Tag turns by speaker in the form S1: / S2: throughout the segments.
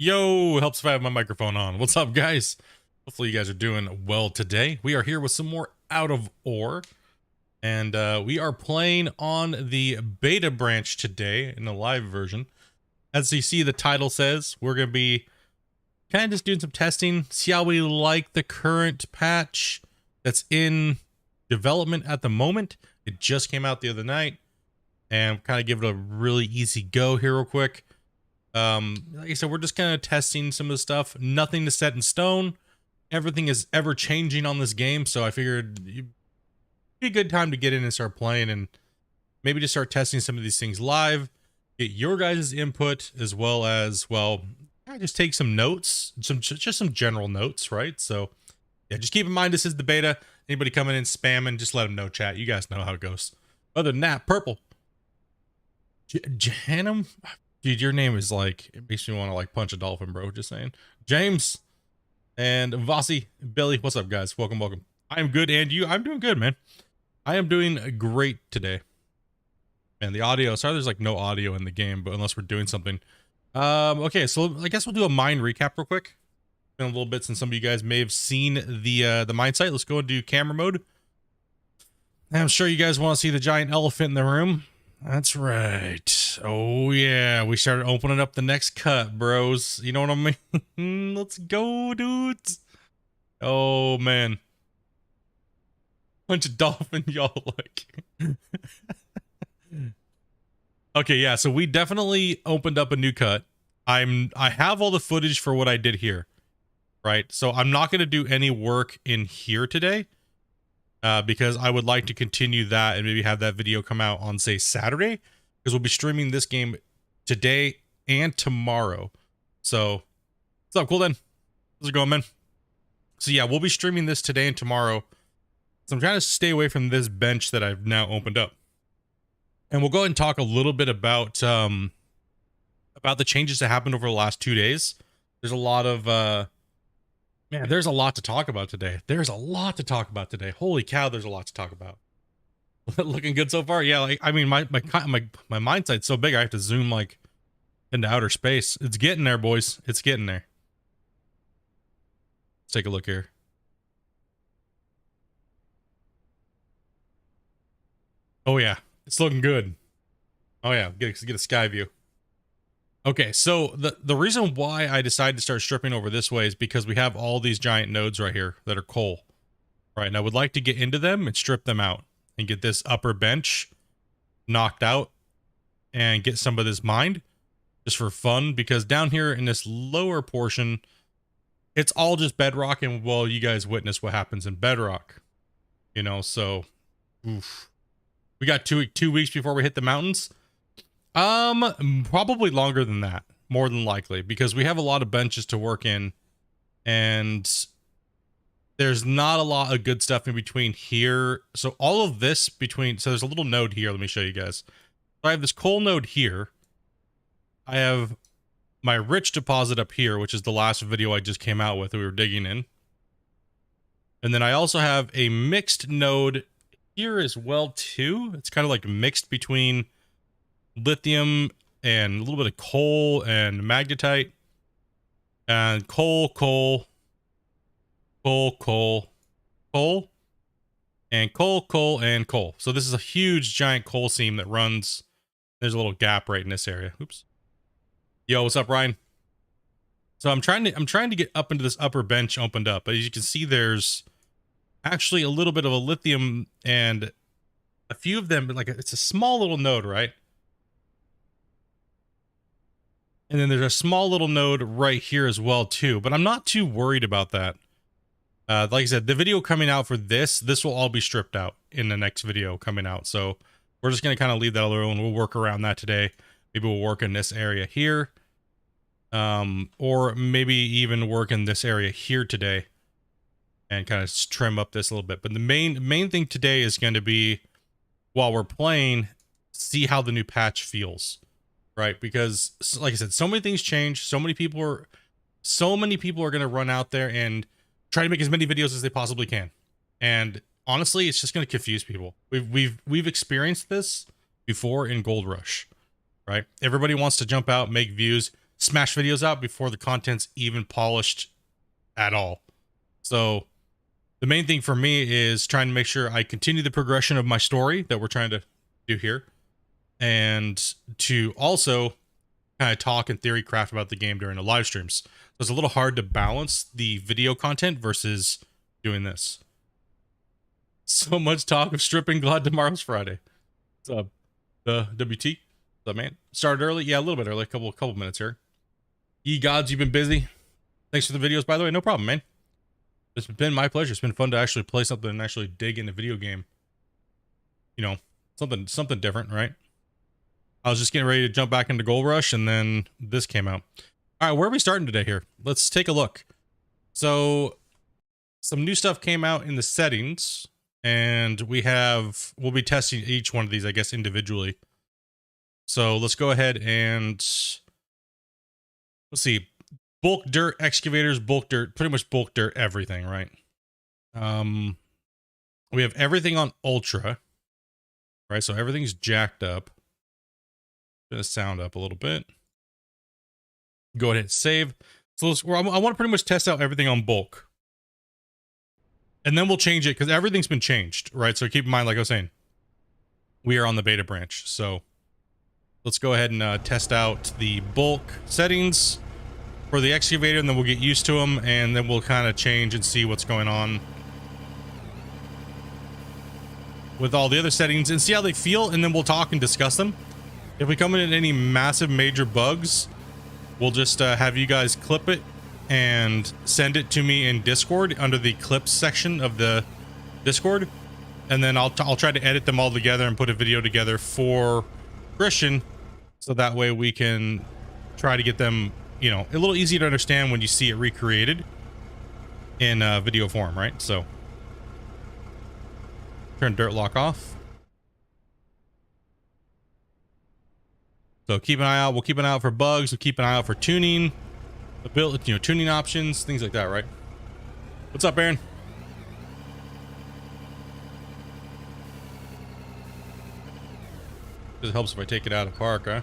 S1: Yo, helps if I have my microphone on. What's up, guys? Hopefully you guys are doing well today. We are here with some more Out of Ore, and we are playing on the beta branch today in the live version. As you see, the title says we're going to be kind of just doing some testing, see how we like the current patch that's in development at the moment. It just came out the other night, and kind of give it a really easy go here real quick. Like I said, we're just kind of testing some of the stuff. Nothing is set in stone. Everything is ever changing on this game, so I figured it'd be a good time to get in and start playing, and maybe just start testing some of these things live. Get your guys' input as well as, well, I just take some notes, just some general notes, right? So yeah, just keep in mind this is the beta. Anybody coming in spamming, just let them know, chat. You guys know how it goes. Other than that, purple. Janum. Dude, your name is like, it makes me want to like punch a dolphin, bro. Just saying. James and Vossi, Billy, what's up, guys? Welcome, welcome. I'm good, and you? I'm doing good, man. I am doing great today. And the audio, sorry, there's like no audio in the game, but unless we're doing something. Okay, so I guess we'll do a mine recap real quick. Been a little bit since some of you guys may have seen the mine site. Let's go into camera mode. I'm sure you guys want to see the giant elephant in the room. That's right. Oh yeah, we started opening up the next cut, bros. You know what I mean? Let's go, dudes. Oh man, bunch of dolphin y'all like. Okay, yeah. So we definitely opened up a new cut. I have all the footage for what I did here, right? So I'm not gonna do any work in here today. Because I would like to continue that and maybe have that video come out on, say, Saturday, because we'll be streaming this game today and tomorrow. So, what's up, cool then? How's it going, man? So yeah, we'll be streaming this today and tomorrow. So I'm trying to stay away from this bench that I've now opened up. And we'll go ahead and talk a little bit about the changes that happened over the last 2 days. There's a lot of man, there's a lot to talk about today. There's a lot to talk about today. Holy cow, there's a lot to talk about. Looking good so far? Yeah, like I mean, my mind sight's so big I have to zoom like into outer space. It's getting there, boys. It's getting there. Let's take a look here. Oh yeah, it's looking good. Oh yeah, get a sky view. Okay, so the reason why I decided to start stripping over this way is because we have all these giant nodes right here that are coal, right? And I would like to get into them and strip them out and get this upper bench knocked out and get some of this mined just for fun, because down here in this lower portion, it's all just bedrock, and well, you guys witness what happens in bedrock, you know, so oof. We got two weeks before we hit the mountains. Probably longer than that, more than likely, because we have a lot of benches to work in, and there's not a lot of good stuff in between here. So all of this between, so there's a little node here. Let me show you guys. So I have this coal node here. I have my rich deposit up here, which is the last video I just came out with that we were digging in. And then I also have a mixed node here as well too. It's kind of like mixed between lithium and a little bit of coal and magnetite, and coal, and coal. So this is a huge giant coal seam that runs. There's a little gap right in this area. Oops. Yo, what's up, Ryan? So I'm trying to get up into this upper bench opened up, but as you can see, there's actually a little bit of a lithium and a few of them, like it's a small little node, right? And then there's a small little node right here as well too, but I'm not too worried about that. Like I said, the video coming out for this will all be stripped out in the next video coming out. So we're just going to kind of leave that alone. We'll work around that today. Maybe we'll work in this area here. Or maybe even work in this area here today and kind of trim up this a little bit. But the main thing today is going to be, while we're playing, see how the new patch feels. Right, because like I said, so many things change. So many people are going to run out there and try to make as many videos as they possibly can. And honestly, it's just going to confuse people. We've experienced this before in Gold Rush, right? Everybody wants to jump out, make views, smash videos out before the content's even polished at all. So the main thing for me is trying to make sure I continue the progression of my story that we're trying to do here, and to also kind of talk and theory craft about the game during the live streams. So it's a little hard to balance the video content versus doing this. So much talk of stripping. Glad tomorrow's Friday. What's up, the WT? What's up, man? Started early? Yeah, a little bit early. A couple minutes here. Ye gods, you've been busy. Thanks for the videos, by the way. No problem, man. It's been my pleasure. It's been fun to actually play something and actually dig in a video game. You know, something different, right? I was just getting ready to jump back into Gold Rush, and then this came out. All right, where are we starting today here? Let's take a look. So some new stuff came out in the settings, and we'll be testing each one of these, I guess, individually. So let's go ahead and let's see. Bulk dirt excavators, bulk dirt, pretty much bulk dirt everything, right? We have everything on ultra, right? So everything's jacked up. Gonna sound up a little bit. Go ahead and save. So I want to pretty much test out everything on bulk, and then we'll change it because everything's been changed, right? So keep in mind, like I was saying, we are on the beta branch. So let's go ahead and test out the bulk settings for the excavator, and then we'll get used to them, and then we'll kind of change and see what's going on with all the other settings and see how they feel, and then we'll talk and discuss them. If we come in any massive major bugs, we'll just have you guys clip it and send it to me in Discord under the clips section of the Discord, and then I'll try to edit them all together and put a video together for Christian, so that way we can try to get them, you know, a little easier to understand when you see it recreated in video form, right? So turn dirt lock off. So keep an eye out. We'll keep an eye out for bugs. We'll keep an eye out for tuning, the build, you know, tuning options, things like that, right? What's up, Aaron? It helps if I take it out of park, huh?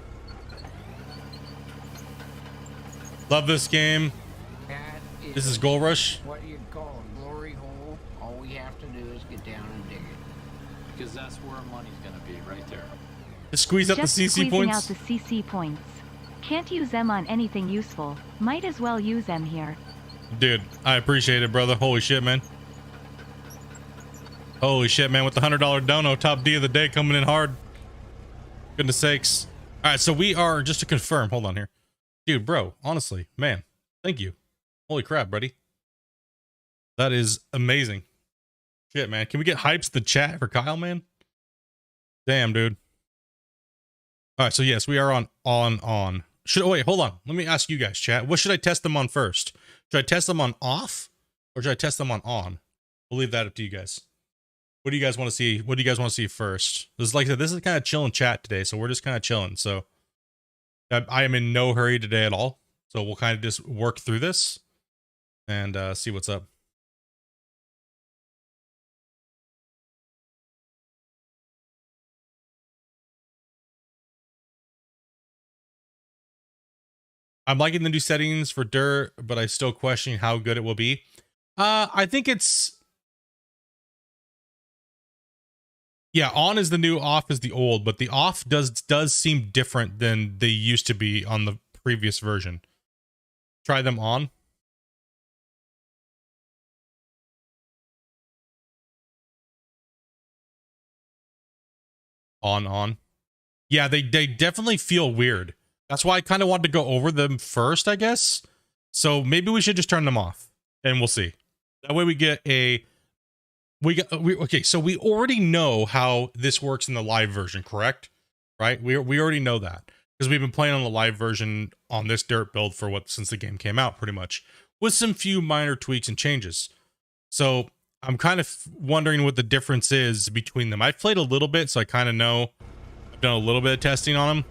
S1: Love this game. This is Gold Rush.
S2: What you call a glory hole. All we have to do is get down and dig it.
S3: Because that's where money's gonna be, right there.
S1: Just squeeze out the CC points.
S4: Out the CC points. Can't use them on anything useful. Might as well use them here.
S1: Dude, I appreciate it, brother. Holy shit, man. Holy shit, man. With the $100 dono, top D of the day coming in hard. Goodness sakes. All right, so we are, just to confirm, hold on here. Dude, bro, honestly, man, thank you. Holy crap, buddy. That is amazing. Shit, man. Can we get hypes in the chat for Kyle, man? Damn, dude. All right, so yes, we are on. Oh, wait, hold on. Let me ask you guys, chat. What should I test them on first? Should I test them on off, or should I test them on? We'll leave that up to you guys. What do you guys want to see? What do you guys want to see first? This is, like I said, this is kind of chilling chat today, so we're just kind of chilling. So I am in no hurry today at all. So we'll kind of just work through this and see what's up. I'm liking the new settings for dirt, but I still question how good it will be. I think it's, yeah, on is the new, off is the old, but the off does seem different than they used to be on the previous version. Try them on. On. Yeah, they definitely feel weird. That's why I kind of wanted to go over them first, I guess. So maybe we should just turn them off and we'll see. That way we get a, okay, so we already know how this works in the live version, correct? Right? We already know that because we've been playing on the live version on this dirt build for since the game came out, pretty much, with some few minor tweaks and changes. So I'm kind of wondering what the difference is between them. I've played a little bit, so I kind of know. I've done a little bit of testing on them.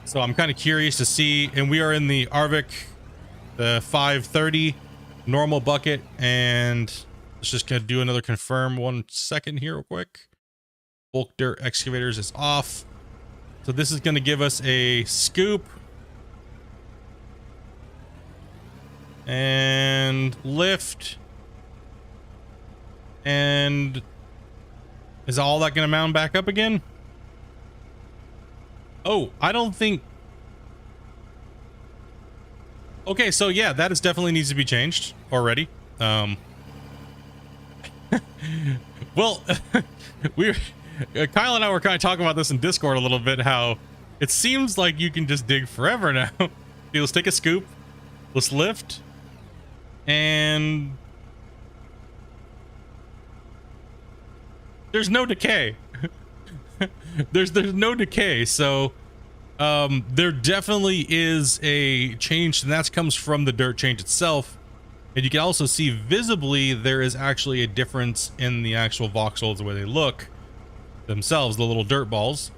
S1: So I'm kind of curious to see, and we are in the Arvik, the 530 normal bucket, and let's just gonna do another confirm 1 second here real quick. Bulk dirt excavators is off. So this is going to give us a scoop. And lift. And is all that going to mount back up again? Oh, I don't think... Okay, so yeah, that is definitely needs to be changed already. Well, Kyle and I were kind of talking about this in Discord a little bit, how it seems like you can just dig forever now. Let's take a scoop. Let's lift. And there's no decay. there's no decay, so there definitely is a change, and that comes from the dirt change itself. And you can also see visibly there is actually a difference in the actual voxels, the way they look themselves, the little dirt balls.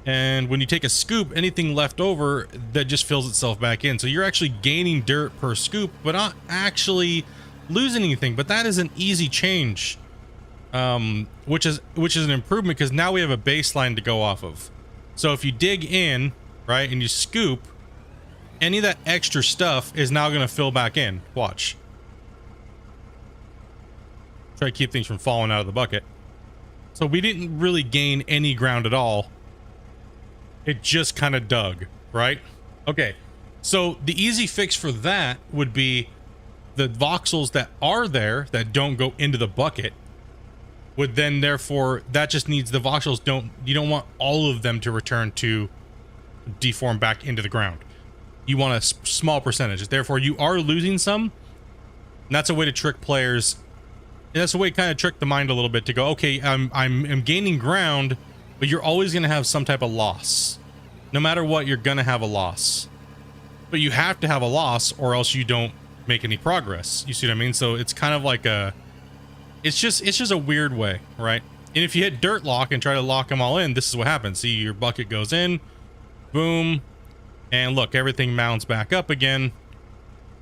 S1: And when you take a scoop, anything left over, that just fills itself back in. So you're actually gaining dirt per scoop, but not actually losing anything. But that is an easy change, which is an improvement, because now we have a baseline to go off of. So if you dig in, right, and you scoop, any of that extra stuff is now going to fill back in. Watch. Try to keep things from falling out of the bucket. So we didn't really gain any ground at all. It just kind of dug, right? Okay, so the easy fix for that would be the voxels that are there that don't go into the bucket would then, therefore, that just needs the voxels you don't want all of them to return to deform back into the ground. You want a small percentage. Therefore, you are losing some. And that's a way to trick players. And that's a way to kind of trick the mind a little bit, to go, okay, I'm gaining ground, but you're always going to have some type of loss. No matter what, you're going to have a loss. But you have to have a loss, or else you don't make any progress. You see what I mean? So it's kind of like a... It's just a weird way, right? And if you hit dirt lock and try to lock them all in, this is what happens. See, your bucket goes in, boom, and look, everything mounts back up again.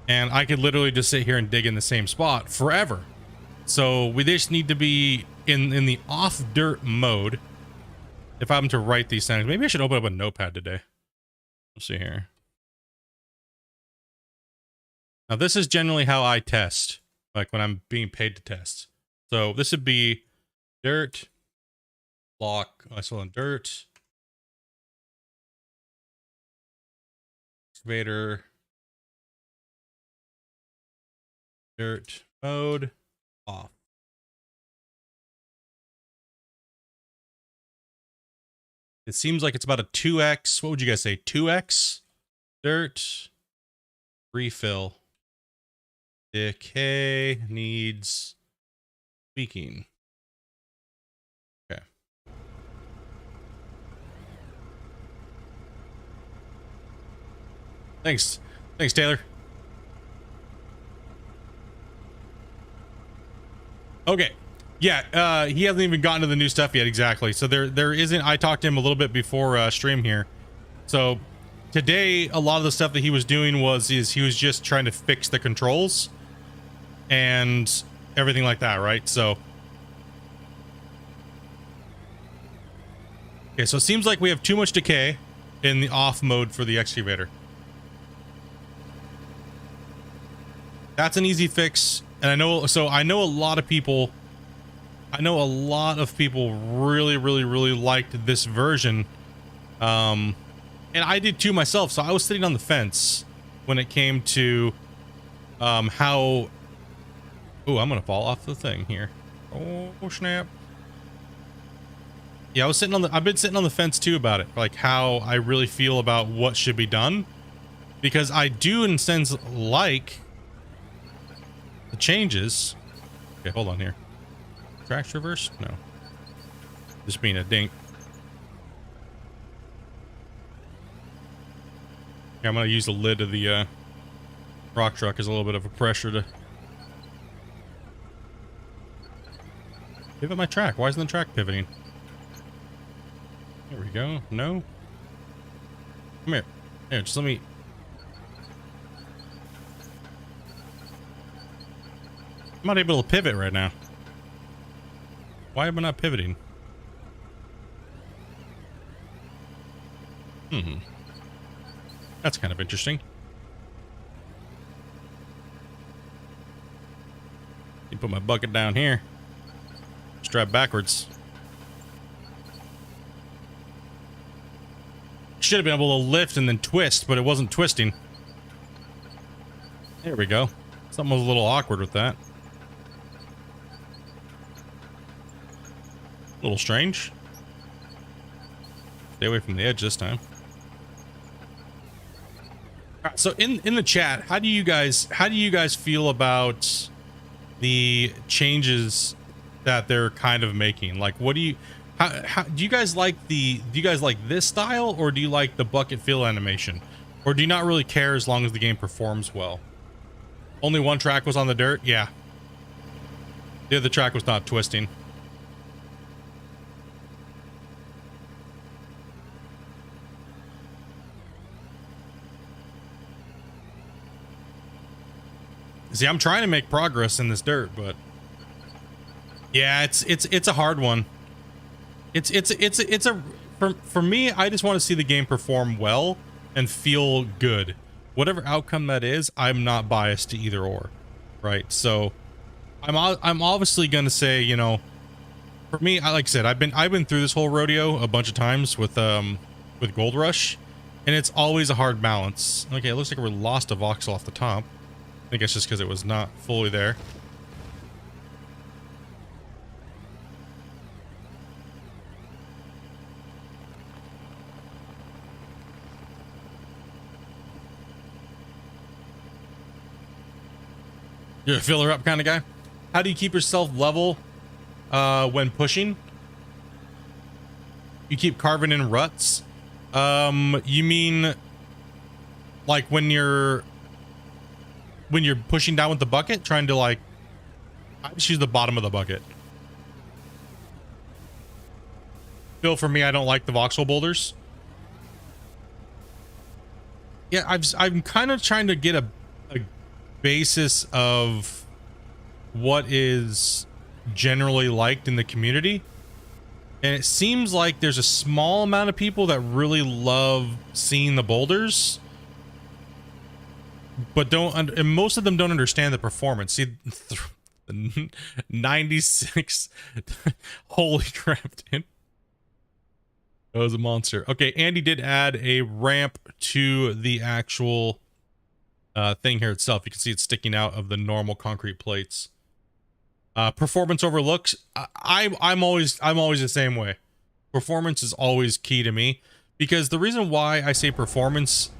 S1: And I could literally just sit here and dig in the same spot forever. So we just need to be in the off dirt mode. If I'm to write these things, maybe I should open up a notepad today. Let's see here. Now this is generally how I test, like when I'm being paid to test. So this would be dirt, block, ISO on dirt, excavator, dirt mode, off. It seems like it's about a 2x. What would you guys say? 2x? Dirt, refill, decay, needs tweaking. Okay. Thanks, Taylor. Okay. Yeah, he hasn't even gotten to the new stuff yet. Exactly. So there isn't... I talked to him a little bit before stream here. So today, a lot of the stuff that he was doing he was just trying to fix the controls and everything like that, right? So okay, so it seems like we have too much decay in the off mode for the excavator. That's an easy fix. And I know a lot of people really liked this version. And I did too myself. So I was sitting on the fence when it came to how... Oh, I'm gonna fall off the thing here. Oh, snap. Yeah, I've been sitting on the fence too about it, like how I really feel about what should be done, because I do in a sense like the changes. Okay, hold on here. Track reverse? No. Just being a dink. Yeah, I'm gonna use the lid of the rock truck as a little bit of a pressure to pivot my track. Why isn't the track pivoting? There we go. No. Come here. Here, just let me... I'm not able to pivot right now. Why am I not pivoting? That's kind of interesting. Put my bucket down here. Strap backwards. Should have been able to lift and then twist, but it wasn't twisting. There we go. Something was a little awkward with that. A little strange. Stay away from the edge this time. Alright, so in the chat, how do you guys feel about the changes that they're kind of making? Like, what do you how do you guys like this style, or do you like the bucket fill animation, or do you not really care as long as the game performs well? Only one track was on the dirt. Yeah, the other track was not twisting. See, I'm trying to make progress in this dirt, but yeah, it's a hard one. For me, I just want to see the game perform well and feel good. Whatever outcome that is, I'm not biased to either or, right? So I'm obviously going to say, you know, for me, like I said, I've been through this whole rodeo a bunch of times with Gold Rush, and it's always a hard balance. Okay, it looks like we lost a voxel off the top. I think it's just because it was not fully there. You're a filler up kind of guy. How do you keep yourself level when pushing? You keep carving in ruts. You mean like when you're pushing down with the bucket, trying to like, I just use the bottom of the bucket. Still, for me, I don't like the voxel boulders. Yeah, I'm kind of trying to get a basis of what is generally liked in the community, and it seems like there's a small amount of people that really love seeing the boulders, but and most of them don't understand the performance. See, 96 holy crap, dude. That was a monster. Okay, Andy did add a ramp to the actual thing here itself. You can see it's sticking out of the normal concrete plates. Performance over looks. I'm always the same way. Performance is always key to me, because the reason why I say performance,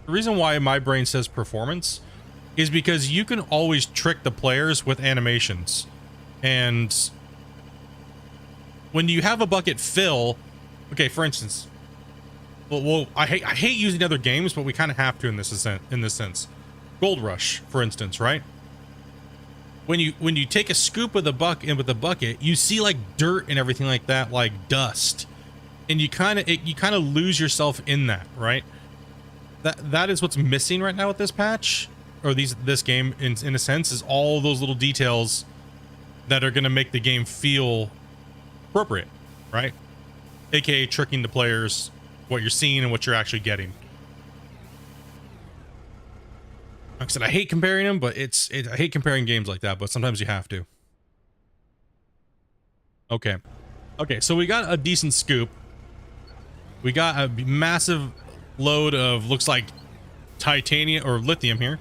S1: the reason why my brain says performance, is because you can always trick the players with animations. And when you have a bucket fill, okay, for instance, well, I hate using other games, but we kind of have to in this sense. Gold Rush, for instance, right? When you take a scoop of the bucket, you see like dirt and everything like that, like dust, and you kind of lose yourself in that, right? That is what's missing right now with this patch, or this game in a sense, is all those little details that are going to make the game feel appropriate, right? AKA tricking the players, what you're seeing and what you're actually getting. Like I said, I hate comparing them, but I hate comparing games like that, but sometimes you have to. Okay. Okay, so we got a decent scoop. We got a massive load of, looks like titanium or lithium here,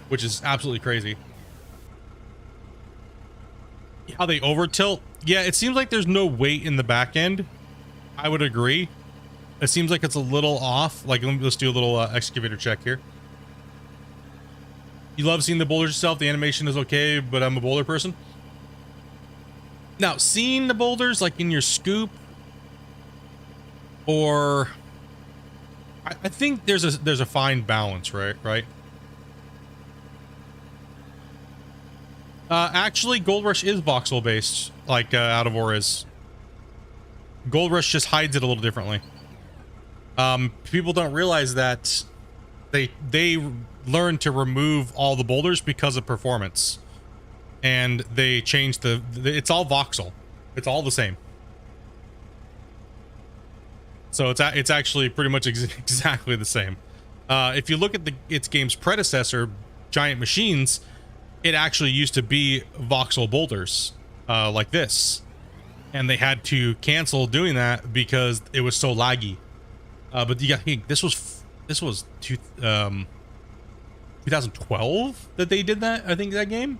S1: which is absolutely crazy. How they over tilt. Yeah, it seems like there's no weight in the back end. I would agree. It seems like it's a little off. Like, let's do a little excavator check here. You love seeing the boulders yourself. The animation is okay, but I'm a boulder person. Now, seeing the boulders like in your scoop, or I think there's a fine balance, right? Actually, Gold Rush is voxel based, like Out of Ore is. Gold Rush just hides it a little differently. People don't realize that they learned to remove all the boulders because of performance, and they changed it's all voxel. It's all the same. So it's actually pretty much exactly the same. If you look at its game's predecessor, Giant Machines, it actually used to be voxel boulders like this, and they had to cancel doing that because it was so laggy. But yeah, this was 2012 that they did that. I think that game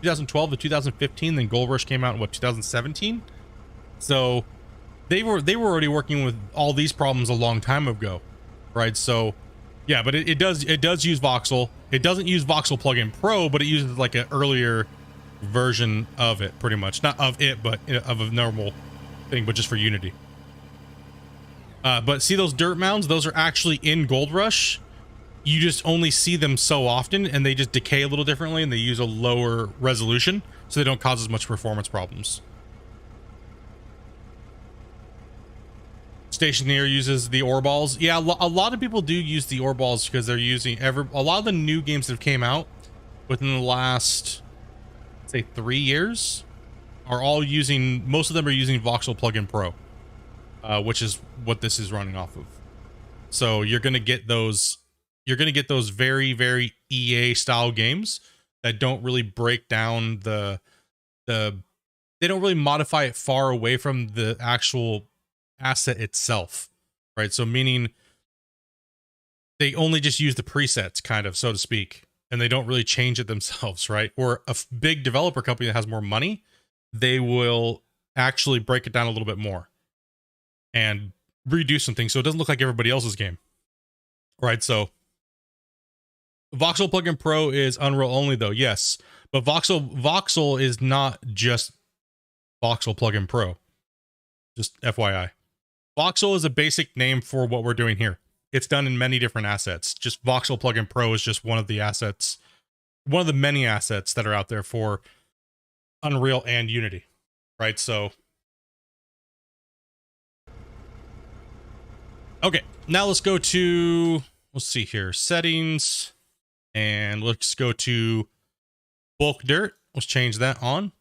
S1: 2012 to 2015. Then Gold Rush came out in what, 2017. So they were already working with all these problems a long time ago, right? So yeah, but it does use voxel. It doesn't use voxel plugin pro, but it uses like an earlier version of it, pretty much. Not of it, but of a normal thing, but just for Unity. But see those dirt mounds? Those are actually in Gold Rush. You just only see them so often, and they just decay a little differently, and they use a lower resolution, so they don't cause as much performance problems. Stationeer uses the ore balls. Yeah, a lot of people do use the ore balls because they're using a lot of the new games that have came out within the last, say, 3 years are all using, most of them are using voxel plugin pro, which is what this is running off of. So you're going to get those very, very EA style games that don't really break down they don't really modify it far away from the actual asset itself, right? So meaning they only just use the presets, kind of, so to speak, and they don't really change it themselves, right? Or a big developer company that has more money, they will actually break it down a little bit more and redo some things so it doesn't look like everybody else's game, right? So voxel plugin pro is Unreal only, though, yes, but voxel is not just voxel plugin pro, just FYI. Voxel is a basic name for what we're doing here. It's done in many different assets. Just voxel plugin pro is just one of the assets, one of the many assets that are out there for Unreal and Unity, right? So okay, now let's go to, let's see here, settings, and let's go to bulk dirt. Let's change that on.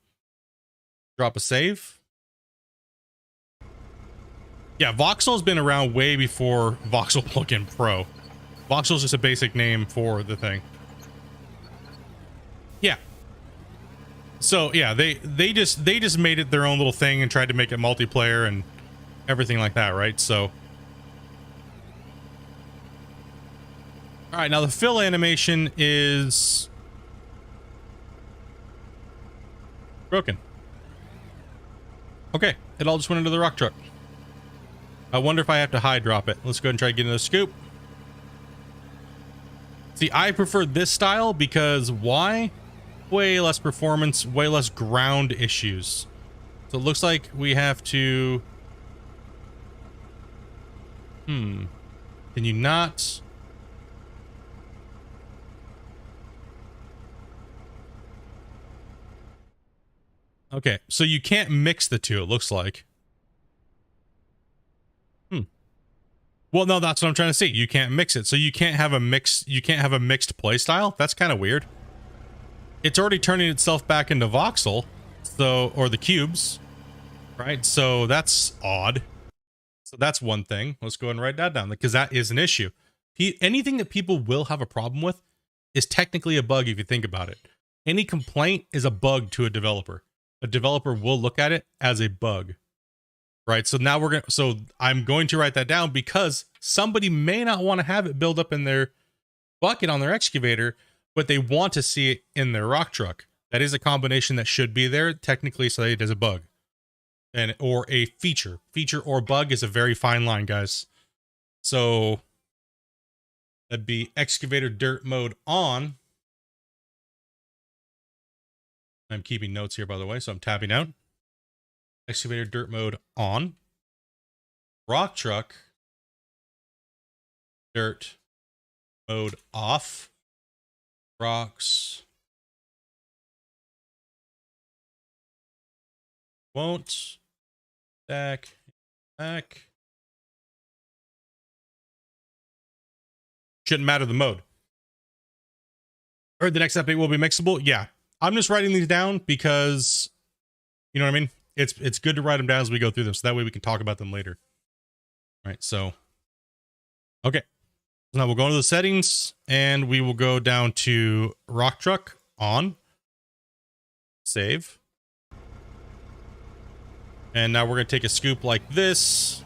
S1: Drop a save. Yeah, voxel's been around way before voxel plugin pro. Voxel's just a basic name for the thing. Yeah. So yeah, they just made it their own little thing and tried to make it multiplayer and everything like that, right? So all right, now the fill animation is broken. Okay, it all just went into the rock truck. I wonder if I have to high drop it. Let's go ahead and try to get another scoop. See, I prefer this style because why? Way less performance, way less ground issues. So it looks like we have to... Can you not... Okay, so you can't mix the two, it looks like. Well, no, that's what I'm trying to say. You can't mix it. So you can't have a mixed play style. That's kind of weird. It's already turning itself back into voxel, so, or the cubes, right? So that's odd. So that's one thing. Let's go ahead and write that down because that is an issue. Anything that people will have a problem with is technically a bug if you think about it. Any complaint is a bug to a developer. A developer will look at it as a bug. Right, so now I'm going to write that down because somebody may not want to have it build up in their bucket on their excavator, but they want to see it in their rock truck. That is a combination that should be there, technically, so it is a bug. Or a feature. Feature or bug is a very fine line, guys. So that'd be excavator dirt mode on. I'm keeping notes here, by the way, so I'm tabbing out. Excavator dirt mode on. Rock truck dirt mode off. Rocks won't stack back. Shouldn't matter the mode. Or the next update will be mixable. Yeah, I'm just writing these down because, you know what I mean? It's good to write them down as we go through them, so that way we can talk about them later. All right, so okay. So now we'll go into the settings and we will go down to rock truck on. Save. And now we're going to take a scoop like this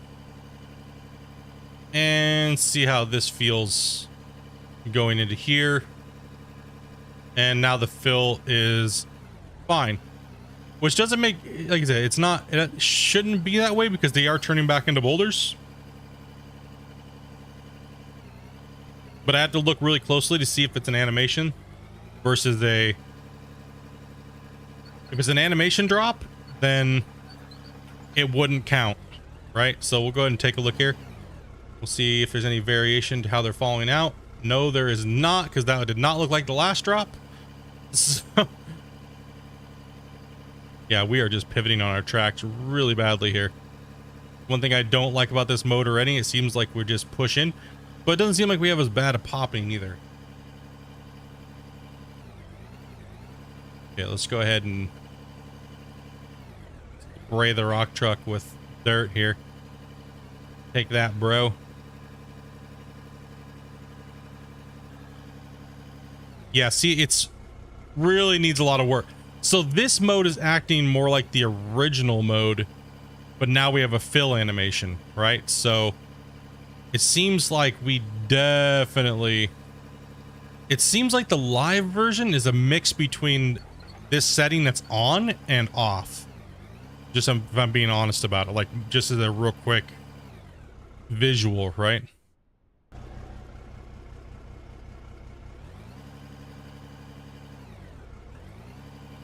S1: and see how this feels going into here. And now the fill is fine, which doesn't make, like I said, it's not, it shouldn't be that way because they are turning back into boulders. But I have to look really closely to see if it's an animation versus if it's an animation drop, then it wouldn't count, right? So we'll go ahead and take a look here. We'll see if there's any variation to how they're falling out. No, there is not, because that did not look like the last drop. So, yeah, we are just pivoting on our tracks really badly here. One thing I don't like about this mode already, it seems like we're just pushing, but it doesn't seem like we have as bad a popping either. Okay, let's go ahead and spray the rock truck with dirt here. Take that, bro. Yeah, see, it's really needs a lot of work. So this mode is acting more like the original mode, but now we have a fill animation, right? So it seems like we definitely, it seems like the live version is a mix between this setting that's on and off. Just if I'm being honest about it, like just as a real quick visual, right?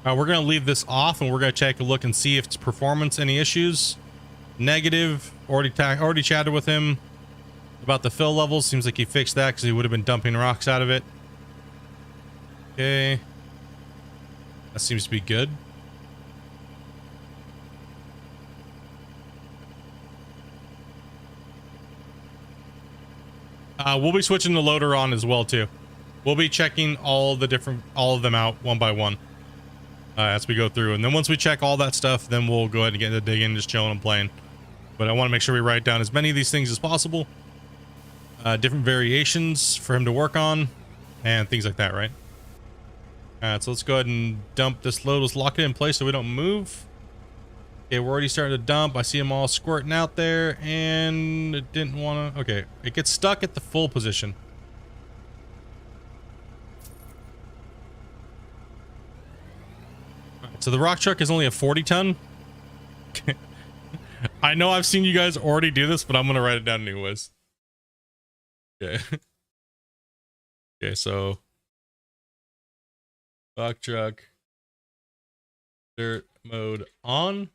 S1: We're going to leave this off and we're going to take a look and see if it's performance, any issues. Negative. Already chatted with him about the fill levels. Seems like he fixed that because he would have been dumping rocks out of it. Okay. That seems to be good. We'll be switching the loader on as well too. We'll be checking all of them out one by one as we go through, and then once we check all that stuff, then we'll go ahead and get into digging, just chilling and playing. But I want to make sure we write down as many of these things as possible, different variations for him to work on, and things like that, right? So let's go ahead and dump this load. Let's lock it in place so we don't move. Okay, we're already starting to dump. I see them all squirting out there, and it didn't want to. Okay, it gets stuck at the full position. So the rock truck is only a 40 ton. I know I've seen you guys already do this, but I'm going to write it down anyways. Okay. Okay, so rock truck, dirt mode on.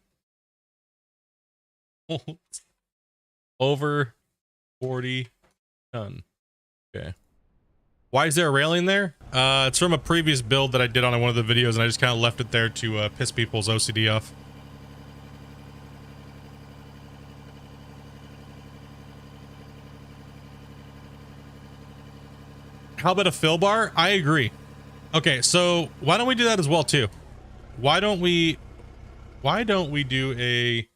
S1: Over 40 ton. Okay. Why is there a railing there? It's from a previous build that I did on one of the videos, and I just kind of left it there to piss people's OCD off. How about a fill bar? I agree. Okay, so why don't we do that as well too? Why don't we do a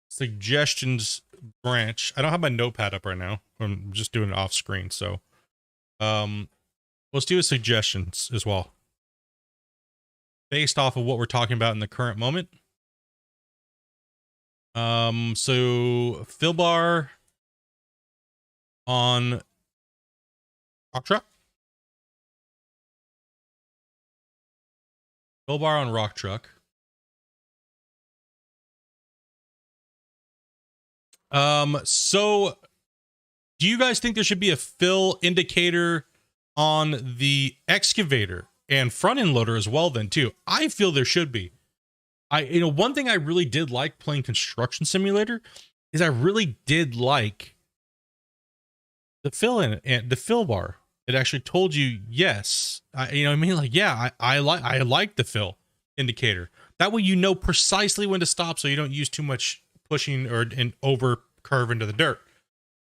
S1: suggestions branch? I don't have my notepad up right now. I'm just doing it off screen, so let's do a suggestions as well, based off of what we're talking about in the current moment. So fill bar on rock truck. Fill bar on rock truck. So do you guys think there should be a fill indicator on the excavator and front end loader as well then too? I feel there should be. One thing I really did like playing Construction Simulator is I really did like the fill in and the fill bar. It actually told you, yes, I like the fill indicator. That way you know precisely when to stop, so you don't use too much pushing and over curve into the dirt,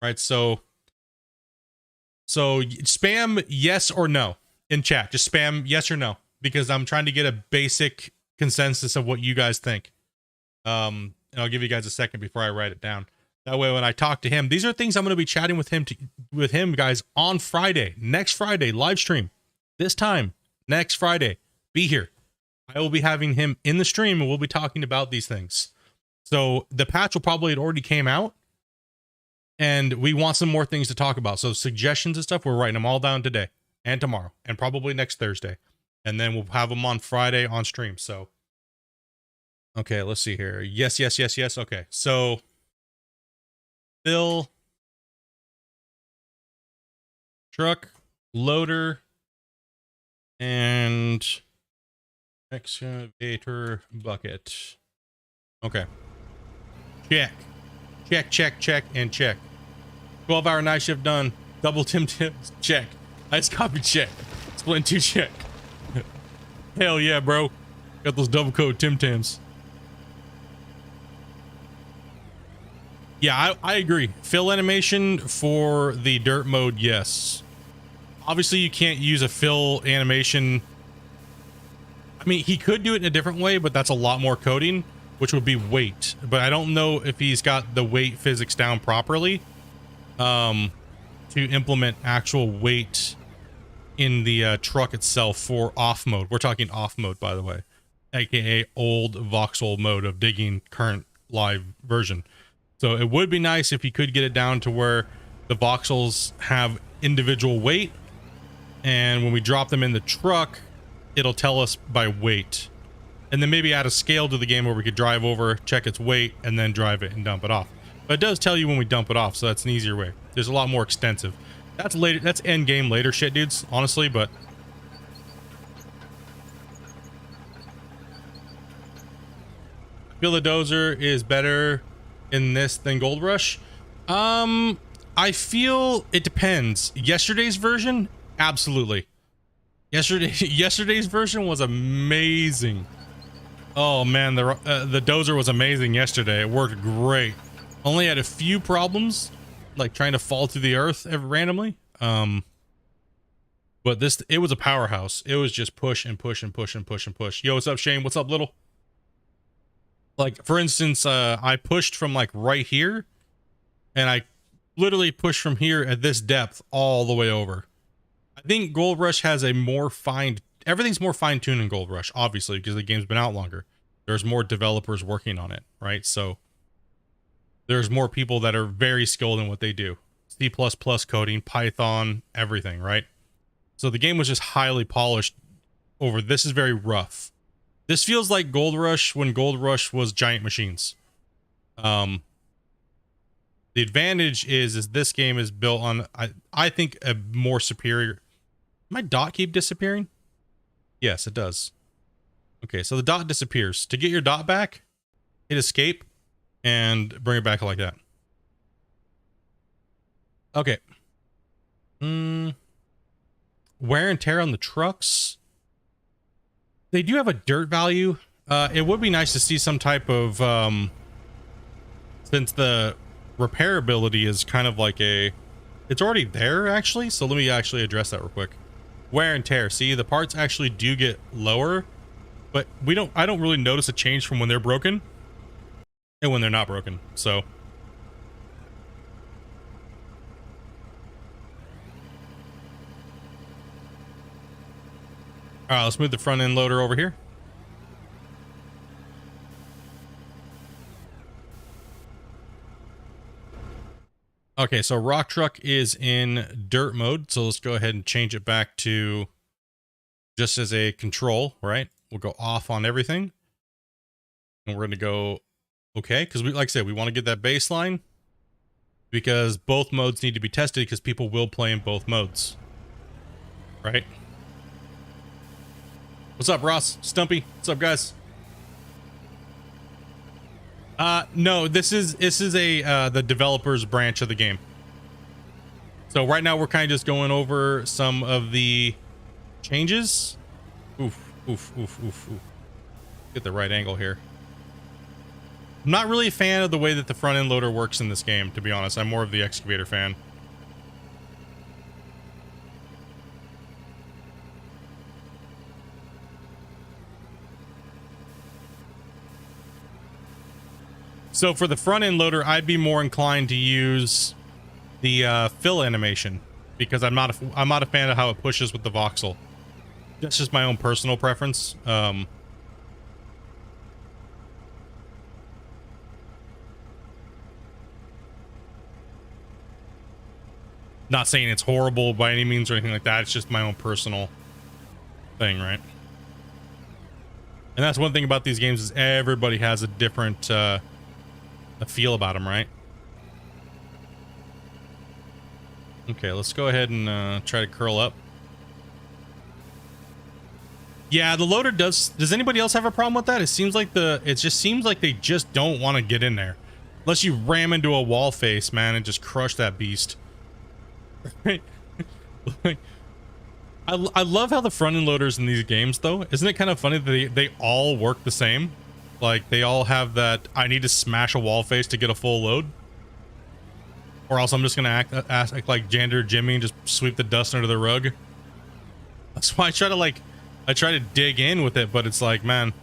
S1: right? So spam yes or no in chat. Just spam yes or no, because I'm trying to get a basic consensus of what you guys think. And I'll give you guys a second before I write it down. That way when I talk to him, these are things I'm going to be chatting with him guys on Friday, next Friday, live stream. This time next Friday, be here. I will be having him in the stream and we'll be talking about these things. So the patch will probably had already came out and we want some more things to talk about. So suggestions and stuff, we're writing them all down today and tomorrow and probably next Thursday. And then we'll have them on Friday on stream. So, okay, let's see here. Yes. Okay. So fill, truck, loader, and excavator bucket. Okay. Check, and check. 12-hour night shift done. Double Tim Tims, check. Ice copy, check. Splitintwo, check. Hell yeah, bro. Got those double coat Tim Tims. Yeah, I agree. Fill animation for the dirt mode, yes. Obviously, you can't use a fill animation. I mean, he could do it in a different way, but that's a lot more coding, which would be weight. But I don't know if he's got the weight physics down properly to implement actual weight in the truck itself for off mode. We're talking off mode, by the way, aka old voxel mode of digging current live version. So it would be nice if you could get it down to where the voxels have individual weight, and when we drop them in the truck, it'll tell us by weight. And then maybe add a scale to the game where we could drive over, check its weight, and then drive it and dump it off. But it does tell you when we dump it off, so that's an easier way. There's a lot more extensive. That's later. That's end game later shit, dudes, honestly, but I feel the Dozer is better in this than Gold Rush. I feel it depends. Yesterday's version, absolutely. Yesterday's version was amazing. Oh man, the Dozer was amazing yesterday. It worked great. Only had a few problems, like trying to fall to the earth randomly. But it was a powerhouse. It was just push and push and push and push and push. Yo, what's up, Shane? What's up, little? Like, for instance, I pushed from like right here, and I literally pushed from here at this depth all the way over. I think Gold Rush has a more everything's more fine-tuned in Gold Rush, obviously, because the game's been out longer. There's more developers working on it, right? So there's more people that are very skilled in what they do. C++ coding, Python, everything, right? So the game was just highly polished over. This is very rough. This feels like Gold Rush when Gold Rush was giant machines. The advantage is this game is built on, I think, a more superior... My dot keep disappearing? Yes, it does. Okay, so the dot disappears. To get your dot back, hit escape and bring it back like that. Okay. Wear and tear on the trucks. They do have a dirt value. It would be nice to see some type of, since the repairability is kind of like it's already there actually. So let me actually address that real quick. Wear and tear. See, the parts actually do get lower, but I don't really notice a change from when they're broken and when they're not broken. So all right, let's move the front end loader over here. Okay, so rock truck is in dirt mode. So let's go ahead and change it back to just as a control, right? We'll go off on everything. And we're going to go okay, because like I said, we want to get that baseline because both modes need to be tested because people will play in both modes, right? What's up, Ross? Stumpy? What's up, guys? No, this is the developers branch of the game. So right now we're kind of just going over some of the changes. Oof. Get the right angle here. I'm not really a fan of the way that the front end loader works in this game, to be honest. I'm more of the excavator fan. So for the front end loader, I'd be more inclined to use the fill animation because I'm not a fan of how it pushes with the voxel. That's just my own personal preference. Not saying it's horrible by any means or anything like that. It's just my own personal thing, right? And that's one thing about these games is everybody has a different a feel about them, right? Okay, let's go ahead and try to curl up. Yeah, the loader does anybody else have a problem with that? It seems like it just seems like they just don't want to get in there. Unless you ram into a wall face, man, and just crush that beast. Right? Like, I love how the front end loaders in these games, though. Isn't it kind of funny that they all work the same? Like, they all have that, I need to smash a wall face to get a full load. Or else I'm just going to act like Jander Jimmy and just sweep the dust under the rug. That's why I try to dig in with it, but it's like, man.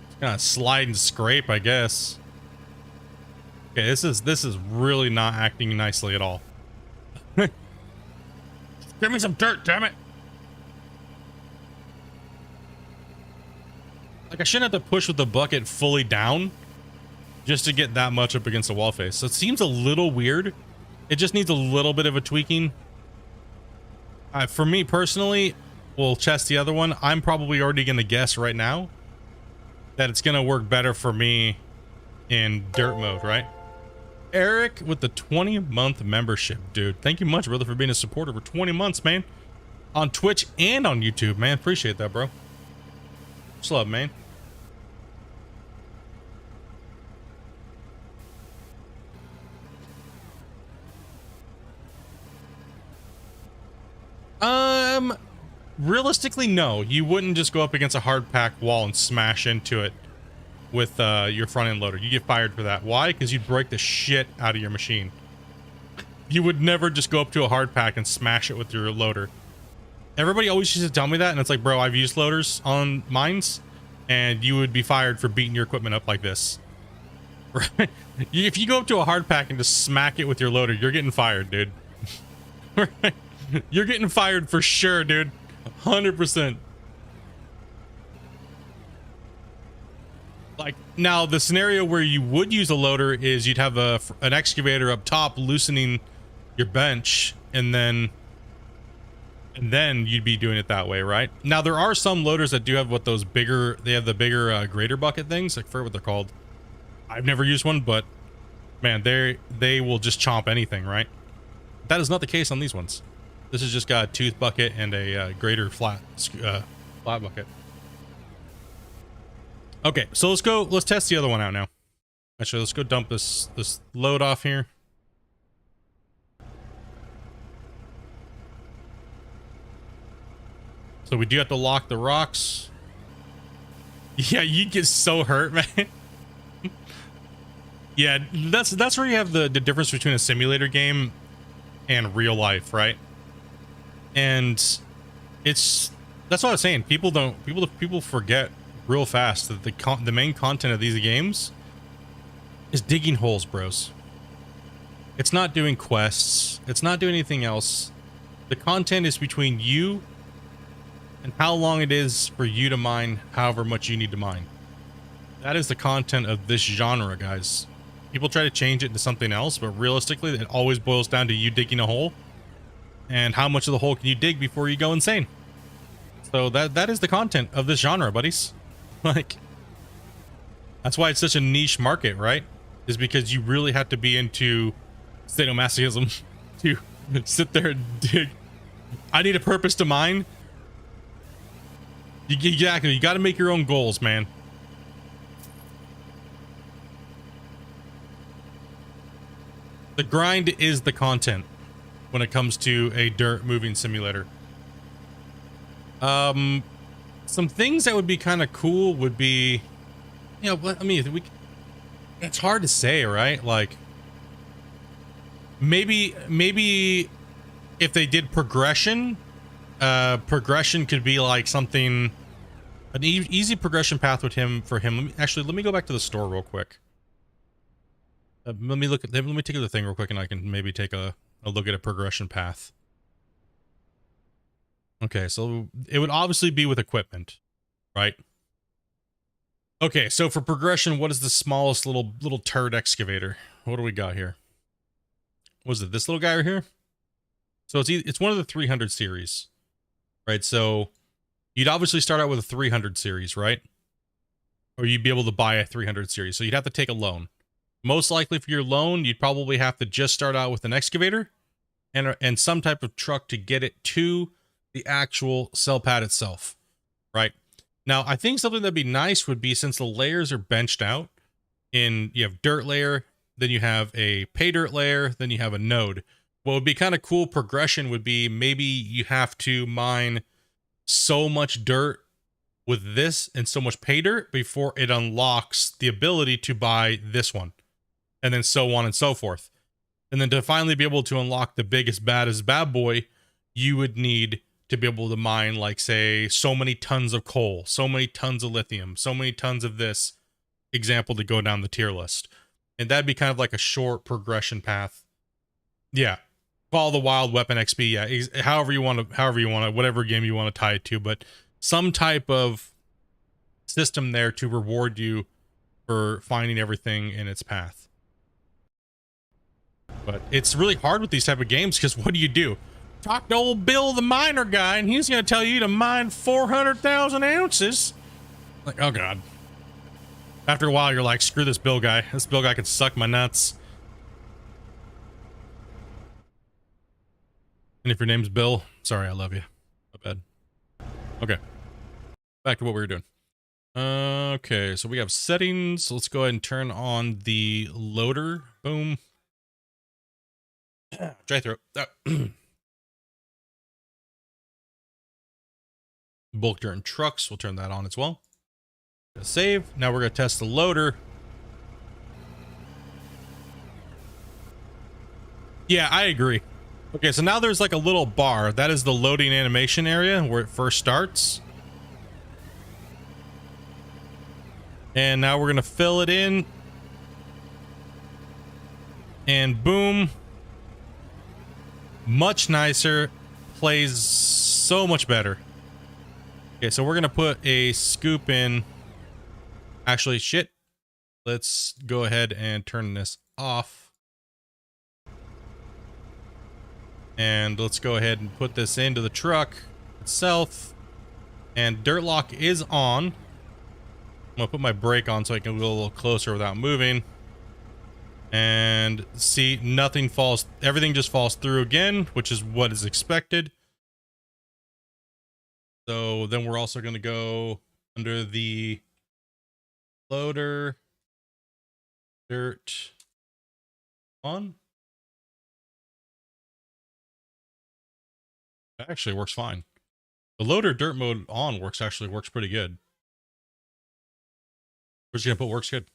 S1: It's kind of slide and scrape, I guess. Okay, this is really not acting nicely at all. Give me some dirt, damn it. Like, I shouldn't have to push with the bucket fully down just to get that much up against the wall face. So it seems a little weird. It just needs a little bit of a tweaking. For me personally, we'll test the other one. I'm probably already going to guess right now that it's going to work better for me in dirt mode, right? Eric with the 20-month membership, dude. Thank you much, brother, for being a supporter for 20 months, man. On Twitch and on YouTube, man. Appreciate that, bro. Much love, man. Realistically, no. You wouldn't just go up against a hard pack wall and smash into it with your front end loader. You get fired for that. Why? Because you'd break the shit out of your machine. You would never just go up to a hard pack and smash it with your loader. Everybody always used to tell me that, and it's like, bro, I've used loaders on mines, and you would be fired for beating your equipment up like this. Right? If you go up to a hard pack and just smack it with your loader, you're getting fired, dude. Right? You're getting fired for sure, dude. 100%. Like, now the scenario where you would use a loader is you'd have an excavator up top loosening your bench, and then you'd be doing it that way, right? Now there are some loaders that do have what those bigger, they have the bigger grater bucket things. I forget what they're called. I've never used one, but man, they will just chomp anything, right? That is not the case on these ones. This has just got a tooth bucket and a grater flat bucket. Okay, so let's test the other one out now. Actually, let's go dump this load off here. So we do have to lock the rocks. Yeah, you get so hurt, man. Yeah, that's where you have the difference between a simulator game and real life, right? And that's what I was saying. People forget real fast that the main content of these games is digging holes, bros. It's not doing quests. It's not doing anything else. The content is between you and how long it is for you to mine however much you need to mine. That is the content of this genre, guys. People try to change it into something else, but realistically, it always boils down to you digging a hole and how much of the hole can you dig before you go insane. So that is the content of this genre, buddies. Like, that's why it's such a niche market, right? Is because you really have to be into sadomasochism to sit there and dig. I need a purpose to mine. Exactly. You got to make your own goals, man. The grind is the content when it comes to a dirt moving simulator. Some things that would be kind of cool would be, you know, I mean, it's hard to say, right? Like, maybe if they did progression, progression could be like something, an easy progression path with for him. Let me go back to the store real quick. Let me take the thing real quick, and I can maybe take a look at a progression path. Okay, so it would obviously be with equipment, right? Okay, so for progression, what is the smallest little turd excavator? What do we got here? Was it this little guy right here? So it's one of the 300 series, right? So you'd obviously start out with a 300 series, right? Or you'd be able to buy a 300 series. So you'd have to take a loan. Most likely for your loan, you'd probably have to just start out with an excavator and some type of truck to get it to the actual cell pad itself, right? Now, I think something that'd be nice would be, since the layers are benched out, you have dirt layer, then you have a pay dirt layer, then you have a node. What would be kind of cool progression would be maybe you have to mine so much dirt with this and so much pay dirt before it unlocks the ability to buy this one, and then so on and so forth. And then to finally be able to unlock the biggest, baddest bad boy, you would need to be able to mine, like, say, so many tons of coal, so many tons of lithium, so many tons of this, example, to go down the tier list. And that'd be kind of like a short progression path. Yeah. Follow the Wild Weapon XP. Yeah. However you want to, whatever game you want to tie it to, but some type of system there to reward you for finding everything in its path. But it's really hard with these type of games, because what do? Talk to old Bill the miner guy, and he's going to tell you to mine 400,000 ounces. Like, oh God. After a while, you're like, screw this Bill guy. This Bill guy can suck my nuts. And if your name's Bill, sorry, I love you. My bad. Okay. Back to what we were doing. Okay, so we have settings. Let's go ahead and turn on the loader. Boom. Dry throat. Bulk dirt and trucks. We'll turn that on as well. Save. Now we're going to test the loader. Yeah, I agree. Okay, so now there's like a little bar. That is the loading animation area where it first starts. And now we're going to fill it in. And boom. Much nicer. Plays so much better. Okay, so we're going to put a scoop in. Actually, shit. Let's go ahead and turn this off. And let's go ahead and put this into the truck itself. And dirt lock is on. I'm going to put my brake on so I can go a little closer without moving. And see, nothing falls. Everything just falls through again, which is what is expected. So then we're also going to go under the loader, dirt on. That actually works fine. The loader dirt mode on works pretty good. We're just going to put works good.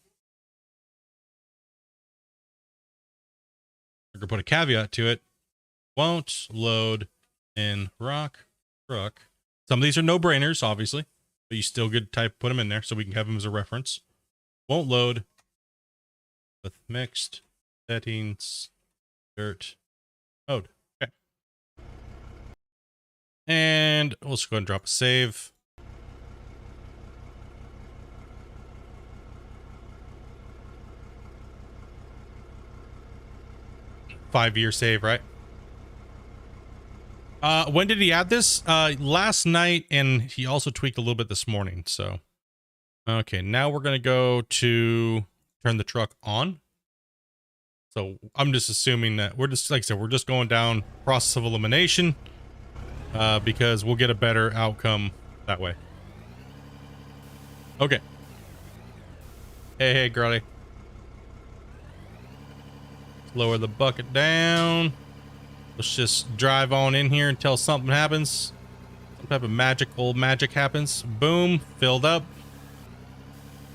S1: We're going to put a caveat to it. Won't load in rock truck. Some of these are no-brainers, obviously, but you still good type put them in there so we can have them as a reference. Won't load with mixed settings dirt mode. Okay. And let's go ahead and drop a save. Five-year save, right? When did he add this? Last night, and he also tweaked a little bit this morning. So, okay, now we're gonna go to turn the truck on. So I'm just assuming that we're just, like I said, we're just going down process of elimination, because we'll get a better outcome that way. Okay. Hey, girlie. Lower the bucket down. Let's just drive on in here until something happens. Some type of magic happens. Boom, filled up.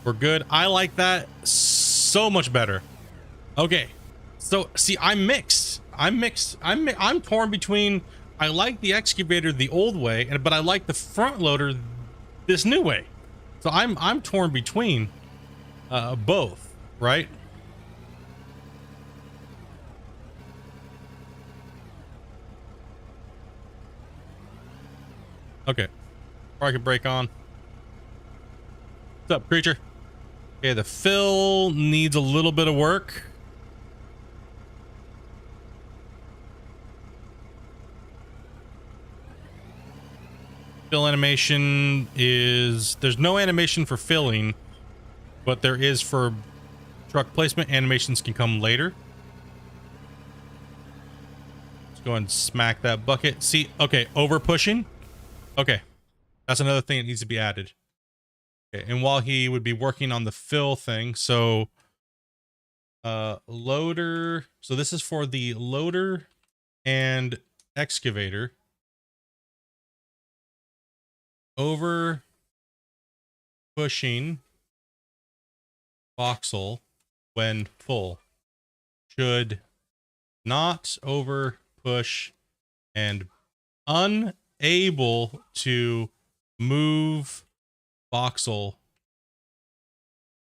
S1: We're good. I like that so much better. Okay. So, see, I'm mixed. I'm torn between, I like the excavator the old way, but I like the front loader this new way. So I'm torn between both, right? Okay. Or I can brake on. What's up, creature? Okay, the fill needs a little bit of work. Fill animation is, there's no animation for filling, but there is for truck placement. Animations can come later. Let's go and smack that bucket. See, okay, over pushing. Okay, that's another thing that needs to be added. Okay, and while he would be working on the fill thing, so loader, so this is for the loader and excavator. Over pushing voxel when full should not over push and unable to move voxel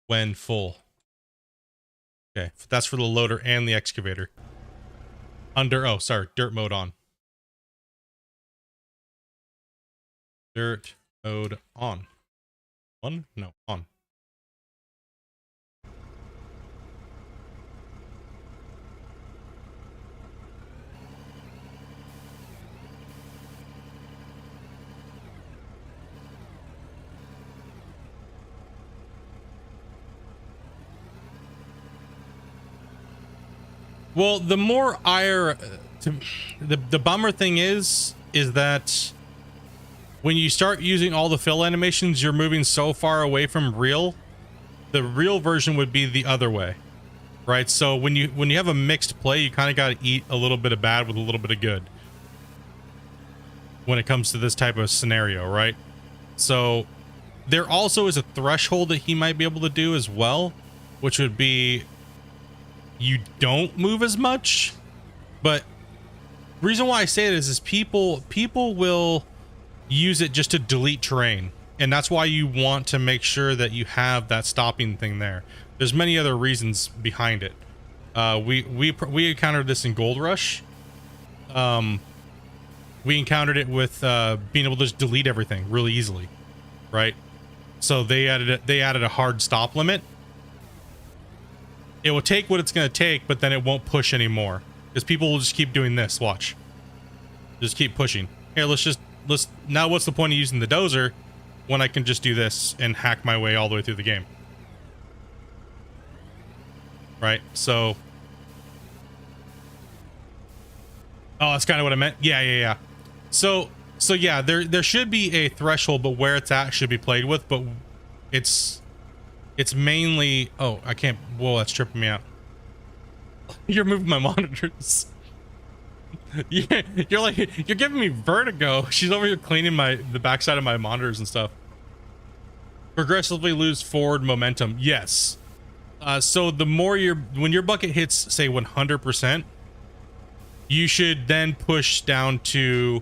S1: when full. Okay, that's for the loader and the excavator. Under, oh, sorry, dirt mode on. Dirt mode on. On? No, on. Well, the more the bummer thing is that when you start using all the fill animations, you're moving so far away from real. The real version would be the other way, right? So when you have a mixed play, you kind of got to eat a little bit of bad with a little bit of good when it comes to this type of scenario, right? So there also is a threshold that he might be able to do as well, which would be you don't move as much. But the reason why I say it is people will use it just to delete terrain, and that's why you want to make sure that you have that stopping thing there. There's many other reasons behind it. We encountered this in Gold Rush. We encountered it with being able to just delete everything really easily, right? So they added a hard stop limit. It will take what it's going to take, but then it won't push anymore because people will just keep doing this. Watch, just keep pushing. Here, let's now. What's the point of using the dozer when I can just do this and hack my way all the way through the game? Right. So, oh, that's kind of what I meant. Yeah. So yeah, there should be a threshold, but where it's at should be played with. But it's mainly, oh, I can't, whoa, that's tripping me out. You're moving my monitors. You're giving me vertigo. She's over here cleaning the backside of my monitors and stuff. Progressively lose forward momentum. Yes. So the more when your bucket hits, say 100%, you should then push down to,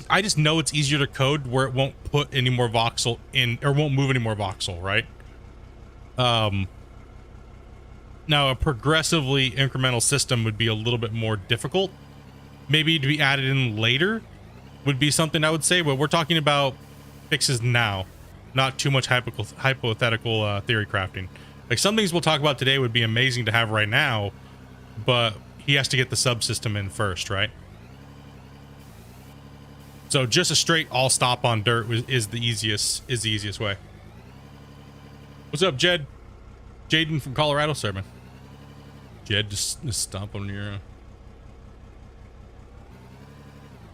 S1: I just know it's easier to code where it won't put any more voxel in, or won't move any more voxel, right? Now a progressively incremental system would be a little bit more difficult. Maybe to be added in later would be something I would say, but we're talking about fixes now, not too much hypothetical theory crafting. Like some things we'll talk about today would be amazing to have right now, but he has to get the subsystem in first, right? So just a straight all stop on dirt is the easiest way. What's up, Jed? Jaden from Colorado, sir, man. Jed, just stomp on your.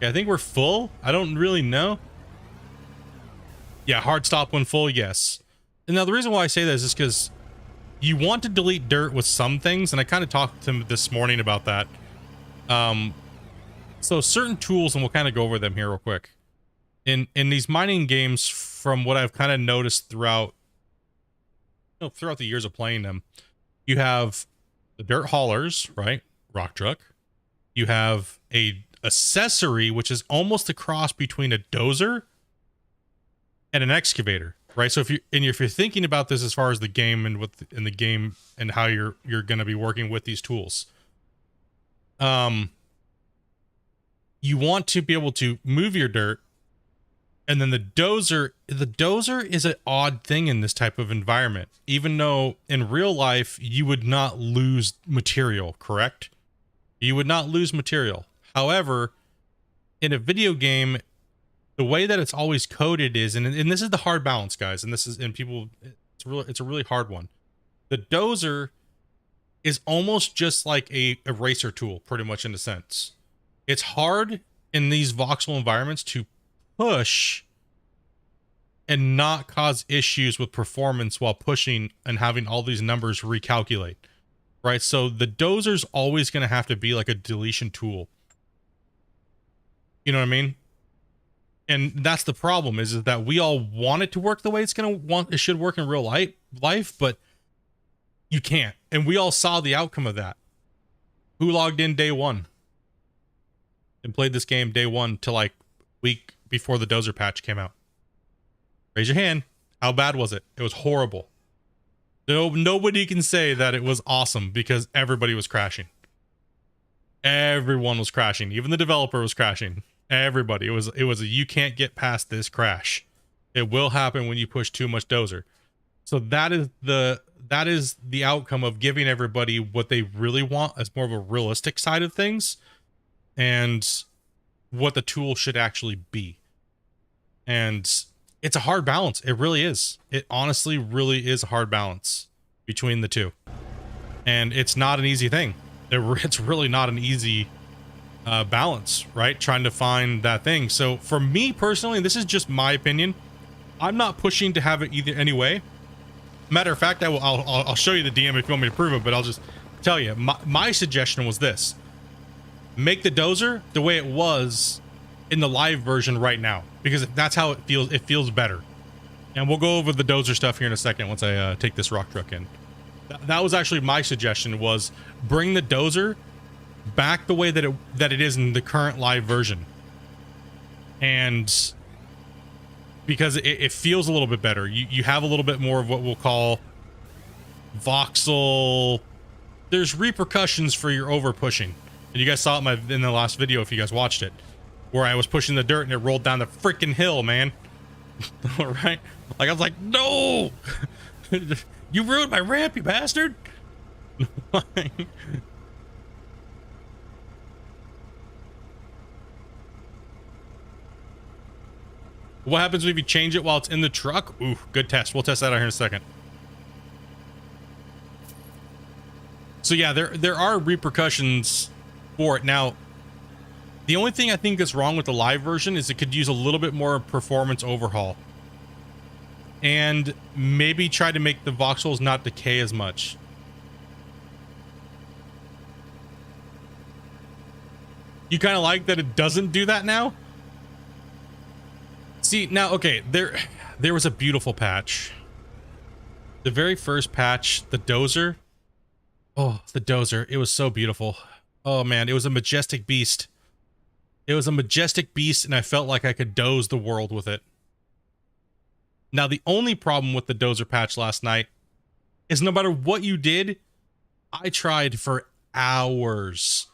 S1: Yeah, I think we're full. I don't really know. Yeah, hard stop when full, yes. And now the reason why I say that is just because you want to delete dirt with some things, and I kind of talked to him this morning about that. So certain tools, and we'll kind of go over them here real quick. In these mining games, from what I've kind of noticed throughout the years of playing them, you have the dirt haulers, right? Rock truck. You have a accessory, which is almost a cross between a dozer and an excavator, right? So if you're thinking about this as far as the game and in the game and how you're going to be working with these tools, you want to be able to move your dirt And then the dozer is an odd thing in this type of environment, even though in real life you would not lose material, correct? You would not lose material. However, in a video game, the way that it's always coded is, and this is the hard balance, guys, and it's a really hard one. The dozer is almost just like a eraser tool, pretty much in a sense. It's hard in these voxel environments to push and not cause issues with performance while pushing and having all these numbers recalculate, right? So the dozer's always going to have to be like a deletion tool. You know what I mean? And that's the problem is that we all want it to work the way it should work in real life, but you can't. And we all saw the outcome of that. Who logged in day one and played this game day one to like week before the dozer patch came out? Raise your hand. How bad was it? It was horrible. Nobody can say that it was awesome because everybody was crashing. Everyone was crashing. Even the developer was crashing. Everybody. It was a you can't get past this crash. It will happen when you push too much dozer. So that is the outcome of giving everybody what they really want as more of a realistic side of things and what the tool should actually be. And it's a hard balance. It really is. It honestly really is a hard balance between the two. And it's not an easy thing. It's really not an easy balance, right? Trying to find that thing. So for me personally, this is just my opinion. I'm not pushing to have it either anyway. Matter of fact, I'll show you the DM if you want me to prove it, but I'll just tell you. My suggestion was this. Make the dozer the way it was in the live version right now, because that's how it feels. It feels better. And we'll go over the dozer stuff here in a second once I take this rock truck in. That was actually my suggestion, was bring the dozer back the way that it is in the current live version. And because it feels a little bit better. You have a little bit more of what we'll call voxel. There's repercussions for your over pushing. And you guys saw it in the last video if you guys watched it, where I was pushing the dirt and it rolled down the freaking hill, man. All right? Like, I was like, no! You ruined my ramp, you bastard! What happens if you change it while it's in the truck? Ooh, good test. We'll test that out here in a second. So yeah, there are repercussions for it. Now, the only thing I think that's wrong with the live version is it could use a little bit more performance overhaul. And maybe try to make the voxels not decay as much. You kind of like that it doesn't do that now? See, now, okay, there was a beautiful patch. The very first patch, the dozer. Oh, the dozer. It was so beautiful. Oh, man, it was a majestic beast. It was a majestic beast, and I felt like I could doze the world with it. Now, the only problem with the dozer patch last night is no matter what you did, I tried for hours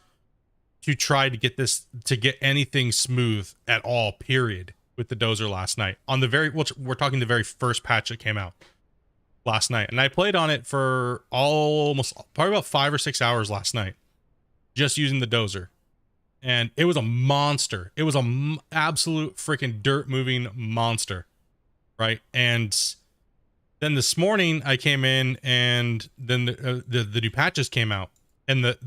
S1: to try to get anything smooth at all, period, with the dozer last night. On the we're talking the very first patch that came out last night. And I played on it for probably about 5 or 6 hours last night, just using the dozer. And it was a monster. It was an absolute freaking dirt moving monster. Right. And then this morning I came in and then the new patches came out, and the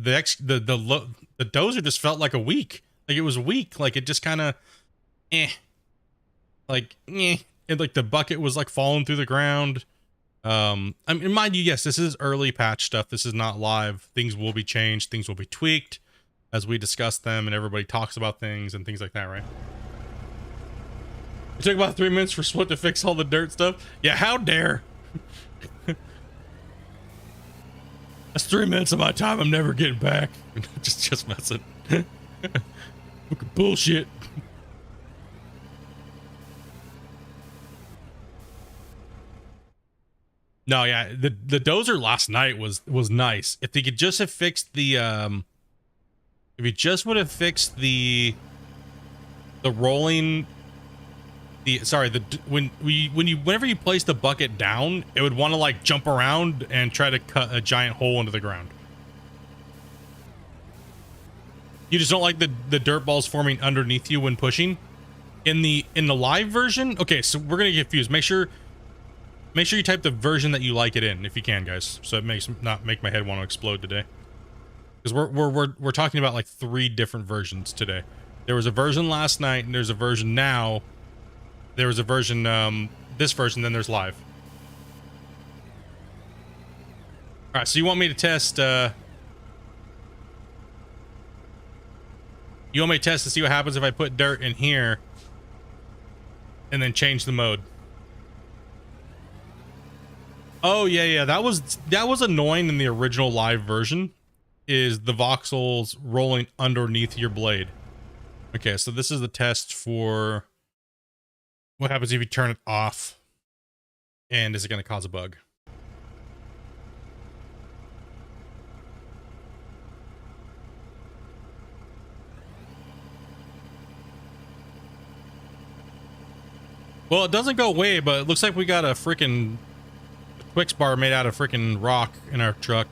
S1: dozer just felt like a weak. Like it was weak. Like it just kind of and like the bucket was like falling through the ground. I mean, mind you, yes, this is early patch stuff. This is not live. Things will be changed. Things will be tweaked as we discuss them, and everybody talks about things and things like that, right? It took about 3 minutes for Split to fix all the dirt stuff. Yeah, how dare? That's 3 minutes of my time I'm never getting back. just messing. Fucking bullshit. No, yeah, the dozer last night was nice. If they could just have fixed the if he just would have fixed the rolling whenever you place the bucket down, it would want to like jump around and try to cut a giant hole into the ground. You just don't like the dirt balls forming underneath you when pushing. In the live version, okay, so we're gonna get confused. Make sure you type the version that you like it in, if you can, guys, so it makes not make my head want to explode today. Because we're talking about like 3 different versions today. There was a version last night, and there's a version now. There was a version, this version, then there's live. All right, so you want me to test, you want me to test to see what happens if I put dirt in here and then change the mode? Oh, yeah, that was annoying in the original live version, is the voxels rolling underneath your blade. Okay, so this is the test for what happens if you turn it off, and is it going to cause a bug? Well, it doesn't go away, but it looks like we got a freaking Twix bar made out of freaking rock in our truck.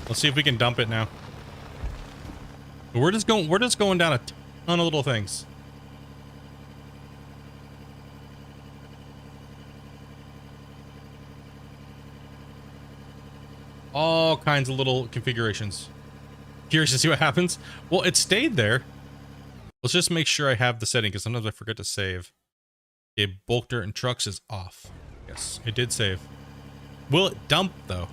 S1: Let's see if we can dump it now. We're just going down a ton of little things. All kinds of little configurations. Curious to see what happens. Well, it stayed there. Let's just make sure I have the setting, because sometimes I forget to save. Okay, bulk dirt and trucks is off. Yes, it did save. Will it dump, though?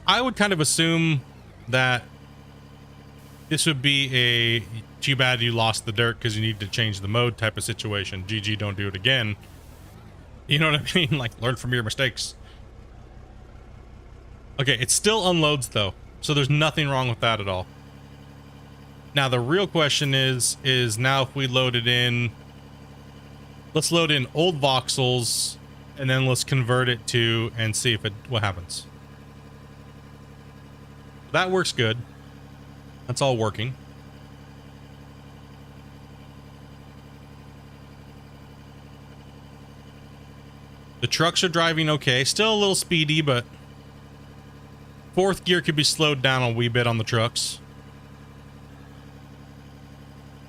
S1: I would kind of assume that this would be a too bad you lost the dirt because you need to change the mode type of situation. GG, don't do it again. You know what I mean? Like, learn from your mistakes. Okay, it still unloads, though, so there's nothing wrong with that at all. Now, the real question is now if we load it in... Let's load in old voxels, and then let's convert it to, and see if what happens. That works good. That's all working. The trucks are driving okay. Still a little speedy, but 4th gear could be slowed down a wee bit on the trucks.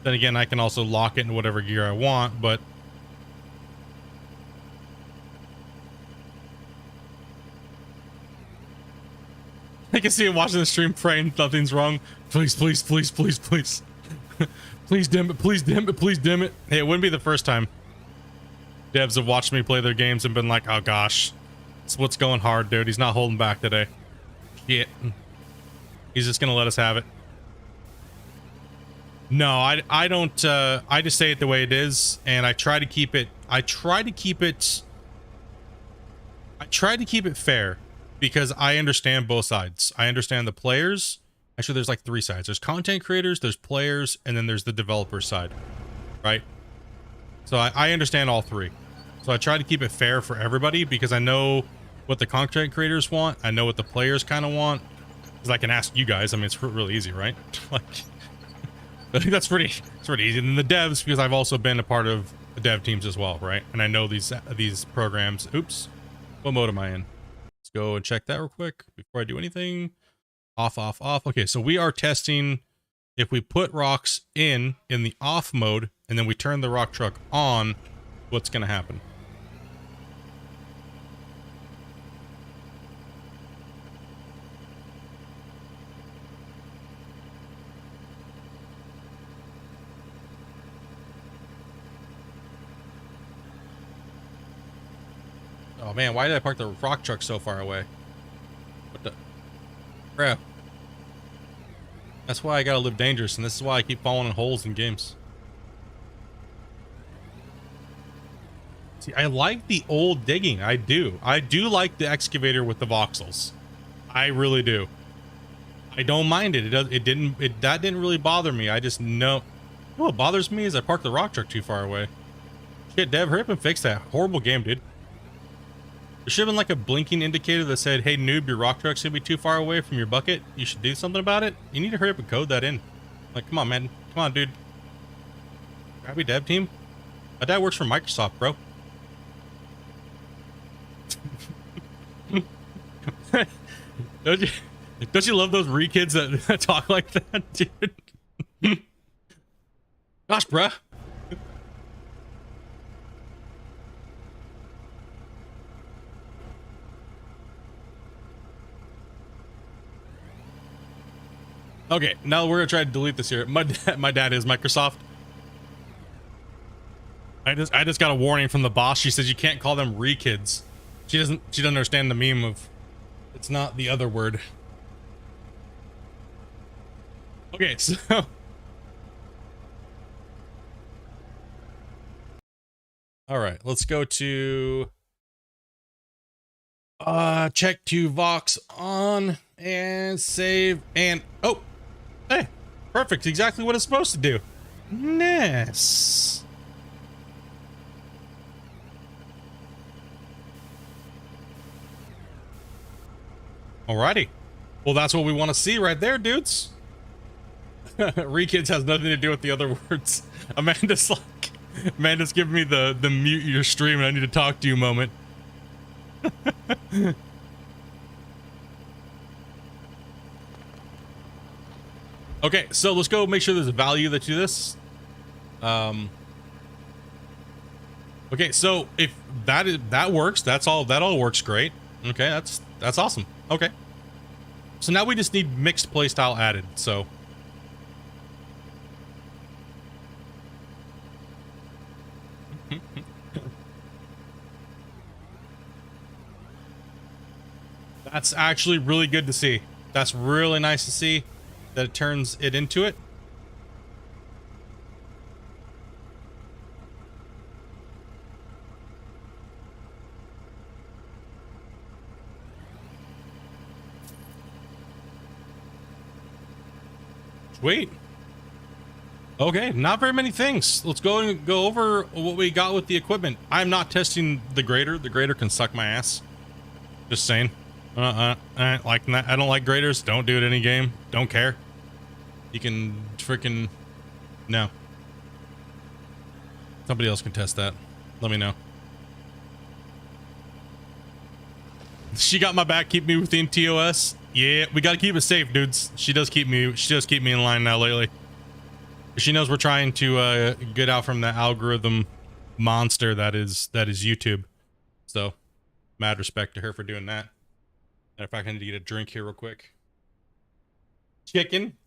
S1: Then again, I can also lock it in whatever gear I want, but... I can see him watching the stream praying nothing's wrong. Please, please, please, please, please. Please dim it, please dim it, please dim it. Hey, it wouldn't be the first time devs have watched me play their games and been like, oh gosh, it's what's going hard, dude. He's not holding back today. Shit. He's just gonna let us have it. No, I don't, I just say it the way it is, and I try to keep it, I try to keep it fair. Because I understand both sides. I understand the players. Actually, there's like 3 sides. There's content creators, there's players, and then there's the developer side, right? So I understand all 3. So I try to keep it fair for everybody because I know what the content creators want. I know what the players kind of want. Because I can ask you guys. I mean, it's really easy, right? Like, I think it's pretty easy. And then the devs, because I've also been a part of the dev teams as well, right? And I know these programs. Oops. What mode am I in? Go and check that real quick before I do anything. Off, off, off. Okay, so we are testing if we put rocks in the off mode and then we turn the rock truck on, what's going to happen. Oh man, why did I park the rock truck so far away? What the crap? That's why I gotta live dangerous, and this is why I keep falling in holes in games. See, I like the old digging. I do like the excavator with the voxels. I really do. I don't mind it. That didn't really bother me. I just know what bothers me is I parked the rock truck too far away. Shit, Dev, hurry up and fix that horrible game, dude. There should have been like a blinking indicator that said, hey noob, your rock truck's gonna be too far away from your bucket. You should do something about it. You need to hurry up and code that in. Like, come on, man. Come on, dude. Happy dev team. My dad works for Microsoft, bro. Don't you love those re-kids that talk like that, dude? Gosh, bruh. Okay, now we're gonna try to delete this here. My dad is Microsoft. I just got a warning from the boss. She says you can't call them re-kids. She doesn't understand the meme of it's not the other word. Okay, so all right, let's go to check to vox on and save and oh, hey, perfect, exactly what it's supposed to do. Nice. Alrighty. Well, that's what we want to see right there, dudes. Re-kids has nothing to do with the other words. Amanda's giving me the mute your stream and I need to talk to you moment. Okay, so let's go make sure there's a value that to this. Okay, so if that works, that all works great. Okay, that's awesome. Okay. So now we just need mixed playstyle added, so that's actually really good to see. That's really nice to see that it turns it into it. Sweet. Okay, not very many things. Let's go over what we got with the equipment. I'm not testing the grader. The grader can suck my ass. Just saying. I ain't liking that. I don't like graders. Don't do it any game. Don't care. You can freaking no. Somebody else can test that. Let me know. She got my back. Keep me within TOS. Yeah, we gotta keep it safe, dudes. She does keep me in line now lately. She knows we're trying to get out from the algorithm monster that is YouTube. So, mad respect to her for doing that. Matter of fact, I need to get a drink here real quick. Chicken.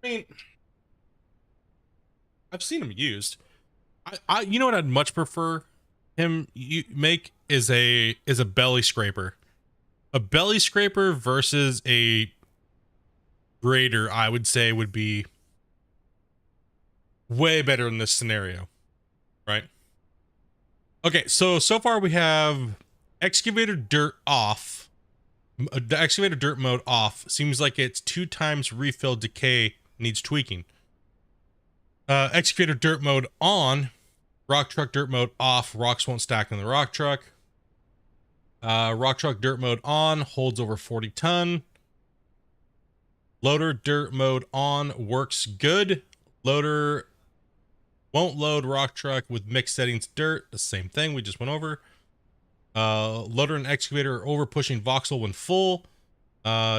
S1: I mean, I've seen him used. You know what I'd much prefer him make is a belly scraper. A belly scraper versus a grader, I would say, would be way better in this scenario, right? Okay, so far we have excavator dirt off. The excavator dirt mode off. Seems like it's 2 times refill decay. Needs tweaking. Excavator dirt mode on. Rock truck dirt mode off. Rocks won't stack in the rock truck. Rock truck dirt mode on. Holds over 40 ton. Loader dirt mode on. Works good. Loader won't load rock truck with mixed settings dirt. The same thing we just went over. Loader and excavator are over pushing voxel when full.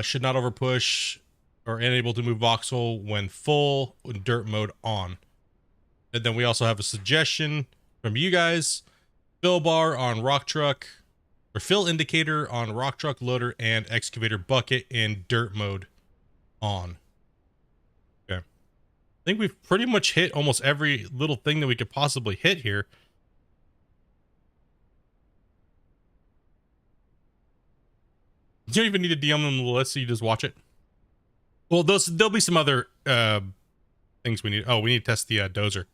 S1: Should not over push or unable to move voxel when full in dirt mode on. And then we also have a suggestion from you guys. Fill bar on rock truck or fill indicator on rock truck loader and excavator bucket in dirt mode on. Okay. I think we've pretty much hit almost every little thing that we could possibly hit here. You don't even need to DM them the list, so you just watch it. Well, there'll be some other things we need. Oh, we need to test the Dozer.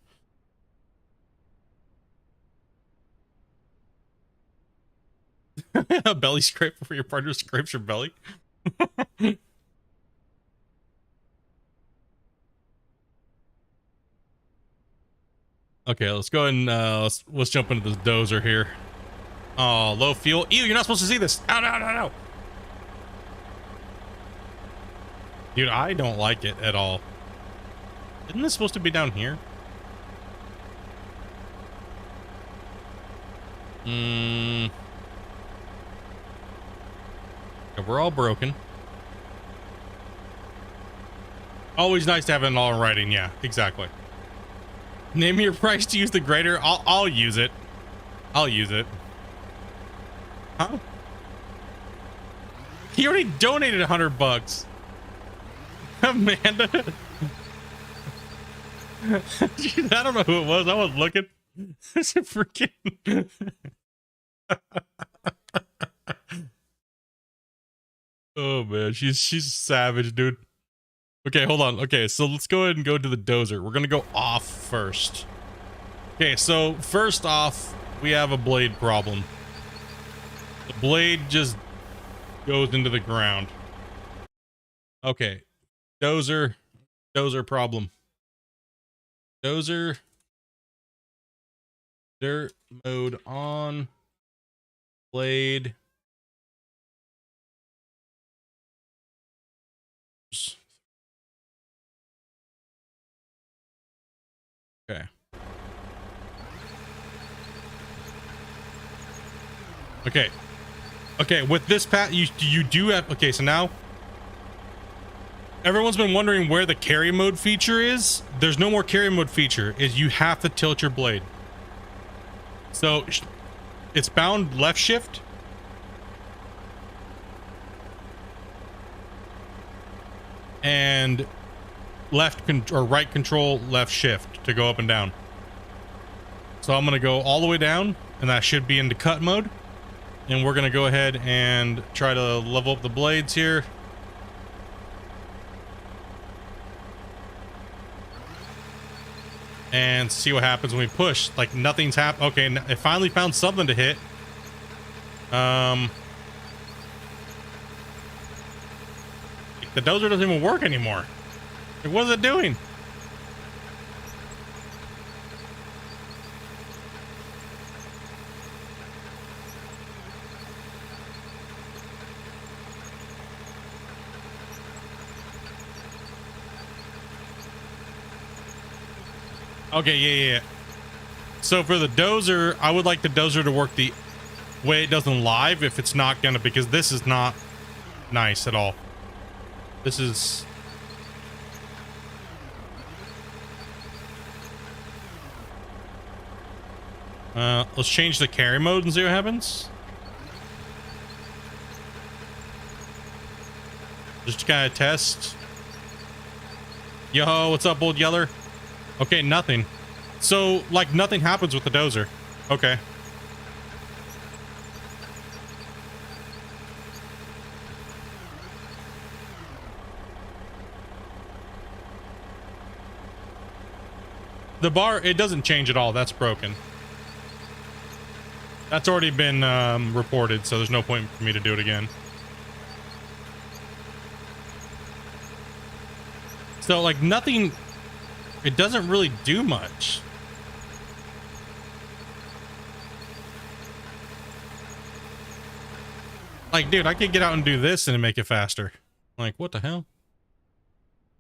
S1: A belly scrape before your partner scrapes your belly. Okay, let's go ahead and let's jump into this dozer here. Oh, low fuel. Ew, you're not supposed to see this. No, no, no, no. Dude, I don't like it at all. Isn't this supposed to be down here? Yeah, we're all broken. Always nice to have it all in writing. Yeah, exactly. Name me your price to use the grader. I'll use it. I'll use it. Huh? He already donated $100. Amanda. Jeez, I don't know who it was. I was looking. It's a freaking. Oh man, she's savage, dude. Okay, hold on. Okay, so let's go ahead and go to the dozer. We're gonna go off first. Okay, so first off, we have a blade problem. The blade just goes into the ground. Okay, dozer problem. Dozer, dirt mode on, blade. Okay. Okay. Okay, with this path, you do have, okay, so now everyone's been wondering where the carry mode feature is. There's no more carry mode feature. Is you have to tilt your blade. So it's bound left shift. And right control, left shift to go up and down. So I'm going to go all the way down, and that should be into cut mode. And we're going to go ahead and try to level up the blades here. And see what happens when we push. Like nothing's happened. Okay, it finally found something to hit. The dozer doesn't even work anymore. Like, what is it doing? Okay, yeah. So for the dozer, I would like the dozer to work the way it does in live if it's not gonna, because this is not nice at all. This is... let's change the carry mode and see what happens. Just to kind of test. Yo, what's up, old yeller? Okay, nothing. So, like, nothing happens with the dozer. Okay. The bar, it doesn't change at all. That's broken. That's already been reported, so there's no point for me to do it again. So, like, nothing... It doesn't really do much. Like, dude, I could get out and do this and make it faster. Like, what the hell?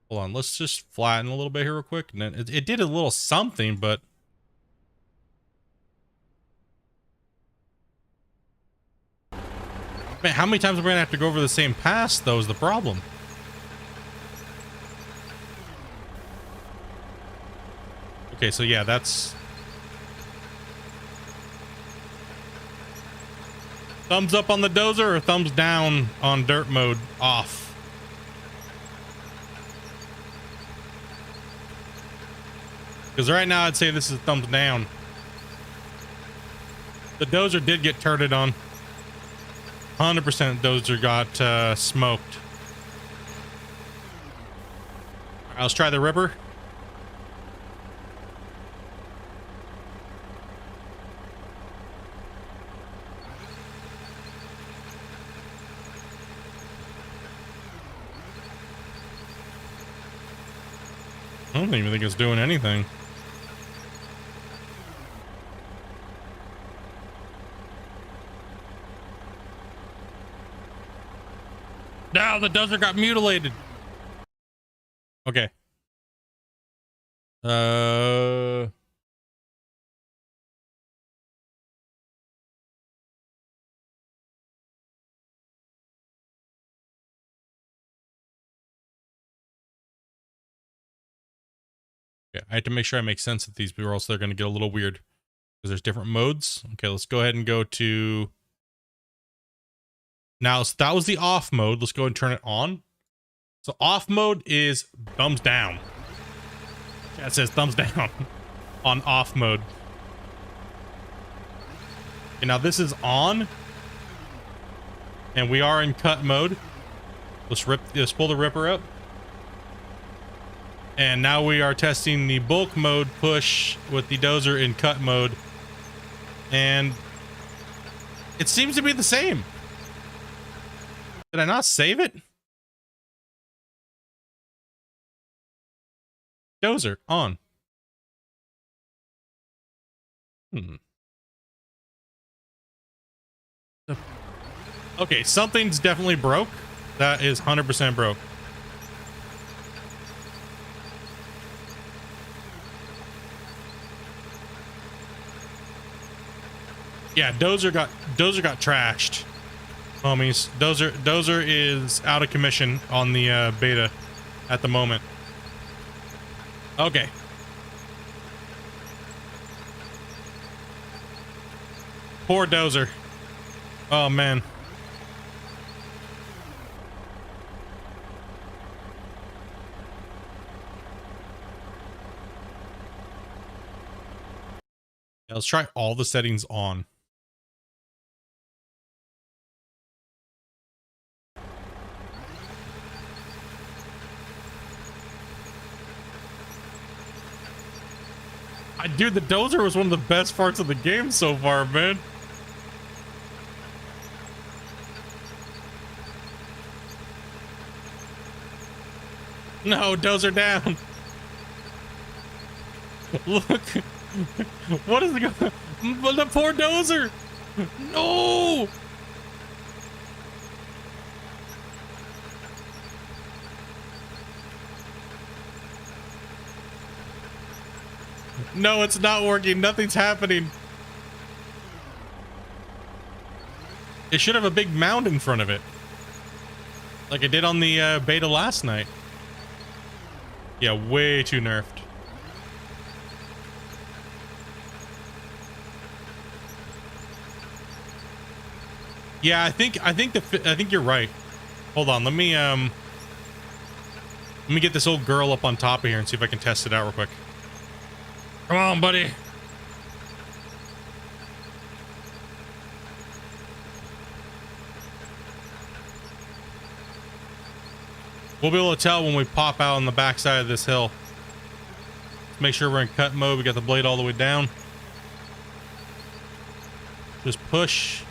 S1: Hold on, let's just flatten a little bit here real quick. And then it did a little something, but... Man, how many times are we gonna have to go over the same pass, though, is the problem. Okay, so yeah, that's... Thumbs up on the dozer or thumbs down on dirt mode off? Because right now I'd say this is thumbs down. The dozer did get turned on. 100% dozer got smoked. All right, let's try the ripper. I don't even think it's doing anything. Now the Dozer got mutilated. Okay. Yeah, I have to make sure I make sense of these, or else they're going to get a little weird. Because there's different modes. Okay, let's go ahead and go to... Now, so that was the off mode. Let's go and turn it on. So off mode is thumbs down. Yeah, it says thumbs down on off mode. Okay, now this is on. And we are in cut mode. Let's pull the ripper up. And now we are testing the bulk mode push with the Dozer in cut mode. And it seems to be the same. Did I not save it? Dozer on. Okay, something's definitely broke. That is 100% broke. Yeah, Dozer got trashed, homies. Dozer is out of commission on the beta at the moment. Okay. Poor Dozer. Oh man. Yeah, let's try all the settings on. Dude, the Dozer was one of the best parts of the game so far, man. No, Dozer down. Look. What is the poor Dozer? No. No, it's not working. Nothing's happening. It should have a big mound in front of it. Like it did on the beta last night. Yeah, way too nerfed. Yeah, I think you're right. Hold on, let me get this old girl up on top of here and see if I can test it out real quick. Come on, buddy. We'll be able to tell when we pop out on the backside of this hill. Let's make sure we're in cut mode. We got the blade all the way down. Just push.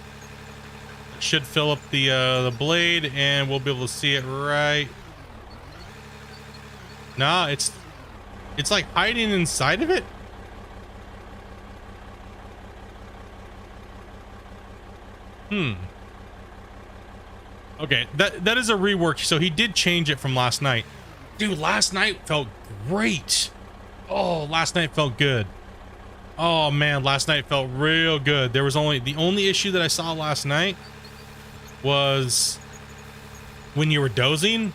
S1: It should fill up the blade, and we'll be able to see it right. Nah, it's like hiding inside of it. Okay, that is a rework. So he did change it from last night. Dude, last night felt great. Oh, last night felt good. Oh man, last night felt real good. There was the only issue that I saw last night was when you were dozing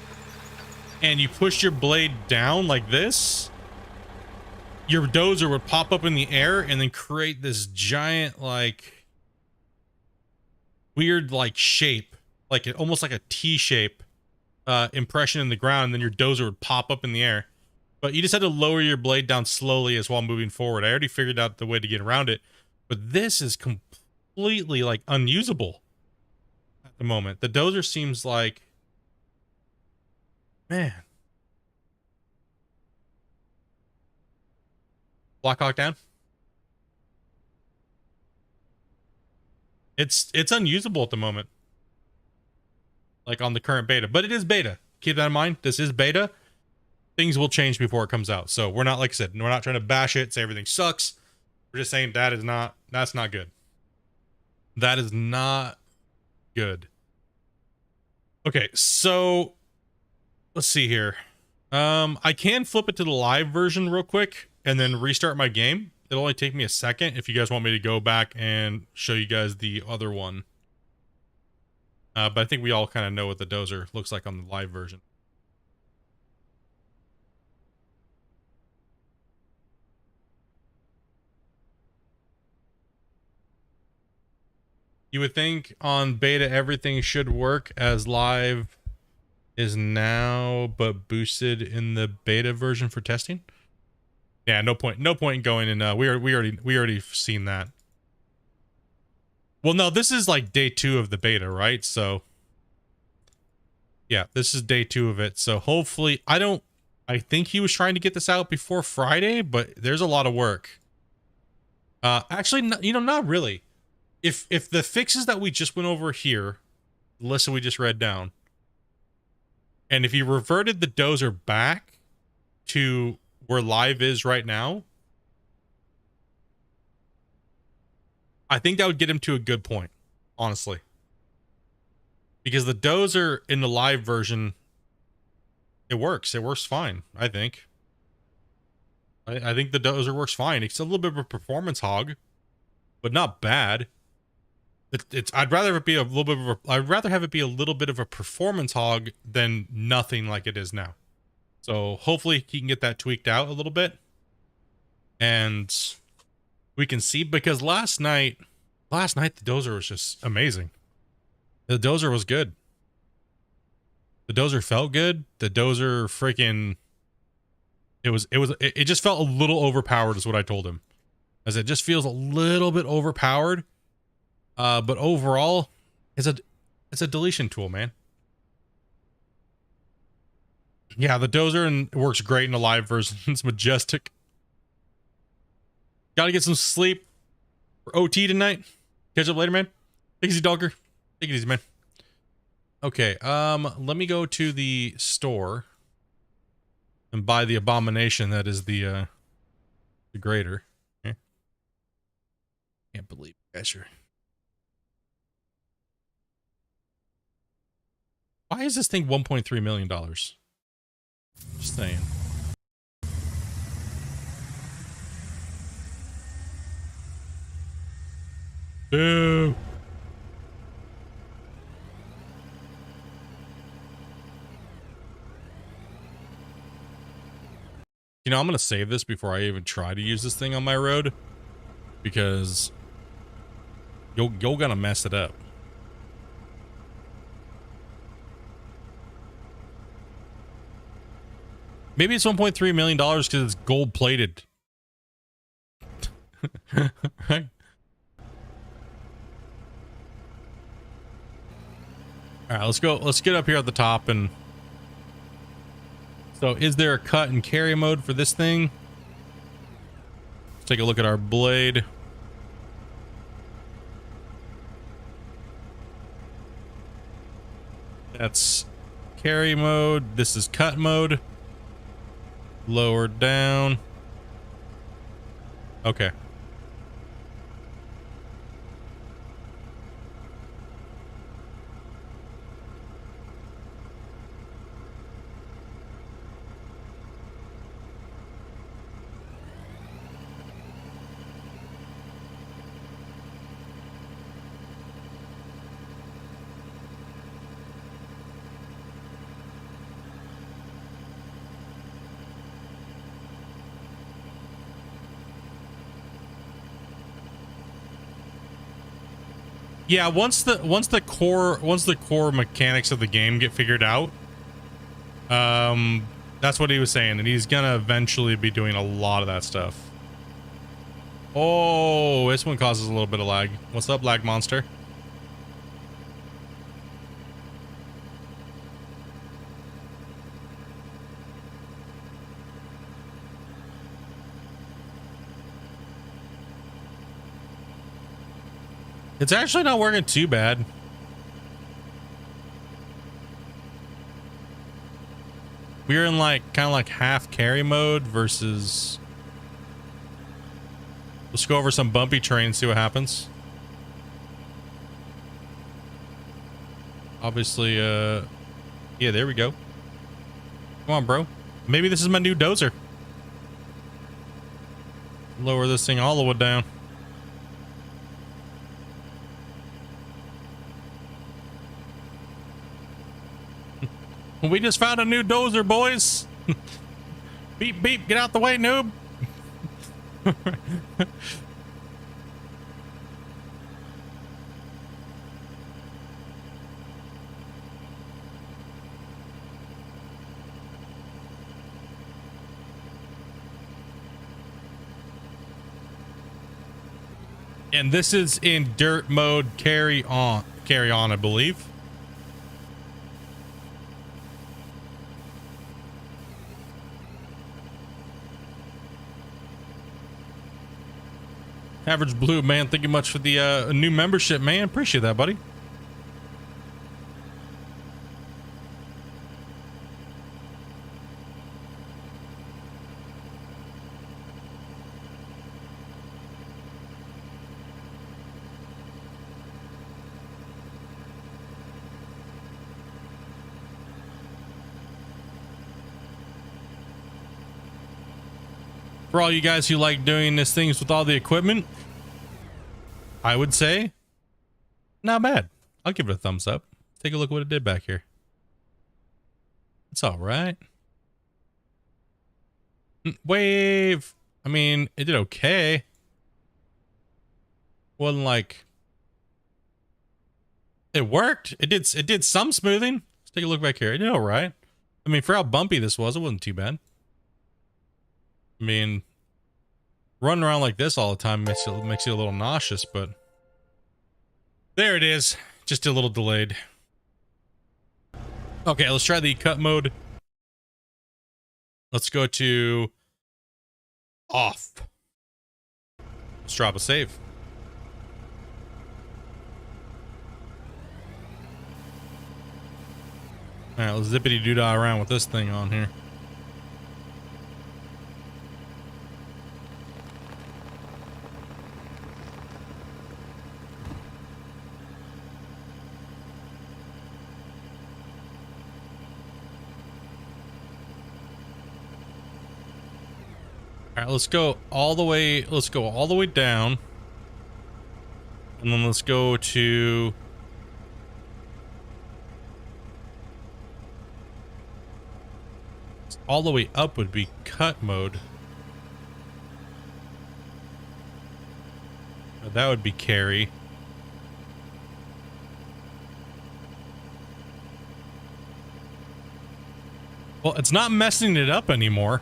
S1: and you pushed your blade down like this, your Dozer would pop up in the air and then create this giant, like, weird, like, shape, like almost like a T shape impression in the ground, and then your Dozer would pop up in the air. But you just had to lower your blade down slowly as while moving forward. I already figured out the way to get around it, but this is completely, like, unusable at the moment. The Dozer seems like, man. Blackhawk down. It's unusable at the moment. Like on the current beta, but it is beta. Keep that in mind. This is beta. Things will change before it comes out. So we're not, like I said, we're not trying to bash it, say everything sucks. We're just saying that's not good. That is not good. Okay, so let's see here. I can flip it to the live version real quick and then restart my game. It'll only take me a second if you guys want me to go back and show you guys the other one. But I think we all kind of know what the Dozer looks like on the live version. You would think on beta everything should work as live is now, but boosted in the beta version for testing. Yeah, no point in going in. We already seen that. Well, no, this is like day 2 of the beta, right? So yeah, this is day 2 of it. So hopefully, I think he was trying to get this out before Friday, but there's a lot of work. Actually, not really. If the fixes that we just went over here, the list that we just read down, and if you reverted the Dozer back to where live is right now, I think that would get him to a good point, honestly. Because the Dozer in the live version, it works. It works fine, I think. I think the Dozer works fine. It's a little bit of a performance hog, but not bad. I'd rather have it be a little bit of a performance hog than nothing like it is now. So hopefully he can get that tweaked out a little bit, and we can see, because last night the Dozer was just amazing. The Dozer was good. The Dozer felt good. The Dozer freaking it just felt a little overpowered is what I told him. As it just feels a little bit overpowered. But overall, it's a deletion tool, man. Yeah, the Dozer works great in the live version. It's majestic. Gotta get some sleep for OT tonight. Catch up later, man. Take it easy, dogger. Take it easy, man. Okay, let me go to the store and buy the abomination that is the grader. Okay. Can't believe you guys are... Why is this thing $1.3 million? Just saying. Boo. You know, I'm going to save this before I even try to use this thing on my road, because you're going to mess it up. Maybe it's $1.3 million because it's gold plated. Right? All right, let's go. Let's get up here at the top. And so is there a cut and carry mode for this thing? Let's take a look at our blade. That's carry mode. This is cut mode. Lower down. Okay. Yeah, once the core mechanics of the game get figured out, that's what he was saying, and he's gonna eventually be doing a lot of that stuff. Oh, this one causes a little bit of lag. What's up, lag monster? It's actually not working too bad. We're in like kind of like half carry mode versus... Let's go over some bumpy terrain and see what happens. Obviously, yeah, there we go. Come on, bro. Maybe this is my new dozer. Lower this thing all the way down. We just found a new dozer, boys. Beep, beep, get out the way, noob. And this is in dirt mode, carry on, I believe. Average Blue, man, thank you much for the new membership, man. Appreciate that, buddy. For all you guys who like doing these things with all the equipment, I would say not bad. I'll give it a thumbs up. Take a look what it did back here. It's all right. Wave. I mean, it did okay. Wasn't like it worked. It did some smoothing. Let's take a look back here. It did all right. I mean, for how bumpy this was, it wasn't too bad. I mean, running around like this all the time makes you a little nauseous, but there it is. Just a little delayed. Okay, let's try the cut mode. Let's go to off. Let's drop a save. All right, let's zippity doo dah around with this thing on here. All right, let's go all the way down. And then let's go to all the way up would be cut mode. That would be carry. Well, it's not messing it up anymore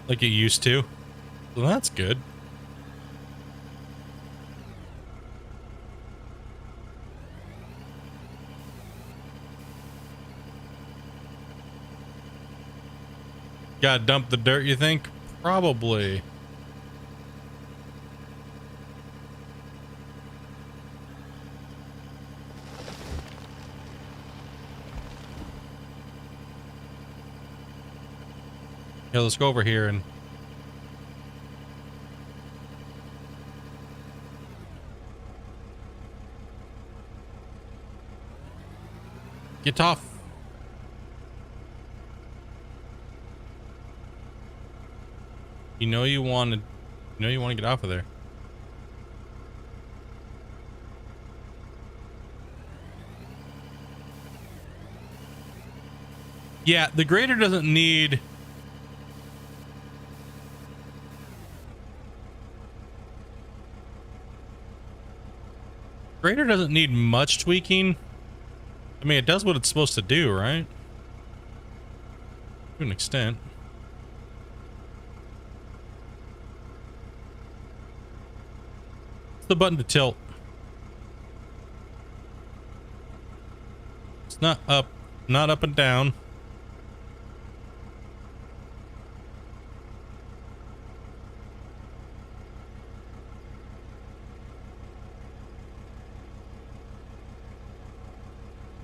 S1: like it used to. So that's good. Gotta dump the dirt, you think? Probably. Yeah, let's go over here and get off. You know you want to get off of there. Yeah, the grader doesn't need much tweaking. I mean, it does what it's supposed to do, right? To an extent. It's the button to tilt. It's not up and down.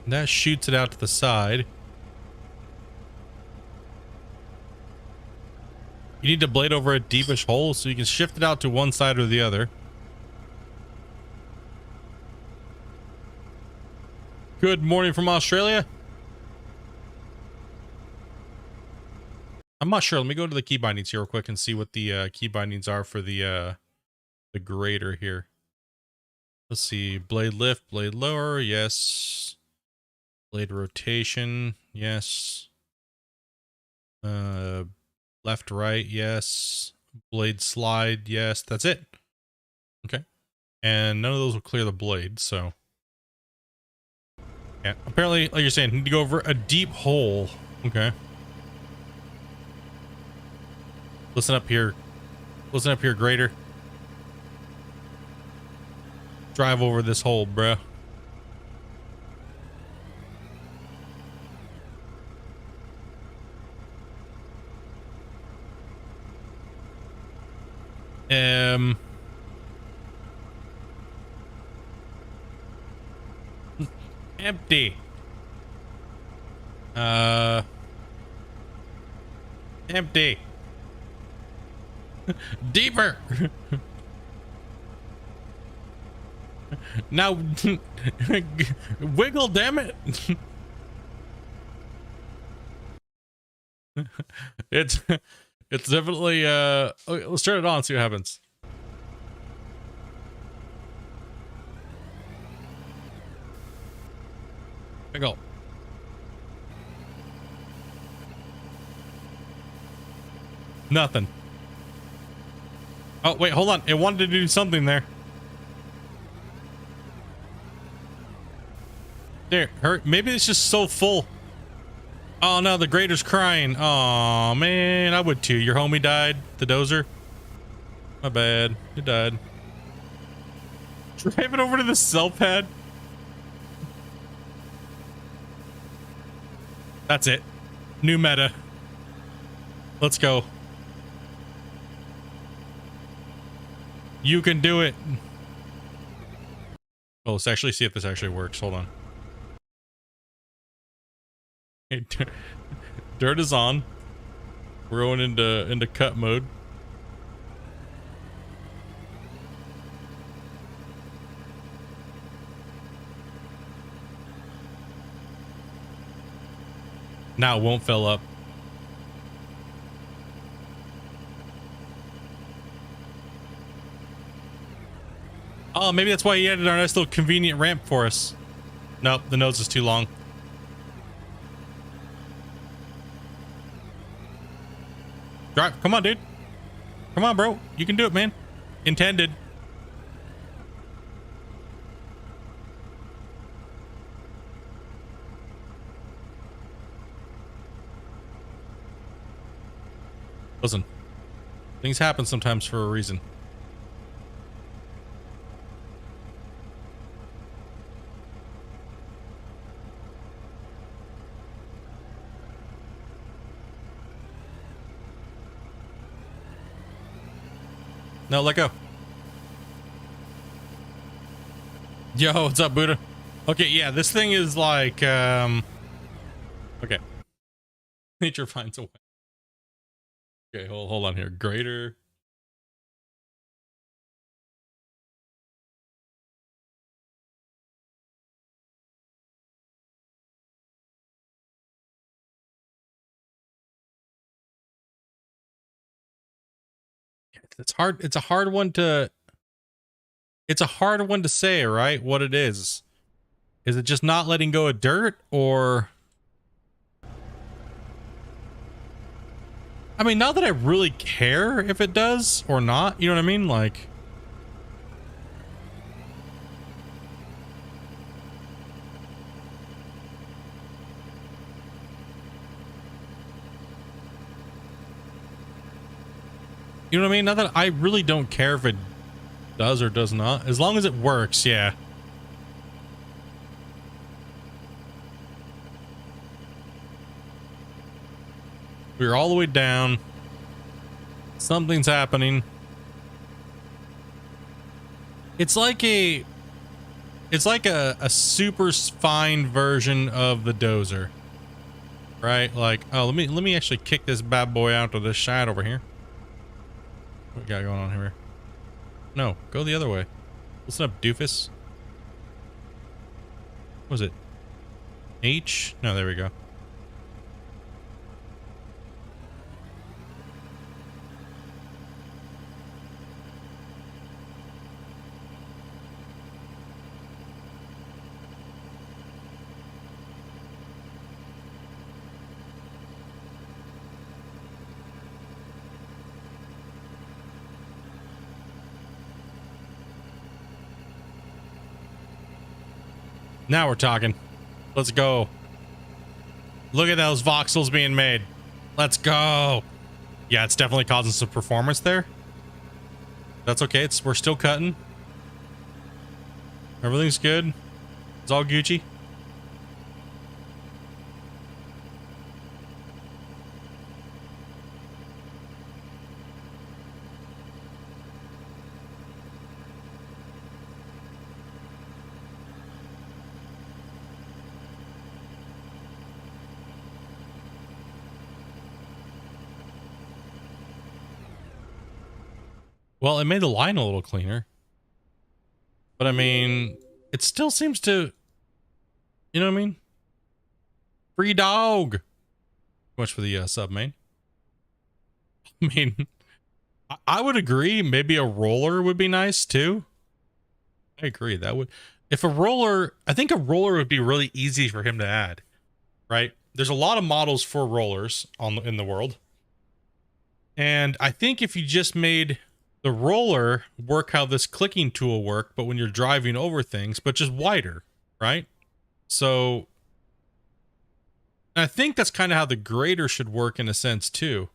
S1: That shoots it out to the side. You need to blade over a deepish hole so you can shift it out to one side or the other. Good morning from Australia. I'm not sure. Let me go to the key bindings here real quick and see what the key bindings are for the grader here. Let's see. Blade lift, blade lower, yes. Blade rotation, yes. Left, right, yes. Blade slide, yes. That's it. Okay. And none of those will clear the blade, so. Yeah, apparently, like you're saying, need to go over a deep hole. Okay. Listen up here. Listen up here, grader. Drive over this hole, bruh. Empty. Empty. Deeper. Now, wiggle, damn it. it's definitely okay, let's turn it on and see what happens. Wiggle. Nothing. Oh wait, hold on, it wanted to do something there. There, hurt. Maybe it's just so full. Oh no, the grader's crying. Oh man, I would too. Your homie died, the Dozer. My bad, he died. Drive it over to the cell pad. That's it. New meta. Let's go. You can do it. Oh, let's actually see if this actually works. Hold on. Dirt is on. We're going into cut mode. Now it won't fill up. Oh, maybe that's why he added our nice little convenient ramp for us. Nope, the nose is too long. Drive, come on, dude. Come on, bro. You can do it, man. Intended. Listen, things happen sometimes for a reason. No, let go. Yo, what's up, Buddha? Okay, yeah, this thing is like, okay. Nature finds a way. Okay, hold on here. Grader. It's hard. It's a hard one to say, right? What it is. Is it just not letting go of dirt, or I mean, not that I really care if it does or not, you know what I mean? Like, you know what I mean? Not that I really don't care if it does or does not, as long as it works, yeah. We're all the way down. Something's happening. It's like a super fine version of the Dozer, right? Like, oh, let me actually kick this bad boy out to this side over here. What we got going on here? No, go the other way. Listen up, doofus. What was it? H? No, there we go. Now we're talking. Let's go. Look at those voxels being made. Let's go. Yeah, it's definitely causing some performance there. That's okay. We're still cutting. Everything's good. It's all Gucci. Well, it made the line a little cleaner. But I mean, it still seems to, you know what I mean? Free dog. Much for the sub main. I mean, I would agree. Maybe a roller would be nice too. I agree. That would, if a roller, I think a roller would be really easy for him to add, right? There's a lot of models for rollers in the world. And I think if you just made the roller work how this clicking tool worked, but when you're driving over things, but just wider, right? So I think that's kind of how the grader should work in a sense too.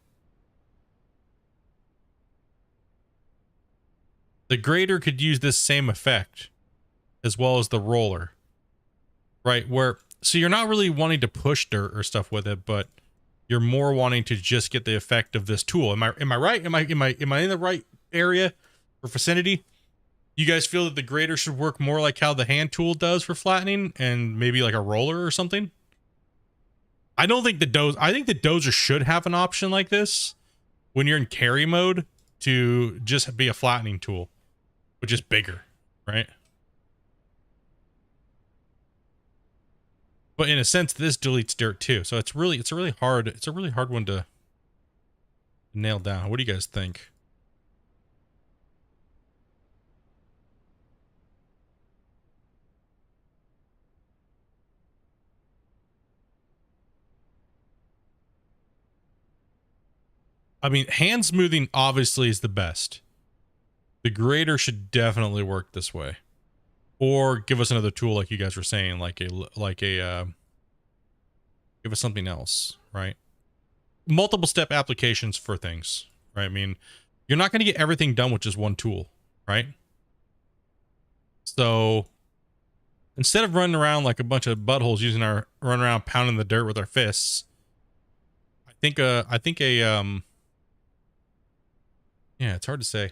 S1: The grader could use this same effect as well as the roller, right? Where, so you're not really wanting to push dirt or stuff with it, but you're more wanting to just get the effect of this tool. Am I right? Am I in the right area or vicinity? You guys feel that the grader should work more like how the hand tool does for flattening and maybe like a roller or something? I don't think the Dozer, I think the Dozer should have an option like this when you're in carry mode to just be a flattening tool, but just bigger, right? But in a sense, this deletes dirt too. So it's a really hard one to nail down. What do you guys think? I mean, hand smoothing obviously is the best. The grader should definitely work this way, or give us another tool like you guys were saying, give us something else, right? Multiple step applications for things, right? I mean, you're not going to get everything done with just one tool, right? So instead of running around like a bunch of buttholes run around pounding the dirt with our fists, yeah, it's hard to say.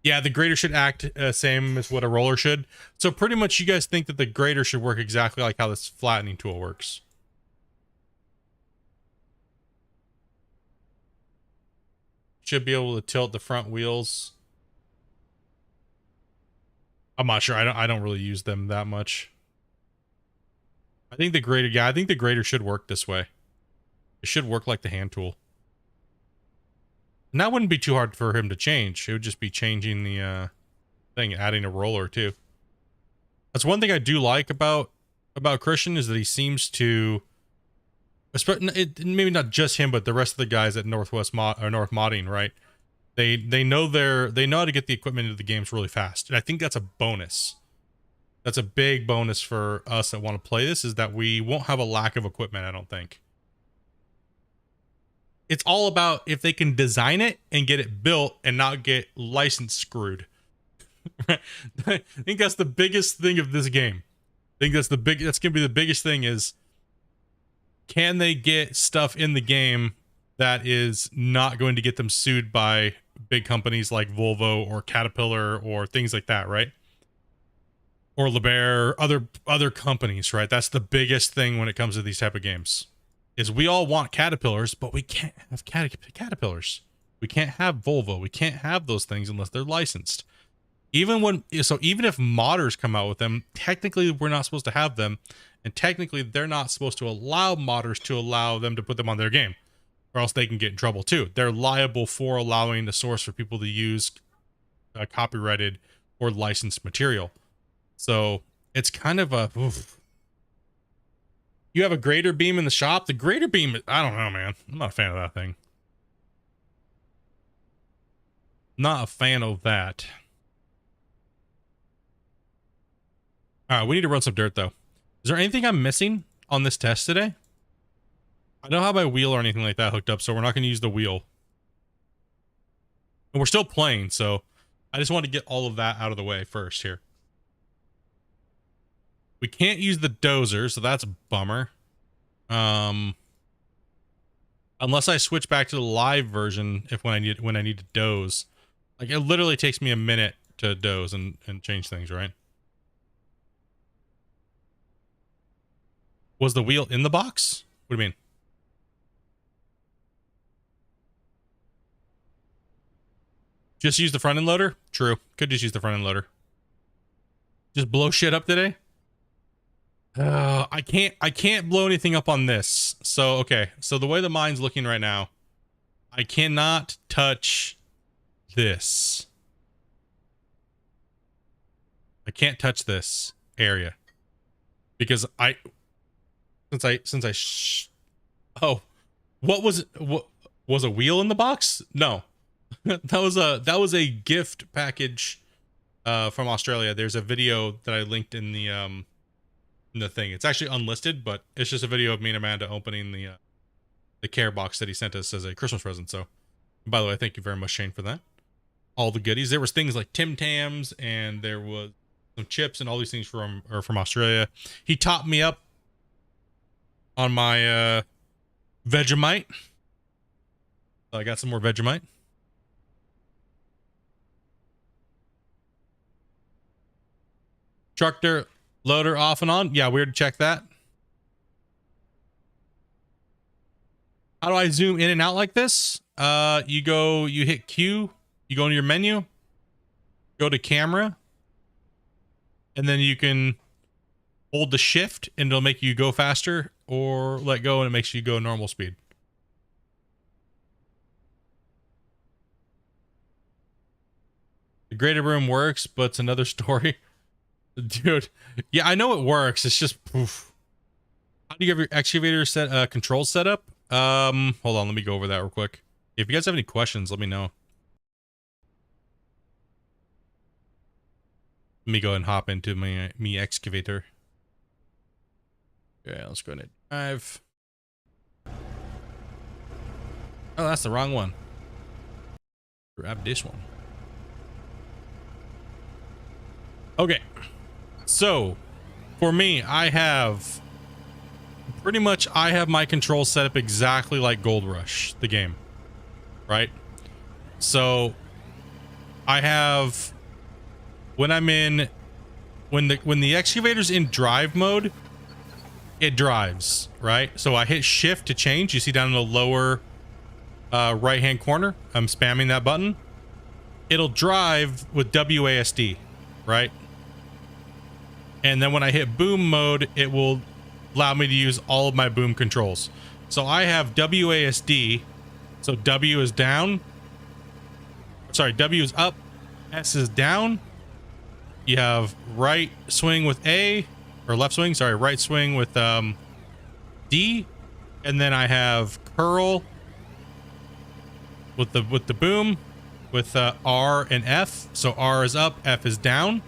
S1: Yeah, the grader should act same as what a roller should. So pretty much you guys think that the grader should work exactly like how this flattening tool works. Should be able to tilt the front wheels. I'm not sure. I don't really use them that much. I think the grader should work this way. It should work like the hand tool. And that wouldn't be too hard for him to change. It would just be changing the thing, adding a roller too. That's one thing I do like about Christian, is that he seems to, maybe not just him, but the rest of the guys at North Modding, right? They know how to get the equipment into the games really fast. And I think that's a bonus. That's a big bonus for us that want to play this, is that we won't have a lack of equipment, I don't think. It's all about if they can design it and get it built and not get license screwed. I think that's the biggest thing of this game. I think that's going to be the biggest thing, is can they get stuff in the game that is not going to get them sued by big companies like Volvo or Caterpillar or things like that, right? Or Liebherr, other companies, right? That's the biggest thing when it comes to these type of games. Is we all want Caterpillars, but we can't have Caterpillars. We can't have Volvo. We can't have those things unless they're licensed. Even if modders come out with them, technically we're not supposed to have them, and technically they're not supposed to allow modders to allow them to put them on their game, or else they can get in trouble too. They're liable for allowing the source for people to use copyrighted or licensed material. So it's kind of a oof. You have a grader beam in the shop. The grader beam, I don't know, man. I'm not a fan of that thing. Not a fan of that. All right, we need to run some dirt though. Is there anything I'm missing on this test today? I don't have my wheel or anything like that hooked up, so we're not going to use the wheel. And we're still playing, so I just want to get all of that out of the way first here. We can't use the dozer, so that's a bummer. Unless I switch back to the live version when I need to doze. Like, it literally takes me a minute to doze and change things, right? Was the wheel in the box? What do you mean? Just use the front end loader? True. Could just use the front end loader. Just blow shit up today? I can't blow anything up on this. So, okay. So the way the mine's looking right now, I cannot touch this. I can't touch this area because oh, what was a wheel in the box? No. that was a gift package from Australia. There's a video that I linked in the thing. It's actually unlisted, but it's just a video of me and Amanda opening the care box that he sent us as a Christmas present. So, by the way, thank you very much, Shane, for that. All the goodies. There was things like Tim Tams, and there was some chips and all these things from Australia. He topped me up on my Vegemite. So I got some more Vegemite. Tractor loader off and on. Yeah, we already checked that. How do I zoom in and out like this? You hit Q, you go into your menu, go to camera, and then you can hold the shift and it'll make you go faster, or let go and it makes you go normal speed. The graded room works, but it's another story. Dude, yeah, I know it works. It's just poof. How do you have your excavator controls set up? Hold on, let me go over that real quick. If you guys have any questions, let me know. Let me go and hop into me excavator. Okay, let's go ahead and drive. Oh, that's the wrong one. Grab this one. Okay. So, for me, I have my control set up exactly like Gold Rush, the game, right? So, I have, when the excavator's in drive mode, it drives, right? So I hit shift to change. You see down in the lower right hand corner, I'm spamming that button. It'll drive with WASD, right? And then when I hit boom mode, it will allow me to use all of my boom controls. So I have WASD. So W is down. Sorry, W is up. S is down. You have right swing with A, or left swing, sorry, right swing with D. And then I have curl with the boom with R and F. So R is up, F is down.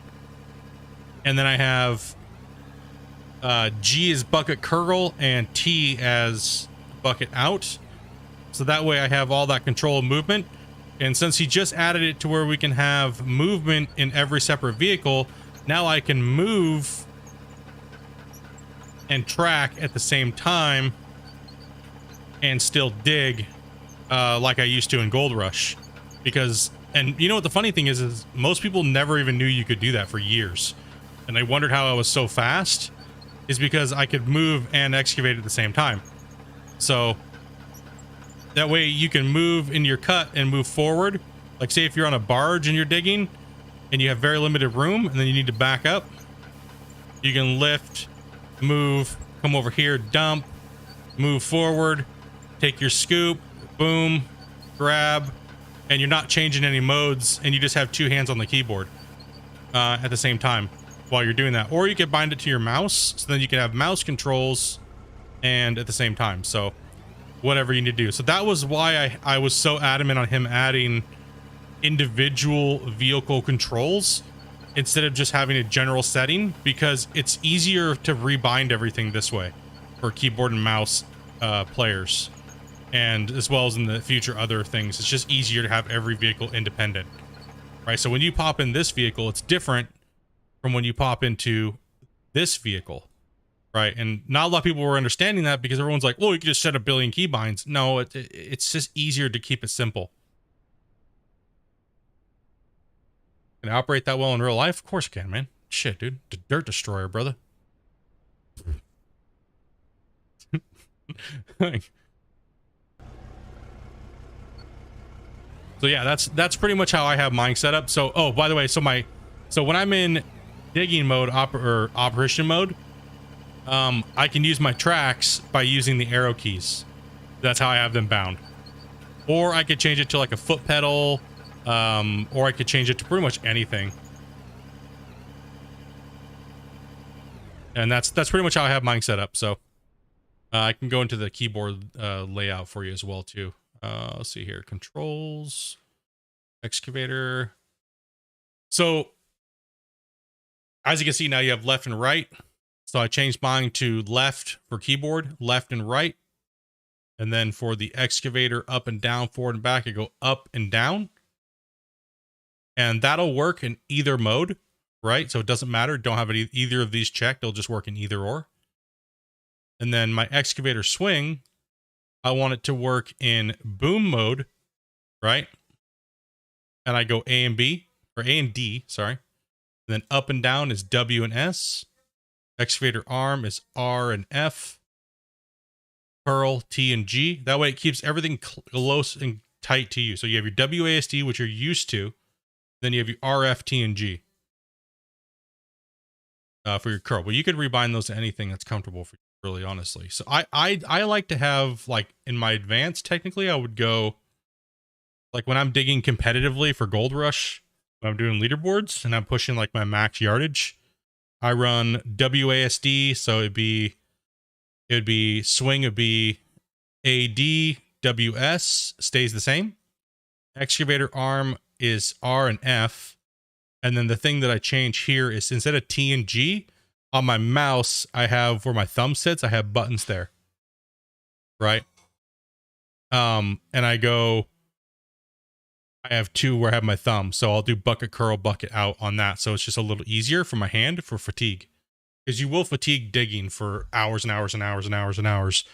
S1: And then I have G as bucket curl and T as bucket out. So that way I have all that control of movement. And since he just added it to where we can have movement in every separate vehicle, now I can move and track at the same time and still dig like I used to in Gold Rush. Because, and you know what the funny thing is most people never even knew you could do that for years. And I wondered how I was so fast, is because I could move and excavate at the same time. So that way you can move in your cut and move forward. Like say if you're on a barge and you're digging, and you have very limited room and then you need to back up, you can lift, move, come over here, dump, move forward, take your scoop, boom, grab, and you're not changing any modes, and you just have two hands on the keyboard at the same time while you're doing that. Or you can bind it to your mouse, so then you can have mouse controls and at the same time. So whatever you need to do. So that was why I was so adamant on him adding individual vehicle controls instead of just having a general setting, because it's easier to rebind everything this way for keyboard and mouse players, and as well as in the future other things. It's just easier to have every vehicle independent, right? So when you pop in this vehicle, it's different from when you pop into this vehicle, right? And not a lot of people were understanding that, because everyone's like, well, you can just set a billion keybinds. No, it's just easier to keep it simple. Can I operate that well in real life? Of course I can, man. Shit, dude. The Dirt Destroyer, brother. So yeah, that's pretty much how I have mine set up. So, oh, by the way, so when I'm in digging mode, or operation mode, I can use my tracks by using the arrow keys. That's how I have them bound. Or I could change it to like a foot pedal, or I could change it to pretty much anything. And that's pretty much how I have mine set up. So I can go into the keyboard layout for you as well too. Let's see here, controls, excavator. So as you can see now, you have left and right. So I changed mine to left for keyboard, left and right. And then for the excavator, up and down, forward and back, I go up and down. And that'll work in either mode, right? So it doesn't matter. Don't have either of these checked. They'll just work in either or. And then my excavator swing, I want it to work in boom mode, right? And I go A and B, or A and D, sorry. And then up and down is W and S. Excavator arm is R and F. Curl, T and G. That way it keeps everything close and tight to you. So you have your WASD, which you're used to. Then you have your RF, T, and G for your curl. But you could rebind those to anything that's comfortable for you, really, honestly. So I like to have, like, in my advanced, technically, I would go, like, when I'm digging competitively for Gold Rush, when I'm doing leaderboards and I'm pushing, like, my max yardage, I run WASD. So it would be swing, it'd be AD, WS, stays the same. Excavator arm is R and F. And then the thing that I change here is, instead of T and G, on my mouse, I have, where my thumb sits, I have buttons there. Right? And I have two where I have my thumb. So I'll do bucket, curl, bucket, out on that. So it's just a little easier for my hand for fatigue. Because you will fatigue digging for hours and hours and hours and hours and hours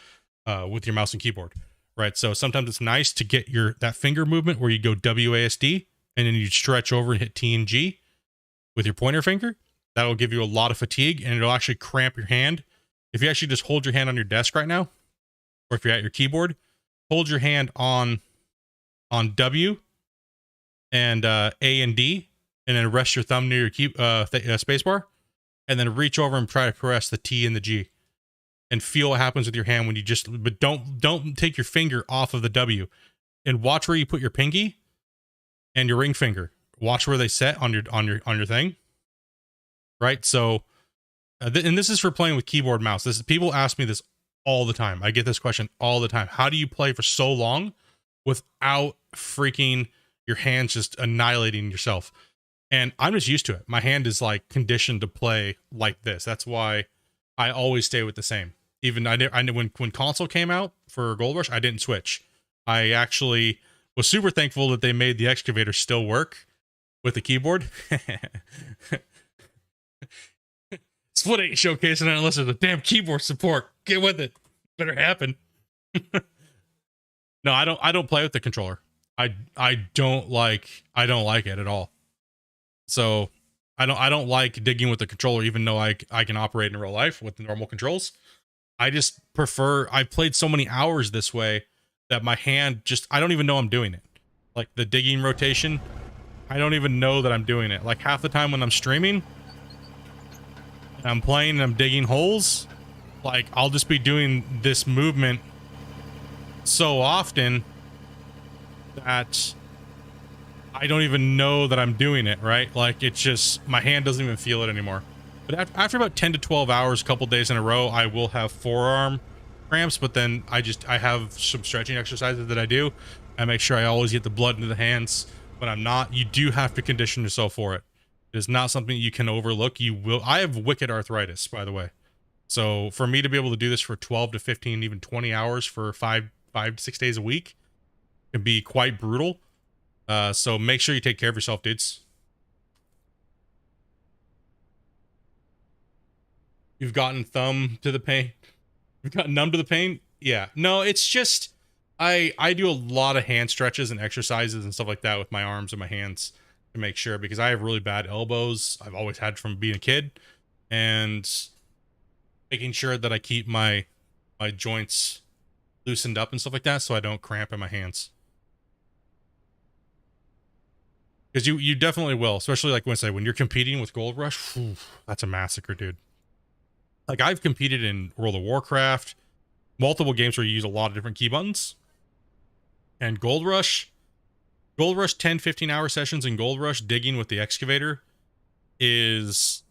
S1: with your mouse and keyboard, right? So sometimes it's nice to get that finger movement where you go WASD and then you stretch over and hit T and G with your pointer finger. That'll give you a lot of fatigue, and it'll actually cramp your hand. If you actually just hold your hand on your desk right now, or if you're at your keyboard, hold your hand on W and A and D, and then rest your thumb near your space bar. And then reach over and try to press the T and the G, and feel what happens with your hand when you but don't take your finger off of the W, and watch where you put your pinky and your ring finger. Watch where they set on your thing. Right. So, and this is for playing with keyboard mouse. People ask me this all the time. I get this question all the time. How do you play for so long without freaking your hands just annihilating yourself? And I'm just used to it. My hand is, like, conditioned to play like this. That's why I always stay with the same. Even I knew when console came out for Gold Rush, I didn't switch. I actually was super thankful that they made the excavator still work with the keyboard. Split ain't showcasing it unless there's a damn keyboard support. Get with it. Better happen. No, I don't play with the controller. I don't like it at all. So I don't like digging with the controller, even though I can operate in real life with the normal controls. I just prefer, I played so many hours this way that my hand just, I don't even know I'm doing it. Like the digging rotation, I don't even know that I'm doing it. Like half the time when I'm streaming, and I'm playing and I'm digging holes, like I'll just be doing this movement so often that I don't even know that I'm doing it, right? Like it's just, my hand doesn't even feel it anymore. But after about 10 to 12 hours, a couple days in a row, I will have forearm cramps, but then I have some stretching exercises that I do. I make sure I always get the blood into the hands. When I'm not, you do have to condition yourself for it. It is not something you can overlook. You will. I have wicked arthritis, by the way. So for me to be able to do this for 12 to 15, even 20 hours for 5 to 6 days a week can be quite brutal. So make sure you take care of yourself, dudes. You've gotten thumb to the pain. You've gotten numb to the pain. Yeah. No, it's just I do a lot of hand stretches and exercises and stuff like that with my arms and my hands to make sure, because I have really bad elbows. I've always had from being a kid, and making sure that I keep my joints loosened up and stuff like that so I don't cramp in my hands. Because you definitely will, especially like when you're competing with Gold Rush, whew, that's a massacre, dude. Like I've competed in World of Warcraft, multiple games where you use a lot of different key buttons. And Gold Rush 10, 15 hour sessions in Gold Rush digging with the excavator is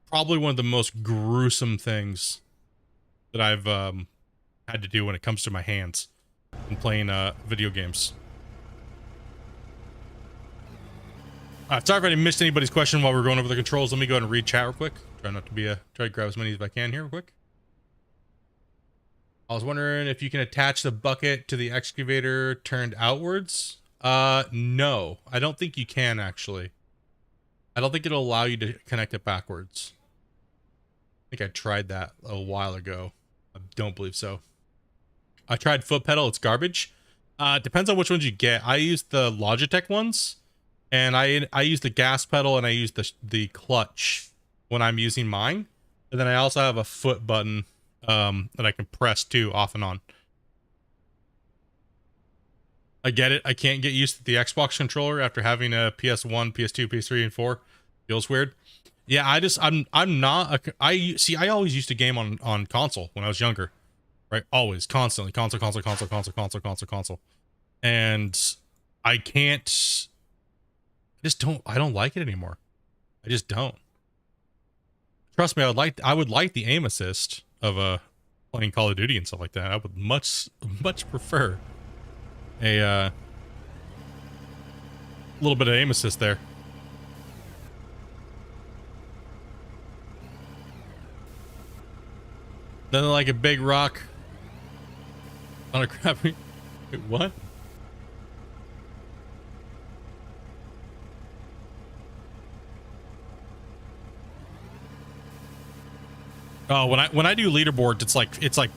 S1: probably one of the most gruesome things that I've had to do when it comes to my hands and playing video games. Sorry if I missed anybody's question while we're going over the controls. Let me go ahead and read chat real quick. Try to grab as many as I can here real quick. I was wondering if you can attach the bucket to the excavator turned outwards. No, I don't think you can actually. I don't think it'll allow you to connect it backwards. I think I tried that a while ago. I don't believe so. I tried foot pedal. It's garbage. Depends on which ones you get. I use the Logitech ones, and I use the gas pedal, and I use the clutch when I'm using mine. And then I also have a foot button that I can press too, off and on. I get it. I can't get used to the Xbox controller after having a PS1, PS2, PS3, and 4. Feels weird. Yeah, I'm not I always used to game on console when I was younger. Right? Always, constantly, console. And I don't like it anymore. I just don't. Trust me, I would like the aim assist of playing Call of Duty and stuff like that. I would much prefer a little bit of aim assist there. Then like a big rock on a crappy. Wait, what? Oh, when I do leaderboards, it's like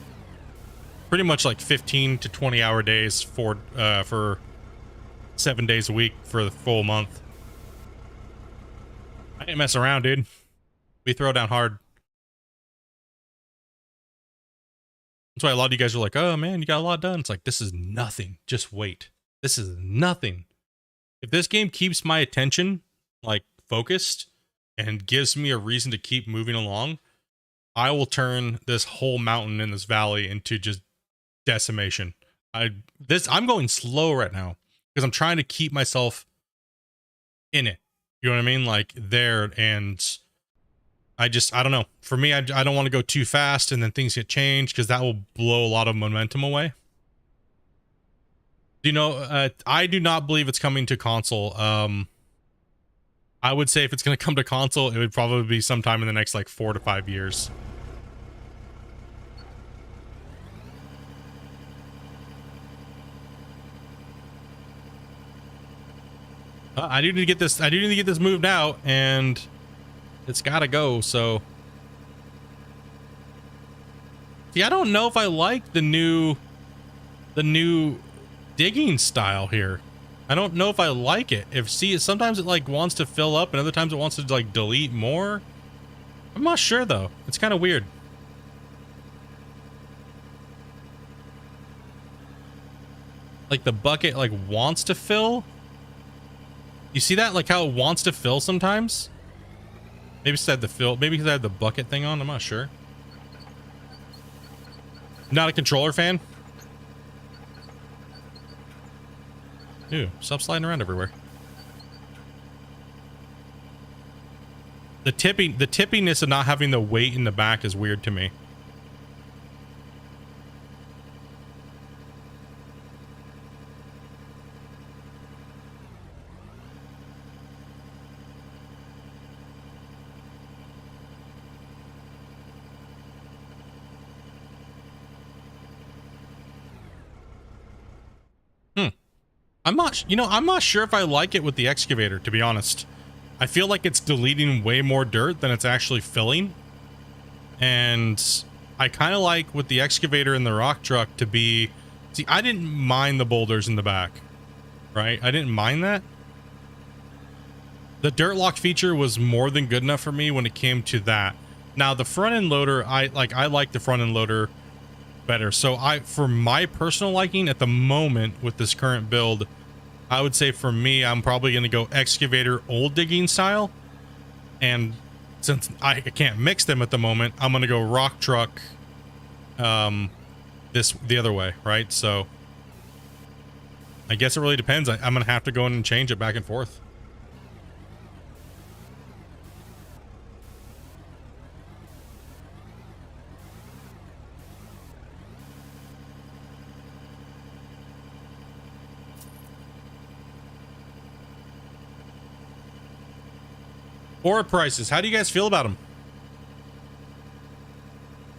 S1: pretty much like 15 to 20 hour days for 7 days a week for the full month. I ain't mess around, dude. We throw down hard. That's why a lot of you guys are like, oh man, you got a lot done. It's like, this is nothing. Just wait. This is nothing. If this game keeps my attention like focused and gives me a reason to keep moving along, I will turn this whole mountain in this valley into just decimation. I'm going slow right now because I'm trying to keep myself in it. You know what I mean? Like there, and I don't know. For me, I don't want to go too fast and then things get changed because that will blow a lot of momentum away. You know, I do not believe it's coming to console. I would say if it's going to come to console, it would probably be sometime in the next like 4 to 5 years. I do need to get this. I do need to get this moved out, and it's got to go. So, see, I don't know if I like the new digging style here. I don't know if I like it. Sometimes it like wants to fill up, and other times it wants to like delete more. I'm not sure though. It's kind of weird. Like the bucket like wants to fill, You see that? Like how it wants to fill sometimes? Maybe it's had the fill. Maybe because I had the bucket thing on. I'm not sure. Not a controller fan. Ew, stop sliding around everywhere. The tippiness of not having the weight in the back is weird to me. I'm not sure if I like it with the excavator, to be honest. I feel like it's deleting way more dirt than it's actually filling. And I kind of like with the excavator and the rock truck to be... See, I didn't mind the boulders in the back, right? I didn't mind that. The dirt lock feature was more than good enough for me when it came to that. Now, the front end loader, I like the front end loader better. So for my personal liking at the moment with this current build, I would say for me, I'm probably going to go excavator old digging style. And since I can't mix them at the moment, I'm going to go rock truck the other way, right? So I guess it really depends. I'm going to have to go in and change it back and forth. Ore prices. How do you guys feel about them?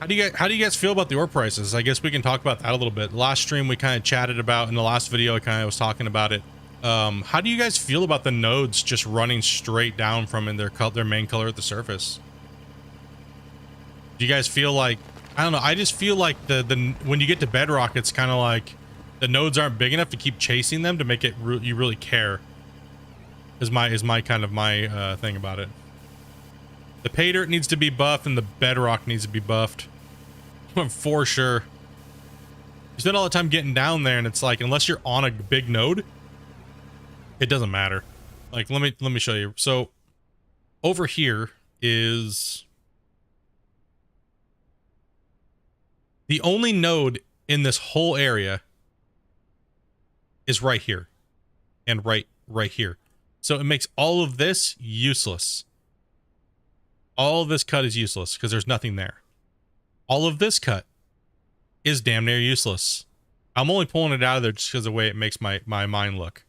S1: How do you guys feel about the ore prices? I guess we can talk about that a little bit. Last stream we kind of chatted about, in the last video I kind of was talking about it. How do you guys feel about the nodes just running straight down from their main color at the surface? Do you guys feel like, I don't know, I just feel like when you get to bedrock, it's kind of like the nodes aren't big enough to keep chasing them to make it you really care. Is my kind of my thing about it. The pay dirt needs to be buffed and the bedrock needs to be buffed. For sure. You spend all the time getting down there and it's like, unless you're on a big node, it doesn't matter. Like, let me show you. So over here is the only node in this whole area is right here and right here. So it makes all of this useless. All of this cut is useless because there's nothing there. All of this cut is damn near useless. I'm only pulling it out of there just because of the way it makes my mine look.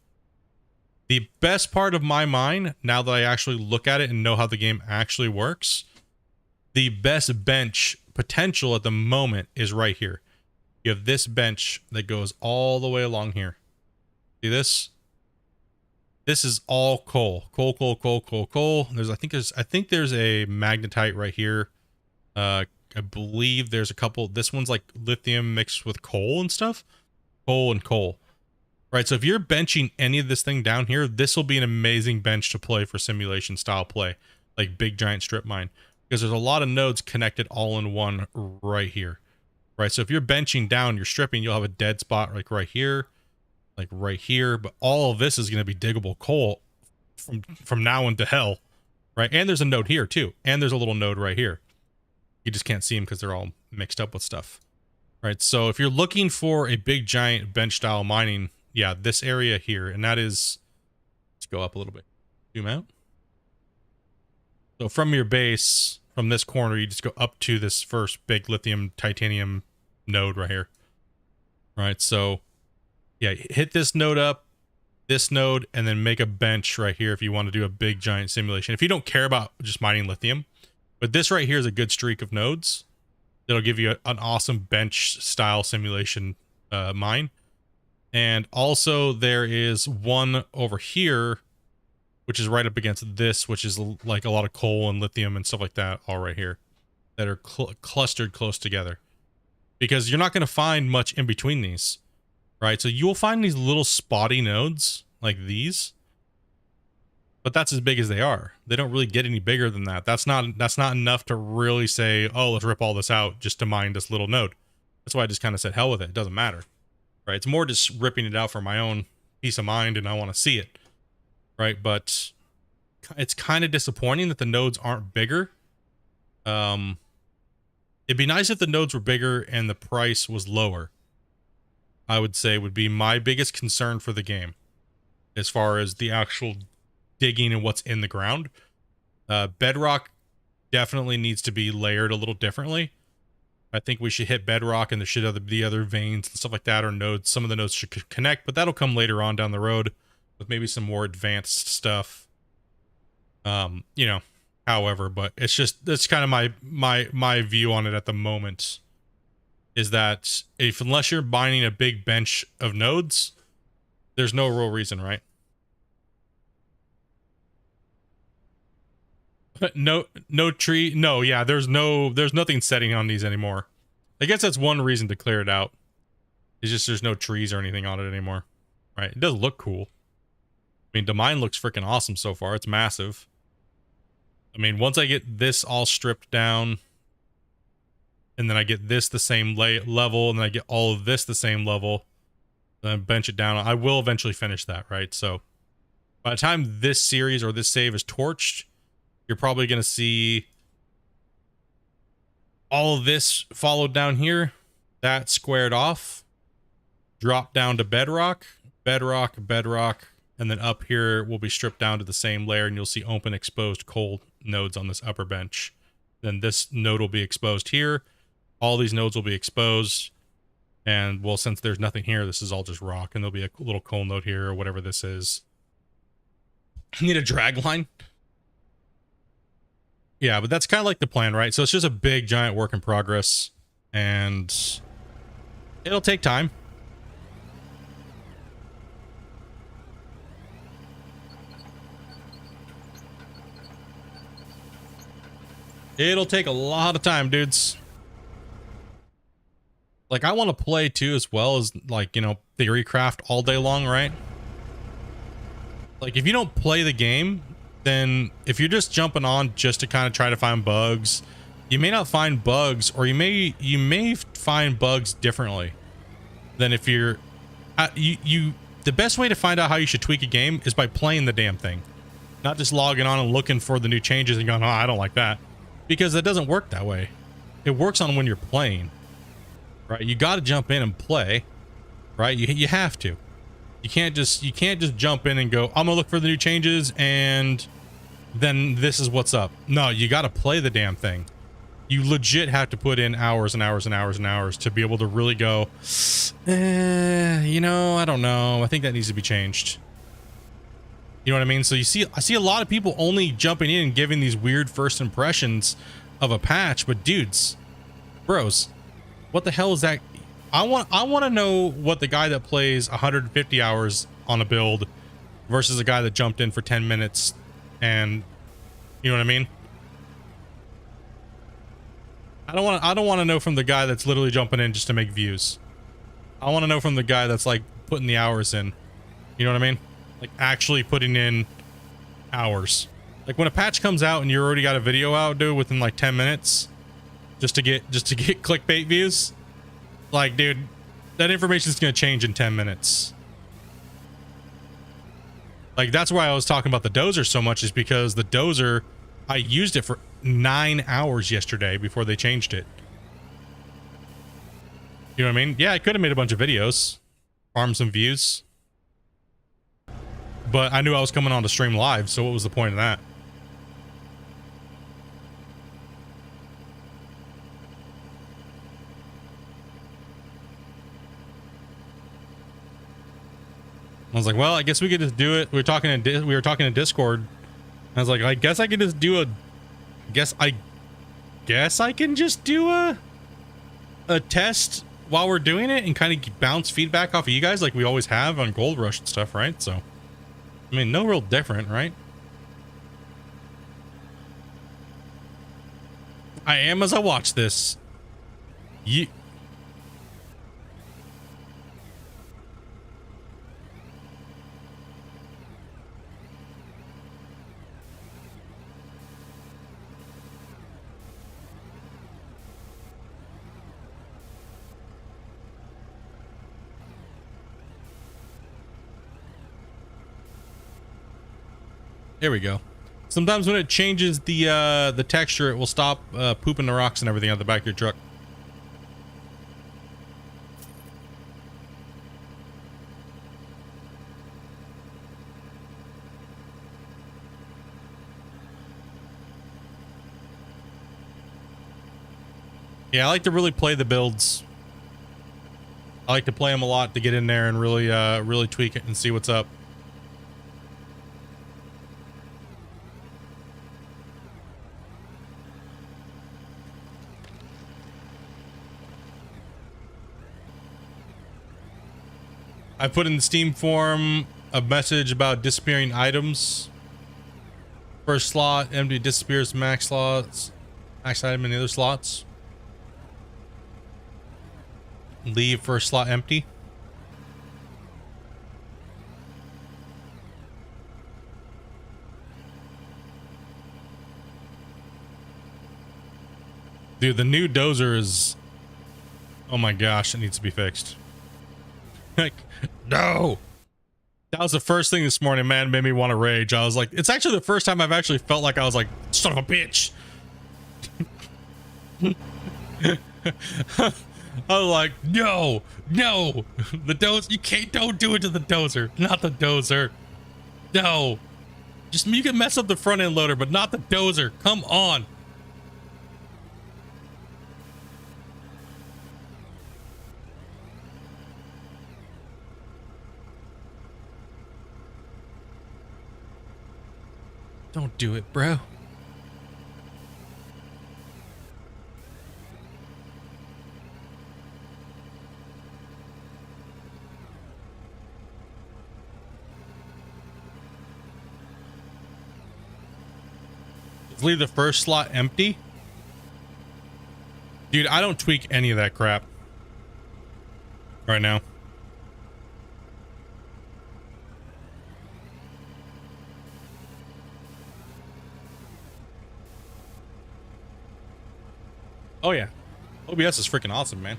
S1: The best part of my mine, now that I actually look at it and know how the game actually works, the best bench potential at the moment is right here. You have this bench that goes all the way along here. See this? This is all coal. Coal. I think there's a magnetite right here. I believe there's a couple. This one's like lithium mixed with coal and stuff. Coal. Right, so if you're benching any of this thing down here, this will be an amazing bench to play for simulation style play, like big giant strip mine, because there's a lot of nodes connected all in one right here. Right, so if you're benching down, you're stripping, you'll have a dead spot like right here. Like right here, but all of this is going to be diggable coal from now into hell, right? And there's a node here too, and there's a little node right here. You just can't see them because they're all mixed up with stuff, right? So if you're looking for a big giant bench style mining, yeah, this area here, and that is, let's go up a little bit, zoom out. So from your base, from this corner, you just go up to this first big lithium titanium node right here, right? So yeah, hit this node up, this node, and then make a bench right here if you want to do a big giant simulation. If you don't care about just mining lithium, but this right here is a good streak of nodes that'll give you an awesome bench style simulation mine. And also there is one over here, which is right up against this, which is like a lot of coal and lithium and stuff like that all right here that are clustered close together, because you're not going to find much in between these. Right, so you'll find these little spotty nodes like these, but that's as big as they are. They don't really get any bigger than that. That's not enough to really say, oh, let's rip all this out just to mine this little node. That's why I just kind of said hell with it. It doesn't matter, right? It's more just ripping it out for my own peace of mind, and I want to see it, right? But it's kind of disappointing that the nodes aren't bigger. It'd be nice if the nodes were bigger and the price was lower. I would say would be my biggest concern for the game, as far as the actual digging and what's in the ground. Bedrock definitely needs to be layered a little differently. I think we should hit bedrock and the other veins and stuff like that, or nodes. Some of the nodes should connect, but that'll come later on down the road with maybe some more advanced stuff. You know, however, but that's kind of my view on it at the moment, is that unless you're mining a big bench of nodes, there's no real reason, right? No tree. No, yeah, there's nothing setting on these anymore. I guess that's one reason to clear it out. It's just there's no trees or anything on it anymore. Right? It does look cool. I mean, the mine looks freaking awesome so far. It's massive. I mean, once I get this all stripped down, and then I get this the same level, and then I get all of this the same level, then I bench it down, I will eventually finish that, right? So by the time this series or this save is torched, you're probably going to see all of this followed down here, that squared off, drop down to bedrock, and then up here will be stripped down to the same layer, and you'll see open exposed coal nodes on this upper bench. Then this node will be exposed here. All these nodes will be exposed, and well, since there's nothing here, this is all just rock, and there'll be a little coal node here or whatever this is. Need a drag line. Yeah, but that's kind of like the plan, right? So it's just a big, giant work in progress, and it'll take time. It'll take a lot of time, dudes. Like, I want to play, too, as well as, like, you know, theorycraft all day long, right? Like, if you don't play the game, then if you're just jumping on just to kind of try to find bugs, you may not find bugs, or you may find bugs differently than if you're the best way to find out how you should tweak a game is by playing the damn thing, not just logging on and looking for the new changes and going, oh, I don't like that, because it doesn't work that way. It works on when you're playing, right? You got to jump in and play, right? You have to. You can't just jump in and go, I'm gonna look for the new changes and then this is what's up. No, you got to play the damn thing. You legit have to put in hours and hours and hours and hours to be able to really go, you know, I don't know. I think that needs to be changed. You know what I mean? So I see a lot of people only jumping in and giving these weird first impressions of a patch, but dudes, bros, what the hell is that? I want to know what the guy that plays 150 hours on a build versus a guy that jumped in for 10 minutes and, you know what I mean? I don't want to know from the guy that's literally jumping in just to make views. I want to know from the guy that's like putting the hours in. You know what I mean? Like actually putting in hours. Like when a patch comes out and you already got a video out, dude, within like 10 minutes just to get clickbait views. Like, dude, that information is going to change in 10 minutes. Like, that's why I was talking about the Dozer so much, is because the Dozer, I used it for 9 hours yesterday before they changed it. You know what I mean? Yeah, I could have made a bunch of videos, farmed some views. But I knew I was coming on to stream live, so what was the point of that? I was like, well, I guess we could just do it. We were talking in Discord. I was like, I guess I could just do I can just do a test while we're doing it and kind of bounce feedback off of you guys like we always have on Gold Rush and stuff, right? So, I mean, no real different, right? I am as I watch this. There we go. Sometimes when it changes the texture, it will stop pooping the rocks and everything out the back of your truck. Yeah, I like to really play the builds. I like to play them a lot to get in there and really really tweak it and see what's up. I put in the Steam forum a message about disappearing items. First slot empty, disappears max slots, max item in the other slots. Leave first slot empty. Dude, the new Dozer is, oh my gosh, it needs to be fixed. Like, no. That was the first thing this morning, man, made me want to rage. I was like, it's actually the first time I've actually felt like I was like, son of a bitch. I was like, no, the Dozer, you can't, don't do it to the Dozer, not the Dozer. No, just, you can mess up the front end loader, but not the Dozer. Come on. Don't do it, bro. Just leave the first slot empty. Dude, I don't tweak any of that crap right now. Oh yeah, OBS is freaking awesome, man.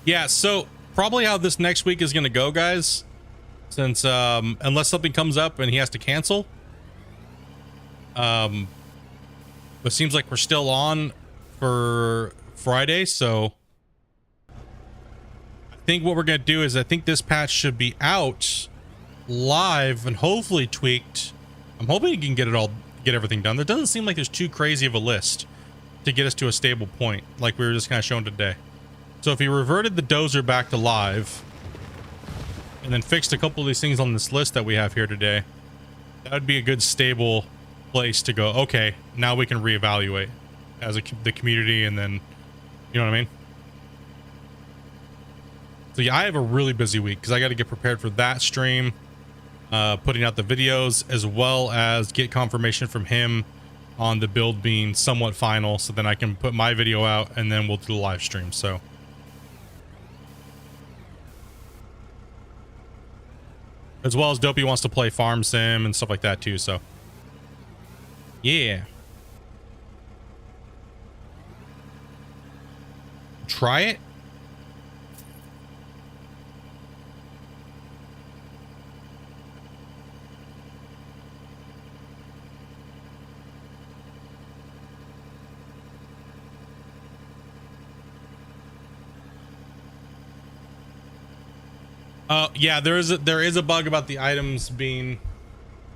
S1: Yeah, so probably how this next week is gonna go, guys, since unless something comes up and he has to cancel, but it seems like we're still on for Friday, so I think what we're gonna do is, I think this patch should be out live and hopefully tweaked. I'm hoping you can get everything done. There doesn't seem like there's too crazy of a list to get us to a stable point like we were just kind of showing today. So if he reverted the Dozer back to live and then fixed a couple of these things on this list that we have here today, that would be a good stable place to go, okay, now we can reevaluate as the community, and then, you know what I mean? So yeah, I have a really busy week because I got to get prepared for that stream, putting out the videos, as well as get confirmation from him on the build being somewhat final, so then I can put my video out and then we'll do the live stream. So as well as Dopey wants to play farm sim and stuff like that too, so yeah. Try it. Yeah, there is a bug about the items being,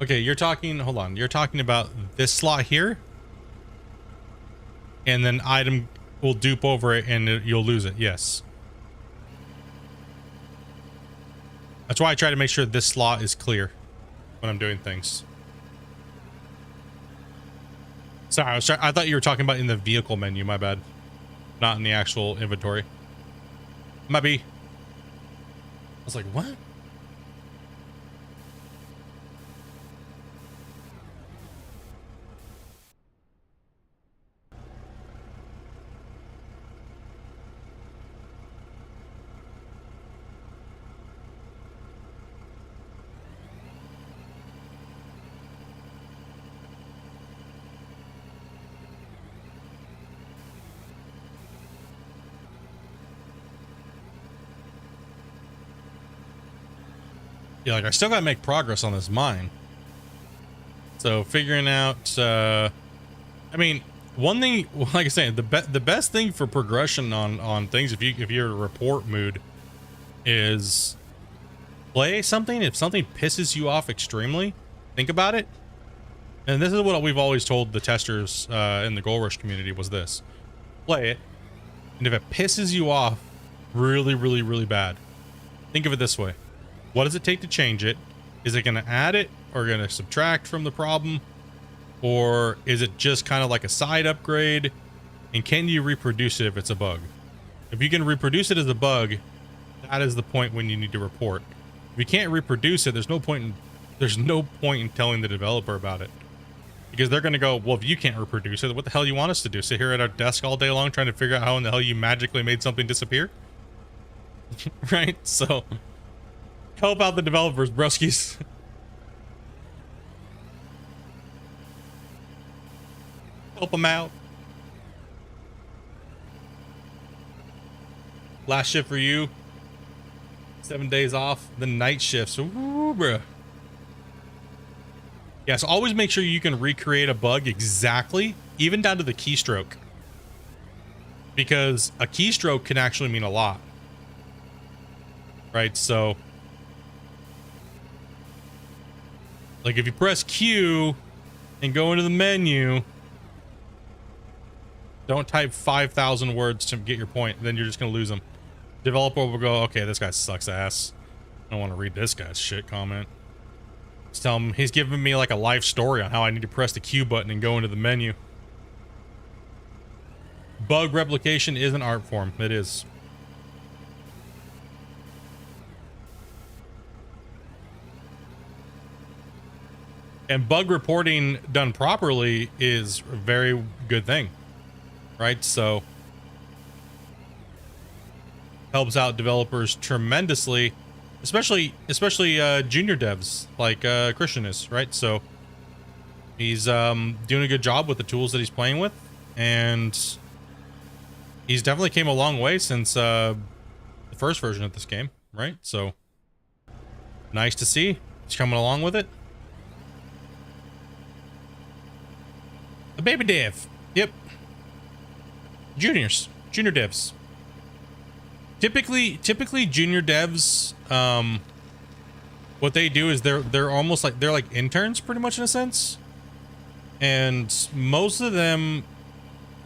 S1: okay, you're talking, hold on, you're talking about this slot here, and then item will dupe over it and you'll lose it. Yes, that's why I try to make sure this slot is clear when I'm doing things. Sorry, I thought you were talking about in the vehicle menu, my bad, not in the actual inventory. Might be. I was like, what? yeah, like I still gotta make progress on this mine. So figuring out, I mean, one thing, like I said, the best thing for progression on things, if you're in a report mood, is play something. If something pisses you off extremely, think about it. And this is what we've always told the testers in the Gold Rush community was this: play it, and if it pisses you off really, really, really bad, think of it this way: what does it take to change it? Is it going to add it or going to subtract from the problem? Or is it just kind of like a side upgrade? And can you reproduce it if it's a bug? If you can reproduce it as a bug, that is the point when you need to report. If you can't reproduce it, there's no point in telling the developer about it. Because they're going to go, well, if you can't reproduce it, what the hell you want us to do? Sit here at our desk all day long trying to figure out how in the hell you magically made something disappear? Right? So help out the developers, broskies. Help them out. Last shift for you. 7 days off. Then night shifts. Ooh, bruh. Yeah, so always make sure you can recreate a bug exactly, even down to the keystroke. Because a keystroke can actually mean a lot. Right, so like if you press Q and go into the menu, don't type 5,000 words to get your point, then you're just gonna lose them. Developer will go, okay, this guy sucks ass. I don't want to read this guy's shit comment. Just tell him he's giving me like a life story on how I need to press the Q button and go into the menu. Bug replication is an art form. It is. And bug reporting done properly is a very good thing, right? So helps out developers tremendously, especially junior devs like Christian is, right? So he's doing a good job with the tools that he's playing with, and he's definitely came a long way since the first version of this game, right? So nice to see he's coming along with it. A baby dev. Yep. Junior devs. Typically junior devs, what they do is they're almost like, they're like interns pretty much in a sense. And most of them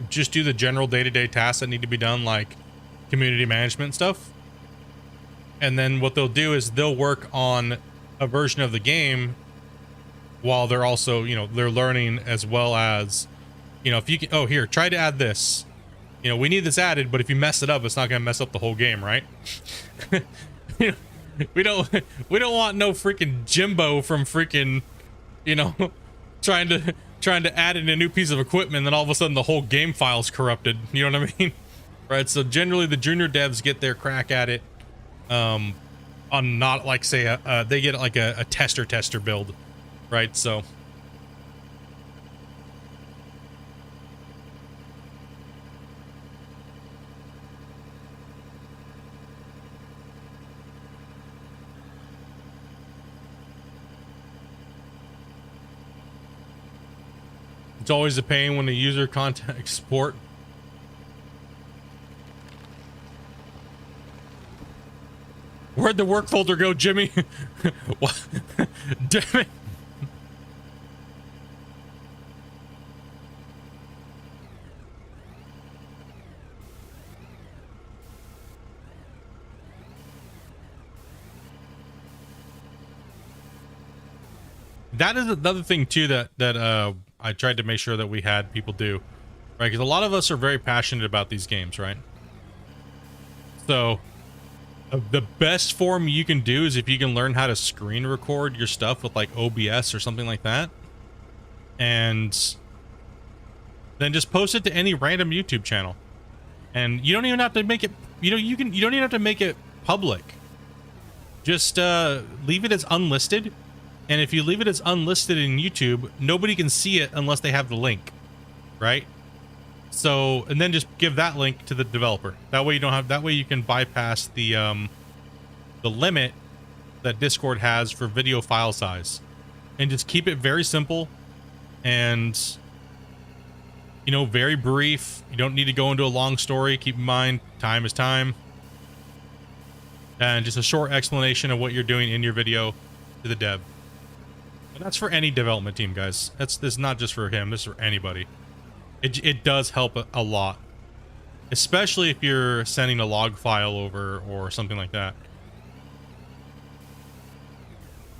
S1: just do the general day-to-day tasks that need to be done, like community management stuff. And then what they'll do is they'll work on a version of the game while they're also, you know, they're learning, as well as, you know, if you can, oh, here, try to add this. You know, we need this added, but if you mess it up, it's not going to mess up the whole game, right? You know, we don't want no freaking Jimbo from freaking, you know, trying to add in a new piece of equipment, and then all of a sudden the whole game file's corrupted. You know what I mean? Right? So generally the junior devs get their crack at it on not like, say, they get like a tester build, right? So it's always a pain when the user contacts support. Where'd the work folder go, Jimmy? What? Damn it. That is another thing too that I tried to make sure that we had people do, right? Because a lot of us are very passionate about these games, right? So the best form you can do is if you can learn how to screen record your stuff with like OBS or something like that, and then just post it to any random YouTube channel. And you don't even have to make it, you know, you don't even have to make it public. Just leave it as unlisted. And if you leave it as unlisted in YouTube, nobody can see it unless they have the link, right? So, and then just give that link to the developer. That way you don't have, that way you can bypass the limit that Discord has for video file size, and just keep it very simple and, you know, very brief. You don't need to go into a long story. Keep in mind, time is time. And just a short explanation of what you're doing in your video to the dev. And that's for any development team, guys. This is not just for him. This is for anybody. It does help a lot, especially if you're sending a log file over or something like that.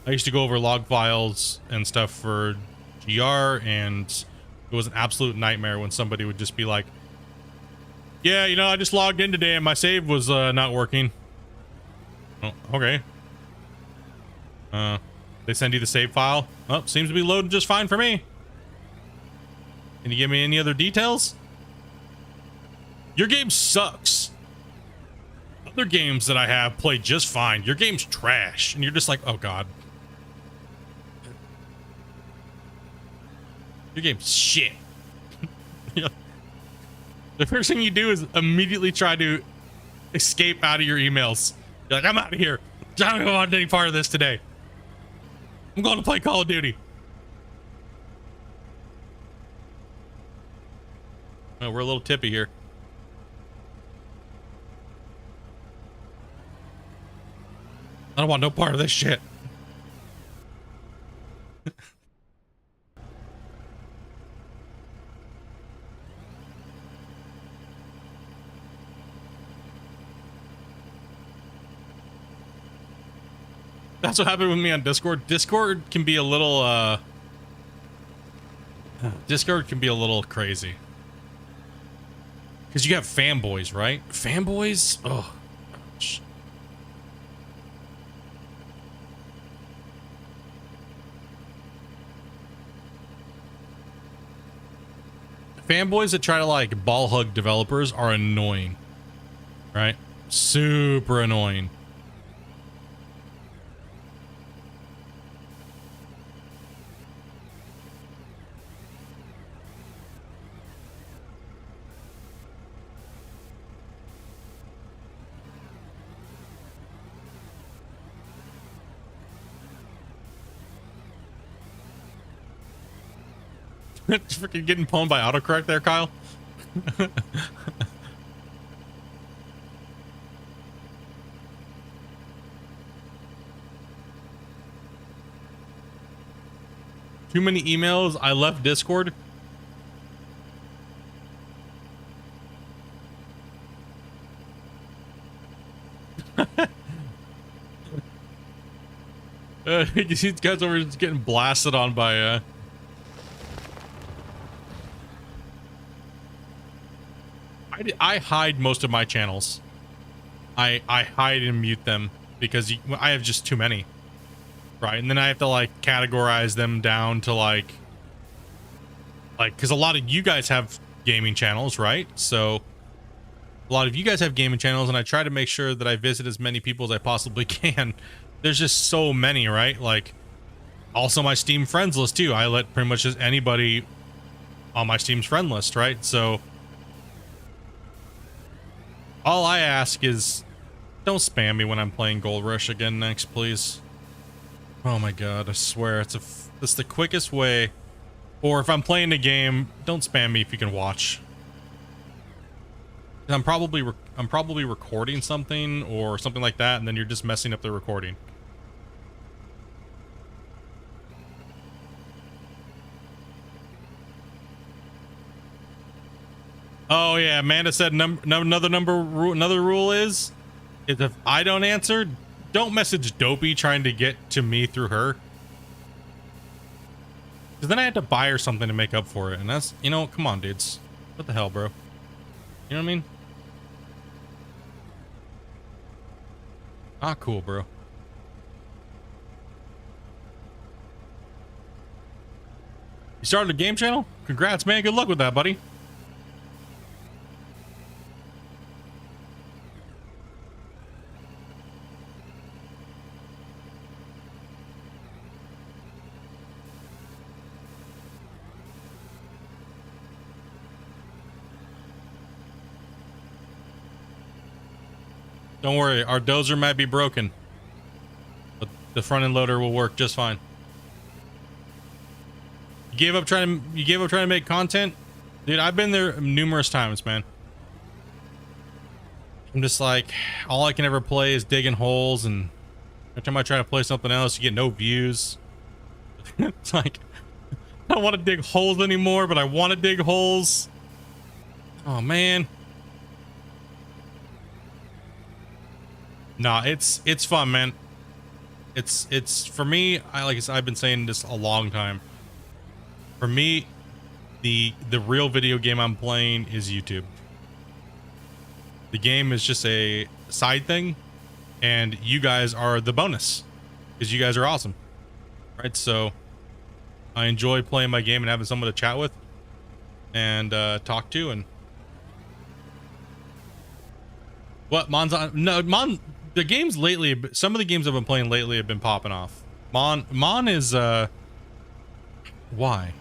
S1: I used to go over log files and stuff for GR, and it was an absolute nightmare when somebody would just be like, yeah, you know, I just logged in today and my save was not working. Oh, okay. They send you the save file. Oh, seems to be loading just fine for me. Can you give me any other details? Your game sucks. Other games that I have play just fine. Your game's trash. And you're just like, oh god. Your game's shit. The first thing you do is immediately try to escape out of your emails. You're like, I'm out of here. I don't want any part of this today. I'm going to play Call of Duty. Oh, we're a little tippy here. I don't want no part of this shit. That's what happened with me on Discord. Discord can be a little crazy. Because you have fanboys, right? Fanboys? Oh, gosh. Fanboys that try to like ball hug developers are annoying, right? Super annoying. Freaking getting pwned by autocorrect there, Kyle. Too many emails. I left Discord. These guys over just getting blasted on by I hide most of my channels. I hide and mute them because I have just too many, right? And then I have to like categorize them down to like because a lot of you guys have gaming channels, right? So a lot of you guys have gaming channels, and I try to make sure that I visit as many people as I possibly can. There's just so many, right? Like also my Steam friends list too. I let pretty much just anybody on my Steam's friend list, right? So all I ask is don't spam me when I'm playing Gold Rush again next, please. Oh my god, I swear it's the quickest way. Or if I'm playing a game, don't spam me if you can watch. I'm probably recording something or something like that, and then you're just messing up the recording. Oh yeah, Amanda said another rule is if I don't answer, don't message Dopey trying to get to me through her. Because then I had to buy her something to make up for it, and that's, you know, come on, dudes. What the hell, bro? You know what I mean? Ah, cool, bro. You started a game channel? Congrats, man. Good luck with that, buddy. Don't worry, our dozer might be broken, The front end loader will work just fine. You gave up trying to make content? Dude, I've been there numerous times, man. I'm just like, all I can ever play is digging holes, and every time I try to play something else, you get no views. It's like, I don't want to dig holes anymore, but I want to dig holes. Oh, man. Nah, it's fun, man. It's for me, like I said, I've been saying this a long time. For me, the real video game I'm playing is YouTube. The game is just a side thing, and you guys are the bonus because you guys are awesome, right? So I enjoy playing my game and having someone to chat with and talk to. And what Mon's on? No, Mon. The games lately, some of the games I've been playing lately have been popping off. Mon is why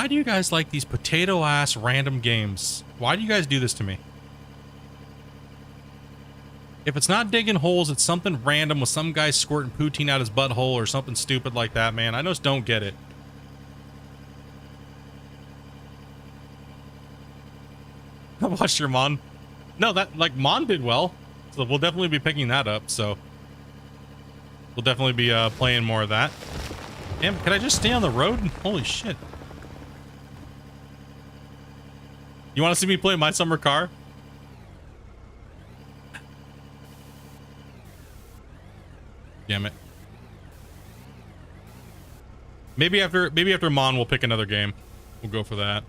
S1: do you guys like these potato ass random games? Why do you guys do this to me? If it's not digging holes, it's something random with some guy squirting poutine out his butthole or something stupid like that, man. I just don't get it. I watched your Mon. No, that, like, Mon did well. So we'll definitely be picking that up, so we'll definitely be playing more of that. Damn, can I just stay on the road? Holy shit. You want to see me play My Summer Car? Damn it. Maybe after Mon we'll pick another game. We'll go for that.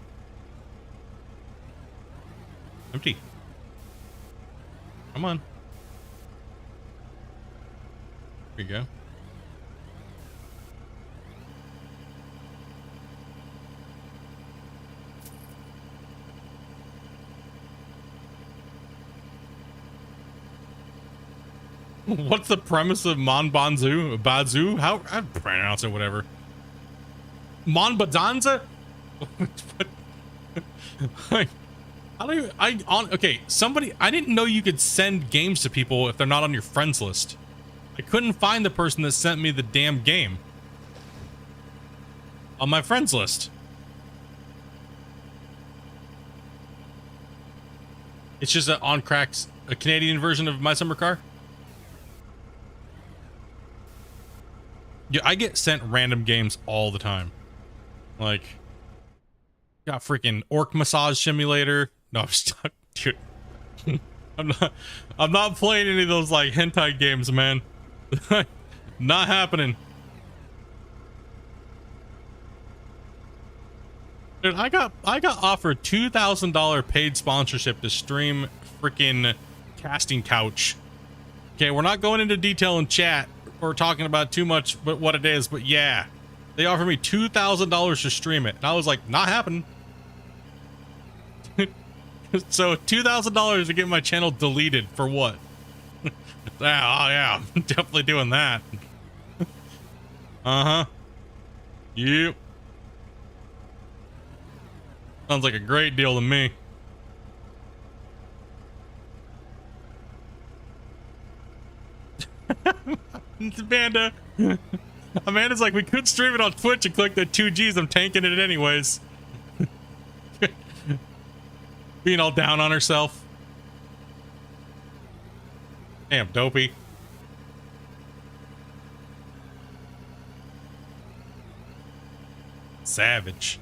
S1: Empty. Come on. Here you go. What's the premise of Mon Banzu? Bazu? How I pronounce it, whatever. Mon Badanza? Okay, somebody, I didn't know you could send games to people if they're not on your friends list. I couldn't find the person that sent me the damn game on my friends list. It's just a Canadian version of My Summer Car. Yeah, I get sent random games all the time. Like, got freaking Orc Massage Simulator. No, I'm stuck, dude. I'm not playing any of those like hentai games, man. Not happening. Dude, I got offered $2,000 paid sponsorship to stream freaking Casting Couch. Okay, we're not going into detail in chat or talking about too much but what it is, but yeah. They offered me $2,000 to stream it. And I was like, not happening. So $2,000 to get my channel deleted for what? Yeah, I'm definitely doing that. Uh-huh. Yep. Sounds like a great deal to me. Amanda's like, we could stream it on Twitch and click the 2Gs. I'm tanking it anyways. Being all down on herself. Damn, dopey. Savage.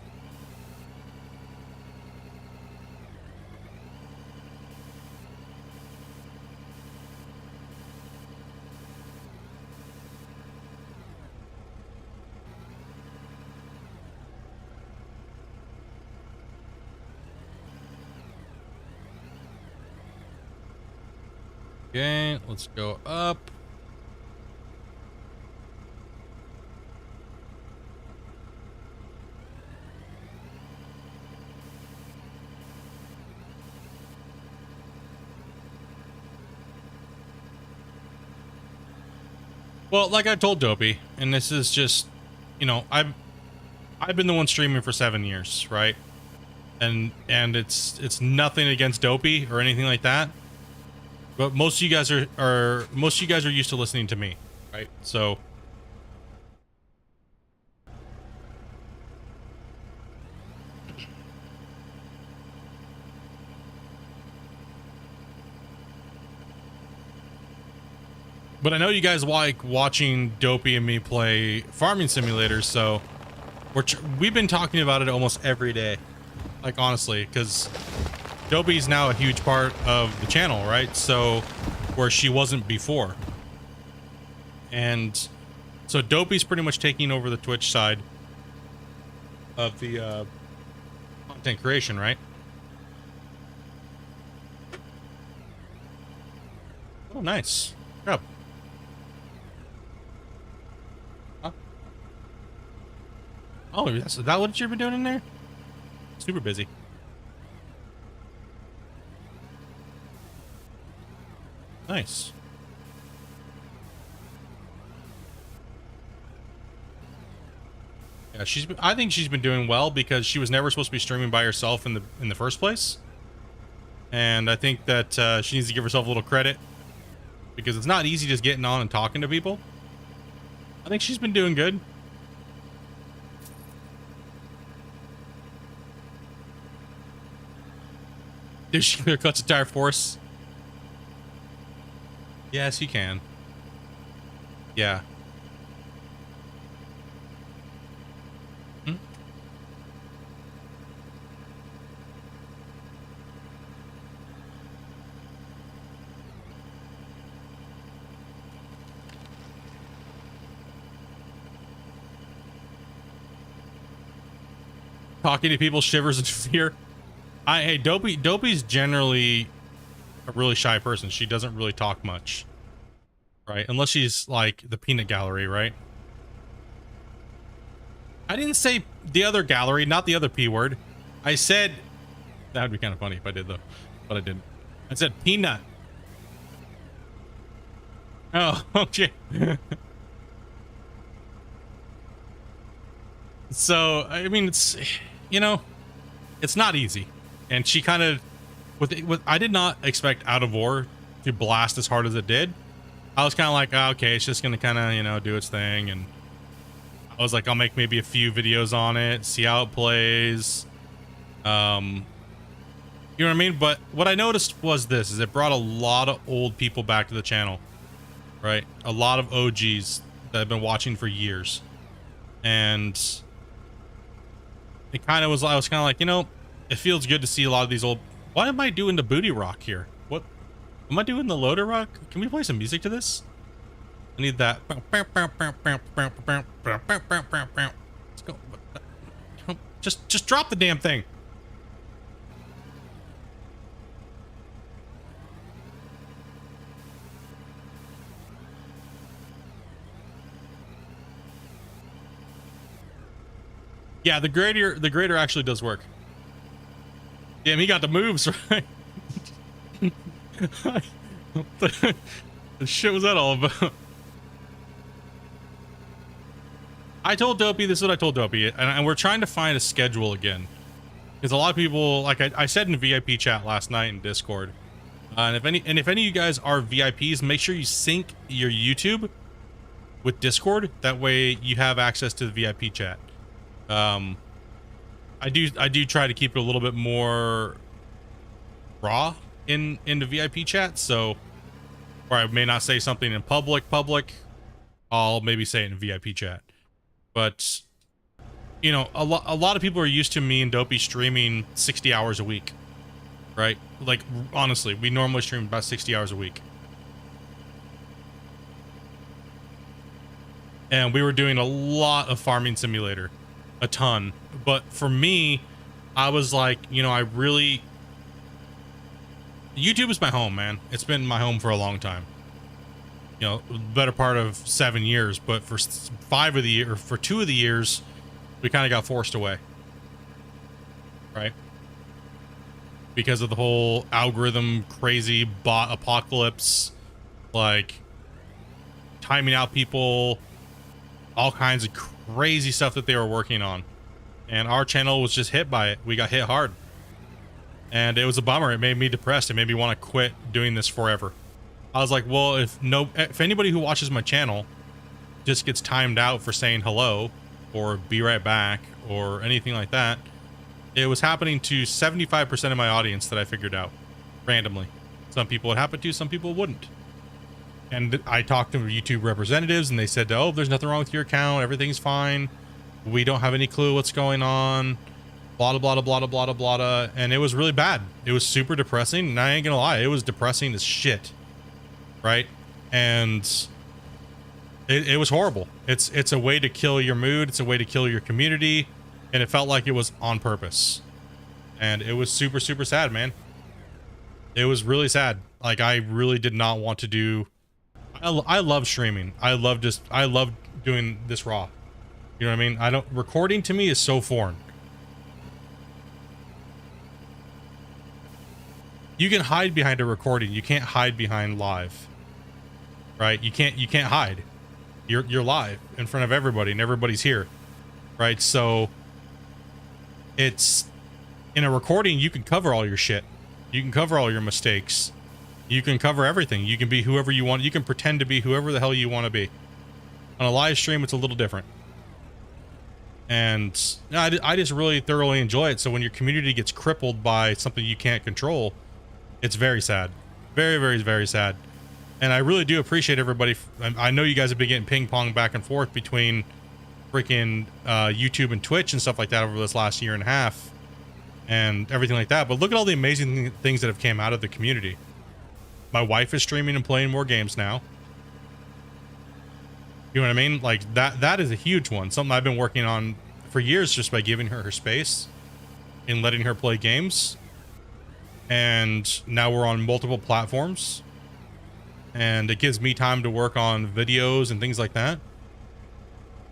S1: Okay, let's go up. Well, like I told Dopey, and this is just, you know, I've been the one streaming for 7 years, right? And it's nothing against Dopey or anything like that. But most of you guys are used to listening to me, right? So but I know you guys like watching Dopey and me play farming simulators, so we've been talking about it almost every day. Like, honestly, because Dopey's now a huge part of the channel, right? So, where she wasn't before. And so Dopey's pretty much taking over the Twitch side of the content creation, right? Oh, nice. Good job. Huh? Oh, is that what you've been doing in there? Super busy. Nice. Yeah, I think she's been doing well because she was never supposed to be streaming by herself in the first place. And I think that she needs to give herself a little credit because it's not easy just getting on and talking to people. I think she's been doing good. Did she clear cuts entire force? Yes, you can. Yeah. Hmm? Talking to people shivers in fear. Hey, Dopey's generally a really shy person. She doesn't really talk much, right? Unless she's like the peanut gallery, right? I didn't say the other gallery, not the other P word. I said that would be kind of funny if I did though, but I didn't. I said peanut. Oh, okay. So I mean, it's, you know, it's not easy. And she kind of, I did not expect Out of War to blast as hard as it did. I was kind of like, oh, okay, it's just going to kind of, you know, do its thing. And I was like, I'll make maybe a few videos on it, see how it plays. You know what I mean? But what I noticed was this, is it brought a lot of old people back to the channel, right? A lot of OGs that have been watching for years. And it kind of was, I was kind of like, you know, it feels good to see a lot of these old... Why am I doing the booty rock here? What? Am I doing the loader rock? Can we play some music to this? I need that. Let's go. Just drop the damn thing. Yeah, the grader actually does work. Damn, he got the moves right. What the shit was that all about? I told Dopey, this is what I told Dopey, and we're trying to find a schedule again. Because a lot of people, like I said in the VIP chat last night in Discord, and if any of you guys are VIPs, make sure you sync your YouTube with Discord. That way you have access to the VIP chat. I do try to keep it a little bit more raw in the VIP chat, so where I may not say something in public, I'll maybe say it in VIP chat. But you know, a lot of people are used to me and Dopey streaming 60 hours a week, right? Like, honestly, we normally stream about 60 hours a week. And we were doing a lot of farming simulator, a ton. But for me, I was like, you know, YouTube is my home, man. It's been my home for a long time. You know, better part of 7 years, but for 5 of the year, or for 2 of the years, we kind of got forced away. Right? Because of the whole algorithm crazy bot apocalypse, like timing out people, all kinds of crazy stuff that they were working on. And our channel was just hit by it. We got hit hard. And it was a bummer. It made me depressed. It made me want to quit doing this forever. I was like, well, if anybody who watches my channel just gets timed out for saying hello or be right back or anything like that. It was happening to 75% of my audience that I figured out randomly. Some people it happened to, some people wouldn't. And I talked to YouTube representatives and they said, oh, there's nothing wrong with your account. Everything's fine. We don't have any clue what's going on. Blah, blah, blah, blah, blah, blah, blah. And it was really bad. It was super depressing. And I ain't gonna lie, it was depressing as shit. Right? And it was horrible. It's a way to kill your mood. It's a way to kill your community. And it felt like it was on purpose. And it was super, super sad, man. It was really sad. Like, I really did not want to do... I love streaming. I love doing this raw. You know what I mean? Recording to me is so foreign. You can hide behind a recording. You can't hide behind live. Right? You can't hide. You're live in front of everybody and everybody's here. Right? So it's in a recording, you can cover all your shit. You can cover all your mistakes. You can cover everything. You can be whoever you want. You can pretend to be whoever the hell you want to be. On a live stream, it's a little different. And I just really thoroughly enjoy it. So when your community gets crippled by something you can't control, it's very sad. Very, very, very sad. And I really do appreciate everybody. I know you guys have been getting ping pong back and forth between freaking YouTube and Twitch and stuff like that over this last year and a half and everything like that. But look at all the amazing things that have came out of the community. My wife is streaming and playing more games now. You know what I mean? Like that is a huge one. Something I've been working on for years just by giving her space and letting her play games. And now we're on multiple platforms. And it gives me time to work on videos and things like that.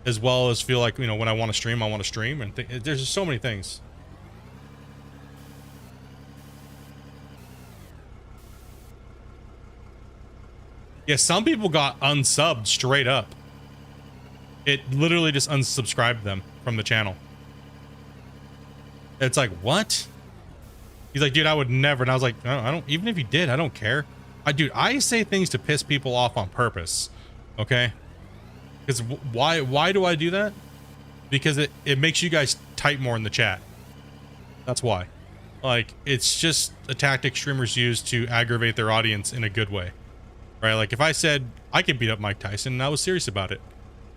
S1: As well as feel like, you know, when I want to stream, I want to stream. And there's just so many things. Yeah, some people got unsubbed straight up. It literally just unsubscribed them from the channel. It's like, what? He's like, dude, I would never. And I was like, no, I don't, even if you did, I don't care. Dude, I say things to piss people off on purpose. Okay? Because why do I do that? Because it makes you guys type more in the chat. That's why. Like, it's just a tactic streamers use to aggravate their audience in a good way. Right? Like, if I said I could beat up Mike Tyson and I was serious about it,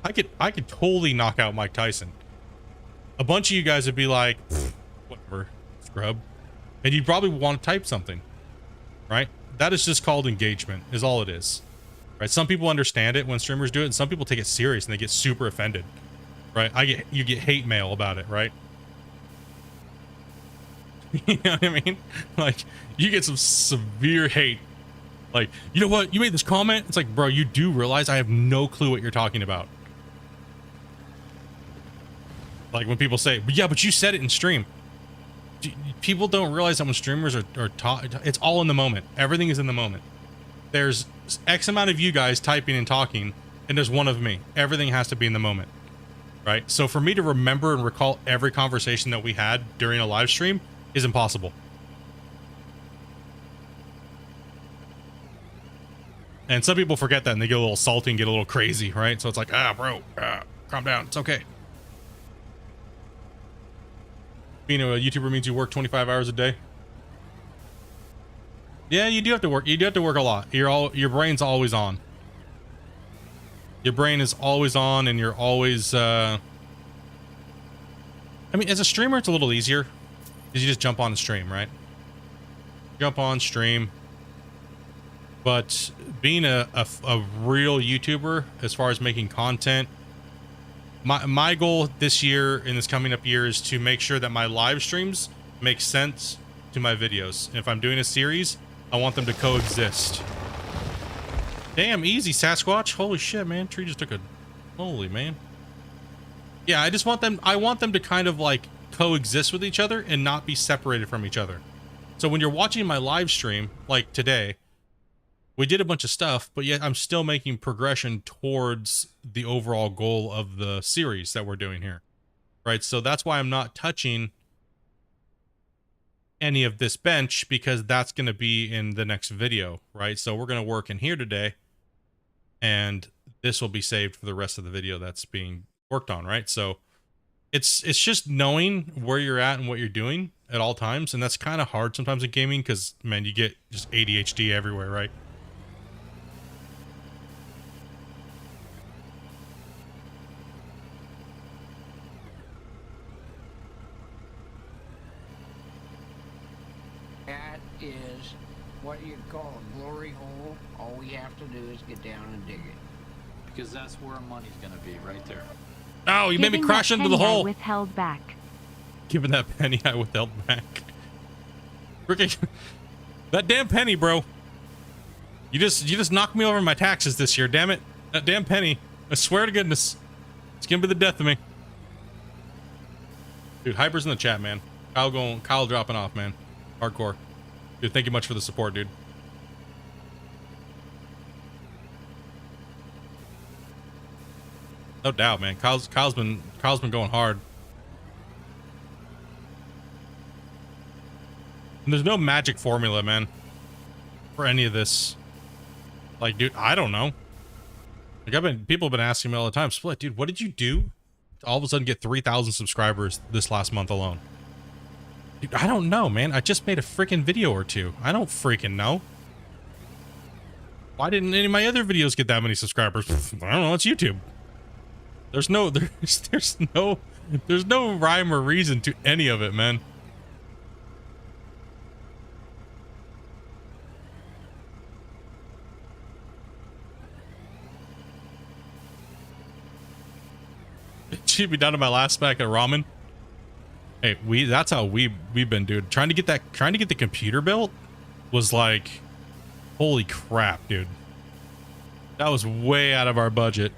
S1: I could totally knock out Mike Tyson. A bunch of you guys would be like, whatever, scrub. And you'd probably want to type something. Right? That is just called engagement, is all it is. Right? Some people understand it when streamers do it, and some people take it serious and they get super offended. Right? You get hate mail about it, right? You know what I mean? Like, you get some severe hate. Like, you know what? You made this comment? It's like, bro, you do realize I have no clue what you're talking about. Like when people say, but yeah, but you said it in stream. People don't realize that when streamers are taught, it's all in the moment. Everything is in the moment. There's X amount of you guys typing and talking, and there's one of me. Everything has to be in the moment. Right? So for me to remember and recall every conversation that we had during a live stream is impossible. And some people forget that and they get a little salty and get a little crazy, right? So it's like, bro, calm down. It's okay. Being a YouTuber means you work 25 hours a day. Yeah, you do have to work. You do have to work a lot. Your brain's always on. Your brain is always on, and you're always. I mean, as a streamer, it's a little easier, because you just jump on and stream, right? Jump on, stream. But being a real YouTuber, as far as making content, my goal this year, in this coming up year, is to make sure that my live streams make sense to my videos. And if I'm doing a series, I want them to coexist. Damn, easy, Sasquatch. Holy shit, man. Tree just took a... Holy, man. Yeah, I want them to kind of, like, coexist with each other and not be separated from each other. So when you're watching my live stream, like today, we did a bunch of stuff, but yet I'm still making progression towards the overall goal of the series that we're doing here. Right? So that's why I'm not touching any of this bench, because that's going to be in the next video, right? So we're going to work in here today, and this will be saved for the rest of the video that's being worked on, right? So it's just knowing where you're at and what you're doing at all times, and that's kind of hard sometimes in gaming because, man, you get just ADHD everywhere, right?
S2: That is what you call a glory hole. All we have to do is get down and dig it.
S3: Because that's where money's gonna be, right there.
S1: Oh, you made me
S4: Giving
S1: crash
S4: that
S1: into the
S4: penny I
S1: hole.
S4: withheld back.
S1: Giving that penny I withheld back. Freaking that damn penny, bro. You just knocked me over my taxes this year, damn it. That damn penny. I swear to goodness. It's gonna be the death of me. Dude, Hyper's in the chat, man. Kyle dropping off, man. Hardcore. Dude, thank you much for the support, dude. No doubt, man. Kyle's been going hard. And there's no magic formula, man, for any of this. Like, dude, I don't know. Like, people have been asking me all the time, Split, dude, what did you do to all of a sudden get 3,000 subscribers this last month alone? Dude, I don't know, man. I just made a freaking video or two. I don't freaking know. Why didn't any of my other videos get that many subscribers? I don't know. It's YouTube. There's no rhyme or reason to any of it, man. She'd be down to my last pack of ramen. Hey, that's how we've been, dude. Trying to get the computer built was like, holy crap, dude. That was way out of our budget.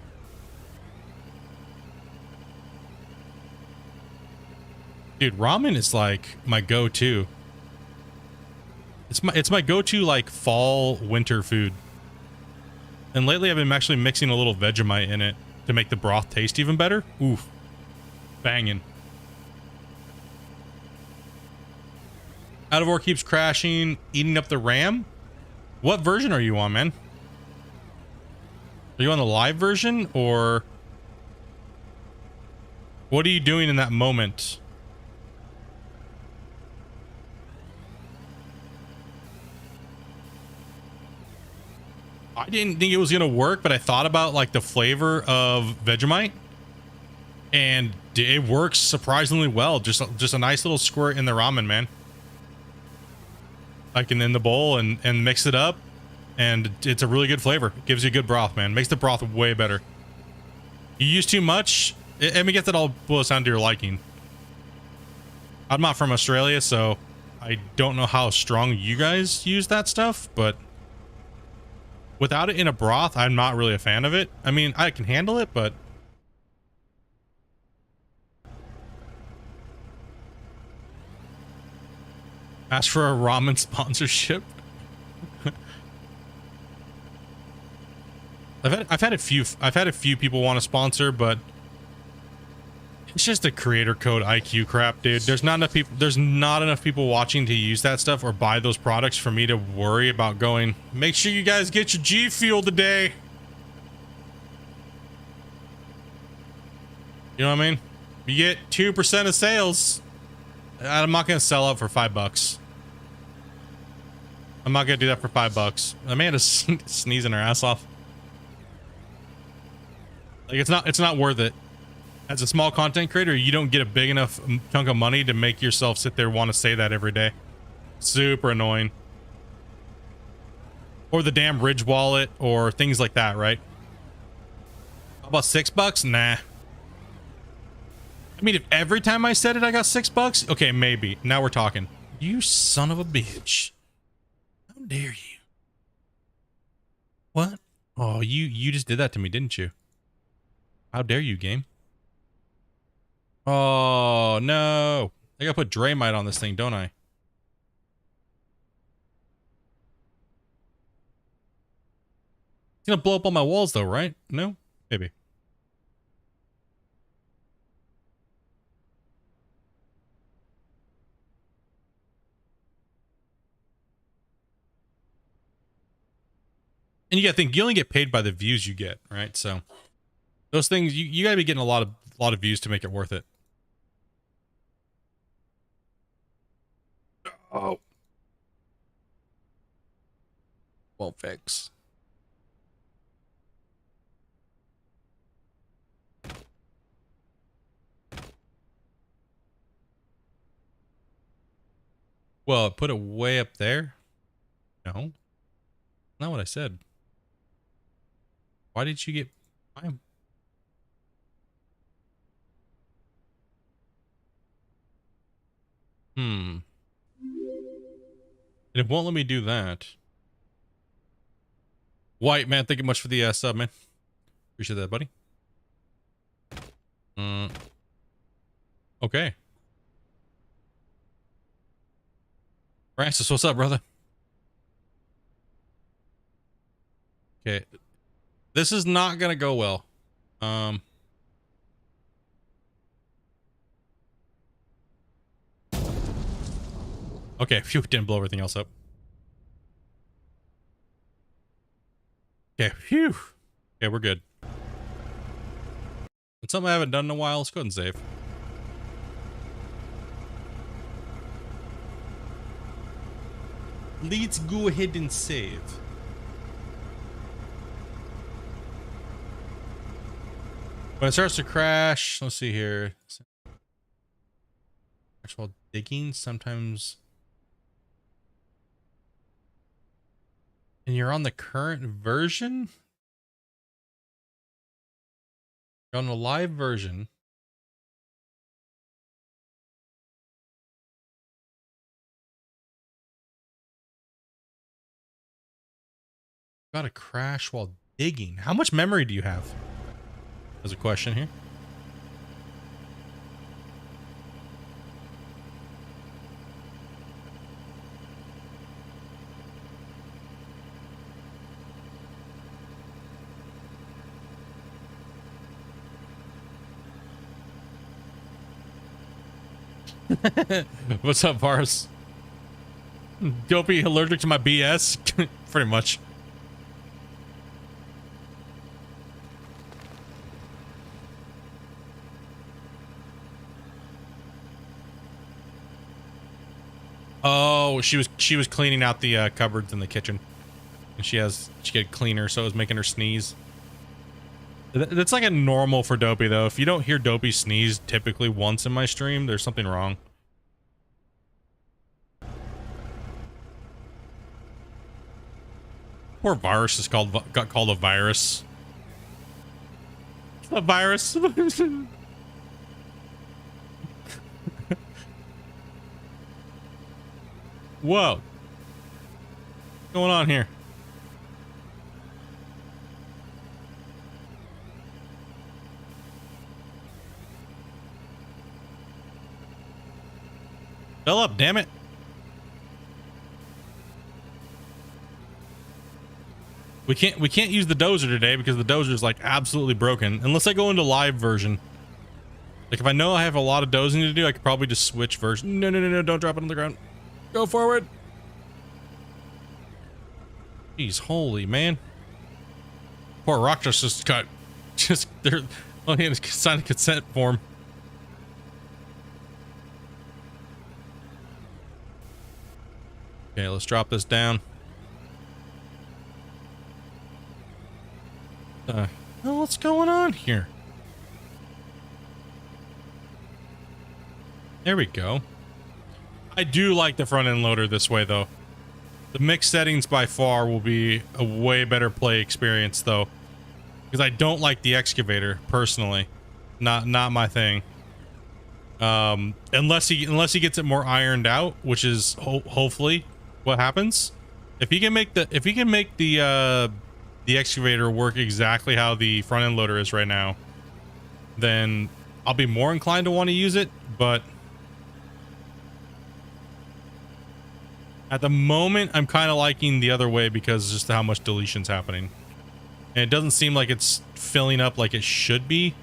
S1: Dude, ramen is like my go-to. It's my go-to like fall winter food. And lately I've been actually mixing a little Vegemite in it to make the broth taste even better. Oof. Banging. Out of Ore keeps crashing, eating up the RAM. What version are you on, man? Are you on the live version, or what are you doing in that moment? I didn't think it was gonna work, but I thought about like the flavor of Vegemite, and it works surprisingly well. Just a nice little squirt in the ramen, man. Like in the bowl and mix it up, and it's a really good flavor. It gives you good broth, man. Makes the broth way better. You use too much, I mean, I guess that all boils down to your liking. I'm not from Australia, so I don't know how strong you guys use that stuff, but without it in a broth, I'm not really a fan of it. I mean, I can handle it, but ask for a ramen sponsorship. I've had a few people want to sponsor, but it's just a creator code IQ crap, dude. There's not enough people watching to use that stuff or buy those products for me to worry about going, make sure you guys get your G Fuel today. You know what I mean? You get 2% of sales. I'm not going to sell out for $5. I'm not going to do that for $5. Amanda's sneezing her ass off. Like, it's not worth it. As a small content creator, you don't get a big enough chunk of money to make yourself sit there and want to say that every day. Super annoying. Or the damn Ridge wallet or things like that, right? How about $6? Nah. I mean, if every time I said it, I got $6, okay, maybe. Now we're talking. You son of a bitch. How dare you? What? Oh, you just did that to me, didn't you? How dare you, game? Oh, no. I gotta put Draymite on this thing, don't I? It's gonna blow up all my walls, though, right? No? Maybe. And you gotta think, you only get paid by the views you get, right? So those things, you gotta be getting a lot of views to make it worth it. Oh. Won't fix. Well, put it way up there. No, not what I said. Why did you get? I'm. And it won't let me do that. White man, thank you much for the sub, man. Appreciate that, buddy. Okay. Francis, what's up, brother? Okay. This is not gonna go well. Okay, phew, didn't blow everything else up. Okay, phew. Okay, we're good. It's something I haven't done in a while. Let's go ahead and save. Let's go ahead and save. When it starts to crash, let's see here. Actual digging sometimes. And you're on the current version? You're on the live version. Got a crash while digging. How much memory do you have? There's a question here. What's up, Vars? Don't be allergic to my BS. Pretty much. Oh, she was cleaning out the cupboards in the kitchen, and she had cleaner, so it was making her sneeze. That's like a normal for Dopey though. If you don't hear Dopey sneeze typically once in my stream, there's something wrong. Poor virus is got called a virus. A virus. Whoa. What's going on here? Fill up, damn it. We can't use the dozer today because the dozer is like absolutely broken unless I go into live version. Like if I know I have a lot of dozing to do, I could probably just switch version. No, don't drop it on the ground. Go forward. Jeez, holy man. Poor Rocktrust they're only in signed a consent form. Okay, let's drop this down. What's going on here? There we go. I do like the front end loader this way though. The mix settings by far will be a way better play experience though, because I don't like the excavator personally. Not my thing. Unless he gets it more ironed out, which is hopefully what happens. If he can make the excavator work exactly how the front end loader is right now, then I'll be more inclined to want to use it, but at the moment I'm kind of liking the other way because just how much deletion's happening. And it doesn't seem like it's filling up like it should be.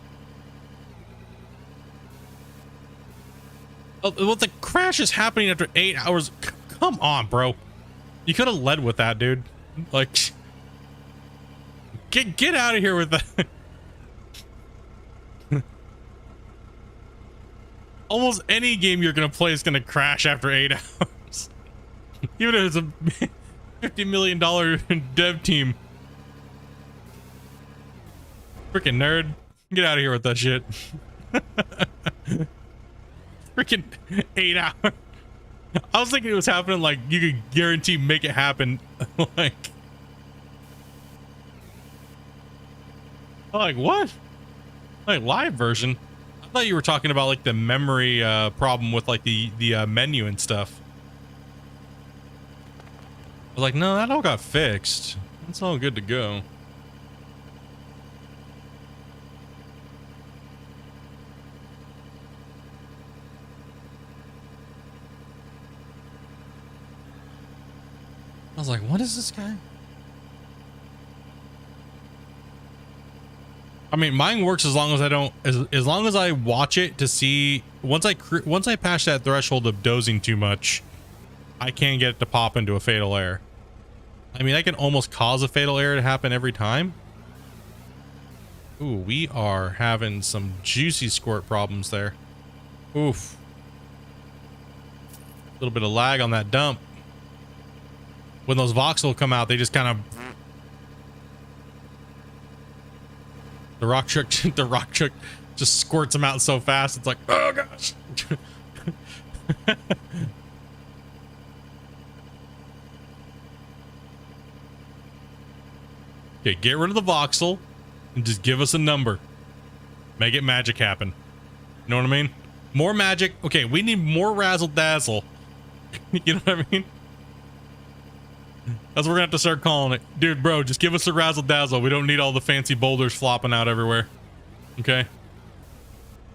S1: Oh, well, the crash is happening after 8 hours. Come on, bro. You could have led with that, dude. Like, Get out of here with that. Almost any game you're gonna play is gonna crash after 8 hours. Even if it's a $50 million dev team. Freaking nerd. Get out of here with that shit. Freaking 8 hours. I was thinking it was happening like you could guarantee make it happen. like what? Like live version? I thought you were talking about like the memory problem with like the menu and stuff. I was like, no, that all got fixed. It's all good to go. I was like, what is this guy? I mean, mine works as long as I don't, as long as I watch it to see, once I pass that threshold of dozing too much, I can't get it to pop into a fatal error. I mean, I can almost cause a fatal error to happen every time. Ooh, we are having some juicy squirt problems there. Oof. A little bit of lag on that dump. When those voxel come out, they just kind of... The rock truck just squirts them out so fast. It's like, oh gosh. Okay, get rid of the voxel and just give us a number. Make it magic happen. You know what I mean? More magic. Okay, we need more razzle dazzle. You know what I mean? That's what we're gonna have to start calling it. Dude, bro, just give us a razzle dazzle. We don't need all the fancy boulders flopping out everywhere. Okay?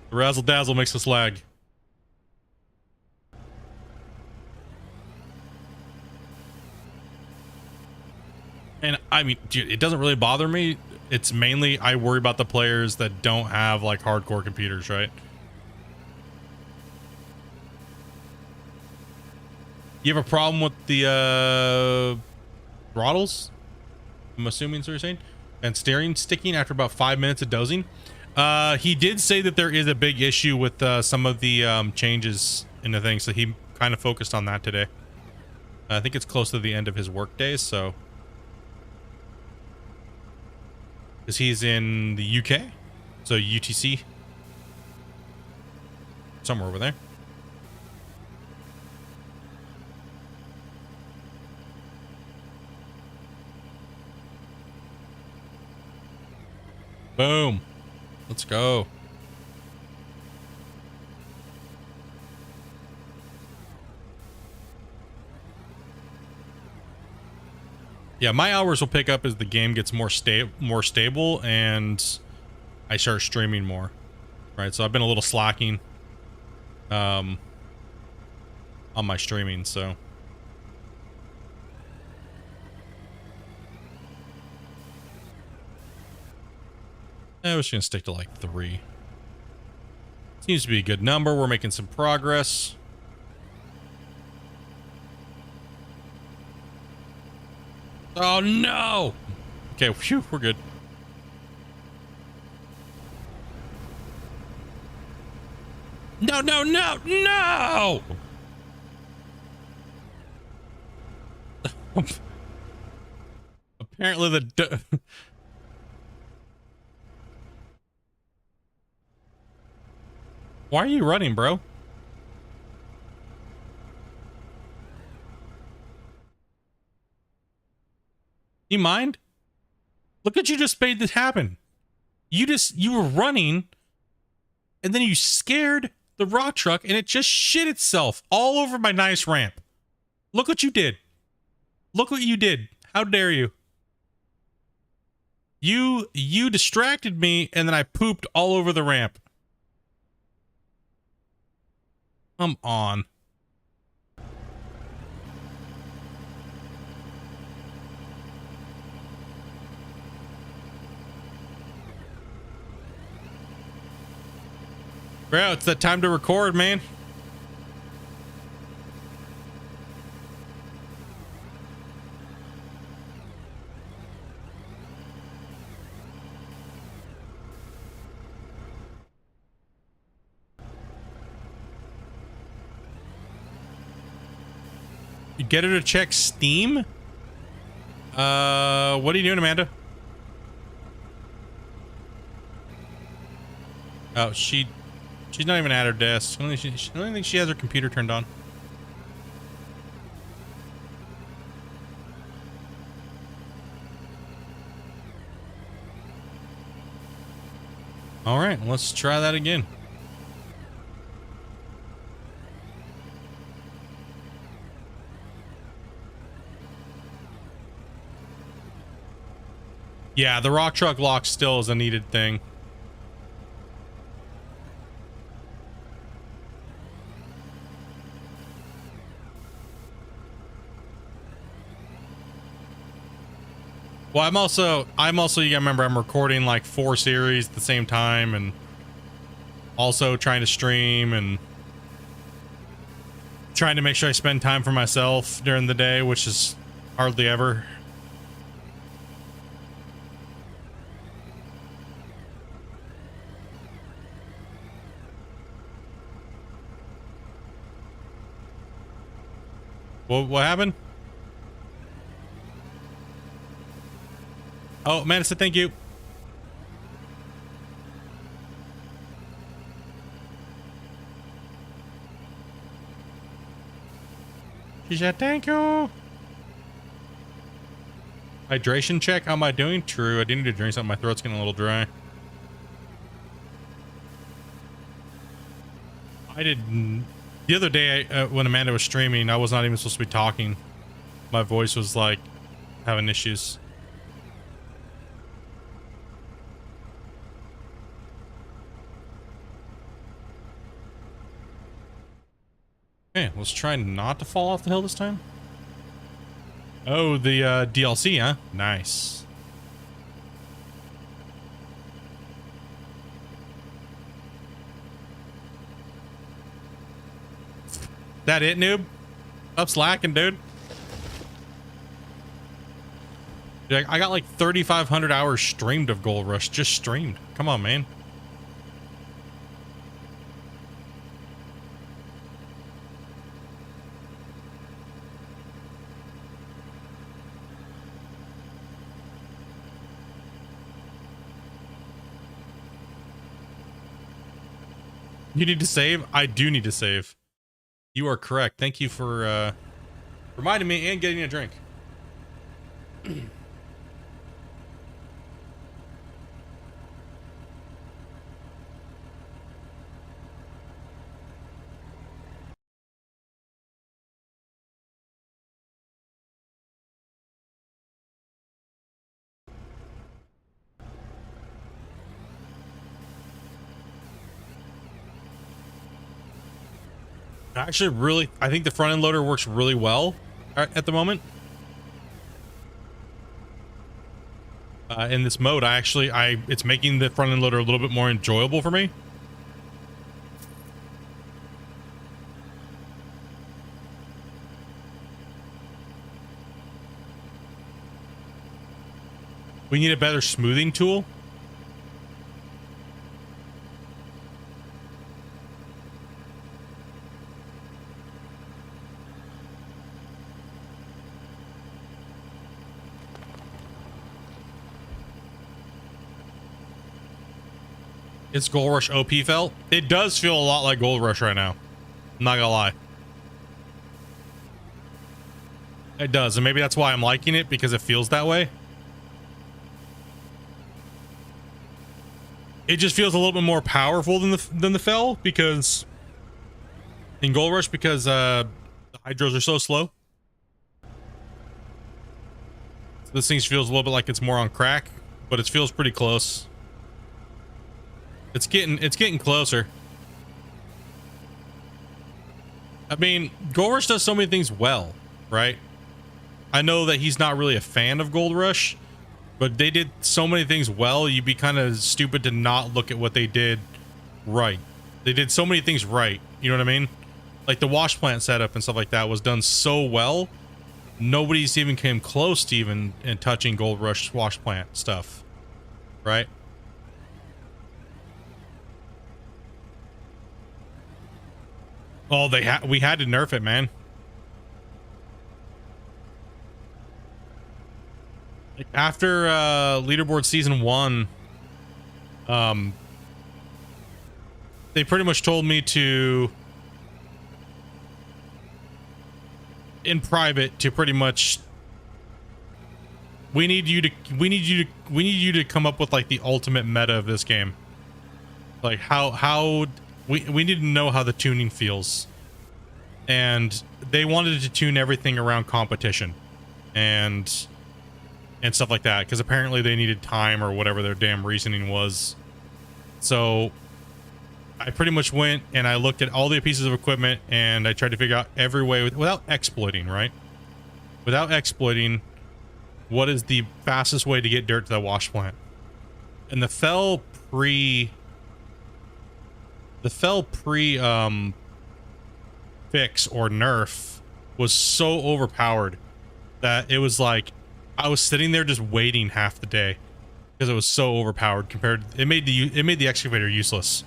S1: The razzle dazzle makes us lag. And I mean, dude, it doesn't really bother me. It's mainly I worry about the players that don't have like hardcore computers, right? You have a problem with the throttles? I'm assuming that's what you're saying. And steering sticking after about 5 minutes of dozing. He did say that there is a big issue with some of the changes in the thing, so he kind of focused on that today. I think it's close to the end of his work days, so. Because he's in the UK, so UTC. Somewhere over there. Boom. Let's go. Yeah, my hours will pick up as the game gets more stable and I start streaming more. Right, so I've been a little slacking on my streaming, so. I was gonna stick to like 3. Seems to be a good number. We're making some progress. Oh no! Okay, phew, we're good. No, no, no, no! Apparently the Why are you running, bro? You mind? Look at you just made this happen. You were running and then you scared the rock truck and it just shit itself all over my nice ramp. Look what you did. Look what you did. How dare you? You distracted me and then I pooped all over the ramp. Come on. Bro, it's that time to record, man. get her to check Steam. What are you doing, Amanda? Oh, she's not even at her desk. I don't think she has her computer turned on. All right, let's try that again. Yeah, the rock truck lock still is a needed thing. Well, I'm also, you gotta remember, I'm recording like 4 series at the same time and also trying to stream and trying to make sure I spend time for myself during the day, which is hardly ever. What happened? Oh, man, I said thank you. She said thank you. Hydration check. How am I doing? True. I do need to drink something. My throat's getting a little dry. I didn't. The other day, when Amanda was streaming, I was not even supposed to be talking. My voice was like having issues. Okay, let's try not to fall off the hill this time. Oh, the DLC, huh? Nice. That it, noob? Stop slacking, dude. Dude, I got like 3,500 hours streamed of Gold Rush. Just streamed. Come on, man. You need to save? I do need to save. You are correct. Thank you for reminding me and getting a drink. Actually, really, I think the front end loader works really well at the moment. In this mode, it's making the front end loader a little bit more enjoyable for me. We need a better smoothing tool. It's Gold Rush OP felt. It does feel a lot like Gold Rush right now. I'm not gonna lie. It does, and maybe that's why I'm liking it, because it feels that way. It just feels a little bit more powerful than the Fel, because in Gold Rush, because the hydros are so slow. So this thing feels a little bit like it's more on crack, but it feels pretty close. It's getting closer. I mean, Gold Rush does so many things well, right? I know that he's not really a fan of Gold Rush, but they did so many things well, you'd be kind of stupid to not look at what they did right. They did so many things right, you know what I mean? Like the wash plant setup and stuff like that was done so well, nobody's even came close to even touching Gold Rush wash plant stuff, right? Oh, we had to nerf it, man. After leaderboard season 1, they pretty much told me to, in private, to pretty much, we need you to come up with like the ultimate meta of this game. Like how we need to know how the tuning feels. And they wanted to tune everything around competition and stuff like that, because apparently they needed time or whatever their damn reasoning was. So I pretty much went and I looked at all the pieces of equipment and I tried to figure out every way without exploiting, right? Without exploiting, what is the fastest way to get dirt to the wash plant? And the fell pre fix or nerf was so overpowered that it was like I was sitting there just waiting half the day because it was so overpowered compared. It made the excavator useless.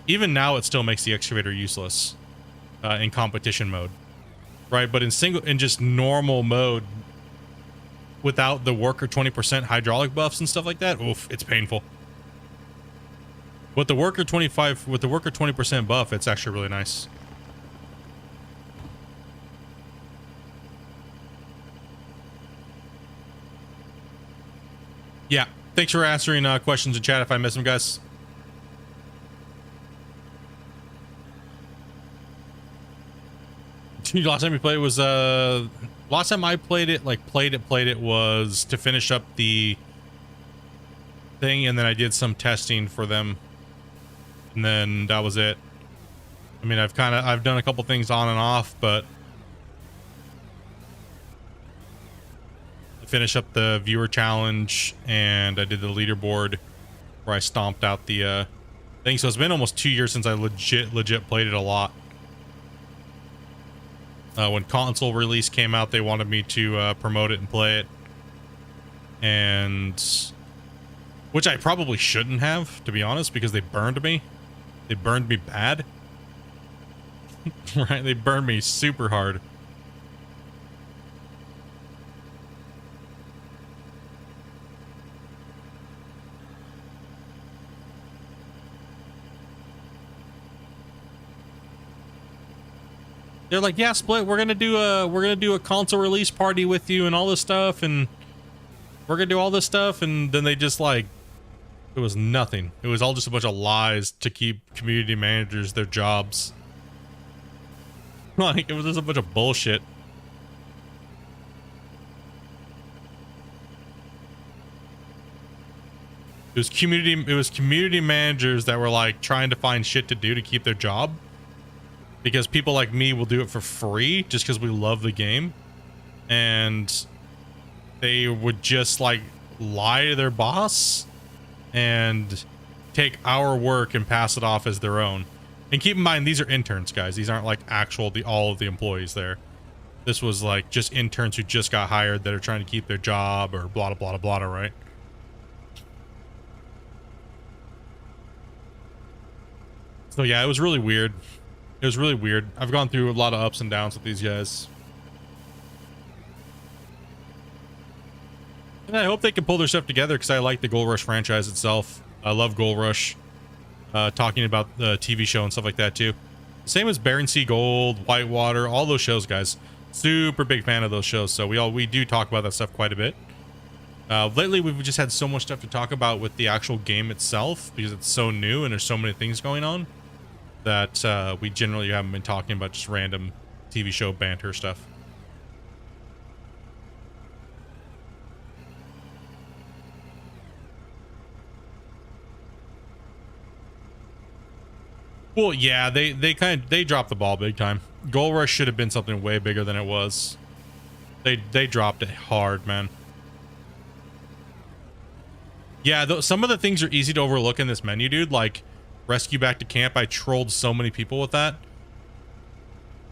S1: Even now, it still makes the excavator useless in competition mode, right? But in just normal mode, without the worker 20% hydraulic buffs and stuff like that, oof, it's painful. With the worker 20% buff, it's actually really nice. Yeah, thanks for answering questions in chat if I miss them, guys. Last time we played it was last time I played it, like played it was to finish up the thing, and then I did some testing for them, and then that was it. I mean, I've done a couple things on and off, but I finished up the viewer challenge and I did the leaderboard where I stomped out the thing. So it's been almost 2 years since I legit played it a lot. When console release came out, they wanted me to promote it and play it, and which I probably shouldn't have, to be honest, because they burned me. They burned me bad. Right? They burned me super hard. They're like, yeah, Split, we're gonna do a console release party with you and all this stuff, and we're gonna do all this stuff, and then they just like, it was nothing. It was all just a bunch of lies to keep community managers their jobs. Like, it was just a bunch of bullshit. It was community managers that were like trying to find shit to do to keep their job. Because people like me will do it for free just because we love the game. And they would just like lie to their boss and take our work and pass it off as their own. And keep in mind, these are interns, guys. These aren't like all of the employees there. This was like just interns who just got hired that are trying to keep their job or blah, blah, blah, blah, right? So yeah, it was really weird. It was really weird. I've gone through a lot of ups and downs with these guys. And I hope they can pull their stuff together because I like the Gold Rush franchise itself. I love Gold Rush. Talking about the TV show and stuff like that too. Same as Barren Sea Gold, Whitewater, all those shows, guys. Super big fan of those shows. So we do talk about that stuff quite a bit. Lately, we've just had so much stuff to talk about with the actual game itself because it's so new and there's so many things going on that we generally haven't been talking about just random TV show banter stuff. Well, yeah, they dropped the ball big time. Gold Rush should have been something way bigger than it was. They dropped it hard, man. Yeah, some of the things are easy to overlook in this menu, dude. Like rescue back to camp. I trolled so many people with that.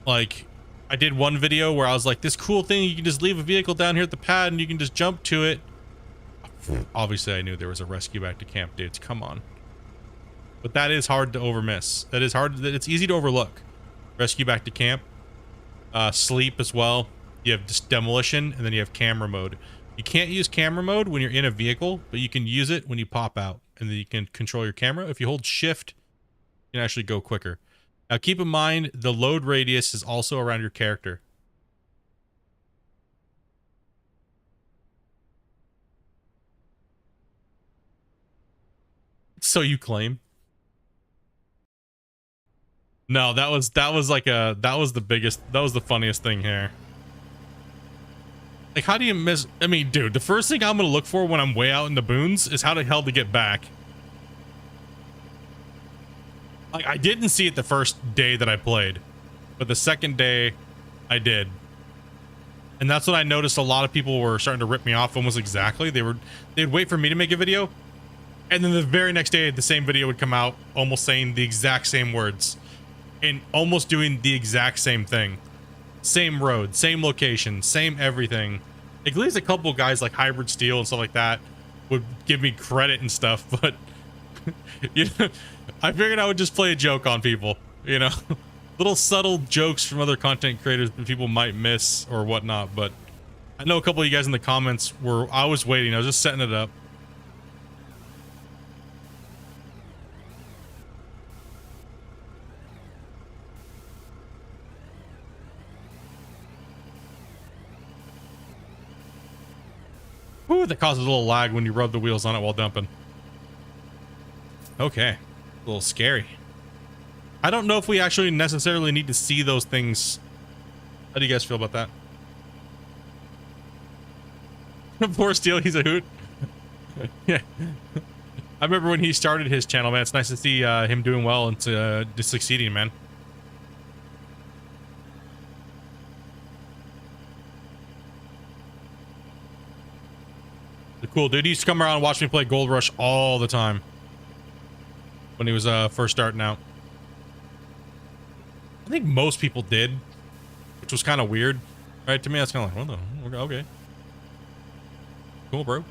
S1: Like, I did one video where I was like, this cool thing, you can just leave a vehicle down here at the pad and you can just jump to it. Obviously, I knew there was a rescue back to camp, dudes. Come on. But that is hard to overmiss. That is hard. It's easy to overlook. Rescue back to camp. Sleep as well. You have just demolition, and then you have camera mode. You can't use camera mode when you're in a vehicle, but you can use it when you pop out, and then you can control your camera. If you hold shift, you can actually go quicker. Now keep in mind, the load radius is also around your character. So you claim. No, that was the funniest thing here. Like, how do you miss? I mean, dude, the first thing I'm gonna look for when I'm way out in the boons is how the hell to get back. Like, I didn't see it the first day that I played, but the second day I did. And that's when I noticed a lot of people were starting to rip me off almost exactly. They'd wait for me to make a video, and then the very next day the same video would come out almost saying the exact same words and almost doing the exact same thing. Same road, same location, same everything. At least a couple guys like Hybrid Steel and stuff like that would give me credit and stuff, but you know, I figured I would just play a joke on people, you know. Little subtle jokes from other content creators that people might miss or whatnot. But I know a couple of you guys in the comments were, I was waiting, I was just setting it up. Ooh, that causes a little lag when you rub the wheels on it while dumping. Okay, a little scary. I don't know if we actually necessarily need to see those things. How do you guys feel about that? Poor Steel, he's a hoot. Yeah. I remember when he started his channel, man. It's nice to see him doing well and just succeeding, man. Cool dude. He used to come around and watch me play Gold Rush all the time when he was first starting out. I think most people did, which was kind of weird, right? To me, that's kind of like, what the? Okay, cool, bro.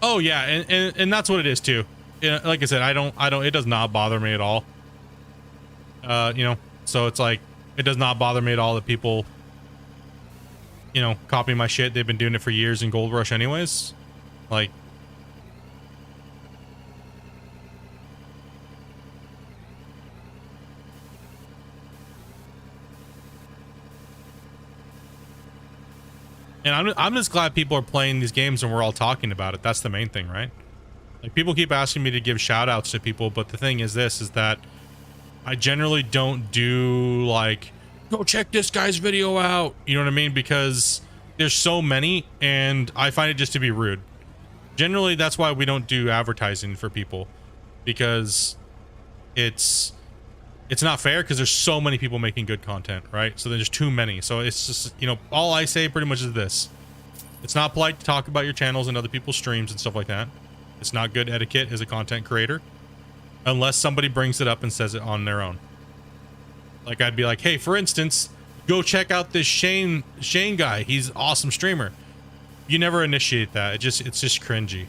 S1: Oh yeah, and that's what it is too. You know, like I said, I don't. It does not bother me at all. You know, so it's like it does not bother me at all that people, you know, copy my shit. They've been doing it for years in Gold Rush, anyways. Like, and I'm just glad people are playing these games and we're all talking about it. That's the main thing, right? Like, people keep asking me to give shout outs to people, but the thing is this, is that I generally don't do like, go check this guy's video out. You know what I mean? Because there's so many and I find it just to be rude. Generally, that's why we don't do advertising for people, because it's not fair, because there's so many people making good content, right? So there's too many. So it's just, you know, all I say pretty much is this: it's not polite to talk about your channels and other people's streams and stuff like that. It's not good etiquette as a content creator, unless somebody brings it up and says it on their own. Like, I'd be like, hey, for instance, go check out this Shane guy. He's an awesome streamer. You never initiate that. It's just cringy,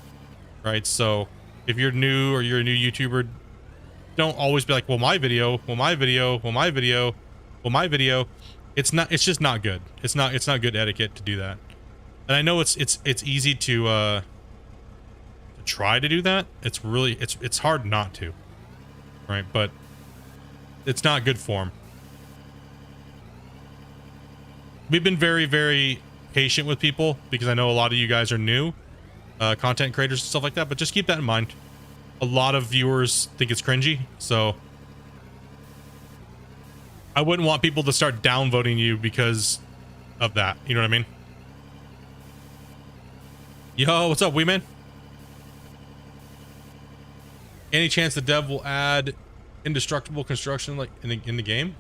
S1: right? So if you're new or you're a new YouTuber, don't always be like, well, my video, well, my video, well, my video, well, my video. It's just not good. It's not good etiquette to do that. And I know it's easy to try to do that. It's really, it's hard not to, right? But it's not good form. We've been very, very patient with people because I know a lot of you guys are new content creators and stuff like that, but just keep that in mind. A lot of viewers think it's cringy, so I wouldn't want people to start downvoting you because of that. You know what I mean? Yo, what's up, wee man? Any chance the dev will add indestructible construction like in the game?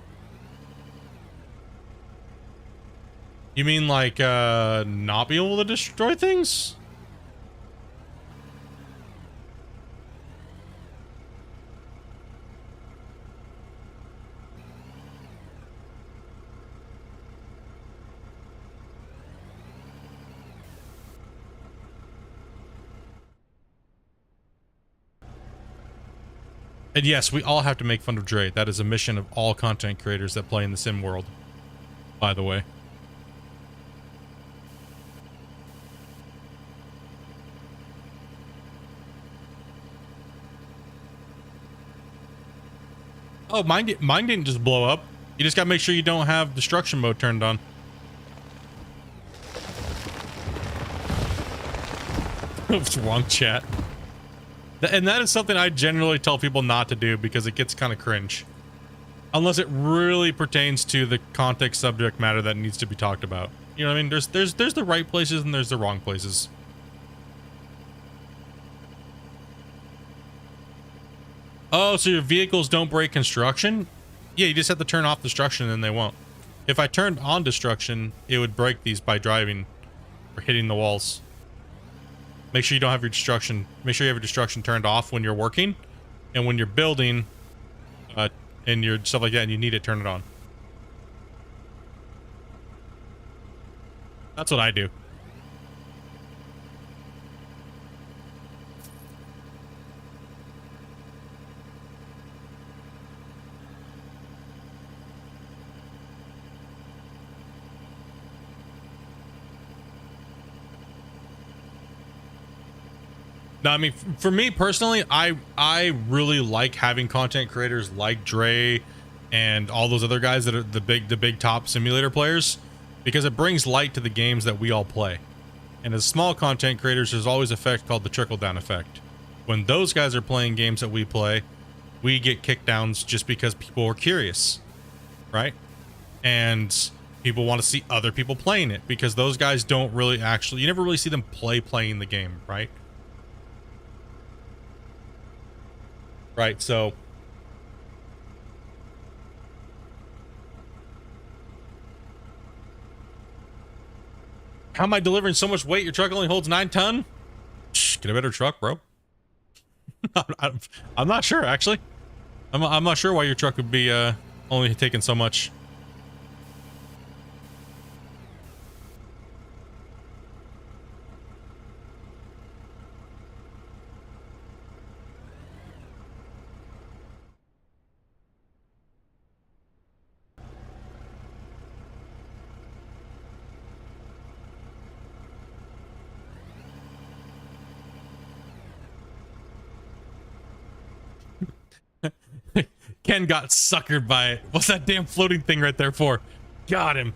S1: You mean like not be able to destroy things? And yes, we all have to make fun of Dre. That is a mission of all content creators that play in the sim world, by the way. Oh, mine didn't just blow up. You just gotta make sure you don't have destruction mode turned on. What's wrong, chat? And that is something I generally tell people not to do because it gets kind of cringe. Unless it really pertains to the context subject matter that needs to be talked about. You know what I mean? There's the right places and there's the wrong places. Oh, so your vehicles don't break construction? Yeah, you just have to turn off destruction and they won't. If I turned on destruction, it would break these by driving or hitting the walls. Make sure you don't have your destruction. Make sure you have your destruction turned off when you're working, and when you're building, and your stuff like that, and you need it, turn it on. That's what I do. No, I mean, for me personally, I really like having content creators like Dre and all those other guys that are the big top simulator players, because it brings light to the games that we all play. And as small content creators, there's always an effect called the trickle down effect. When those guys are playing games that we play, we get kickdowns just because people are curious, right? And people want to see other people playing it because those guys don't really actually, you never really see them playing the game, right? Right, so how am I delivering so much weight? Your truck only holds 9 ton? Shh, get a better truck, bro. I'm not sure, actually. I'm not sure why your truck would be only taking so much. Ken got suckered by it. What's that damn floating thing right there for? Got him.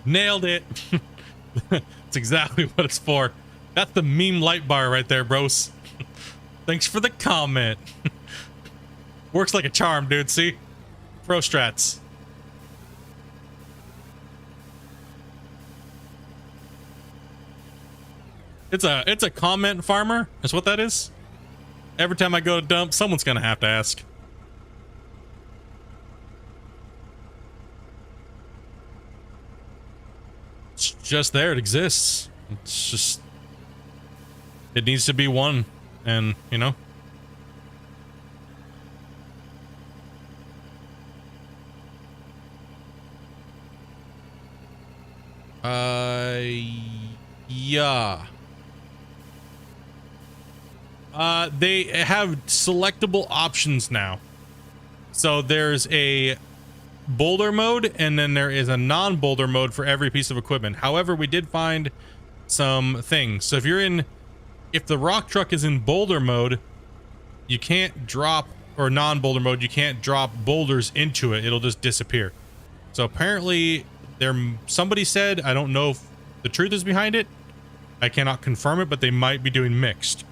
S1: Nailed it. That's exactly what it's for. That's the meme light bar right there, bros. Thanks for the comment. Works like a charm, dude. See? Pro strats. It's a comment farmer. That's what that is. Every time I go to dump, someone's gonna have to ask. It's just there. It exists. It's just, it needs to be one, and you know. Yeah. They have selectable options now. So there's a boulder mode, and then there is a non-boulder mode for every piece of equipment. However, we did find some things. So if the rock truck is in boulder mode, you can't drop, or non-boulder mode, you can't drop boulders into it. It'll just disappear. So apparently somebody said, I don't know if the truth is behind it. I cannot confirm it, but they might be doing mixed.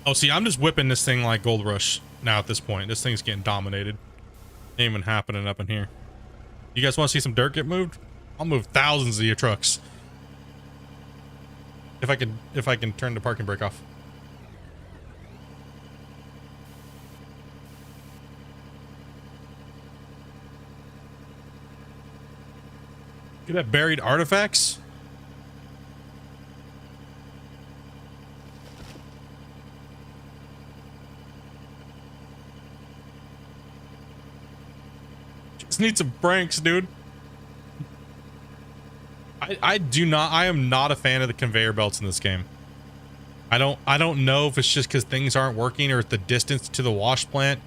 S1: Oh, see, I'm just whipping this thing like Gold Rush now at this point. This thing's getting dominated. Ain't even happening up in here. You guys want to see some dirt get moved? I'll move thousands of your trucks. If I can turn the parking brake off. Get that buried artifacts. Just need some pranks, dude. I am not a fan of the conveyor belts in this game. I don't know if it's just because things aren't working or it's the distance to the wash plant.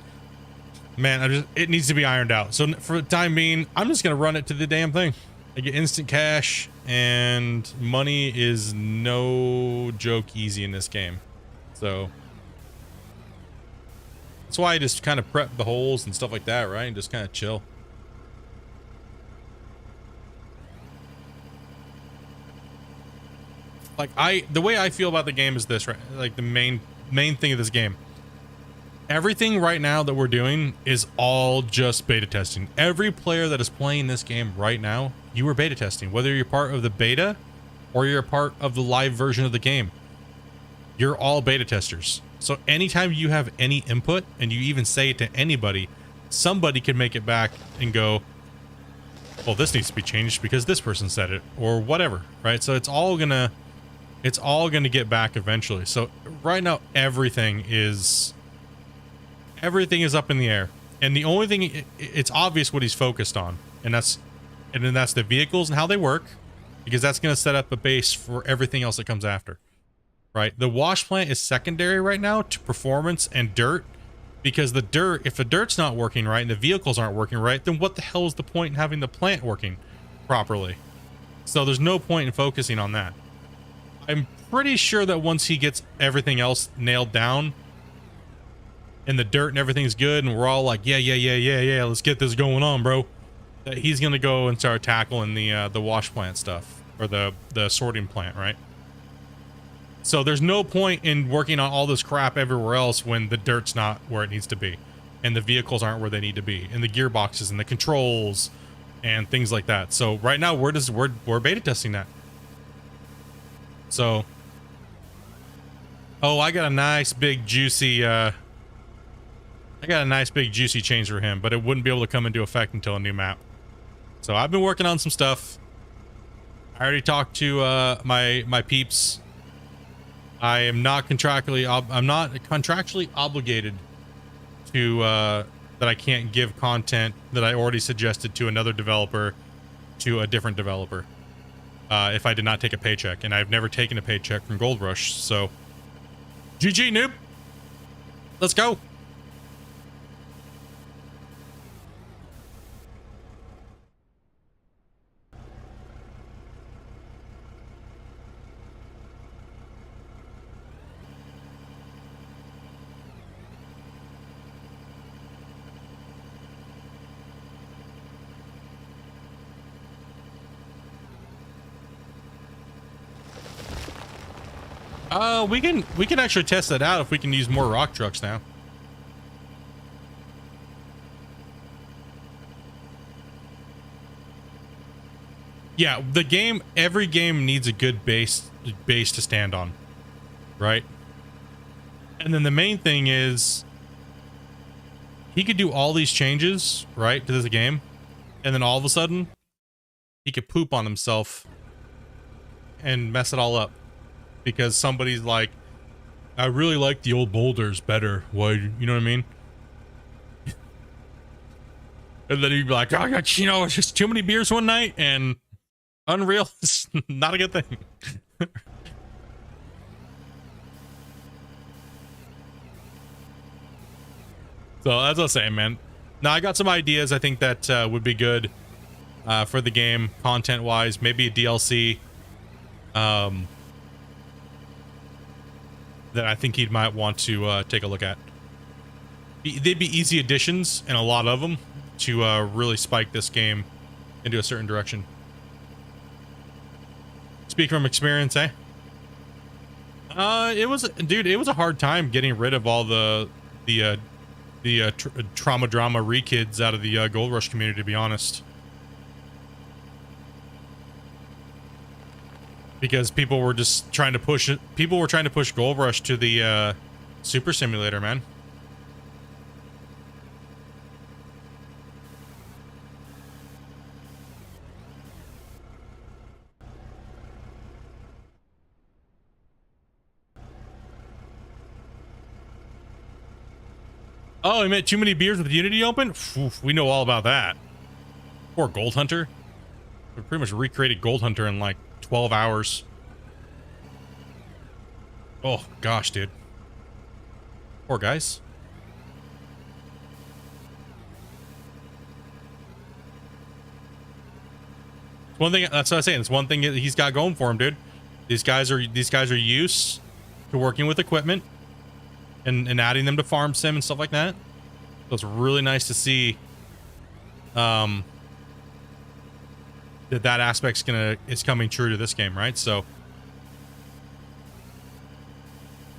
S1: Man, it needs to be ironed out. So for the time being, I'm just gonna run it to the damn thing. I get instant cash, and money is no joke easy in this game. So that's why I just kind of prep the holes and stuff like that, right? And just kind of chill. Like the way I feel about the game is this, right? Like the main thing of this game. Everything right now that we're doing is all just beta testing. Every player that is playing this game right now, you are beta testing. Whether you're part of the beta or you're a part of the live version of the game, you're all beta testers. So anytime you have any input and you even say it to anybody, somebody can make it back and go, well, this needs to be changed because this person said it or whatever, right? So it's all gonna get back eventually. So right now, everything is up in the air, and the only thing it's obvious what he's focused on, and that's the vehicles and how they work, because that's going to set up a base for everything else that comes after, right? The wash plant is secondary right now to performance and dirt, because if the dirt's not working right and the vehicles aren't working right, then what the hell is the point in having the plant working properly? So there's no point in focusing on that. I'm pretty sure that once he gets everything else nailed down and the dirt and everything's good and we're all like, yeah, let's get this going on, bro, that he's gonna go and start tackling the wash plant stuff, or the sorting plant, right? So there's no point in working on all this crap everywhere else when the dirt's not where it needs to be and the vehicles aren't where they need to be and the gearboxes and the controls and things like that. So right now we're beta testing that. So, oh, I got a nice big juicy change for him, but it wouldn't be able to come into effect until a new map. So I've been working on some stuff. I already talked to my peeps. I am not contractually obligated to that I can't give content that I already suggested to another developer to a different developer. If I did not take a paycheck, and I've never taken a paycheck from Gold Rush, so GG, noob. Let's go. We can actually test that out if we can use more rock trucks now. Yeah, every game needs a good base to stand on, right? And then the main thing is he could do all these changes, right, to this game, and then all of a sudden he could poop on himself and mess it all up. Because somebody's like, I really like the old boulders better. Why, you know what I mean? And then he'd be like, oh, it's just too many beers one night, and Unreal is not a good thing. So as I was saying, man, now I got some ideas I think that would be good for the game, content-wise. Maybe a DLC. That I think he might want to take a look at. They'd be easy additions, and a lot of them, to really spike this game into a certain direction. Speak from experience, eh? It was a hard time getting rid of all the trauma drama re-kids out of the Gold Rush community, to be honest. Because people were just trying to push it. People were trying to push Gold Rush to the Super Simulator, man. Oh, he meant too many beers with Unity open? Oof, we know all about that. Poor Gold Hunter. We pretty much recreated Gold Hunter in like 12 hours. Oh, gosh, dude. Poor guys. One thing, that's what I'm saying. It's one thing he's got going for him, dude. These guys are used to working with equipment and adding them to farm sim and stuff like that. So it's really nice to see that aspect's is coming true to this game, right? So,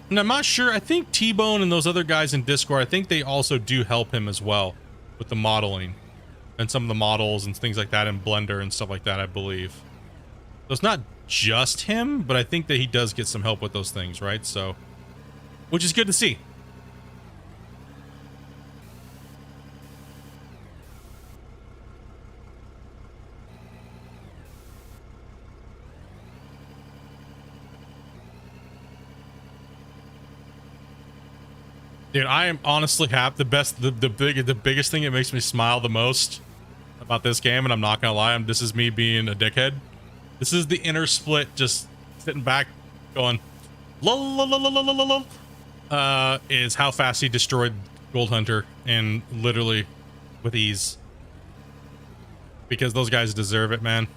S1: and I'm not sure. I think T-Bone and those other guys in Discord, I think they also do help him as well with the modeling and some of the models and things like that in Blender and stuff like that, I believe. So it's not just him, but I think that he does get some help with those things, right? So, which is good to see. Dude, I am honestly happy. The biggest thing that makes me smile the most about this game, and I'm not gonna lie, this is me being a dickhead. This is the inner split, just sitting back, going, lol, is how fast he destroyed Gold Hunter, and literally with ease. Because those guys deserve it, man.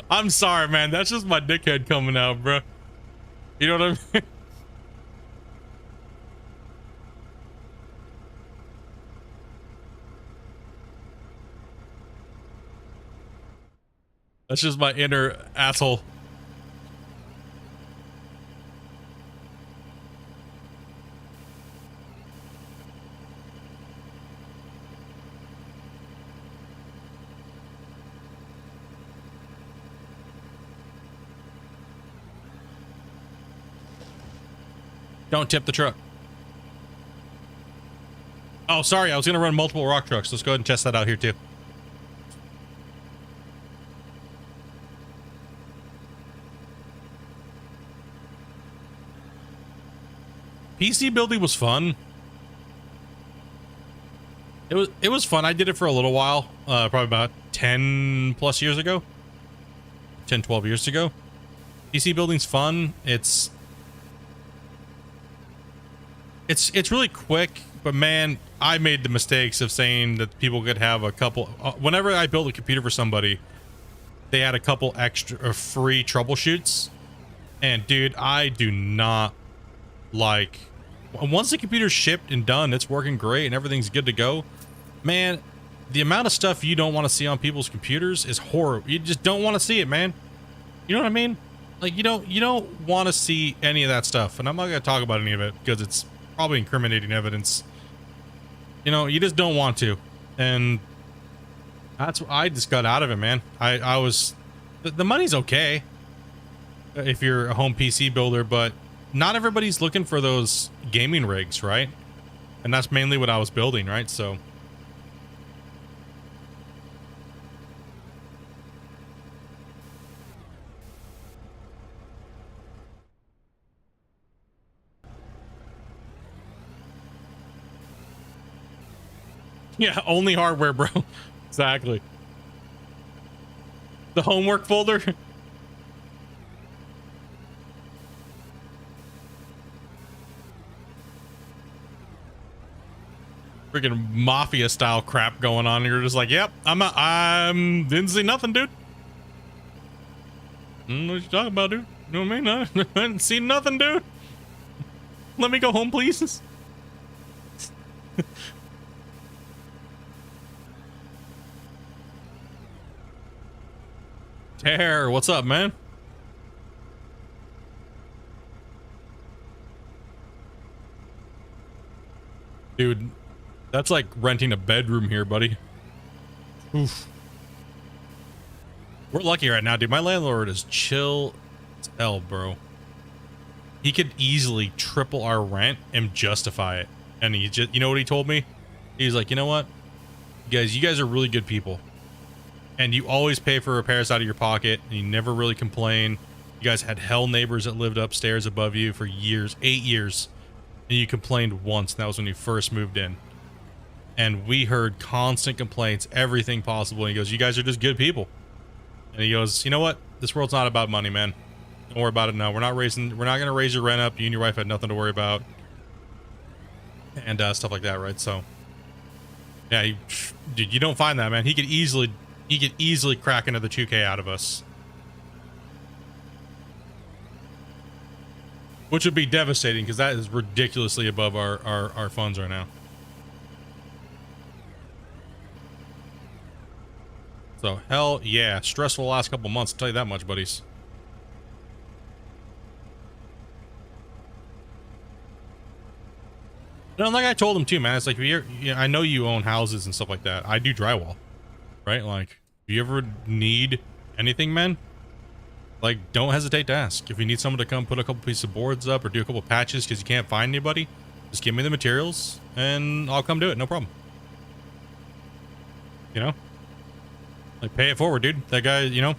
S1: I'm sorry, man. That's just my dickhead coming out, bro. You know what I mean? That's just my inner asshole. Don't tip the truck. Oh, sorry. I was going to run multiple rock trucks. Let's go ahead and test that out here too. PC building was fun. It was fun. I did it for a little while, probably about 10 plus years ago, 10, 12 years ago. PC building's fun. It's really quick, but man, I made the mistakes of saying that people could have a couple, whenever I build a computer for somebody, they had a couple extra or free troubleshoots. And dude, I do not like, once the computer's shipped and done, it's working great and everything's good to go, man, the amount of stuff you don't want to see on people's computers is horrible. You just don't want to see it, man. You know what I mean? Like, you don't want to see any of that stuff. And I'm not going to talk about any of it because it's probably incriminating evidence. You know, you just don't want to. And that's what I just got out of it, man. I was, the money's okay if you're a home PC builder, but not everybody's looking for those gaming rigs, right? And that's mainly what I was building, right? So yeah, only hardware, bro. Exactly. The homework folder. Freaking mafia style crap going on. You're just like, yep, I'm didn't see nothing, dude. What you talking about, dude? You know what I mean? I didn't see nothing, dude. Let me go home, please. Terror, what's up, man? Dude, that's like renting a bedroom here, buddy. Oof. We're lucky right now, dude. My landlord is chill as hell, bro. He could easily triple our rent and justify it. And he just, you know what he told me? He's like, you know what? You guys are really good people. And you always pay for repairs out of your pocket. And you never really complain. You guys had hell neighbors that lived upstairs above you for years, 8 years. and you complained once, and that was when you first moved in. And we heard constant complaints, everything possible. And he goes, you guys are just good people. And he goes, you know what? This world's not about money, man. Don't worry about it. No, we're not going to raise your rent up. You and your wife had nothing to worry about. And stuff like that, right? So, yeah, dude, you don't find that, man. He could easily crack another 2K out of us. Which would be devastating, because that is ridiculously above our funds right now. So, hell yeah. Stressful last couple months, I'll tell you that much, buddies. And like I told him too, man, it's like, I know you own houses and stuff like that. I do drywall, right? Like, if you ever need anything, man, like, don't hesitate to ask. If you need someone to come put a couple pieces of boards up or do a couple patches because you can't find anybody, just give me the materials and I'll come do it. No problem. You know? Like, pay it forward, dude. That guy, you know?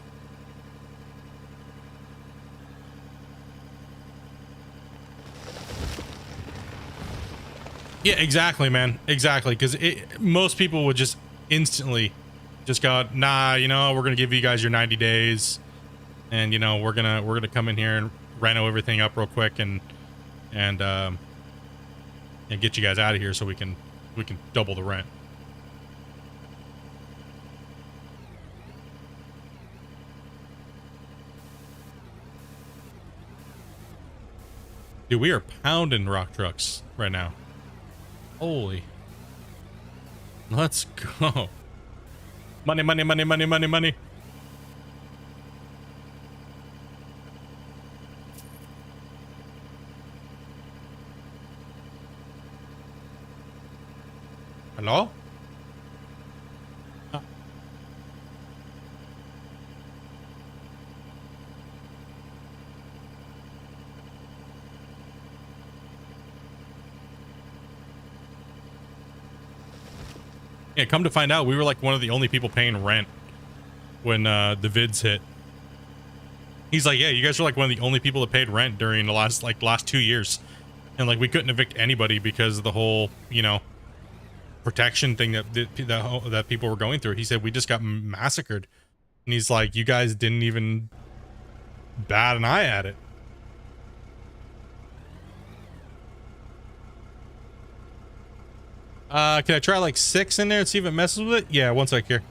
S1: Yeah, exactly, man. Exactly. Because most people would just instantly just go, nah, you know, we're going to give you guys your 90 days. And, you know, we're gonna come in here and reno everything up real quick and get you guys out of here so we can double the rent. Dude, we are pounding rock trucks right now. Holy. Let's go. Money, money, money, money, money, money. Hello? Yeah, come to find out, we were like one of the only people paying rent when the vids hit. He's like, yeah, you guys are like one of the only people that paid rent during the last 2 years. And like, we couldn't evict anybody because of the whole, you know, protection thing that people were going through. He said, we just got massacred. And he's like, you guys didn't even bat an eye at it. Can I try like 6 in there and see if it messes with it? Yeah, one sec here.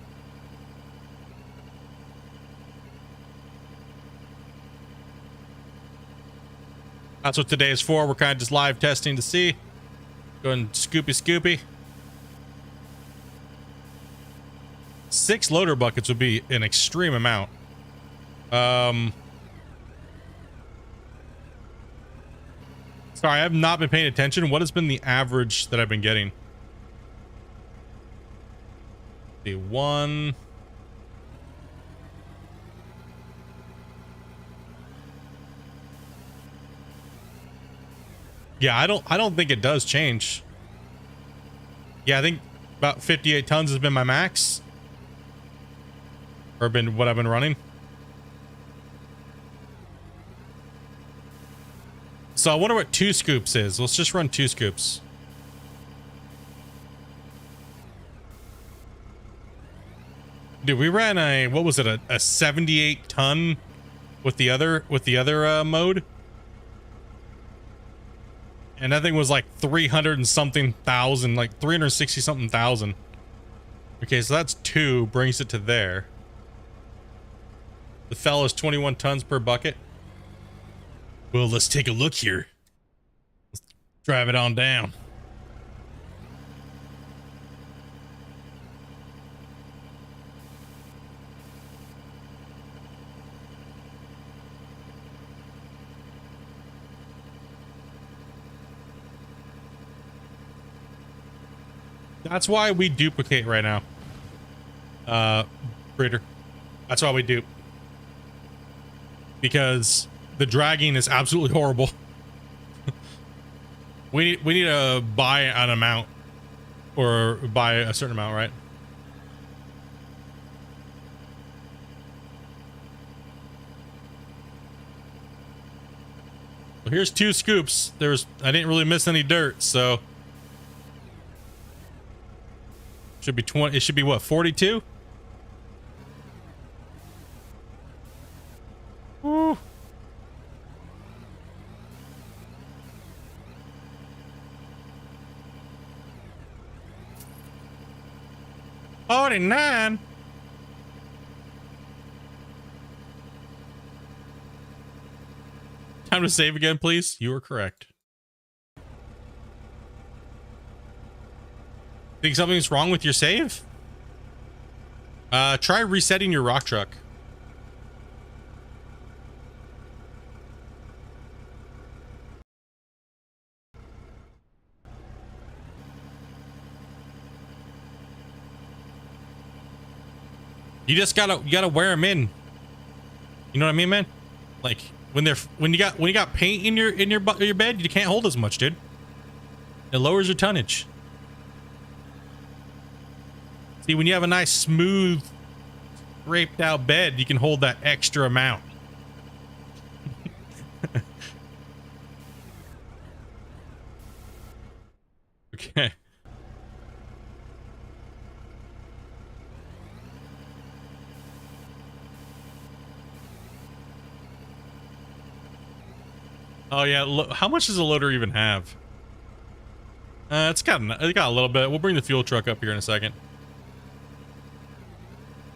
S1: That's what today is for. We're kind of just live testing to see. Going scoopy. 6 loader buckets would be an extreme amount. Sorry, I have not been paying attention. What has been the average that I've been getting? The one. Yeah, I don't think it does change. Yeah, I think about 58 tons has been my max. Or been what I've been running. So I wonder what 2 scoops is. Let's just run 2 scoops. Dude, we ran a, what was it, a 78 ton with the other mode. And that thing was like 300 and something thousand, like 360 something thousand. Okay, so that's 2, brings it to there. The fella's 21 tons per bucket. Well, let's take a look here. Let's drive it on down. That's why we duplicate right now. Breeder. That's why we dupe. Because the dragging is absolutely horrible. we need to buy an amount. Or buy a certain amount, right? Well, here's 2 scoops. I didn't really miss any dirt, so should be 20. It should be what, 42? Woo. $49. Time to save again, please. You are correct. Think something's wrong with your save? Try resetting your rock truck. You just gotta wear them in. You know what I mean, man? Like when you got paint in your bed, you can't hold as much, dude. It lowers your tonnage. See, when you have a nice smooth, scraped out bed, you can hold that extra amount. Okay. Oh yeah, how much does a loader even have? It's got a little bit. We'll bring the fuel truck up here in a second.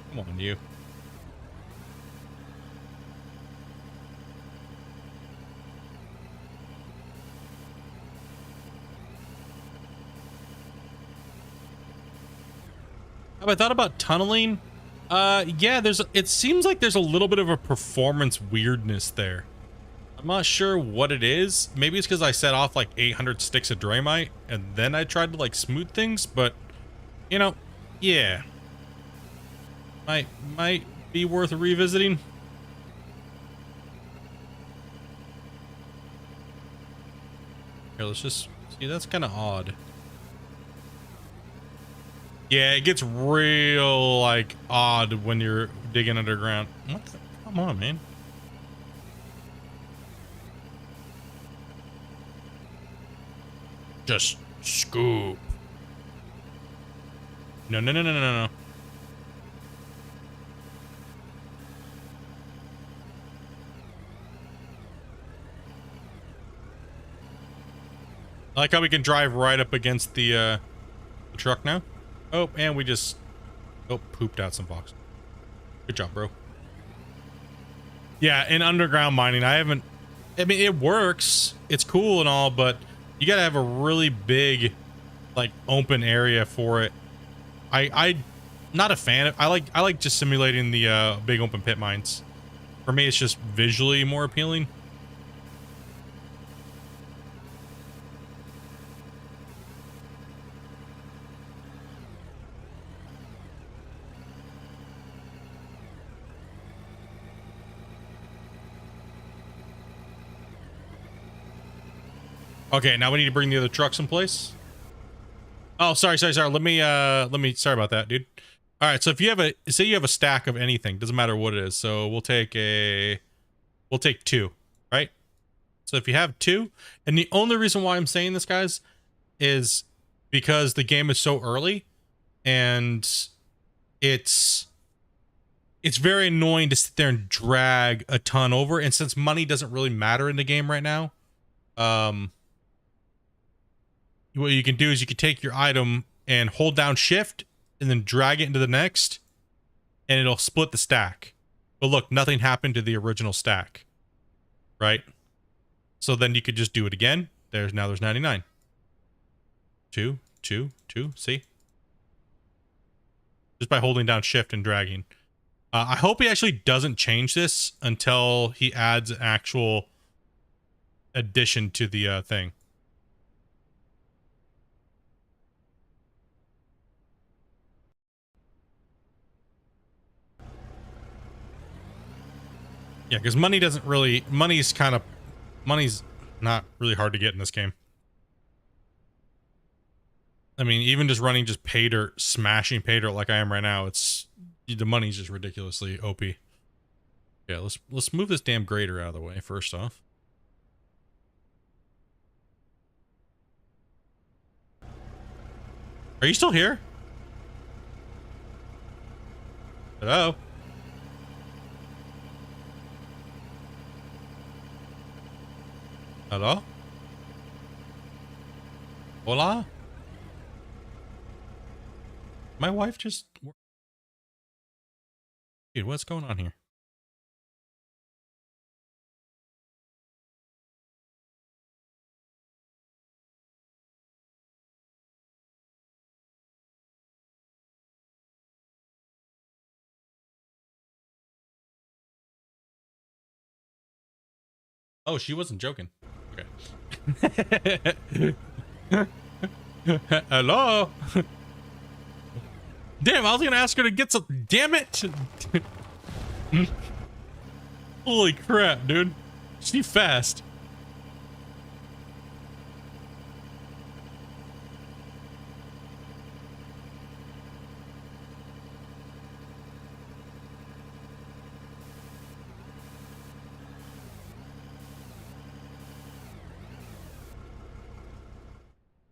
S1: Come on, you. Have I thought about tunneling? Yeah, it seems like there's a little bit of a performance weirdness there. I'm not sure what it is. Maybe it's because I set off like 800 sticks of Draymite and then I tried to like smooth things, but you know, yeah. Might be worth revisiting. Here, let's just see. That's kind of odd. Yeah, it gets real like odd when you're digging underground. What the? Come on, man. Just scoop. No. I like how we can drive right up against the truck now. Oh, and we just pooped out some boxes. Good job, bro. Yeah, in underground mining, I mean, it works. It's cool and all, but you gotta have a really big, like, open area for it. I not a fan of. I like just simulating the big open pit mines. For me, it's just visually more appealing. Okay, now we need to bring the other trucks in place. Oh, sorry. Let me, sorry about that, dude. All right, so if you have say you have a stack of anything, doesn't matter what it is. So we'll take 2, right? So if you have 2, and the only reason why I'm saying this, guys, is because the game is so early and it's very annoying to sit there and drag a ton over. And since money doesn't really matter in the game right now, what you can do is you can take your item and hold down shift and then drag it into the next and it'll split the stack. But look, nothing happened to the original stack, right? So then you could just do it again. There's 99. 2, 2, 2, see? Just by holding down shift and dragging. I hope he actually doesn't change this until he adds an actual addition to the thing. Yeah, because money's not really hard to get in this game. I mean, even just running just pay dirt, smashing pay dirt like I am right now, the money's just ridiculously OP. Yeah, let's move this damn grader out of the way first off. Are you still here? Hello? Hello? Hola? My wife just... Dude, what's going on here? Oh, she wasn't joking. Okay. Hello? Damn, I was gonna ask her to get some... Damn it! Holy crap, dude. She fast.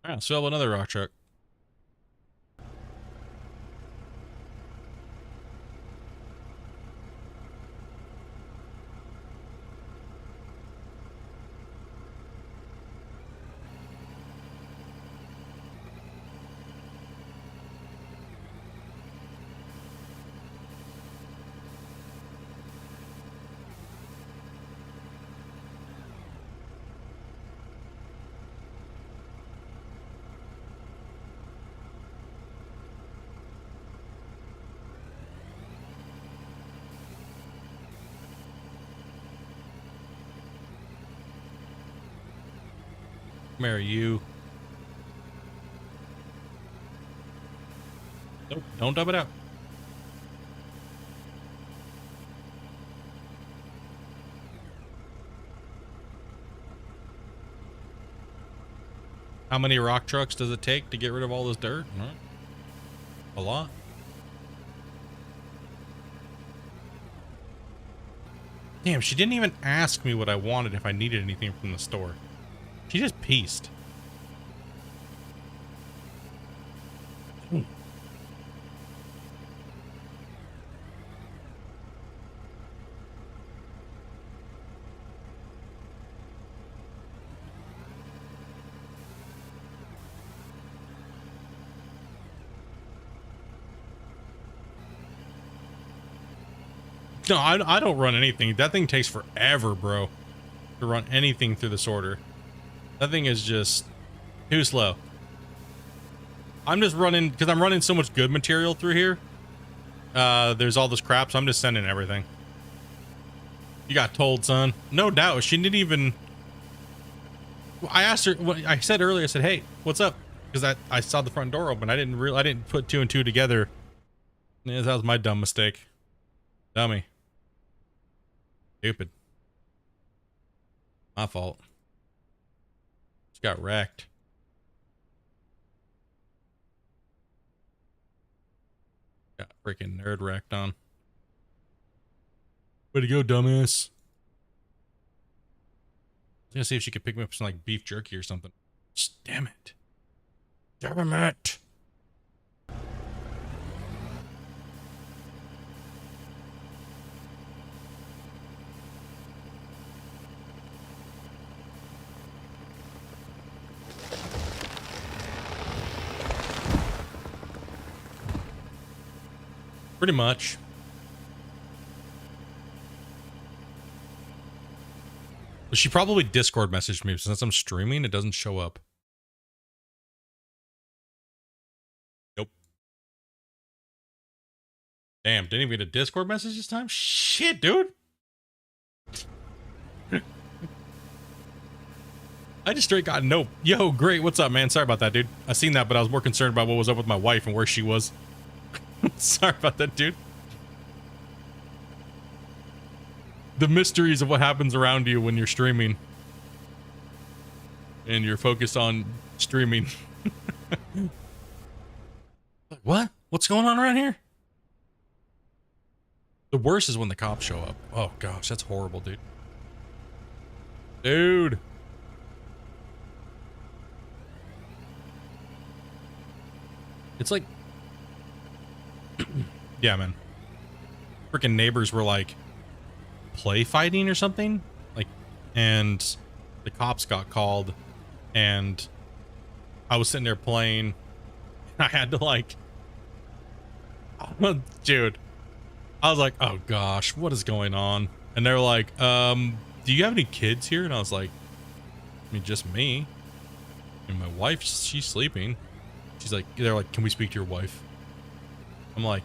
S1: Alright, so another rock truck. Marry you. Nope, don't dub it out. How many rock trucks does it take to get rid of all this dirt? A lot. Damn, she didn't even ask me what I wanted if I needed anything from the store. She just pieced. No, I don't run anything. That thing takes forever, bro, to run anything through the sorter. That thing is just too slow. I'm just running, because I'm running so much good material through here. There's all this crap, so I'm just sending everything. You got told, son. No doubt. She didn't even... I asked her, I said earlier, I said, hey, what's up? Because I saw the front door open. I didn't put two and two together. Yeah, that was my dumb mistake. Dummy. Stupid. My fault. Just got wrecked. Got freaking nerd wrecked on. Way to go, dumbass. I was gonna see if she could pick me up some like beef jerky or something. Just, damn it. Damn it. Pretty much. She probably Discord messaged me since I'm streaming. It doesn't show up. Nope. Damn, didn't even get a Discord message this time? Shit, dude. I just straight got nope. Yo, great. What's up, man? Sorry about that, dude. I seen that, but I was more concerned about what was up with my wife and where she was. Sorry about that, dude. The mysteries of what happens around you when you're streaming. And you're focused on streaming. What? What's going on around here? The worst is when the cops show up. Oh gosh, that's horrible, dude. Dude. It's like, yeah, man. Freaking neighbors were like play fighting or something, like, and the cops got called, and I was sitting there playing. I had to like, dude, I was like, oh gosh, what is going on? And they were like, do you have any kids here? And I was like, I mean, just me. And my wife, she's sleeping. She's like, they're like, can we speak to your wife? I'm like,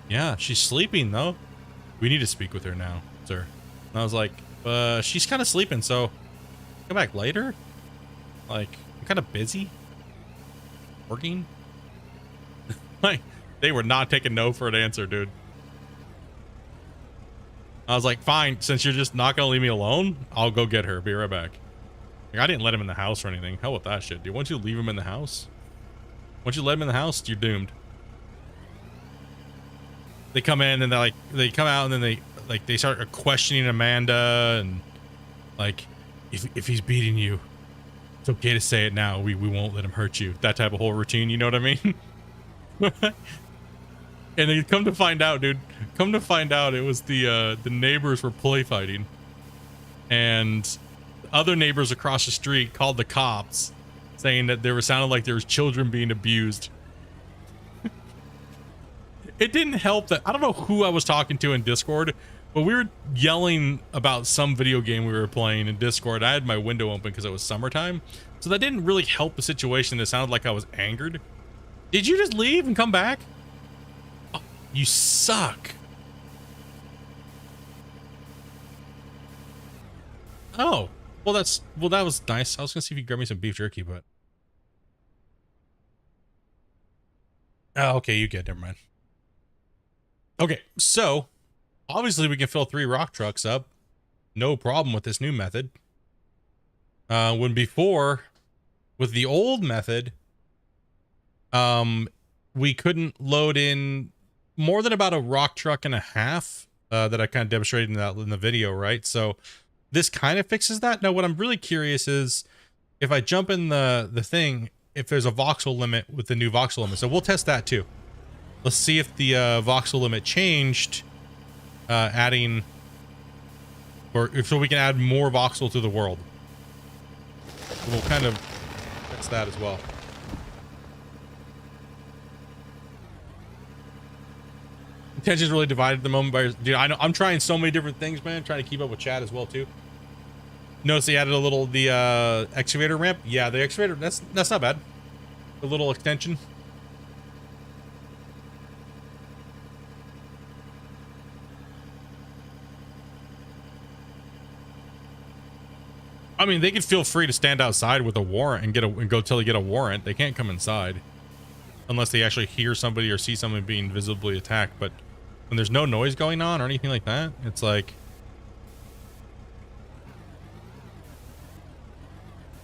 S1: yeah, she's sleeping though. We need to speak with her now, sir. And I was like, she's kind of sleeping, so come back later. Like, I'm kind of busy working. Like, they were not taking no for an answer, dude. I was like, fine, since you're just not gonna leave me alone, I'll go get her. Be right back. Like, I didn't let him in the house or anything. Hell with that shit, dude. Once you leave him in the house, once you let him in the house, you're doomed. They come in and they come out and then they start questioning Amanda and like, if he's beating you, it's okay to say it now. We won't let him hurt you. That type of whole routine, you know what I mean? And they come to find out, dude. Come to find out, it was the neighbors were play fighting, and other neighbors across the street called the cops, saying that sounded like there was children being abused. It didn't help that I don't know who I was talking to in Discord, but we were yelling about some video game we were playing in Discord. I had my window open because it was summertime, so that didn't really help the situation. It sounded like I was angered. Did you just leave and come back? Oh, you suck. Oh, well, that was nice. I was gonna see if you could grab me some beef jerky, but oh, okay, you get. Never mind. Okay, so obviously we can fill 3 rock trucks up, no problem with this new method. When before, with the old method, we couldn't load in more than about a rock truck and a half, that I kind of demonstrated in the video, right? So this kind of fixes that. Now, what I'm really curious is if I jump in the thing, if there's a voxel limit with the new voxel limit. So we'll test that too. Let's see if the voxel limit changed, adding, or if so we can add more voxel to the world. So we'll kind of test that as well. Attention's really divided at the moment. By dude, I know I'm trying so many different things, man. Trying to keep up with chat as well too. Notice they added the excavator ramp. Yeah, the excavator. That's not bad. A little extension. I mean, they could feel free to stand outside with a warrant and go till they get a warrant. They can't come inside unless they actually hear somebody or see someone being visibly attacked. But when there's no noise going on or anything like that, it's like,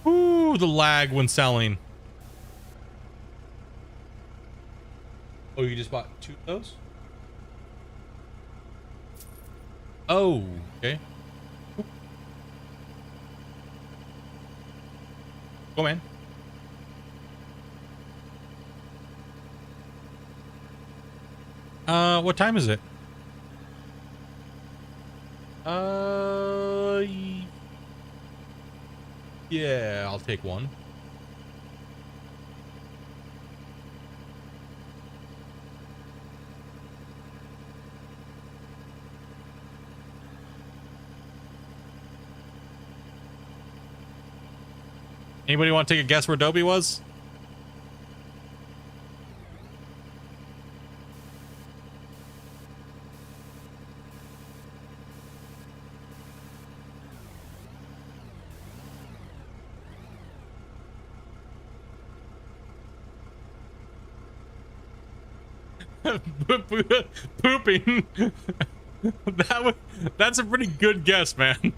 S1: ooh, the lag when selling. Oh, you just bought 2 of those? Oh, okay. Go, man. What time is it? Yeah, I'll take one. Anybody want to take a guess where Dobie was? Pooping. That's a pretty good guess, man.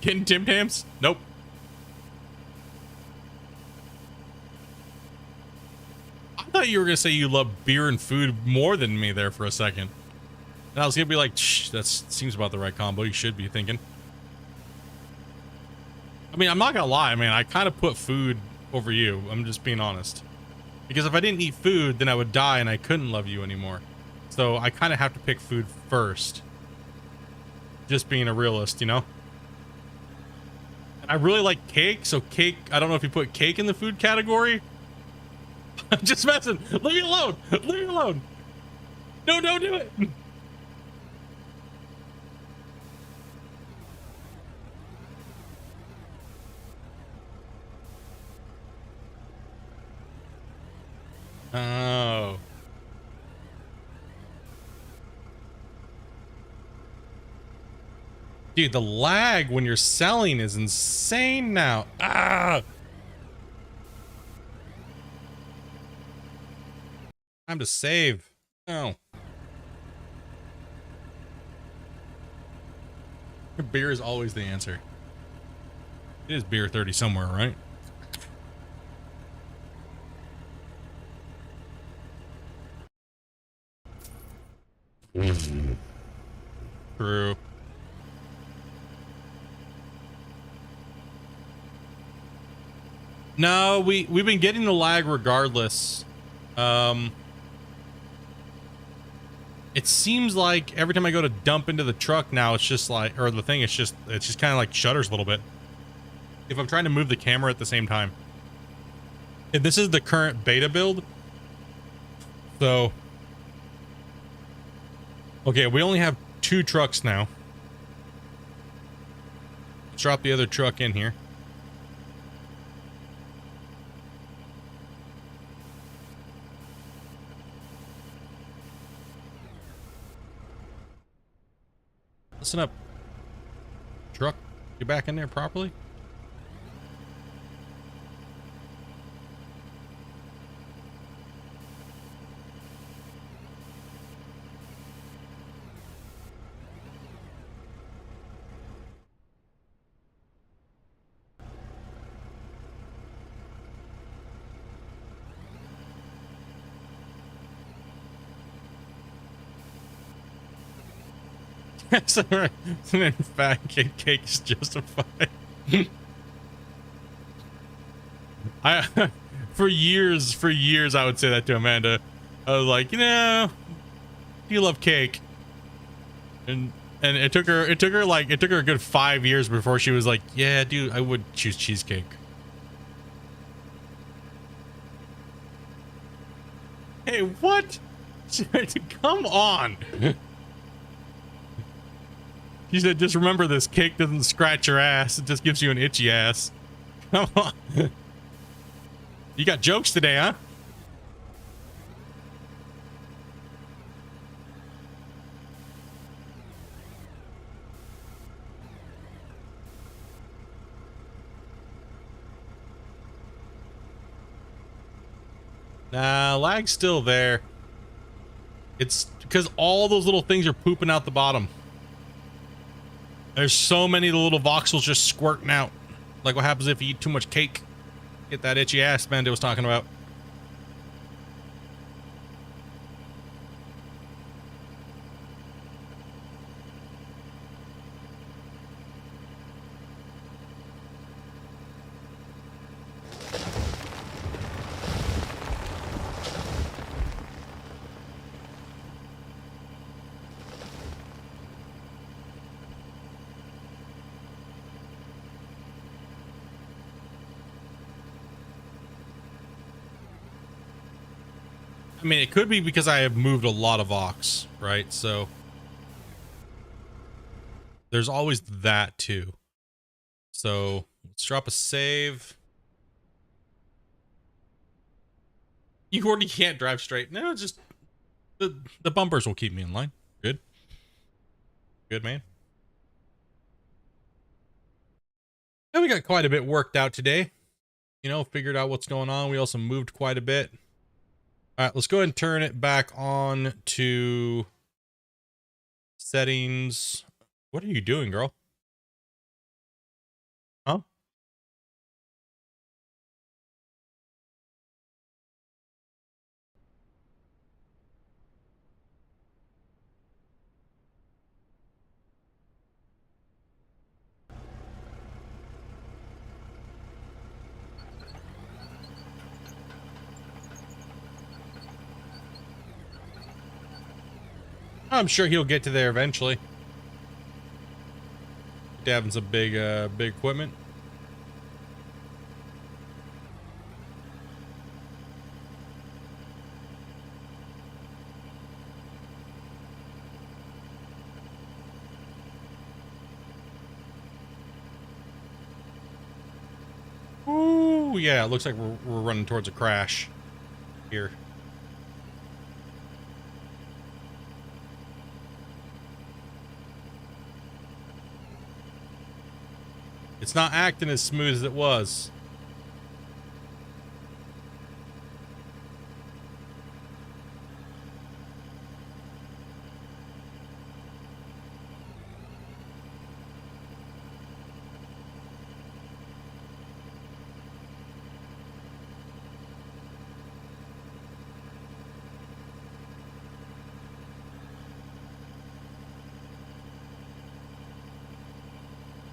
S1: Getting Tim Tams? Nope. I thought you were gonna say you love beer and food more than me there for a second. And I was gonna be like, shh, that seems about the right combo. You should be thinking. I mean, I'm not gonna lie, man. I kind of put food over you. I'm just being honest. Because if I didn't eat food, then I would die and I couldn't love you anymore. So I kind of have to pick food first. Just being a realist, you know? And I really like cake, so cake, I don't know if you put cake in the food category. I'm just messing. Leave me alone. Leave me alone. No, don't do it. Oh. Dude, the lag when you're selling is insane now. Ah! Time to save. Oh. Beer is always the answer. It is beer 30 somewhere, right? True. No, we've been getting the lag regardless. It seems like every time I go to dump into the truck now, it's just like, or the thing, it's just kind of like shudders a little bit. If I'm trying to move the camera at the same time. And this is the current beta build. So, okay, we only have 2 trucks now. Let's drop the other truck in here. Listen up. Truck, get back in there properly. So, in fact, cake is justified. For years, I would say that to Amanda. I was like, you know, you love cake, and it took her a good 5 years before she was like, yeah, dude, I would choose cheesecake. Hey, what? Come on. She said, just remember this, cake doesn't scratch your ass, it just gives you an itchy ass. Come on. You got jokes today, huh? Nah, lag's still there. It's because all those little things are pooping out the bottom. There's so many of the little voxels just squirting out. Like what happens if you eat too much cake. Get that itchy ass Amanda was talking about. I mean, it could be because I have moved a lot of ox, right? So there's always that too. So let's drop a save. You already can't drive straight. No, it's just the bumpers will keep me in line. Good. Good, man. Yeah, we got quite a bit worked out today. You know, figured out what's going on. We also moved quite a bit. All right, let's go ahead and turn it back on to settings. What are you doing, girl? Huh? I'm sure he'll get to there eventually. Having some big equipment. Ooh, yeah, it looks like we're running towards a crash here. It's not acting as smooth as it was.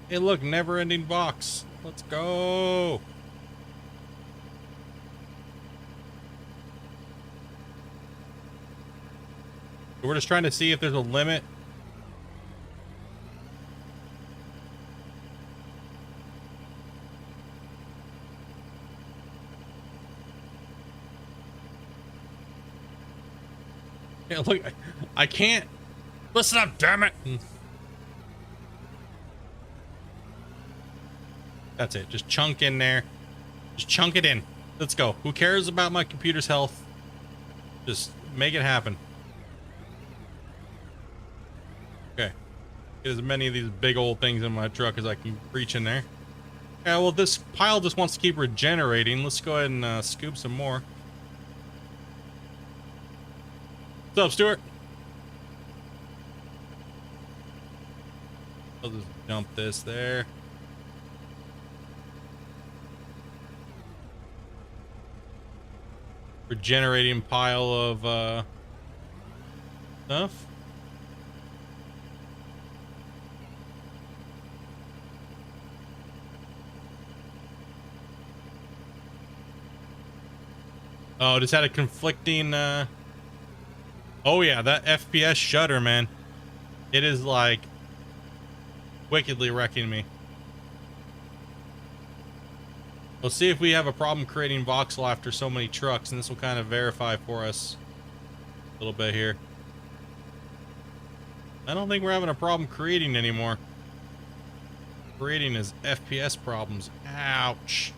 S1: Hey, look, never-ending box. Let's go. We're just trying to see if there's a limit. Yeah, look, I can't. Listen up, damn it. That's it. Just chunk in there. Just chunk it in. Let's go. Who cares about my computer's health? Just make it happen. Okay. Get as many of these big old things in my truck as I can reach in there. Yeah, well, this pile just wants to keep regenerating. Let's go ahead and scoop some more. What's up, Stuart? I'll just dump this there. Regenerating pile of stuff. Oh, just had a conflicting oh yeah, that FPS shutter, man. It is like wickedly wrecking me. We'll see if we have a problem creating voxel after so many trucks, and this will kind of verify for us a little bit here. I don't think we're having a problem creating anymore. Creating is FPS problems. Ouch.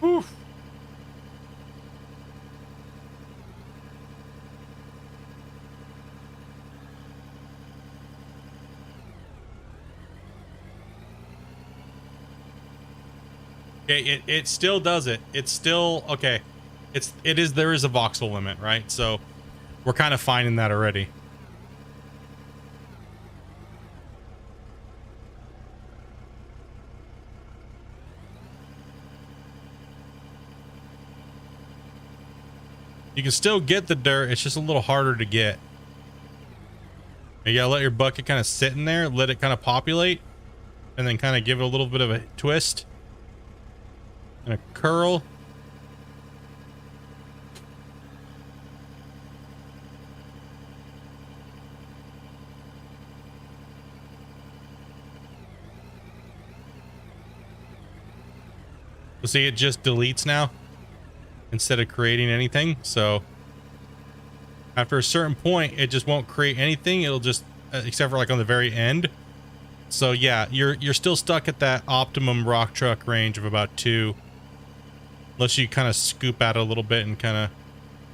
S1: Oof. Okay, it still does it. It's still okay. There is a voxel limit, right? So we're kind of finding that already. You can still get the dirt. It's just a little harder to get. You gotta let your bucket kind of sit in there, let it kind of populate, and then kind of give it a little bit of a twist and a curl. See, it just deletes now instead of creating anything. So after a certain point, it just won't create anything. It'll just except for like on the very end. So yeah, you're still stuck at that optimum rock truck range of about 2, unless you kind of scoop out a little bit and kind of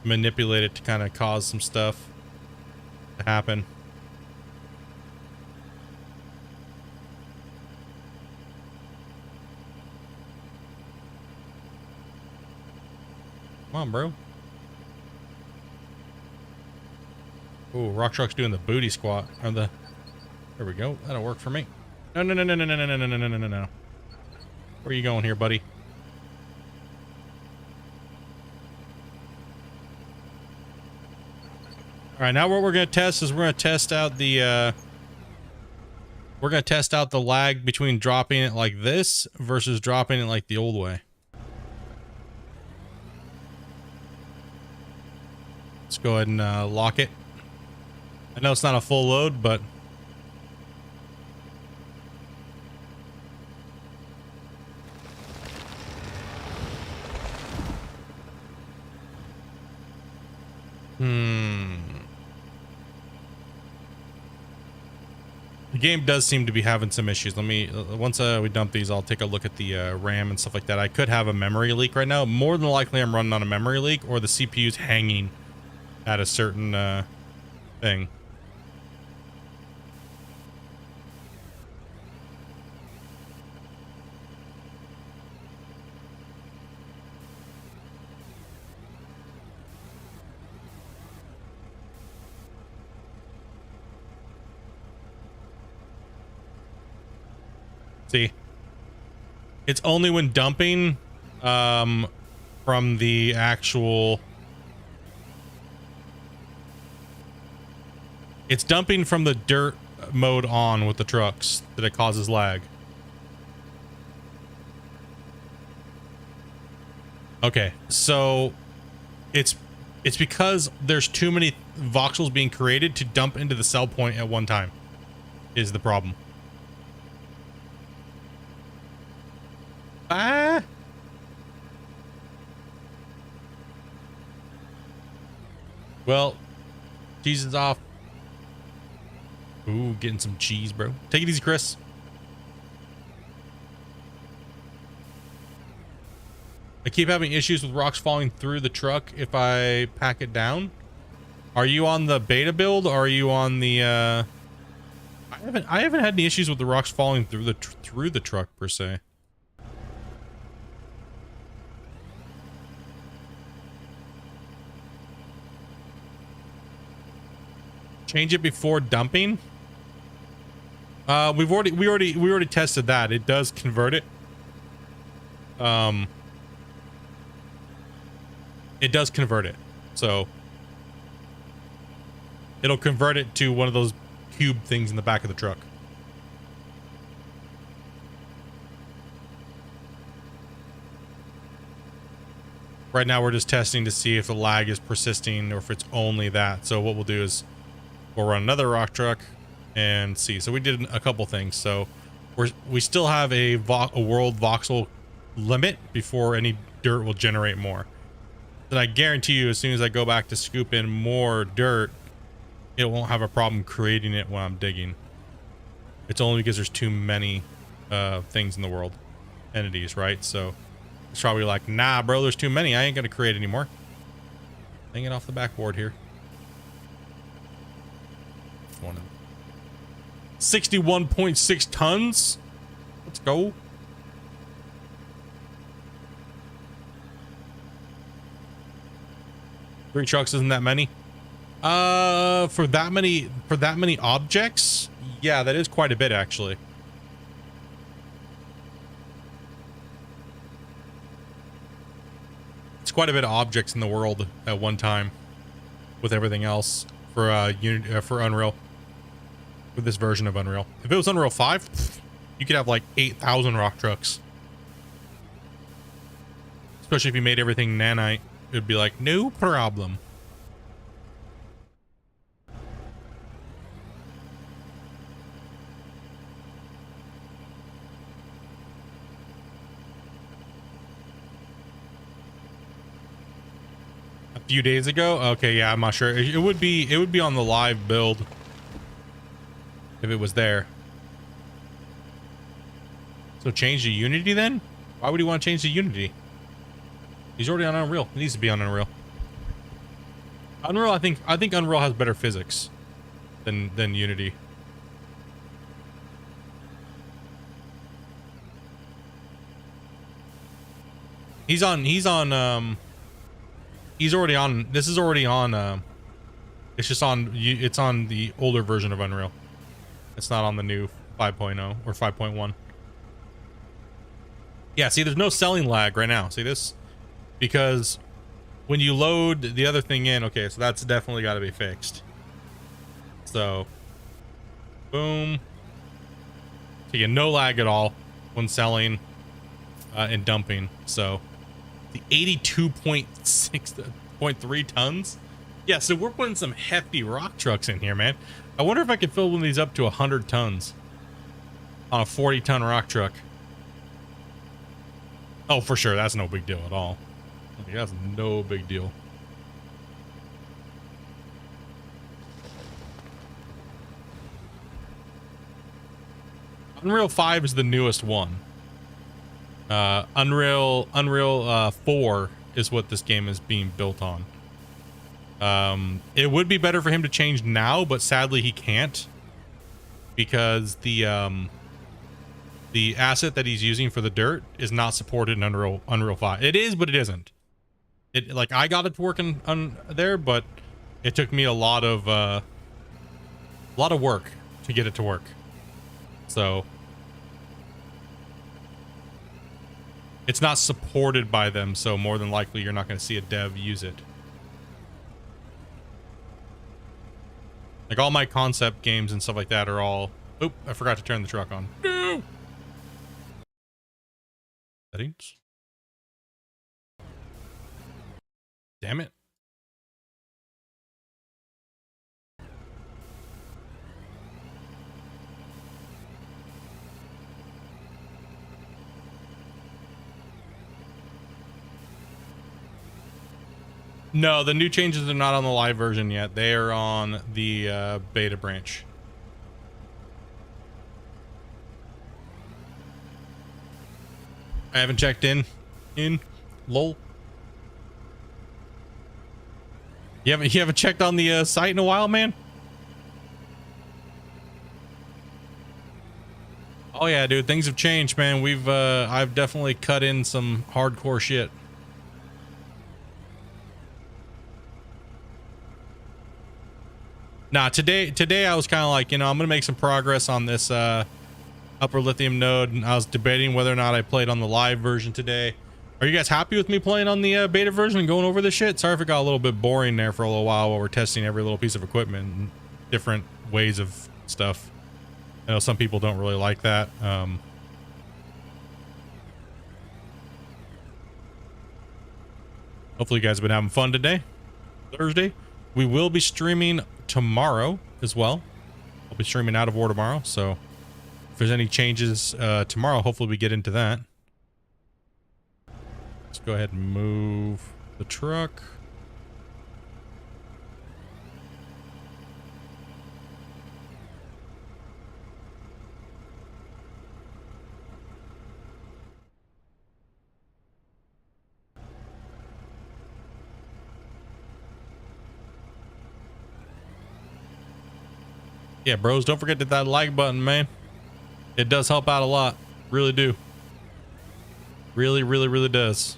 S1: manipulate it to kind of cause some stuff to happen. Come on, bro. Ooh, rock truck's doing the booty squat. Or the... There we go. That'll work for me. No, no, no, no, no, no, no, no, no, no, no, no. Where are you going here, buddy? All right, now what we're going to test is we're going to test out the lag between dropping it like this versus dropping it like the old way. Let's go ahead and lock it. I know it's not a full load, but the game does seem to be having some issues. Let me, once we dump these, I'll take a look at the RAM and stuff like that. I could have a memory leak right now. More than likely, I'm running on a memory leak, or the CPU's hanging at a certain thing. See, it's only when dumping from the actual, it's dumping from the dirt mode on with the trucks that it causes lag. Okay, so it's because there's too many voxels being created to dump into the sell point at one time is the problem. Ah. Well, cheese is off. Ooh, getting some cheese, bro. Take it easy, Chris. I keep having issues with rocks falling through the truck if I pack it down. Are you on the beta build, or are you on the I haven't had any issues with the rocks falling through the truck per se. Change it before dumping. We already tested that. It does convert it. It does convert it. So it'll convert it to one of those cube things in the back of the truck. Right now we're just testing to see if the lag is persisting or if it's only that. So what we'll do is we'll run another rock truck and see. So we did a couple things. So we still have a world voxel limit before any dirt will generate more. Then I guarantee you, as soon as I go back to scoop in more dirt, it won't have a problem creating it when I'm digging. It's only because there's too many things in the world, entities, right? So it's probably like, nah, bro, there's too many. I ain't gonna create anymore. Hang it off the backboard here. 61.6 tons. Let's go. Three trucks isn't that many. For that many objects, yeah, that is quite a bit actually. It's quite a bit of objects in the world at one time, with everything else for Unreal. With this version of Unreal. If it was Unreal 5, you could have like 8,000 rock trucks. Especially if you made everything nanite, it would be like, no problem. A few days ago? Okay, yeah, I'm not sure. It would be on the live build. If it was there. So change to Unity then? Why would he want to change to Unity? He's already on Unreal. He needs to be on Unreal. Unreal, I think Unreal has better physics than Unity. He's on He's already on. This is already on. It's just on. It's on the older version of Unreal. It's not on the new 5.0 or 5.1. Yeah, see, there's no selling lag right now. See this? Because when you load the other thing in, okay, so that's definitely got to be fixed. So, boom. So you get no lag at all when selling and dumping. So, the 82.6.3 tons. Yeah, so we're putting some hefty rock trucks in here, man. I wonder if I could fill one of these up to 100 tons on a 40-ton rock truck. Oh, for sure. That's no big deal at all. That's no big deal. Unreal 5 is the newest one. Unreal 4 is what this game is being built on. It would be better for him to change now, but sadly he can't, because the asset that he's using for the dirt is not supported in Unreal 5. It is, but it isn't. It, like, I got it to work on there, but it took me a lot of work to get it to work. So it's not supported by them, so more than likely you're not going to see a dev use it. Like, all my concept games and stuff like that are all... Oop, I forgot to turn the truck on. No! Settings. Damn it. No, the new changes are not on the live version yet. They are on the beta branch. I haven't checked in. Lol. You haven't checked on the site in a while, man? Oh yeah, dude, things have changed, man. I've definitely cut in some hardcore shit. Nah, today I was kind of like, I'm gonna make some progress on this upper lithium node, and I was debating whether or not I played on the live version today. Are you guys happy with me playing on the beta version and going over this shit? Sorry if it got a little bit boring there for a little while we're testing every little piece of equipment and different ways of stuff. I know some people don't really like that. Hopefully you guys have been having fun today. Thursday. We will be streaming tomorrow as well. I'll be streaming Out of War tomorrow, so if there's any changes tomorrow, hopefully we get into that. Let's go ahead and move the truck. Yeah, bros, don't forget that like button, man. It does help out a lot. Really do. Really, really, really does.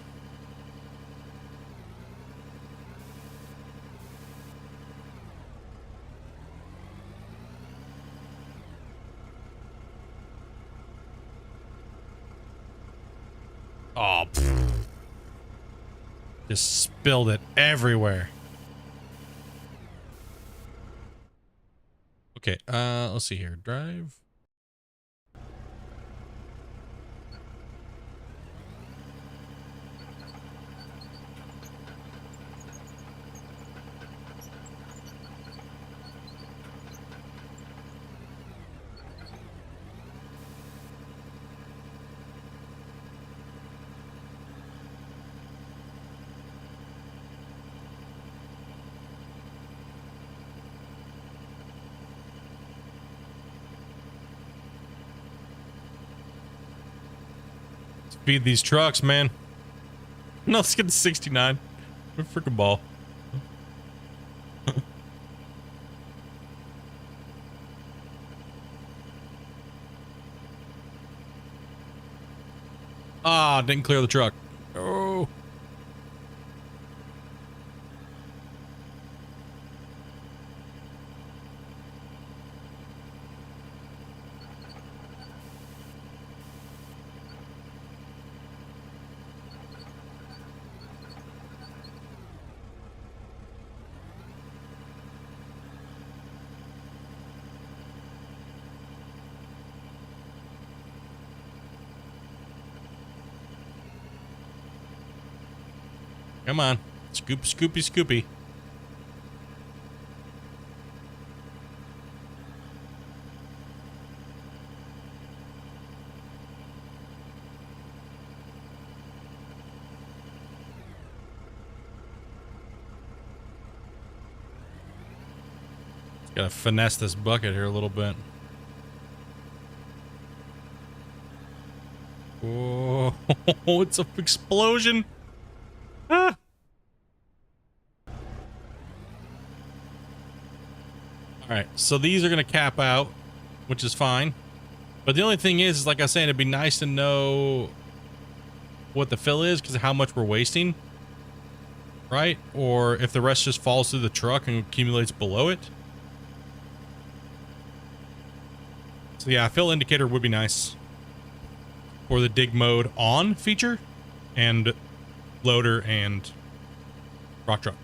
S1: Oh, pfft. Just spilled it everywhere. Okay, let's see here. Drive. Feed these trucks, man. No, let's get the 69. We're freaking ball. Ah, didn't clear the truck. Oh. Come on. Scoop, scoopy, scoopy. Gotta finesse this bucket here a little bit. Oh, it's an explosion. Ah. All right, so these are gonna cap out, which is fine. But the only thing is like I was saying, it'd be nice to know what the fill is because of how much we're wasting, right? Or if the rest just falls through the truck and accumulates below it. So yeah, fill indicator would be nice for the dig mode on feature and loader and rock truck.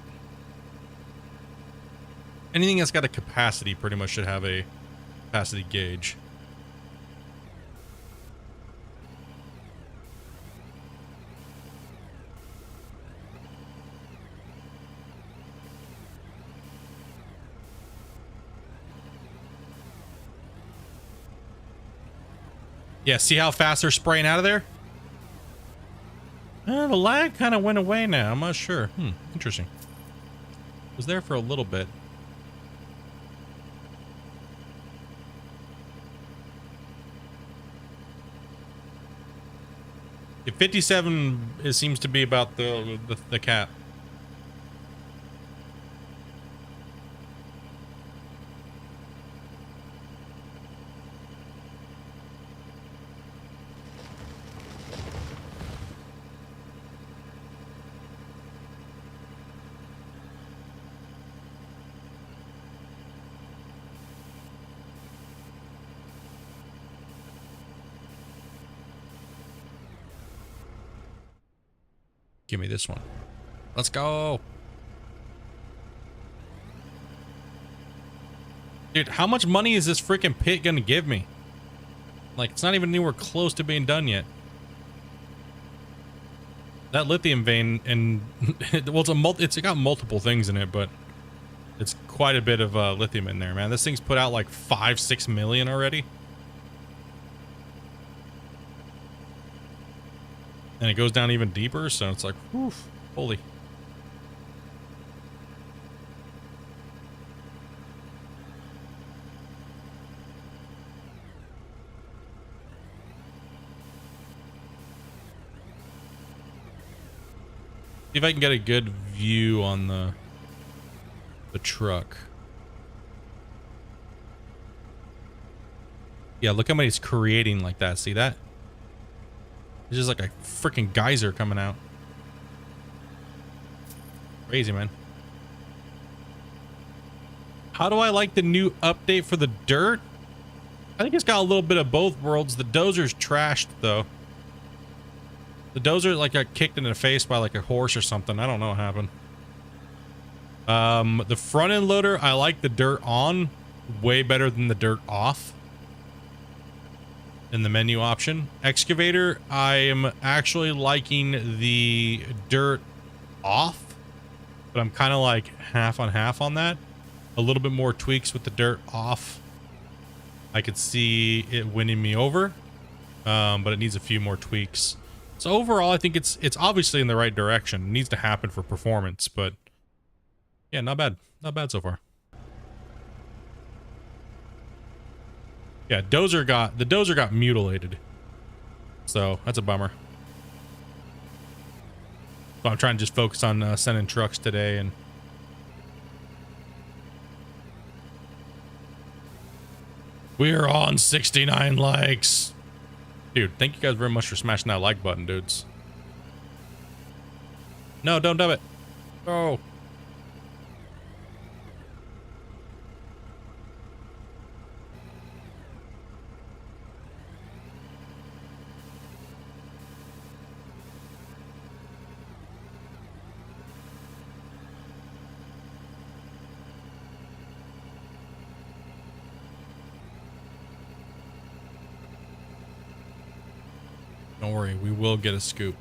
S1: Anything that's got a capacity pretty much should have a capacity gauge. Yeah, see how fast they're spraying out of there? The lag kind of went away now. I'm not sure. Interesting. It was there for a little bit. Yeah, 57 it seems to be about the cap. Give me this one. Let's go. Dude, how much money is this freaking pit gonna give me? Like, it's not even anywhere close to being done yet. That lithium vein, and well, it's got multiple things in it, but it's quite a bit of lithium in there, man. This thing's put out like 5-6 million already. And it goes down even deeper, so it's like, whew, holy. See if I can get a good view on the truck. Yeah, look how many it's creating like that. See that? It's just like a freaking geyser coming out. Crazy, man. How do I like the new update for the dirt? I think it's got a little bit of both worlds. The Dozer's trashed, though. The Dozer, like, got kicked in the face by, like, a horse or something. I don't know what happened. The front end loader, I like the dirt on way better than the dirt off in the menu option. Excavator, I am actually liking the dirt off, but I'm kind of like half on half on that. A little bit more tweaks with the dirt off. I could see it winning me over, but it needs a few more tweaks. So overall, I think it's obviously in the right direction. It needs to happen for performance, but yeah, not bad. Not bad so far. Yeah, the Dozer got mutilated. So that's a bummer. So I'm trying to just focus on sending trucks today, and we're on 69 likes. Dude, thank you guys very much for smashing that like button, dudes. No, don't dub it. Oh. Don't worry, we will get a scoop.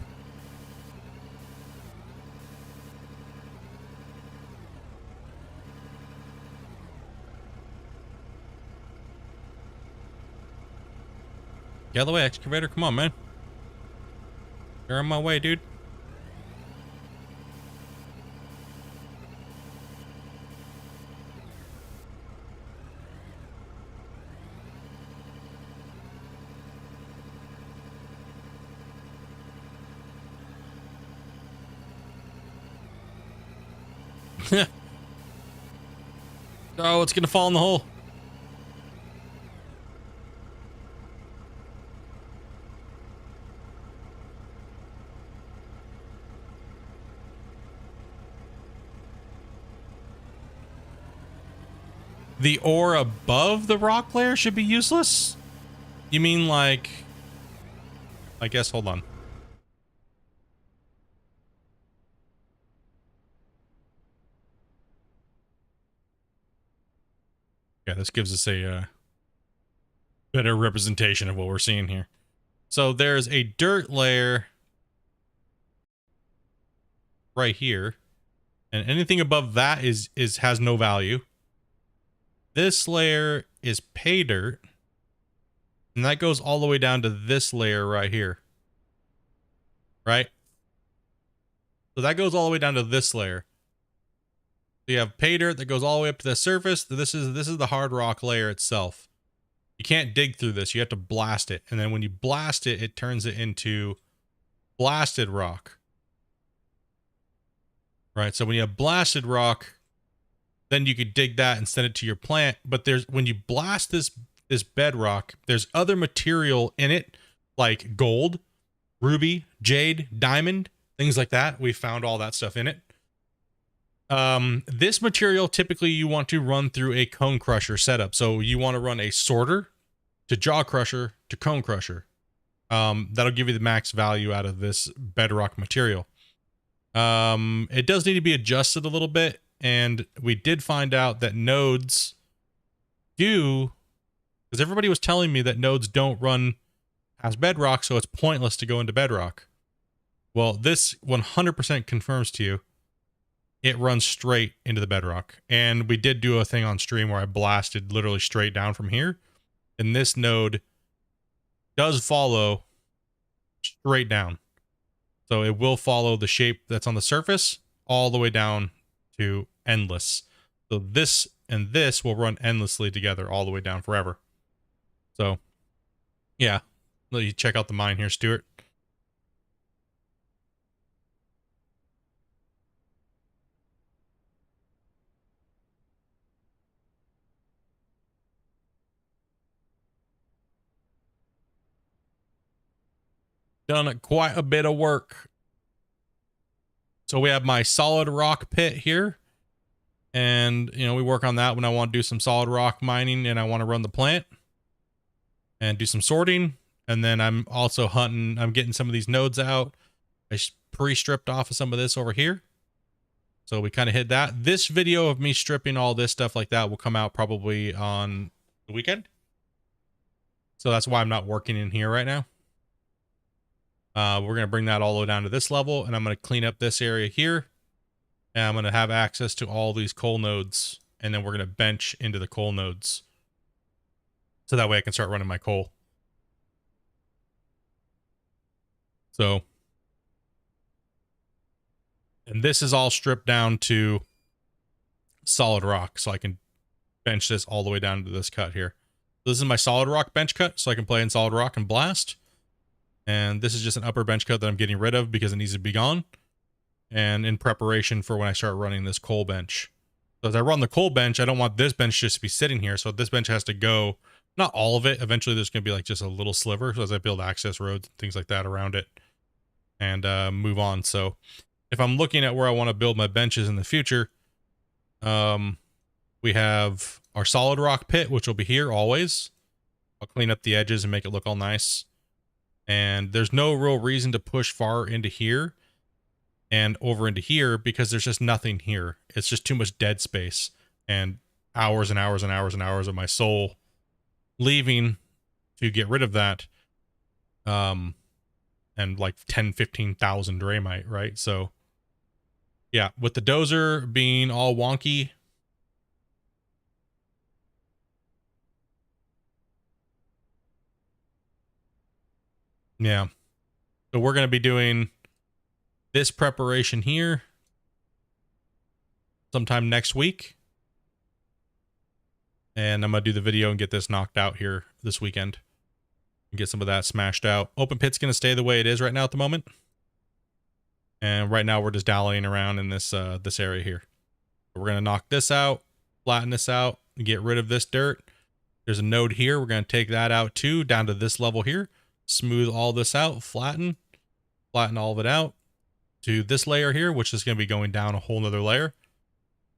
S1: Get out of the way, excavator. Come on, man. You're in my way, dude. Oh, it's gonna fall in the hole. The ore above the rock layer should be useless? You mean like... I guess, hold on. Yeah, this gives us a better representation of what we're seeing here. So there's a dirt layer right here, and anything above that is has no value. This layer is pay dirt, and that goes all the way down to this layer right here. Right? So that goes all the way down to this layer. So you have pay dirt that goes all the way up to the surface. This is the hard rock layer itself. You can't dig through this. You have to blast it. And then when you blast it, it turns it into blasted rock. Right? So when you have blasted rock, then you could dig that and send it to your plant. But when you blast this bedrock, there's other material in it, like gold, ruby, jade, diamond, things like that. We found all that stuff in it. This material, typically you want to run through a cone crusher setup. So you want to run a sorter to jaw crusher to cone crusher. That'll give you the max value out of this bedrock material. It does need to be adjusted a little bit. And we did find out that nodes do, because everybody was telling me that nodes don't run as bedrock, so it's pointless to go into bedrock. Well, this 100% confirms to you it runs straight into the bedrock. And we did do a thing on stream where I blasted literally straight down from here. And this node does follow straight down. So it will follow the shape that's on the surface all the way down to endless. So this and this will run endlessly together all the way down forever. So yeah, let you check out the mine here, Stuart. Done quite a bit of work. So we have my solid rock pit here. And, you know, we work on that when I want to do some solid rock mining and I want to run the plant and do some sorting. And then I'm also hunting. I'm getting some of these nodes out. I pre-stripped off of some of this over here. So we kind of hit that. This video of me stripping all this stuff like that will come out probably on the weekend. So that's why I'm not working in here right now. We're going to bring that all the way down to this level, and I'm going to clean up this area here. And I'm going to have access to all these coal nodes, and then we're going to bench into the coal nodes. So that way I can start running my coal. So, and this is all stripped down to solid rock, so I can bench this all the way down to this cut here. So this is my solid rock bench cut, so I can play in solid rock and blast. And this is just an upper bench cut that I'm getting rid of because it needs to be gone. And in preparation for when I start running this coal bench. So as I run the coal bench, I don't want this bench just to be sitting here. So this bench has to go, not all of it. Eventually there's going to be like just a little sliver. So as I build access roads and things like that around it and move on. So if I'm looking at where I want to build my benches in the future, we have our solid rock pit, which will be here always. I'll clean up the edges and make it look all nice. And there's no real reason to push far into here and over into here because there's just nothing here. It's just too much dead space and hours and hours and hours and hours of my soul leaving to get rid of that. And like 10, 15,000 Draymite, right? So yeah, with the Dozer being all wonky, Yeah. So we're going to be doing this preparation here sometime next week. And I'm going to do the video and get this knocked out here this weekend. And get some of that smashed out. Open pit's going to stay the way it is right now at the moment. And right now we're just dallying around in this this area here. We're going to knock this out, flatten this out, and get rid of this dirt. There's a node here. We're going to take that out too, down to this level here. Smooth all this out, flatten all of it out to this layer here, which is going to be going down a whole nother layer.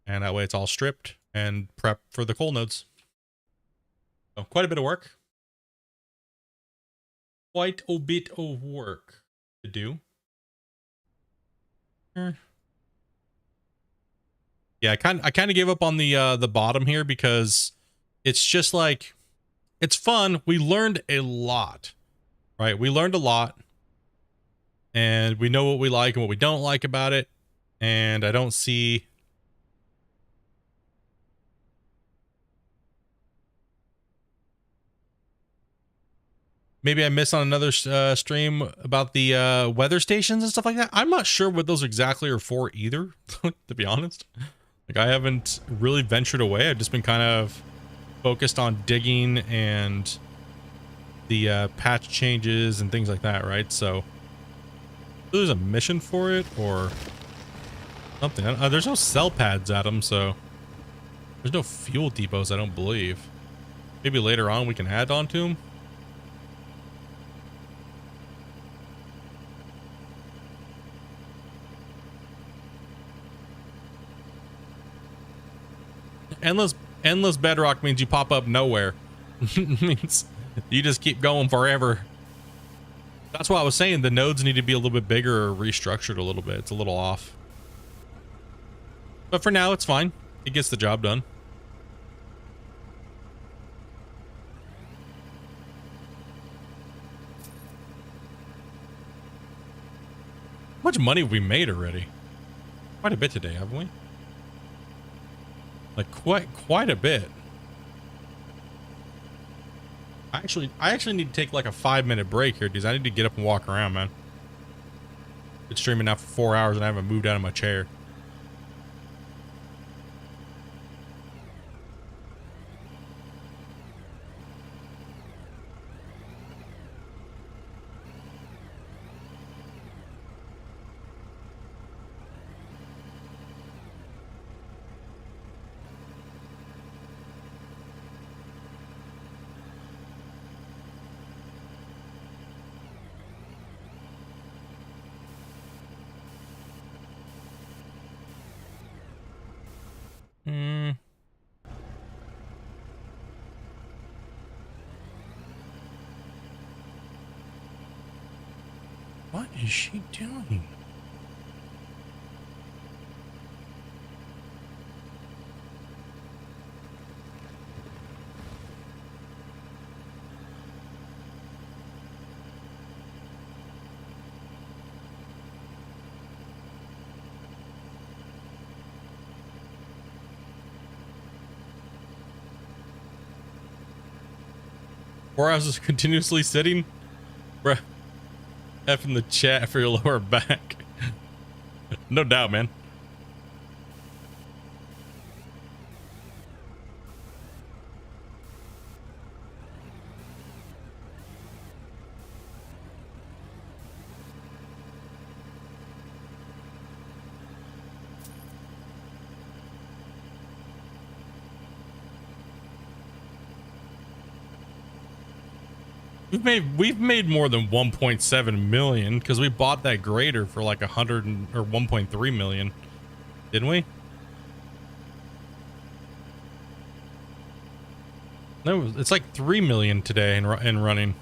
S1: And that way it's all stripped and prep for the coal nodes. So quite a bit of work. Quite a bit of work to do. Yeah, I kind of gave up on the bottom here because it's just like, it's fun. We learned a lot, right? We learned a lot, and we know what we like and what we don't like about it. And I don't see. Maybe I missed on another stream about the weather stations and stuff like that. I'm not sure what those exactly are for either, to be honest. Like, I haven't really ventured away. I've just been kind of focused on digging and the patch changes and things like that, right? So there's a mission for it or something. There's no cell pads at them, so there's no fuel depots, I don't believe. Maybe later on we can add on to them. Endless bedrock means you pop up nowhere. Means you just keep going forever. That's why I was saying the nodes need to be a little bit bigger or restructured a little bit. It's a little off. But for now, it's fine. It gets the job done. How much money have we made already? Quite a bit today, haven't we? Like quite a bit. I actually need to take like a 5-minute break here, dudes. I need to get up and walk around, man. Been streaming now for 4 hours and I haven't moved out of my chair. What is she doing? Or I was just continuously sitting, bruh. F in the chat for your lower back. No doubt, man. We've made more than 1.7 million because we bought that grader for like 100 or 1.3 million, didn't we? No, it's like 3 million today in running.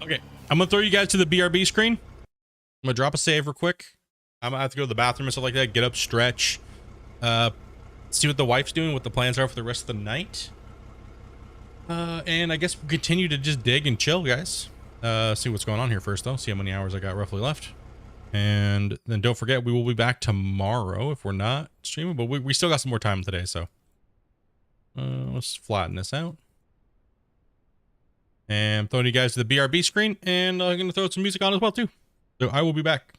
S1: Okay, I'm gonna throw you guys to the BRB screen. I'm gonna drop a save real quick. I'm gonna have to go to the bathroom and stuff like that. Get up, stretch, see what the wife's doing, what the plans are for the rest of the night. And I guess we'll continue to just dig and chill, guys. See what's going on here first, though. See how many hours I got roughly left. And then don't forget, we will be back tomorrow if we're not streaming, but we still got some more time today. So let's flatten this out. And I'm throwing you guys to the BRB screen, and I'm going to throw some music on as well too. So I will be back.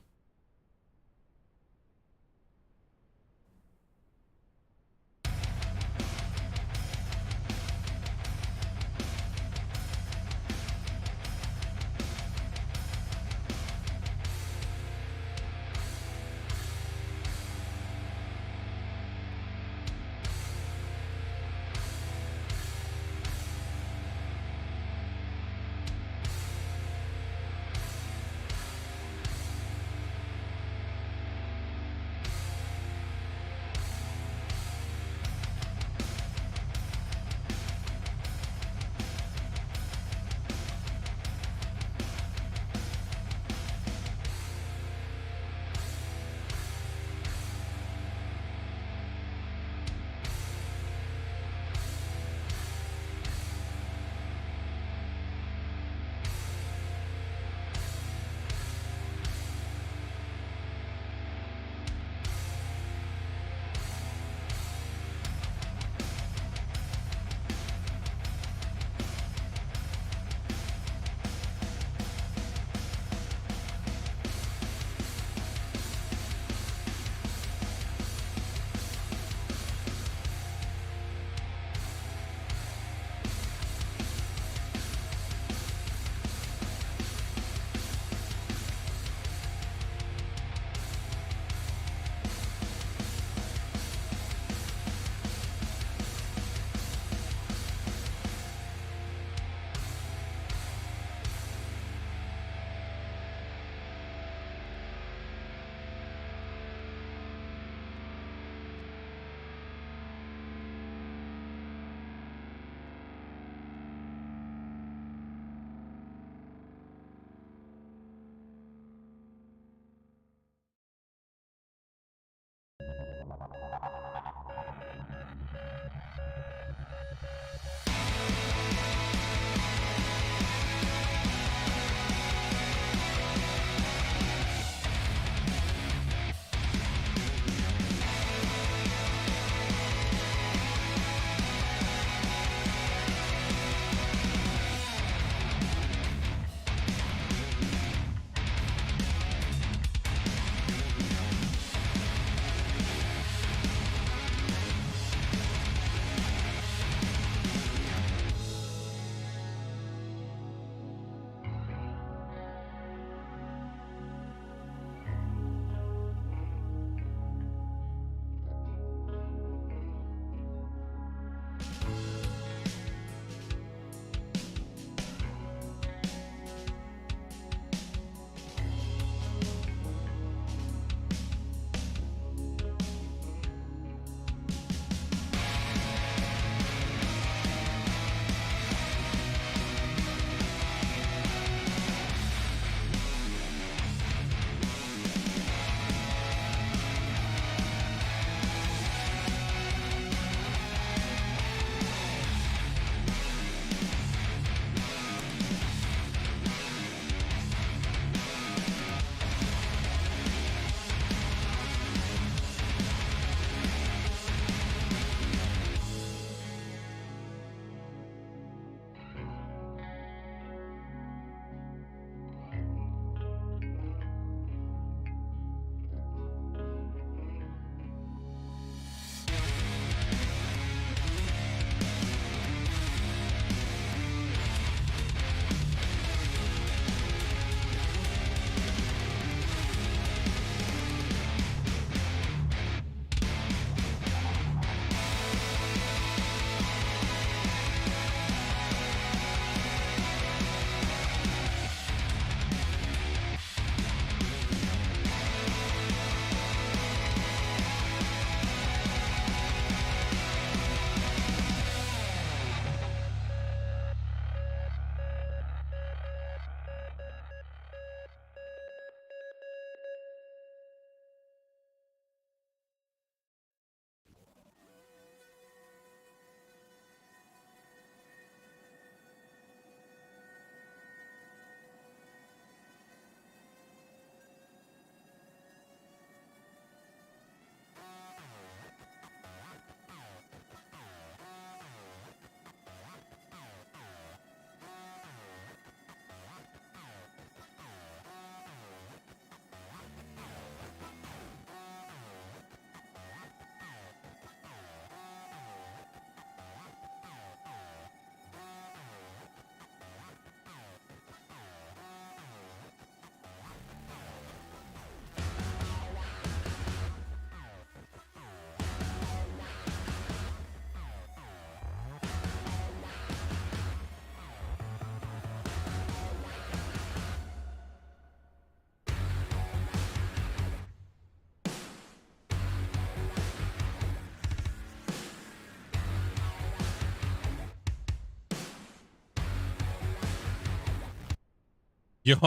S1: Yo,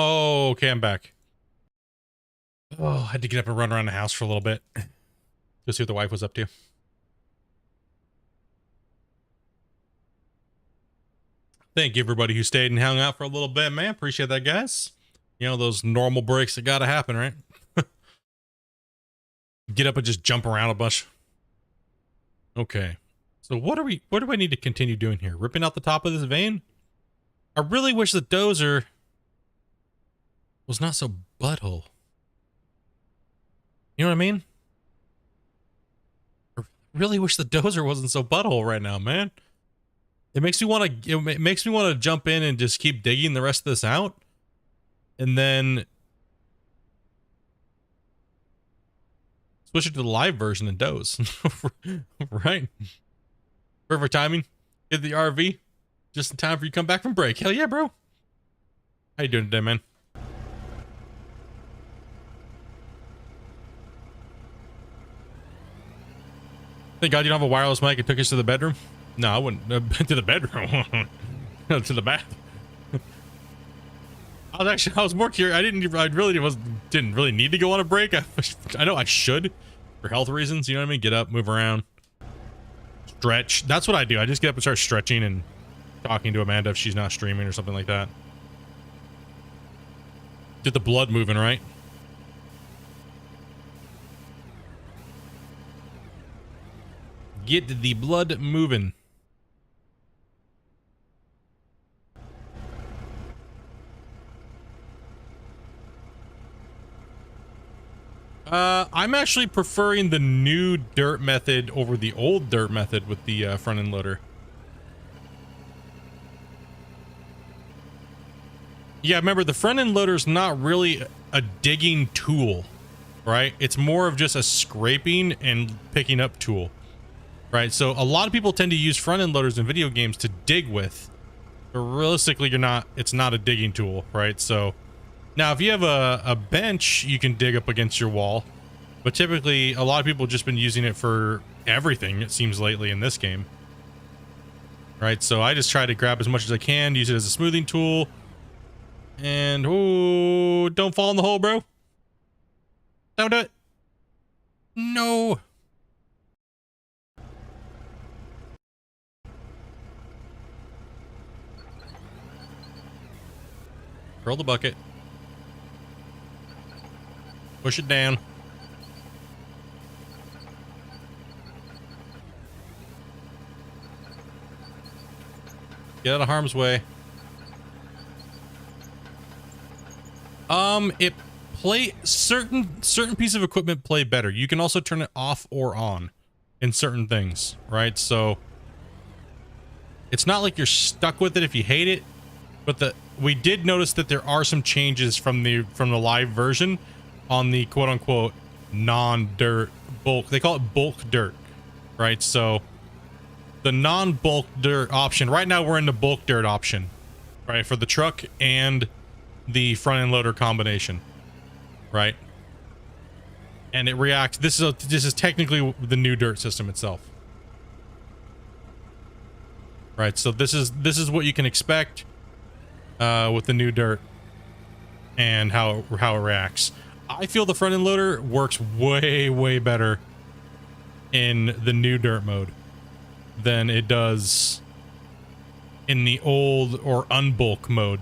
S1: okay, I'm back. Oh, I had to get up and run around the house for a little bit. Go see what the wife was up to. Thank you, everybody who stayed and hung out for a little bit, man. Appreciate that, guys. You know, those normal breaks that gotta happen, right? Get up and just jump around a bunch. Okay. So what do I need to continue doing here? Ripping out the top of this vein? I really wish the Dozer was not so butthole. You know what I mean? I really wish the Dozer wasn't so butthole right now, man. It makes me want to jump in and just keep digging the rest of this out. And then switch it to the live version and doze. Right? Perfect timing. Get the RV just in time for you to come back from break. Hell yeah, bro. How you doing today, man? Thank God you don't have a wireless mic. It took us to the bedroom. No, I wouldn't. To the bedroom. To the bath. I was more curious. didn't really need to go on a break. I know I should for health reasons. You know what I mean? Get up, move around, stretch. That's what I do. I just get up and start stretching and talking to Amanda if she's not streaming or something like that. Get the blood moving, right? Get the blood moving. I'm actually preferring the new dirt method over the old dirt method with the front end loader. Yeah, remember the front end loader is not really a digging tool, right? It's more of just a scraping and picking up tool, right? So a lot of people tend to use front end loaders in video games to dig with, but realistically, it's not a digging tool, right? So now if you have a bench, you can dig up against your wall, but typically a lot of people have just been using it for everything, it seems, lately in this game, right? So I just try to grab as much as I can, use it as a smoothing tool. And oh, don't fall in the hole, bro. Don't do it. No. Curl the bucket. Push it down. Get out of harm's way. Certain piece of equipment play better. You can also turn it off or on in certain things, right? So it's not like you're stuck with it if you hate it, but we did notice that there are some changes from the live version on the quote unquote non-dirt bulk. They call it bulk dirt, right? So the non-bulk dirt option, right now we're in the bulk dirt option, right? For the truck and the front end loader combination, right? And it reacts. This is technically the new dirt system itself, right? So this is what you can expect with the new dirt and how it reacts. I feel the front end loader works way better in the new dirt mode than it does in the old or unbulk mode.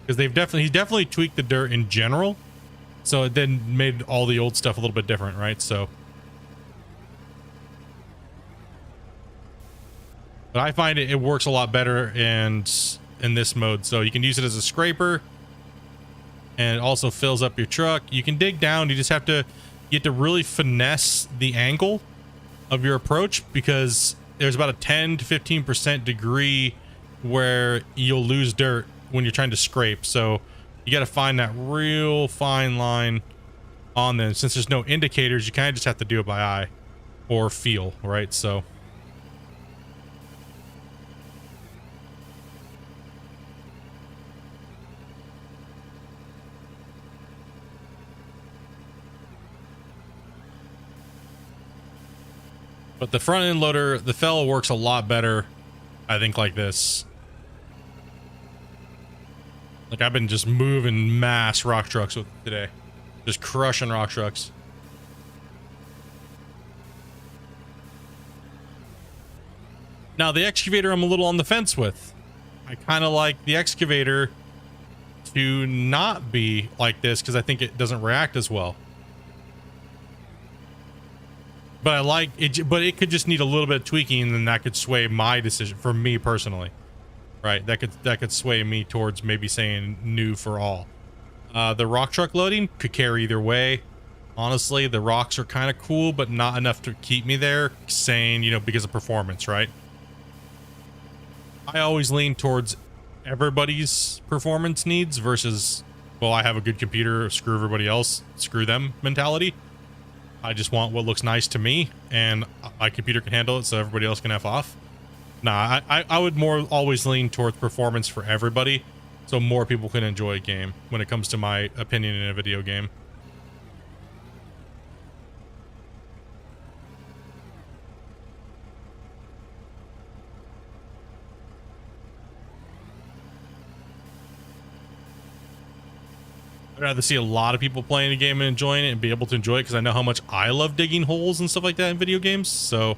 S1: Because he's definitely tweaked the dirt in general, so it then made all the old stuff a little bit different, right? So, but I find it works a lot better in this mode. So you can use it as a scraper, and it also fills up your truck. You can dig down. You have to really finesse the angle of your approach, because there's about a 10 to 15% degree where you'll lose dirt when you're trying to scrape. So you got to find that real fine line on them. Since there's no indicators, you kind of just have to do it by eye or feel, right? So but the front end loader, the fellow works a lot better, I think, like this. Like, I've been just moving mass rock trucks with today. Just crushing rock trucks. Now, the excavator I'm a little on the fence with. I kind of like the excavator to not be like this because I think it doesn't react as well. But I like it, but it could just need a little bit of tweaking, and then that could sway my decision for me personally. Right, that could sway me towards maybe saying new for all. The rock truck loading could carry either way. Honestly, the rocks are kind of cool, but not enough to keep me there, saying, you know, because of performance, right? I always lean towards everybody's performance needs versus, well, I have a good computer, screw everybody else, screw them mentality. I just want what looks nice to me, and my computer can handle it so everybody else can F off. Nah, I would more always lean towards performance for everybody, so more people can enjoy a game when it comes to my opinion in a video game. I'd rather see a lot of people playing a game and enjoying it and be able to enjoy it because I know how much I love digging holes and stuff like that in video games, so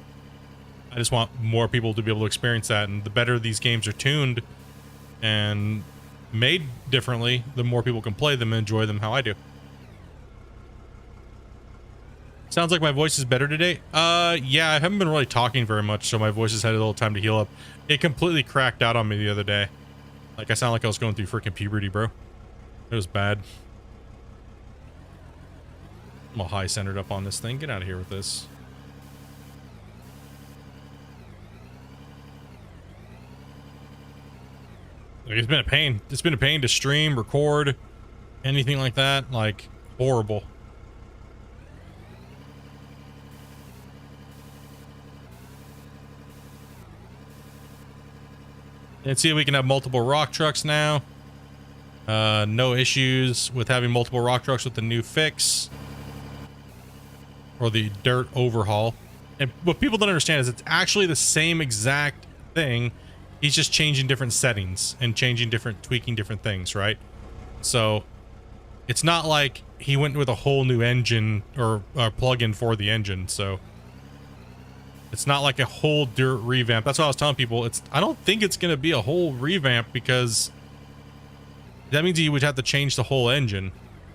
S1: I just want more people to be able to experience that, and the better these games are tuned and made differently, the more people can play them and enjoy them how I do. Sounds like my voice is better today. Yeah, I haven't been really talking very much, so my voice has had a little time to heal up. It completely cracked out on me the other day. Like, I sound like I was going through freaking puberty, bro. It was bad. I'm all high centered up on this thing. Get out of here with this. Like, it's been a pain. It's been a pain to stream, record, anything like that. Like, horrible. Let's see if we can have multiple rock trucks now. No issues with having multiple rock trucks with the new fix. Or the dirt overhaul. And what people don't understand is it's actually the same exact thing. He's just changing different settings and tweaking different things, right? So it's not like he went with a whole new engine or plug-in for the engine. So it's not like a whole dirt revamp. That's what I was telling people. I don't think it's going to be a whole revamp because that means you would have to change the whole engine.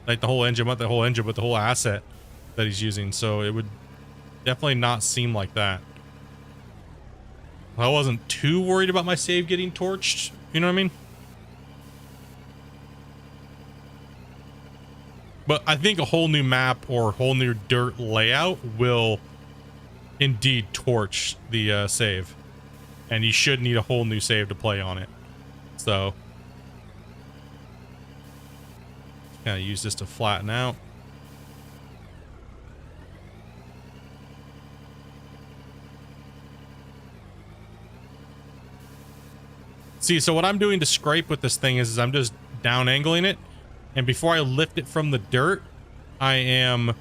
S1: Like the whole engine, not the whole engine, but the whole asset that he's using. So it would definitely not seem like that. I wasn't too worried about my save getting torched. You know what I mean? But I think a whole new map or a whole new dirt layout will indeed torch the save. And you should need a whole new save to play on it. So kind of use this to flatten out. See, so what I'm doing to scrape with this thing is I'm just down angling it, and before I lift it from the dirt, I am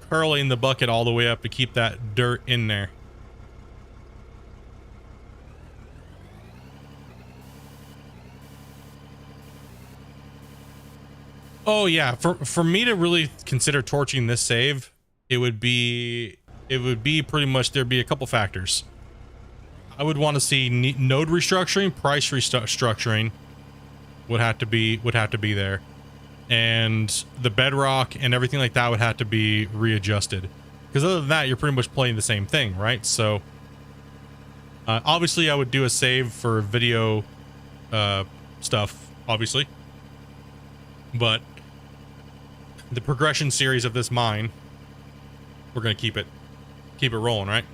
S1: curling the bucket all the way up to keep that dirt in there. Oh yeah, for me to really consider torching this save, it would be pretty much, there'd be a couple factors. I would want to see node restructuring, price restructuring would have to be there, and the bedrock and everything like that would have to be readjusted. Because other than that, you're pretty much playing the same thing, right? So obviously, I would do a save for video stuff, obviously, but the progression series of this mine, we're gonna keep it rolling, right?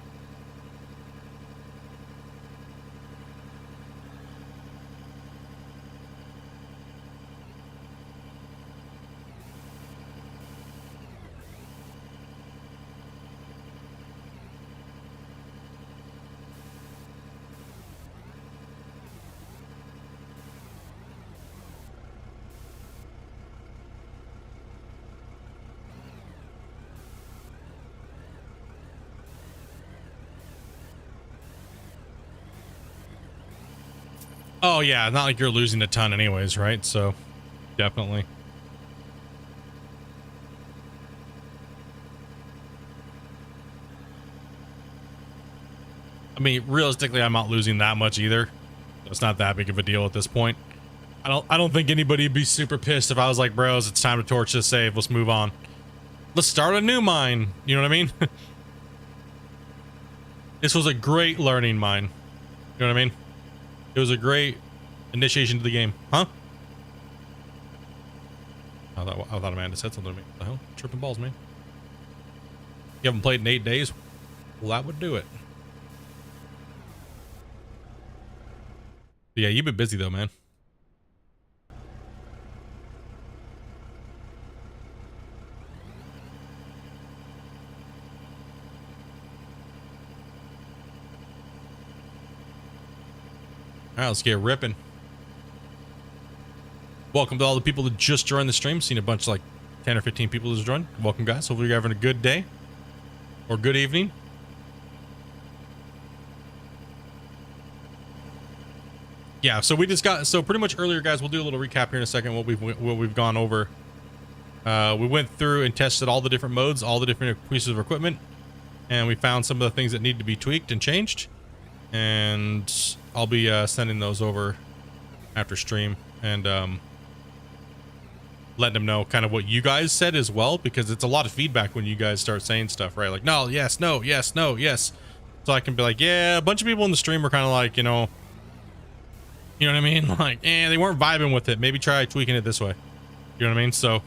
S1: Oh yeah, not like you're losing a ton anyways, right? So Definitely. I mean, realistically, I'm not losing that much either. So it's not that big of a deal at this point. I don't think anybody'd be super pissed if I was like, bros, it's time to torch this save. Let's move on. Let's start a new mine. You know what I mean? This was a great learning mine. You know what I mean? It was a great initiation to the game. Huh? I thought Amanda said something to me. What the hell? Tripping balls, man. You haven't played in 8 days? Well, that would do it. Yeah, you've been busy though, man. All right, let's get ripping. Welcome to all the people that just joined the stream. Seen a bunch of like 10 or 15 people just joined. Welcome, guys. Hopefully you're having a good day or good evening. Yeah, so we just got, so pretty much earlier, guys, we'll do a little recap here in a second what we've gone over. We went through and tested all the different modes, all the different pieces of equipment, and we found some of the things that need to be tweaked and changed. And I'll be sending those over after stream and letting them know kind of what you guys said as well, because it's a lot of feedback when you guys start saying stuff, right? Like, no, yes, no, yes, no, yes. So I can be like, yeah, a bunch of people in the stream are kind of like, you know what I mean? Like, they weren't vibing with it. Maybe try tweaking it this way. You know what I mean? So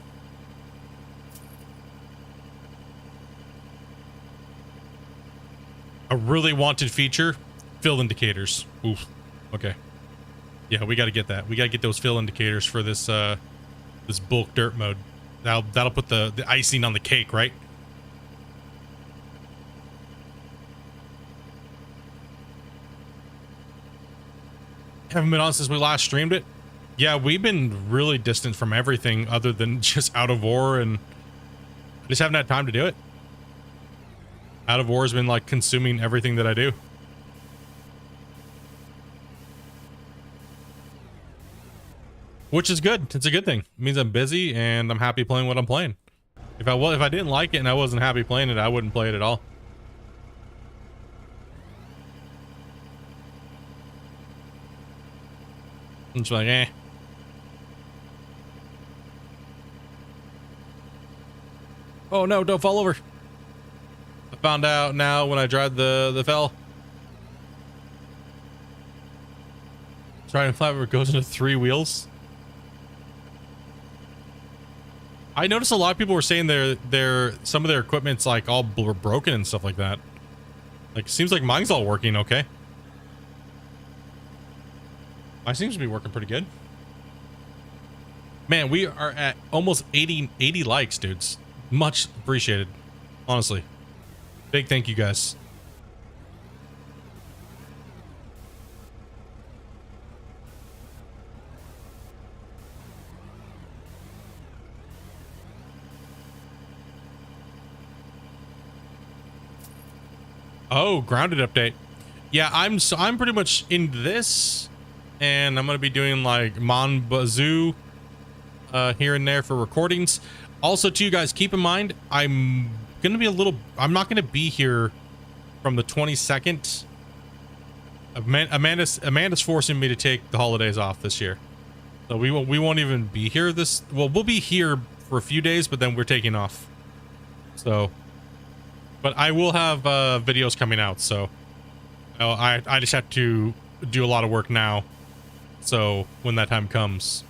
S1: a really wanted feature, fill indicators. Oof. Okay. Yeah, we got to get that. We got to get those fill indicators for this this bulk dirt mode. That'll put the icing on the cake, right? Haven't been on since we last streamed it. Yeah, we've been really distant from everything other than just out of war, and I just haven't had time to do it. Out of war has been like consuming everything that I do. Which is good. It's a good thing. It means I'm busy and I'm happy playing what I'm playing. If I didn't like it and I wasn't happy playing it, I wouldn't play it at all. I'm just like, eh. Oh no, don't fall over. I found out now when I drive the fell. Trying to flat where it goes into 3 wheels. I noticed a lot of people were saying some of their equipment's like all broken and stuff like that. Like, it seems like mine's all working okay. Mine seems to be working pretty good. Man, we are at almost 80 likes, dudes. Much appreciated. Honestly. Big thank you, guys. Oh, grounded update. Yeah, I'm pretty much in this, and I'm gonna be doing like Monbazoo here and there for recordings. Also, to you guys, keep in mind I'm not gonna be here from the 22nd. Amanda's forcing me to take the holidays off this year, so we won't even be here we'll be here for a few days, but then we're taking off. So. But I will have videos coming out, so I just have to do a lot of work now. So when that time comes,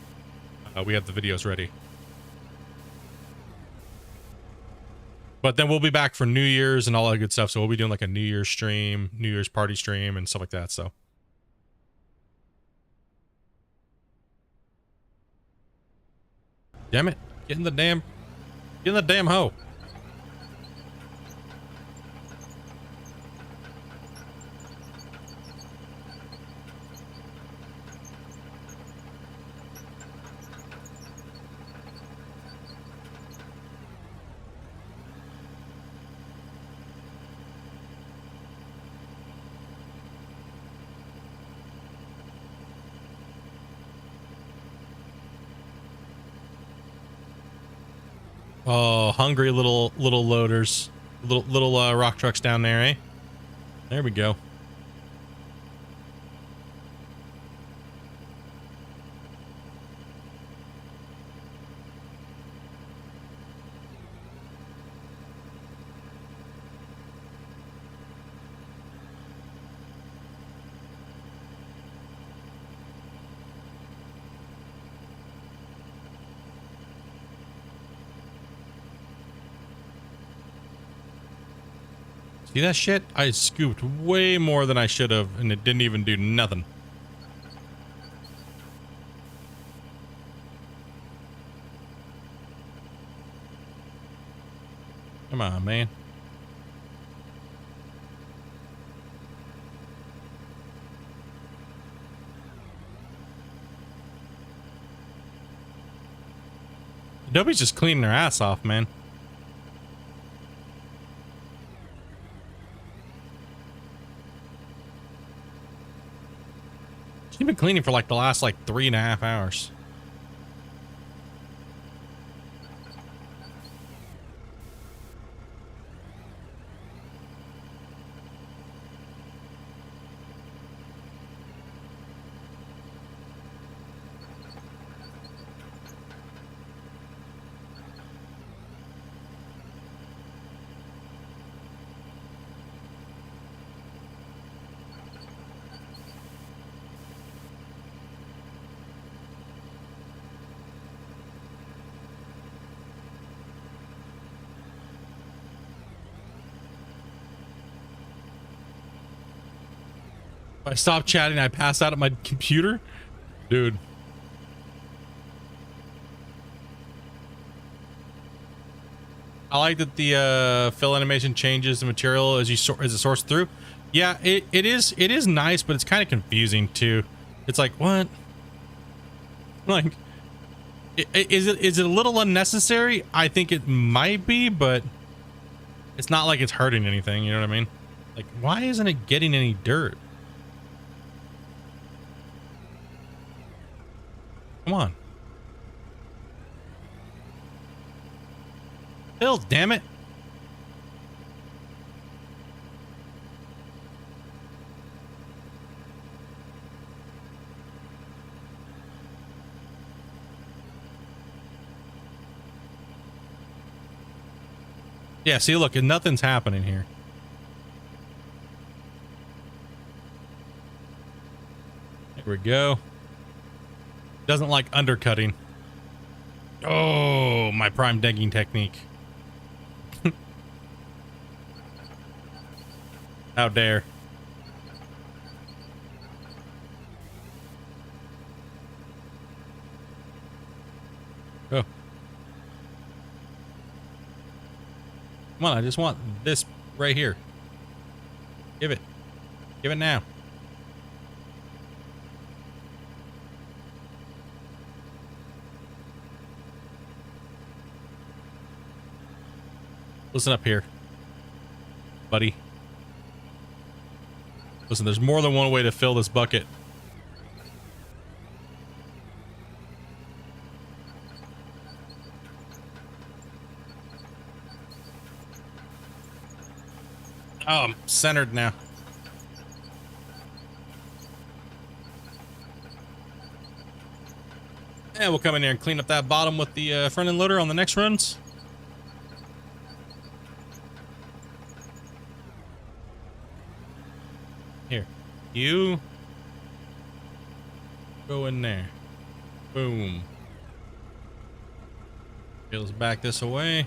S1: we have the videos ready. But then we'll be back for New Year's and all that good stuff. So we'll be doing like a New Year's stream, New Year's party stream, and stuff like that. So. Damn it! Get in the damn hoe. Oh, hungry little loaders, little rock trucks down there, eh? There we go. See that shit? I scooped way more than I should have, and it didn't even do nothing. Come on, man. Adobe's just cleaning their ass off, man. She's been cleaning for like the last like 3.5 hours. If I stop chatting, I pass out at my computer. Dude. I like that the fill animation changes the material as it sources through. Yeah, it is nice, but it's kind of confusing too. It's like, what? Like, is it a little unnecessary? I think it might be, but it's not like it's hurting anything. You know what I mean? Like, why isn't it getting any dirt? Come on. Hills, damn it. Yeah, see, look, nothing's happening here. There we go. Doesn't like undercutting. Oh, my prime digging technique. How dare. Oh. Come on, I just want this right here. Give it. Give it now. Listen up here, buddy. Listen, there's more than one way to fill this bucket. Oh, I'm centered now. And we'll come in here and clean up that bottom with the front end loader on the next runs. Here, you go in there. Boom. Okay, let's back this away.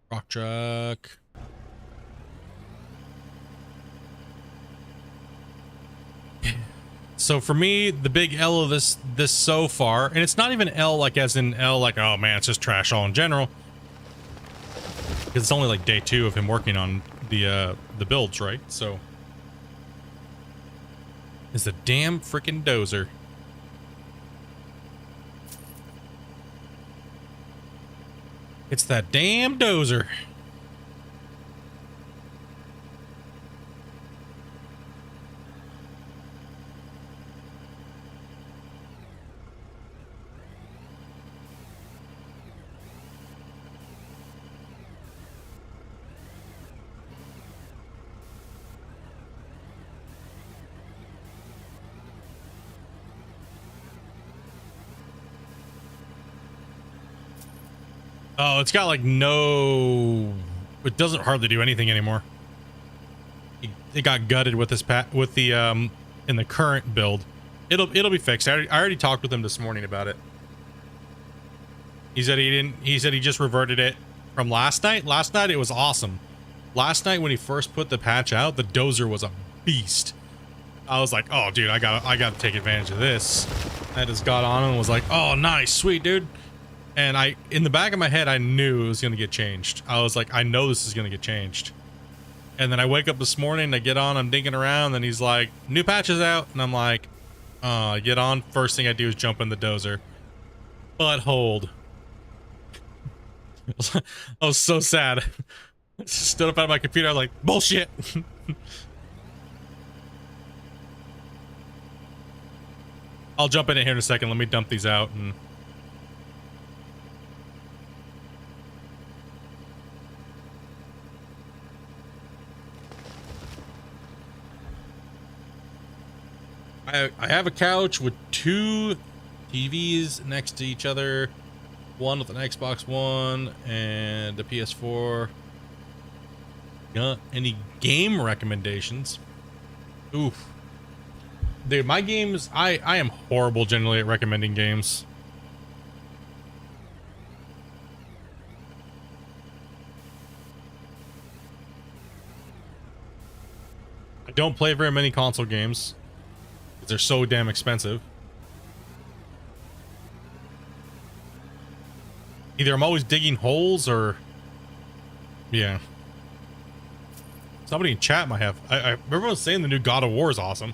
S1: Rock truck. So for me, the big L of this so far, and it's not even L like as in L like, oh man, it's just trash all in general. Because it's only like day 2 of him working on the builds, right? So is the damn freaking Dozer. It's that damn Dozer. Oh, it's got like no, it doesn't hardly do anything anymore. It got gutted with this with the in the current build. It'll be fixed. I already talked with him this morning about it. He said he said he just reverted it from last night. Last night it was awesome. Last night when he first put the patch out, the Dozer was a beast. I was like, oh dude, I gotta take advantage of this. I just got on and was like, oh nice, sweet dude. And in the back of my head, I knew it was gonna get changed. I was like, I know this is gonna get changed. And then I wake up this morning, I get on, I'm digging around, and he's like, new patches out. And I'm like, I get on, first thing I do is jump in the Dozer. But hold. I was so sad. I stood up out of my computer, I was like, bullshit. I'll jump in it here in a second. Let me dump these out and I have a couch with 2 TVs next to each other, one with an Xbox One and a PS4. Got any game recommendations? Oof. Dude, my games, I am horrible generally at recommending games. I don't play very many console games. They're so damn expensive. Either I'm always digging holes or yeah. Somebody in chat might have. Everyone's saying the new God of War is awesome.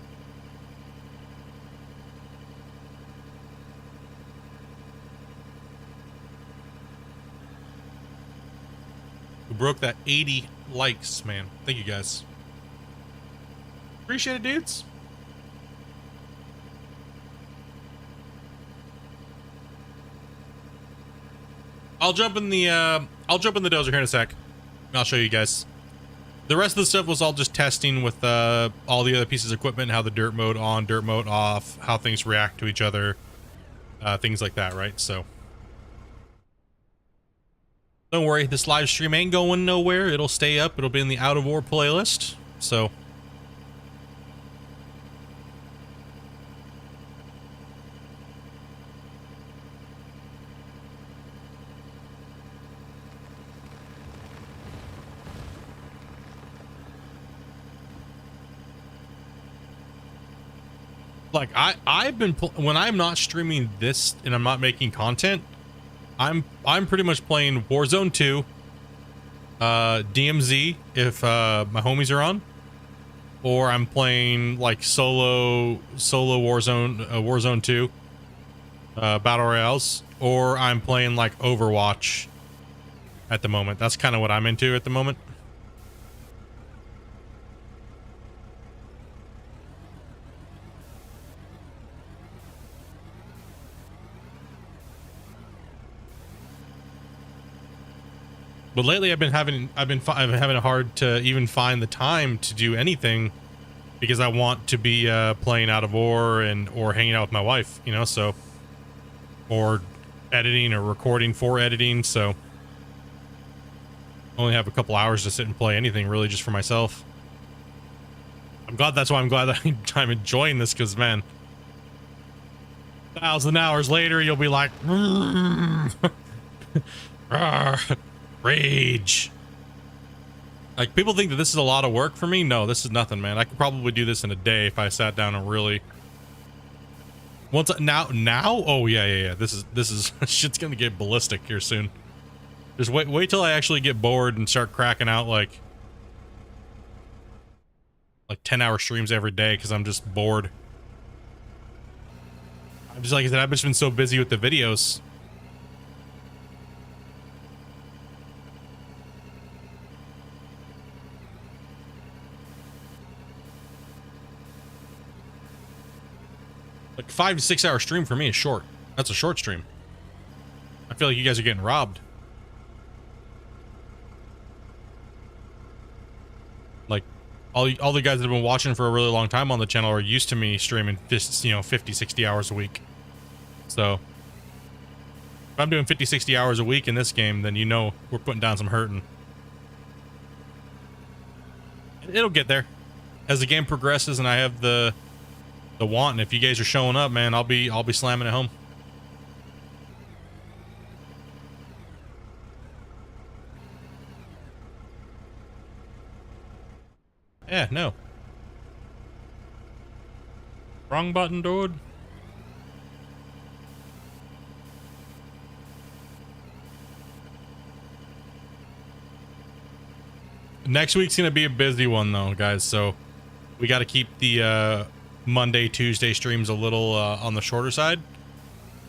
S1: We broke that 80 likes, man. Thank you guys. Appreciate it, dudes. I'll jump in the Dozer here in a sec. I'll show you guys. The rest of the stuff was all just testing with all the other pieces of equipment, how the dirt mode on, dirt mode off, how things react to each other, things like that, right? So don't worry, this live stream ain't going nowhere. It'll stay up. It'll be in the Out of War playlist. So like I've been when I'm not streaming this and I'm not making content, I'm pretty much playing Warzone 2, DMZ if my homies are on, or I'm playing like solo Warzone 2 battle royales, or I'm playing like Overwatch at the moment. That's kind of what I'm into at the moment. But lately I've been having it hard to even find the time to do anything because I want to be playing Out of War or hanging out with my wife, you know, so, or editing or recording for editing, so I only have a couple hours to sit and play anything really just for myself. That's why I'm glad that I'm enjoying this, because man, 1,000 hours later you'll be like rage. Like, people think that this is a lot of work for me. No, this is nothing, man. I could probably do this in a day if I sat down and really now oh yeah, this is shit's gonna get ballistic here soon. Just wait till I actually get bored and start cracking out like 10-hour streams every day because I'm just bored. I'm just, like I said, I've just been so busy with the videos. Like 5 to 6 hour stream for me is short. That's a short stream. I feel like you guys are getting robbed. Like all the guys that have been watching for a really long time on the channel are used to me streaming this, 50, 60 hours a week. So If I'm doing 50, 60 hours a week in this game, then you know we're putting down some hurting. It'll get there as the game progresses, and I have the want. And if you guys are showing up, man, I'll be slamming it home. Yeah, no. Wrong button, dude. Next week's gonna be a busy one though, guys, so we got to keep the Monday, Tuesday streams a little on the shorter side,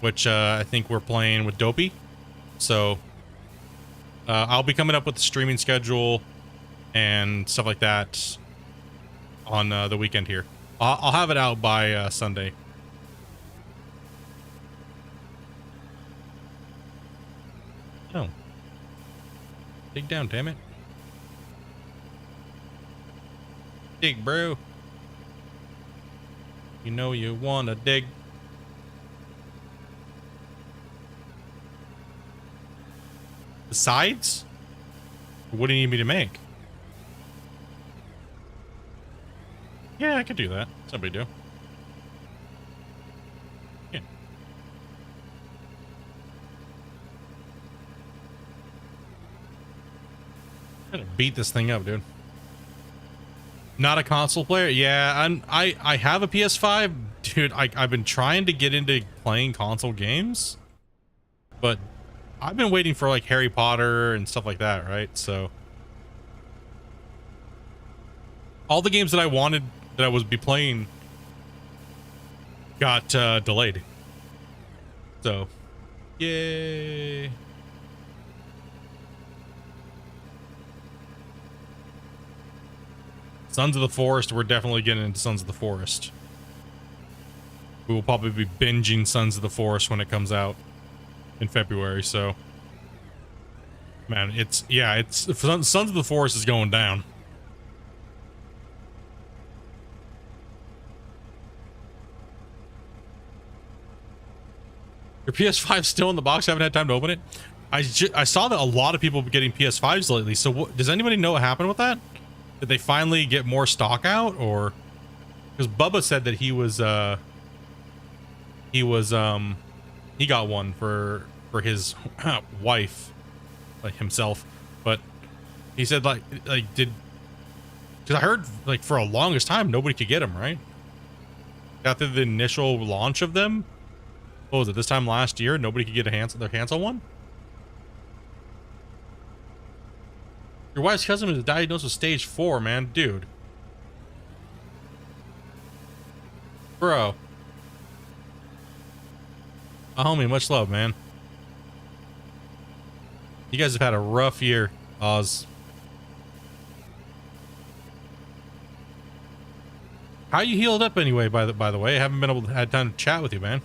S1: which I think we're playing with Dopey. So I'll be coming up with the streaming schedule and stuff like that on the weekend here. I'll have it out by Sunday. Oh. Dig down, damn it. Dig, bro. You know you wanna dig. The sides? What do you need me to make? Yeah, I could do that. It's no big deal. Yeah. Gotta beat this thing up, dude. Not a console player? Yeah, I have a PS5. Dude, I've been trying to get into playing console games, but I've been waiting for like Harry Potter and stuff like that, right? So all the games that I wanted that I was be playing got delayed. So, yay. Sons of the Forest, we're definitely getting into Sons of the Forest. We will probably be binging Sons of the Forest when it comes out in February, so. Man, it's Sons of the Forest is going down. Your PS5's still in the box? I haven't had time to open it. I saw that a lot of people were getting PS5s lately, so does anybody know what happened with that? Did they finally get more stock out, or because Bubba said that he got one for his wife, like himself, but he said like did, because I heard like for a longest time nobody could get them, right? After the initial launch of them, what was it, this time last year, nobody could get their hands on one. Your wife's cousin is diagnosed with stage 4, man. Dude. Bro. A homie, much love, man. You guys have had a rough year, Oz. How you healed up anyway, by the way? I haven't been able to have time to chat with you, man.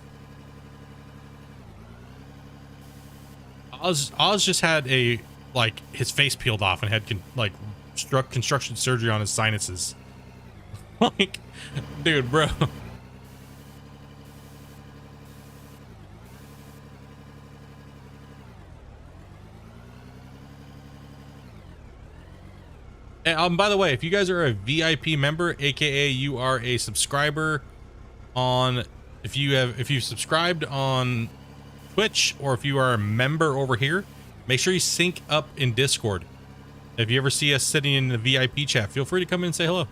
S1: Oz just had a like his face peeled off and had construction surgery on his sinuses. Like, dude, bro. And by the way, if you guys are a VIP member, aka you are a subscriber on, if you've subscribed on Twitch, or if you are a member over here, make sure you sync up in Discord. If you ever see us sitting in the VIP chat, feel free to come in and say hello.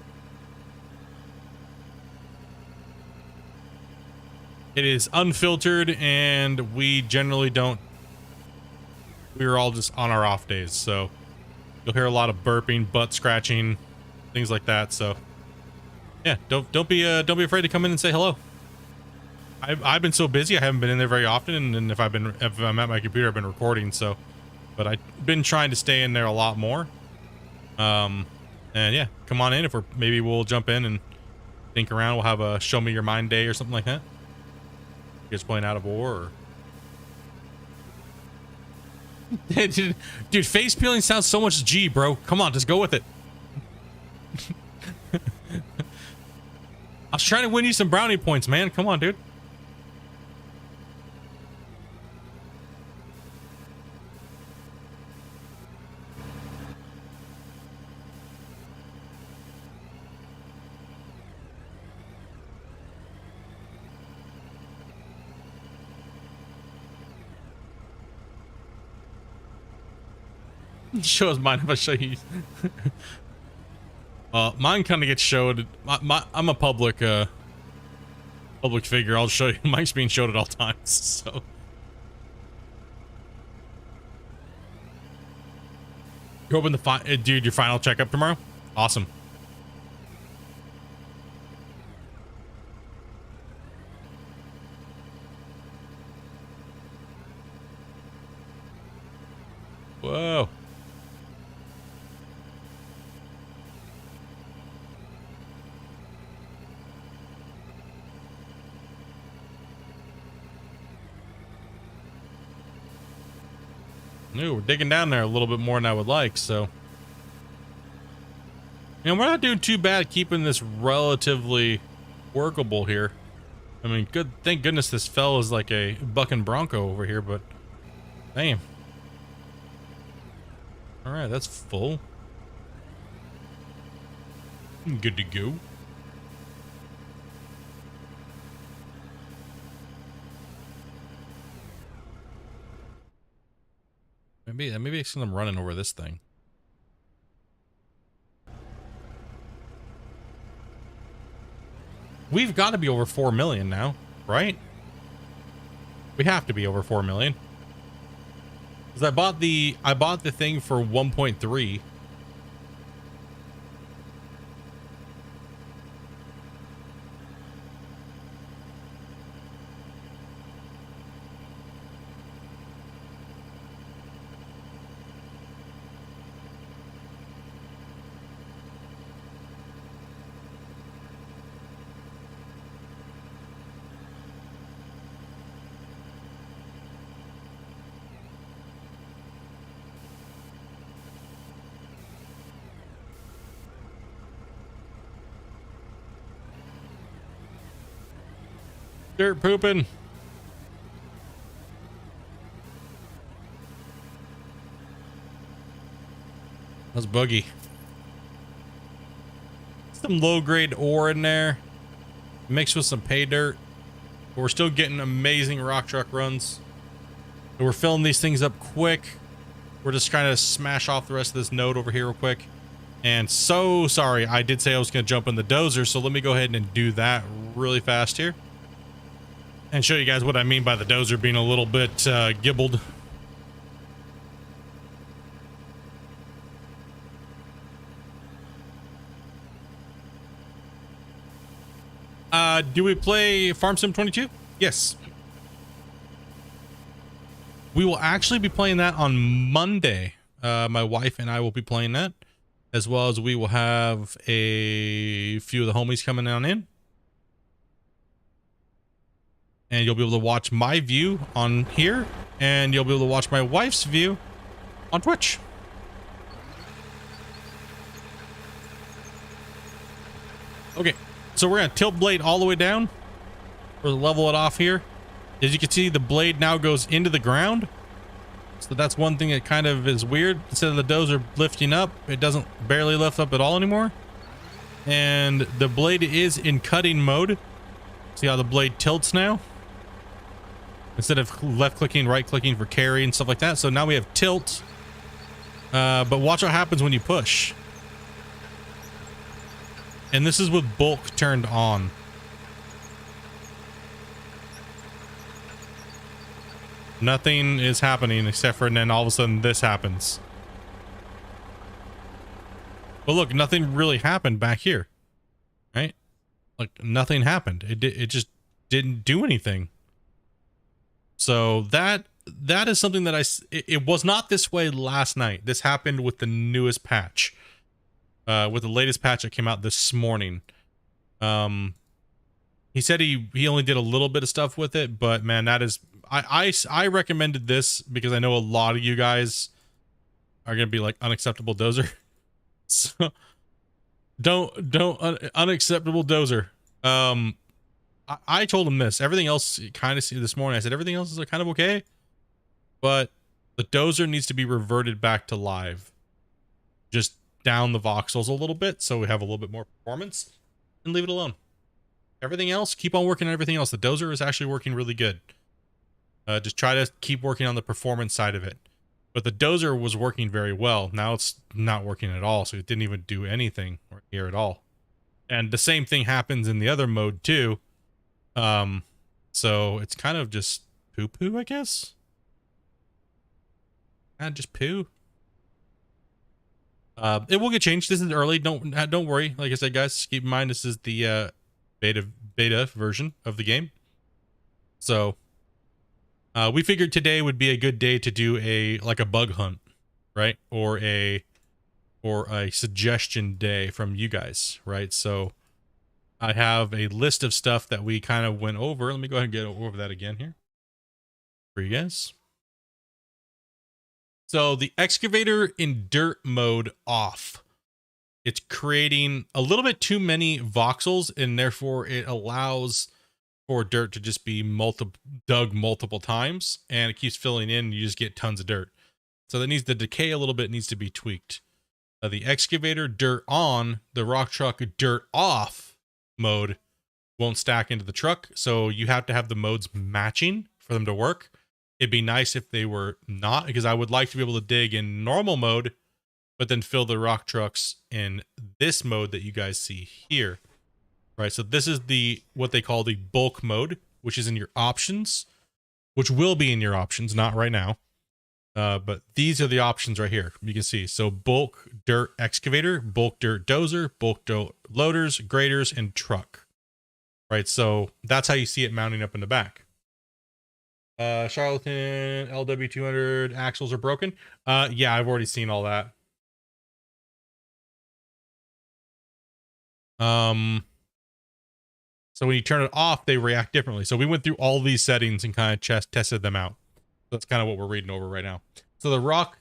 S1: It is unfiltered, and we generally don't. We're all just on our off days, so you'll hear a lot of burping, butt scratching, things like that. So, yeah, don't be afraid to come in and say hello. I've been so busy, I haven't been in there very often, and if I'm at my computer, I've been recording. So. But I've been trying to stay in there a lot more. And yeah, come on in. Maybe we'll jump in and think around. We'll have a show me your mind day or something like that. You guys playing Out of War, or... Dude, face peeling sounds so much G, bro. Come on, just go with it. I was trying to win you some brownie points, man. Come on, dude. Show us mine if I show you. Mine kind of gets showed. I'm a public figure. I'll show you. Mine's being showed at all times. So. You open the dude, your final checkup tomorrow? Awesome. Whoa. We're digging down there a little bit more than I would like, so. And we're not doing too bad keeping this relatively workable here. I mean, thank goodness this fell is like a bucking bronco over here, but damn. All right, that's full. Good to go. Maybe I see them running over this thing. We've got to be over 4 million now, right? We have to be over 4 million. Because I bought the thing for 1.3. Dirt pooping. That's boogie. Some low grade ore in there, mixed with some pay dirt. But we're still getting amazing rock truck runs. And we're filling these things up quick. We're just trying to smash off the rest of this node over here real quick. And so sorry, I did say I was going to jump in the dozer, so let me go ahead and do that really fast here. And show you guys what I mean by the dozer being a little bit gibbled. Do we play Farm Sim 22? Yes. We will actually be playing that on Monday. My wife and I will be playing that, as well as we will have a few of the homies coming down in. And you'll be able to watch my view on here, and you'll be able to watch my wife's view on Twitch. Okay, so we're gonna tilt blade all the way down. We're gonna level it off here. As you can see, the blade now goes into the ground. So that's one thing that kind of is weird. Instead of the dozer lifting up, it doesn't barely lift up at all anymore. And the blade is in cutting mode. See how the blade tilts now? Instead of left clicking, right clicking for carry and stuff like that. So now we have tilt. But watch what happens when you push. And this is with bulk turned on. Nothing is happening except for, and then all of a sudden this happens. But look, nothing really happened back here. Right? Like nothing happened. It just didn't do anything. So that is something that it was not this way last night. This happened with the newest patch. With the latest patch that came out this morning. He said he only did a little bit of stuff with it, but man, that is I recommended this because I know a lot of you guys are gonna be like unacceptable dozer. So don't unacceptable dozer. I told him this. Everything else kind of see this morning. I said everything else is kind of okay, but the dozer needs to be reverted back to live. Just down the voxels a little bit so we have a little bit more performance and leave it alone. Everything else, keep on working on everything else. The dozer is actually working really good. Just try to keep working on the performance side of it. but the dozer was working very well. Now it's not working at all, so it didn't even do anything here at all. And the same thing happens in the other mode too. So it's kind of just poo-poo, I guess. Just poo. It will get changed. This is early. Don't worry. Like I said, guys, keep in mind this is the beta version of the game. So we figured today would be a good day to do a bug hunt, right? Or a suggestion day from you guys, right? So I have a list of stuff that we kind of went over. Let me go ahead and get over that again here for you guys. So the excavator in dirt mode off. It's creating a little bit too many voxels, and therefore it allows for dirt to just be dug multiple times, and it keeps filling in. And you just get tons of dirt. So that needs to decay a little bit, needs to be tweaked. The excavator dirt on, the rock truck dirt off mode won't stack into the truck. So you have to have the modes matching for them to work. It'd be nice if they were not, because I would like to be able to dig in normal mode, but then fill the rock trucks in this mode that you guys see here. Right, so this is what they call the bulk mode, which is in your options, which will be in your options, not right now. But these are the options right here. You can see, so bulk dirt excavator, bulk dirt dozer, bulk dirt loaders, graders, and truck. Right, so that's how you see it mounting up in the back. Charlatan LW200 axles are broken. Yeah, I've already seen all that. So when you turn it off, they react differently. So we went through all these settings and kind of tested them out. That's kind of what we're reading over right now. So the rock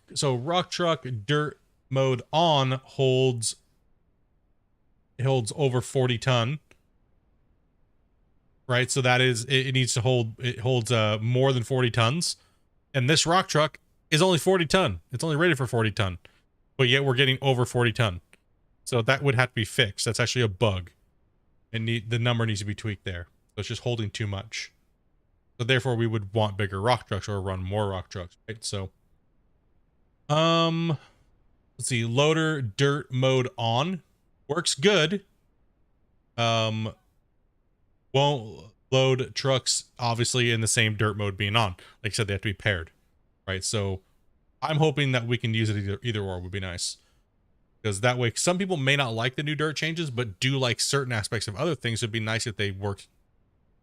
S1: truck dirt mode on holds over 40 ton. Right, so that is, it holds more than 40 tons, and this rock truck is only 40 ton. It's only rated for 40 ton, but yet we're getting over 40 ton. So that would have to be fixed. That's actually a bug, and the number needs to be tweaked there. So it's just holding too much. So therefore, we would want bigger rock trucks or run more rock trucks, right? So, let's see, loader dirt mode on works good. Won't load trucks obviously in the same dirt mode being on. Like I said, they have to be paired, right? So I'm hoping that we can use it either or would be nice, because that way some people may not like the new dirt changes, but do like certain aspects of other things. It'd be nice if they worked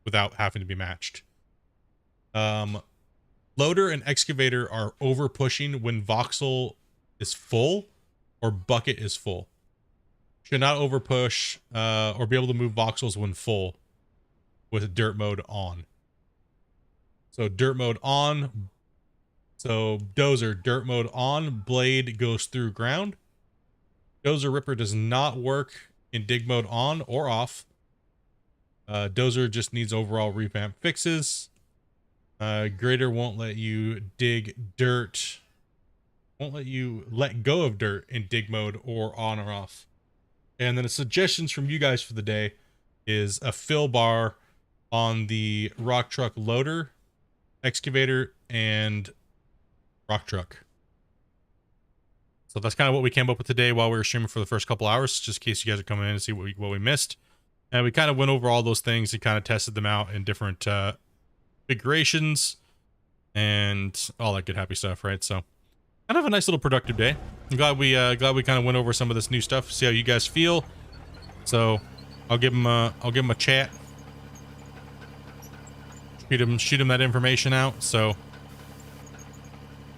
S1: without having to be matched. Loader and excavator are over pushing when voxel is full or bucket is full. Should not over push or be able to move voxels when full with dirt mode on. So dirt mode on. So dozer dirt mode on, blade goes through ground. Dozer ripper does not work in dig mode on or off. Dozer just needs overall revamp fixes. Grader won't let you dig dirt. Won't let you let go of dirt in dig mode or on or off. And then the suggestions from you guys for the day is a fill bar on the rock truck loader, excavator, and rock truck. So that's kind of what we came up with today while we were streaming for the first couple hours, just in case you guys are coming in to see what we missed. And we kind of went over all those things and kind of tested them out in different configurations and all that good happy stuff, right? So kind of a nice little productive day. I'm glad we kind of went over some of this new stuff, see how you guys feel. So I'll give him a chat. Shoot him that information out, so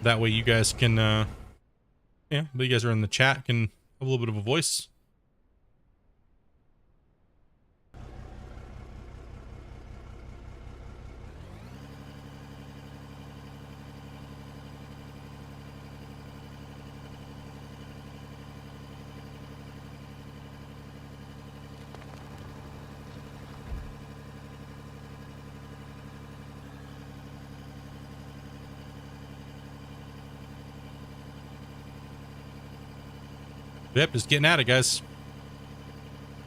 S1: that way you guys can yeah, but you guys are in the chat, can have a little bit of a voice. Yep, just getting at it, guys.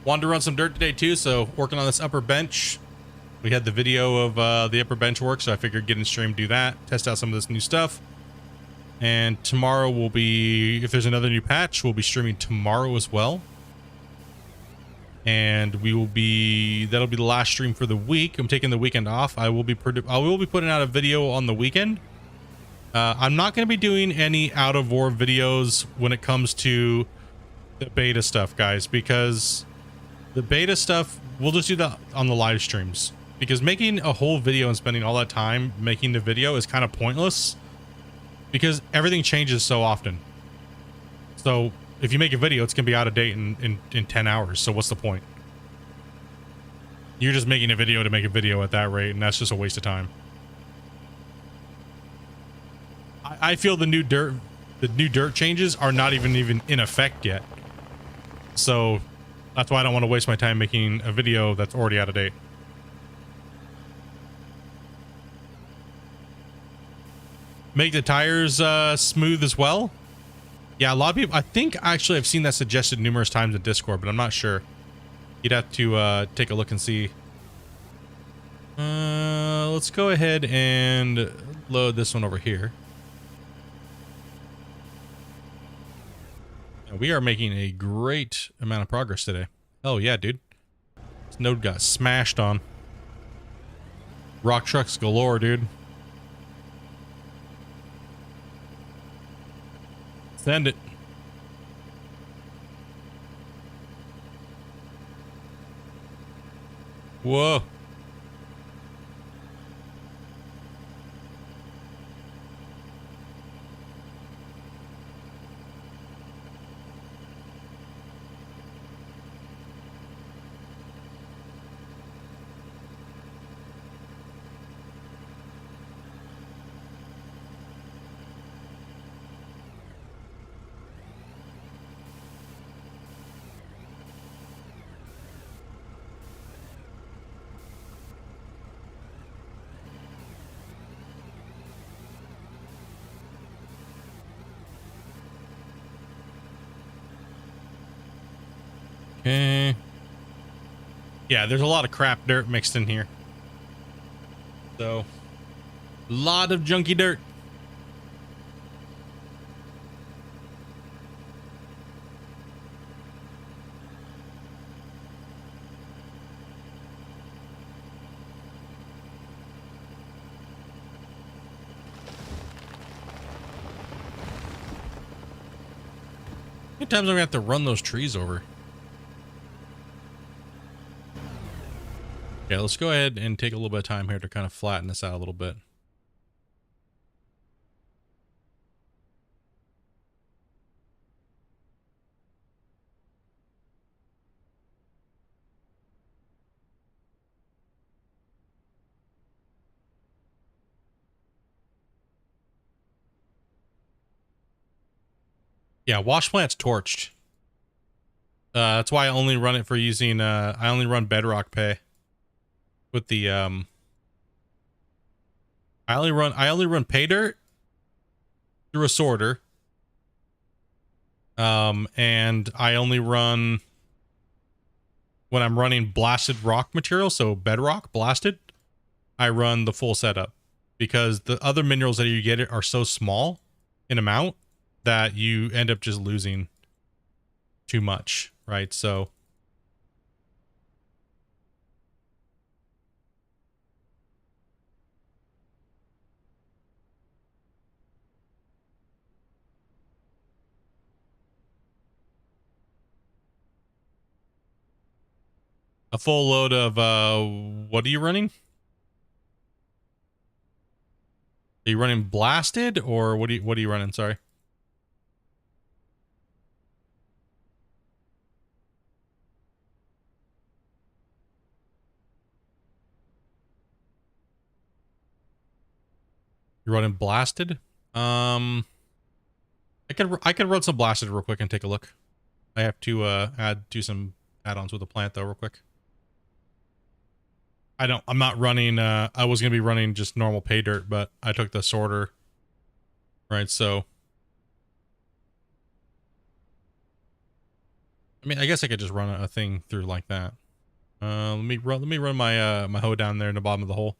S1: Wanted to run some dirt today too, so working on this upper bench. We had the video of the upper bench work, so I figured get in stream, do that, test out some of this new stuff. And tomorrow will be, if there's another new patch, we'll be streaming tomorrow as well. And we will be, that'll be the last stream for the week. I'm taking the weekend off. I will be putting out a video on the weekend. I'm not going to be doing any out of war videos when it comes to the beta stuff, guys, because the beta stuff, we'll just do that on the live streams, because making a whole video and spending all that time making the video is kind of pointless because everything changes so often. So if you make a video, it's gonna be out of date in 10 hours. So what's the point? You're just making a video to make a video at that rate, and that's just a waste of time. I feel the new dirt changes are not even in effect yet. So that's why I don't want to waste my time making a video that's already out of date. Make the tires smooth as well. Yeah, a lot of people, I think actually I've seen that suggested numerous times in Discord, but I'm not sure. You'd have to take a look and see. Let's go ahead and load this one over here. We are making a great amount of progress today. Oh yeah, dude. This node got smashed on. Rock trucks galore, dude. Send it. Whoa. Okay. Yeah, there's a lot of crap dirt mixed in here. So, a lot of junky dirt. How many times am I gonna have to run those trees over? Okay, let's go ahead and take a little bit of time here to kind of flatten this out a little bit. Yeah, wash plant's torched. That's why I only run it for using, I only run bedrock pay. With the I only run pay dirt through a sorter, and I only run when I'm running blasted rock material, so bedrock blasted, I run the full setup, because the other minerals that you get are so small in amount that you end up just losing too much, right? So a full load of, what are you running? Are you running blasted, or what are you running? Sorry. You're running blasted? I could run some blasted real quick and take a look. I have to, do some add-ons with the plant though, real quick. I'm not running, I was going to be running just normal pay dirt, but I took the sorter. Right, so. I mean, I guess I could just run a thing through like that. Let me run my, my hoe down there in the bottom of the hole.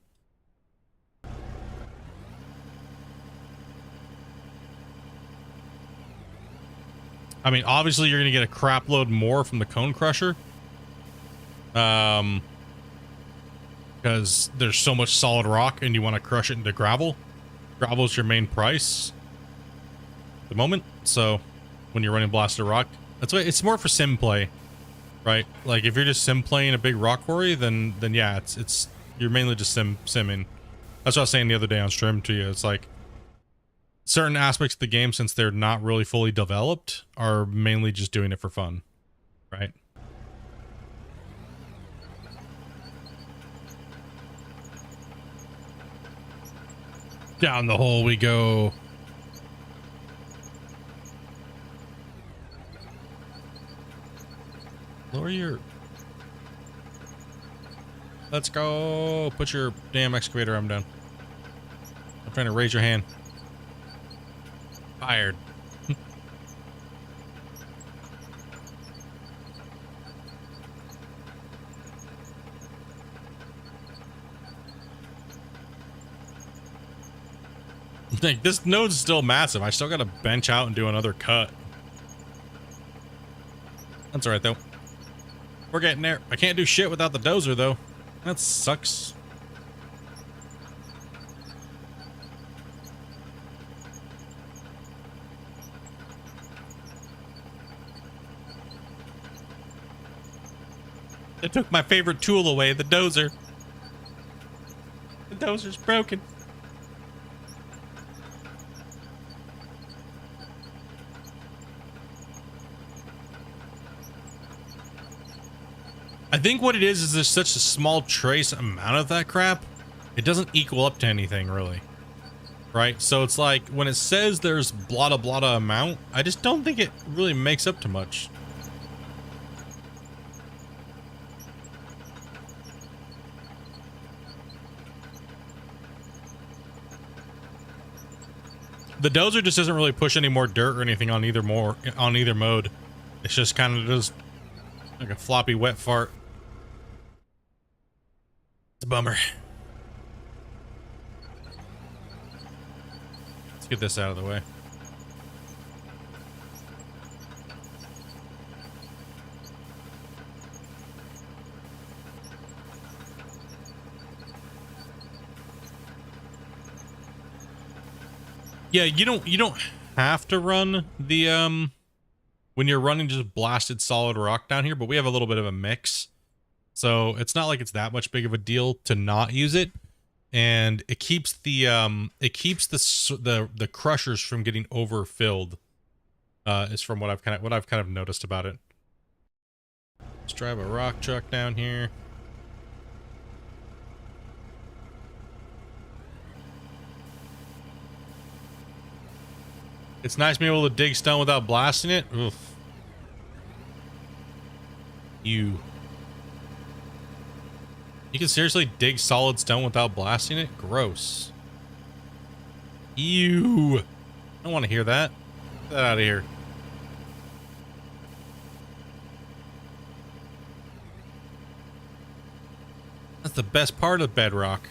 S1: I mean, obviously you're going to get a crap load more from the cone crusher. Because there's so much solid rock and you want to crush it into gravel. Gravel is your main price at the moment. So when you're running blasted rock, that's why it's more for sim play, right? Like if you're just sim playing a big rock quarry, then yeah, it's you're mainly just simming. That's what I was saying the other day on stream to you. It's like certain aspects of the game, since they're not really fully developed, are mainly just doing it for fun, right? Down the hole we go. Lower your... Let's go. Put your damn excavator arm down. I'm trying to raise your hand. Fired. Like, this node's still massive. I still gotta bench out and do another cut. That's alright though. We're getting there. I can't do shit without the dozer though. That sucks. It took my favorite tool away, the dozer. The dozer's broken. I think what it is there's such a small trace amount of that crap, it doesn't equal up to anything really, right? So it's like when it says there's blada blada amount, I just don't think it really makes up to much. The dozer just doesn't really push any more dirt or anything on either mode. It's just kind of just like a floppy wet fart. It's a bummer. Let's get this out of the way. Yeah, you don't have to run the when you're running just blasted solid rock down here, but we have a little bit of a mix. So it's not like it's that much big of a deal to not use it, and it keeps the the crushers from getting overfilled. Is from what I've kind of noticed about it. Let's drive a rock truck down here. It's nice being able to dig stone without blasting it. Oof. You can seriously dig solid stone without blasting it? Gross. Ew. I don't want to hear that. Get that out of here. That's the best part of bedrock.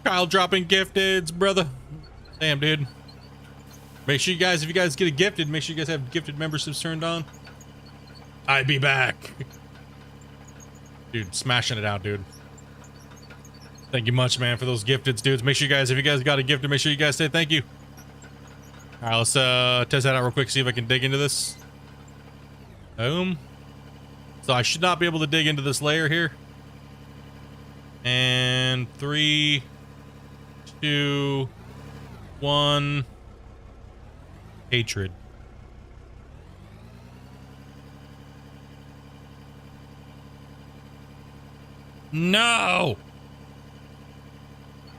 S1: Kyle dropping gifteds, brother. Damn, dude. Make sure you guys, if you guys get a gifted, make sure you guys have gifted memberships turned on. I'd be back. Dude, smashing it out, dude. Thank you much, man, for those gifteds, dudes. Make sure you guys, if you guys got a gifted, make sure you guys say thank you. All right, let's test that out real quick, see if I can dig into this. Boom. So I should not be able to dig into this layer here. And 3, 2, 1. Hatred. No.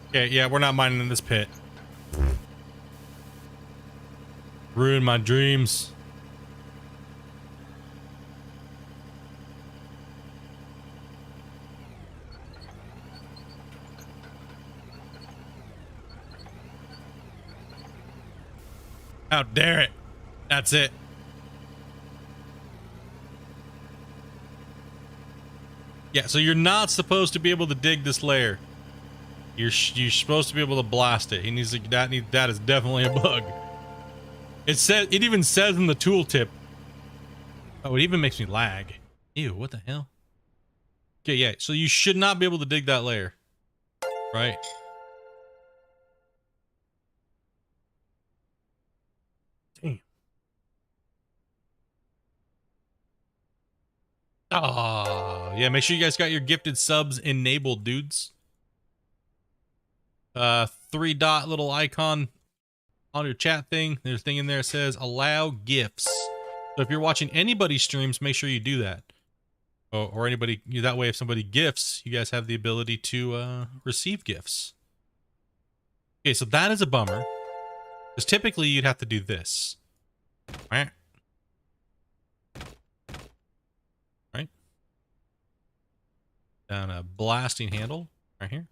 S1: Okay, yeah, we're not mining in this pit. Ruined my dreams. How dare it? That's it. Yeah, so you're not supposed to be able to dig this layer. You're supposed to be able to blast it. He needs to, that is definitely a bug. It even says in the tooltip. Oh, it even makes me lag. Ew, what the hell? Okay, yeah, so you should not be able to dig that layer. Right? Damn. Oh, yeah, make sure you guys got your gifted subs enabled, dudes. 3-dot little icon on your chat thing. There's a thing in there that says allow gifts. So if you're watching anybody's streams, make sure you do that. Or anybody, that way if somebody gifts, you guys have the ability to receive gifts. Okay, so that is a bummer. Because typically you'd have to do this. Right? Right? Down a blasting handle right here.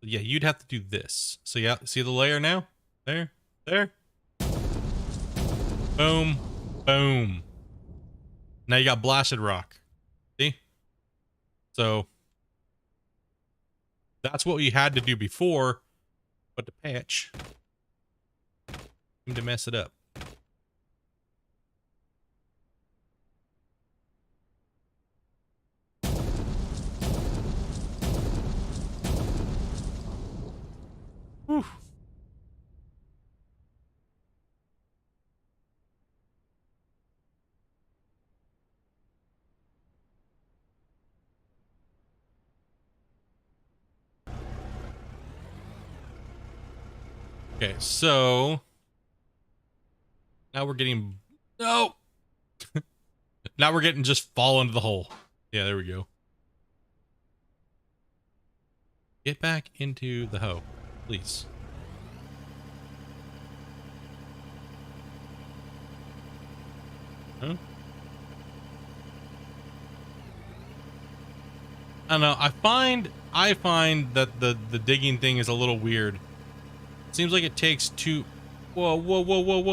S1: Yeah, you'd have to do this. So yeah, see the layer now? There. Boom. Boom. Now you got blasted rock. See? So that's what we had to do before, but the patch seemed to mess it up. Whew. Okay, so now we're getting no. Now we're getting just fall into the hole. Yeah, there we go. Get back into the hoe, please. Huh? I don't know. I find that the digging thing is a little weird. Seems like it takes two. Whoa,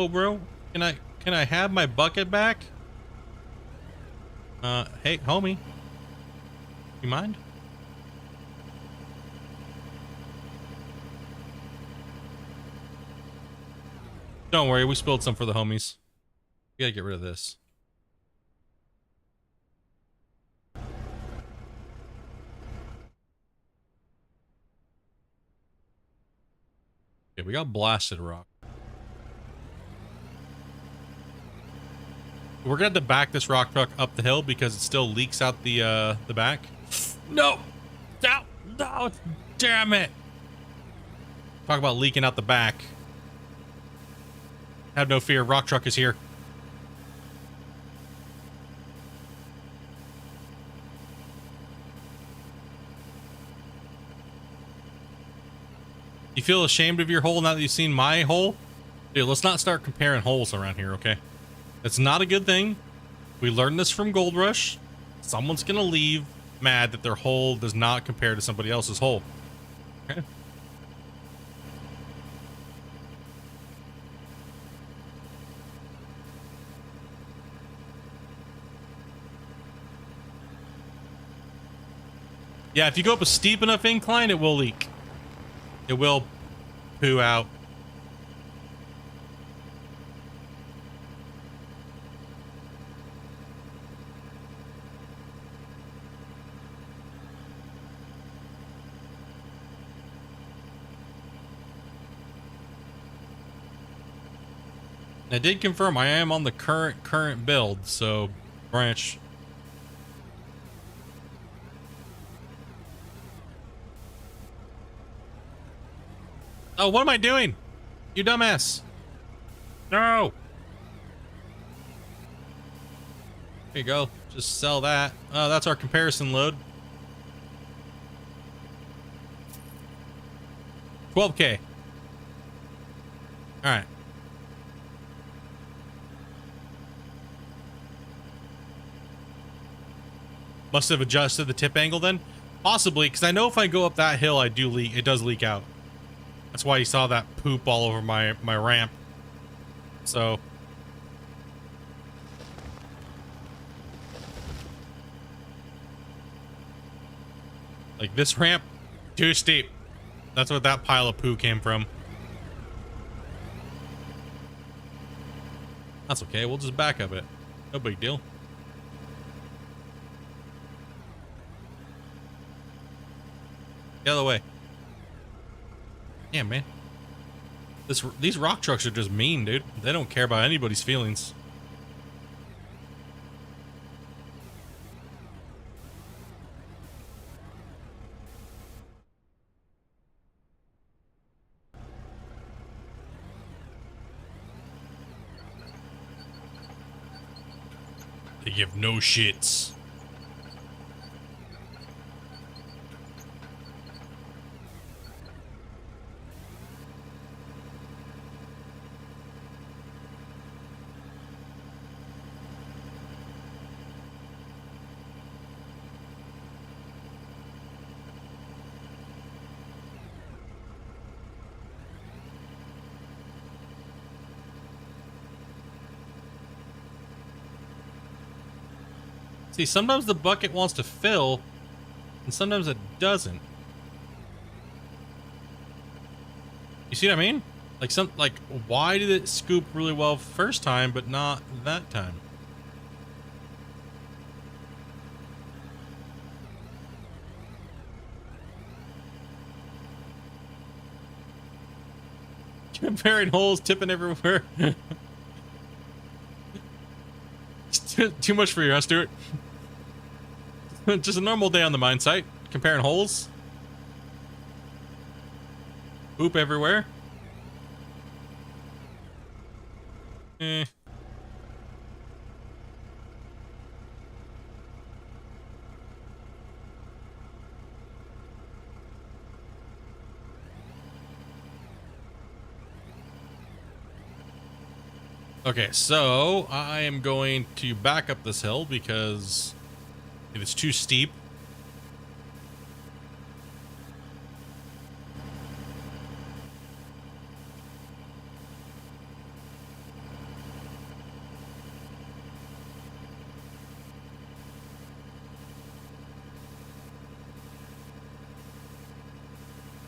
S1: bro. Can I have my bucket back? Hey, homie. You mind? Don't worry, we spilled some for the homies. We gotta get rid of this. Okay, we got blasted rock. We're gonna have to back this rock truck up the hill because it still leaks out the back. No! No! Damn it! Talk about leaking out the back. Have no fear, rock truck is here. You feel ashamed of your hole now that you've seen my hole? Dude, let's not start comparing holes around here, okay? That's not a good thing. We learned this from Gold Rush. Someone's gonna leave mad that their hole does not compare to somebody else's hole. Okay? Yeah, if you go up a steep enough incline, it will leak. It will poo out. I did confirm I am on the current build, so branch. Oh, what am I doing? You dumbass. No. There you go. Just sell that. Oh, that's our comparison load. 12K. All right. Must have adjusted the tip angle then? Possibly, because I know if I go up that hill, it does leak out. That's why you saw that poop all over my ramp. So. Like this ramp, too steep. That's what that pile of poo came from. That's okay. We'll just back up it. No big deal. The other way. Yeah, man. These rock trucks are just mean, dude. They don't care about anybody's feelings. They give no shits. See, sometimes the bucket wants to fill, and sometimes it doesn't. You see what I mean? Like, why did it scoop really well first time, but not that time? Comparing holes, tipping everywhere. Too much for you, huh, Stuart? Just a normal day on the mine site. Comparing holes. Poop everywhere. Eh. Okay, so I am going to back up this hill because if it's too steep.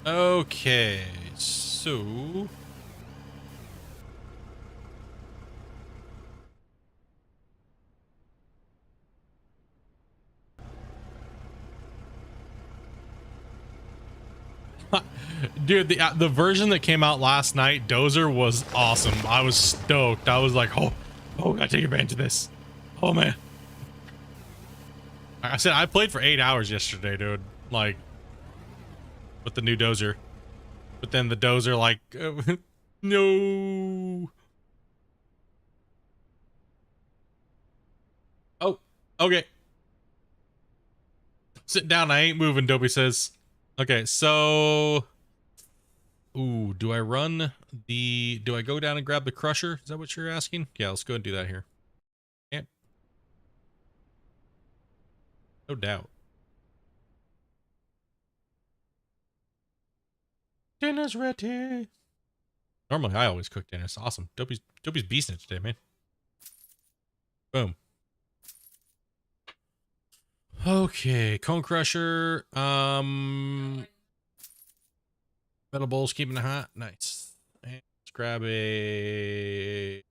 S1: Okay, so dude, the version that came out last night, Dozer, was awesome. I was stoked. I was like, oh, gotta take advantage of this. Oh man. I said I played for 8 hours yesterday, dude. Like with the new Dozer. But then the Dozer like no. Oh, okay. Sit down, I ain't moving, Dobie says. Okay, so ooh, do I go down and grab the crusher? Is that what you're asking? Yeah, let's go and do that here. Yep. No doubt. Dinner's ready. Normally I always cook dinner. It's awesome. Dobie's beasting it today, man. Boom. Okay, cone crusher. Metal bowls keeping it hot. Nice. And let's grab a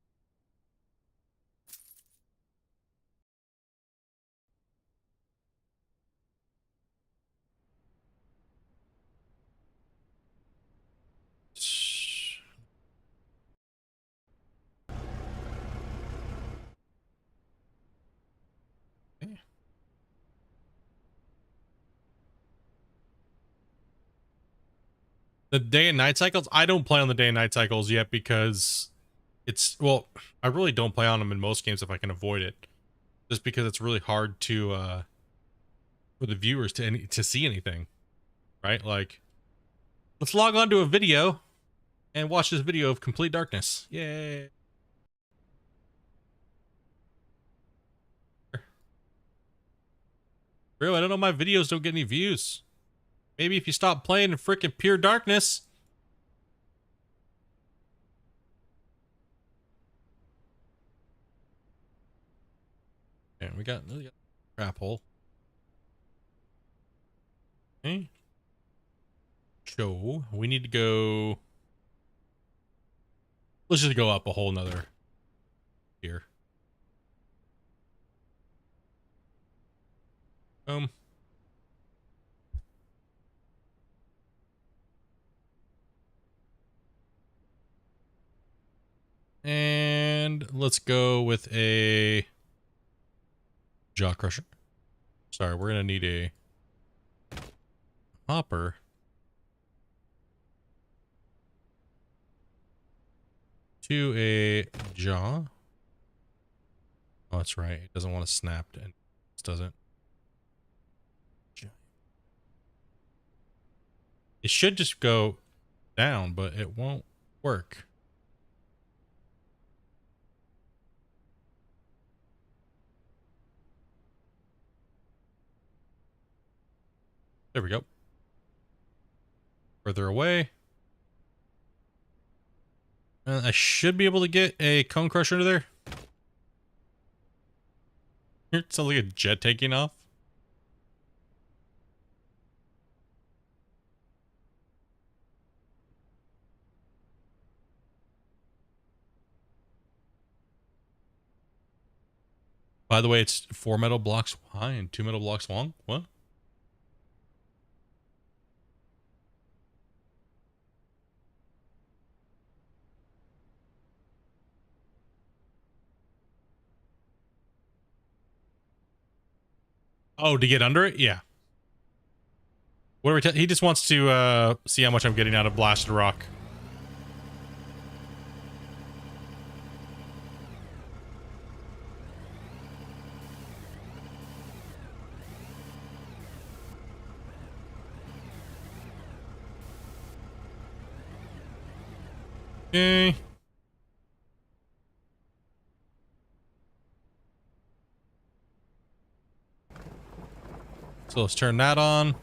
S1: the day and night cycles. I don't play on the day and night cycles yet because it's, well, I really don't play on them in most games if I can avoid it, just because it's really hard to for the viewers to see anything, right? Like, let's log on to a video and watch this video of complete darkness. Yay. Bro, I don't know, my videos don't get any views. Maybe if you stop playing in freaking pure darkness. And we got crap hole. Okay. So we need to go. Let's just go up a whole nother here. And let's go with a jaw crusher. Sorry, we're gonna need a hopper. To a jaw. Oh, that's right. It doesn't want to snap, and this doesn't. It should just go down, but it won't work. There we go. Further away. I should be able to get a cone crusher under there. It sounds like a jet taking off. By the way, it's 4 metal blocks high and 2 metal blocks long. What? Oh, to get under it? Yeah. What are we he just wants to see how much I'm getting out of blasted rock. Okay. So let's turn that on.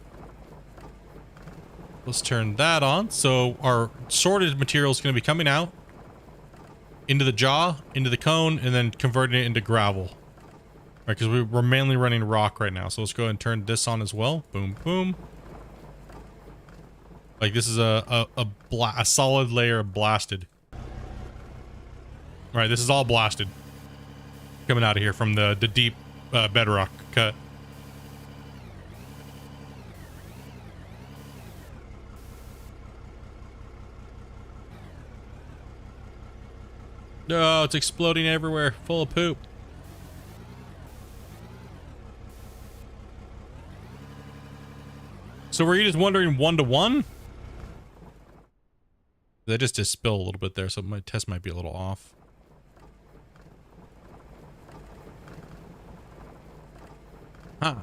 S1: Let's turn that on. So our sorted material is going to be coming out into the jaw, into the cone, and then converting it into gravel. Right, because we're mainly running rock right now. So let's go ahead and turn this on as well. Boom, boom. Like this is a solid layer of blasted. All right, this is all blasted. Coming out of here from the deep bedrock cut. No, it's exploding everywhere, full of poop. So were you just wondering 1 to 1? That just spill a little bit there, so my test might be a little off. Huh.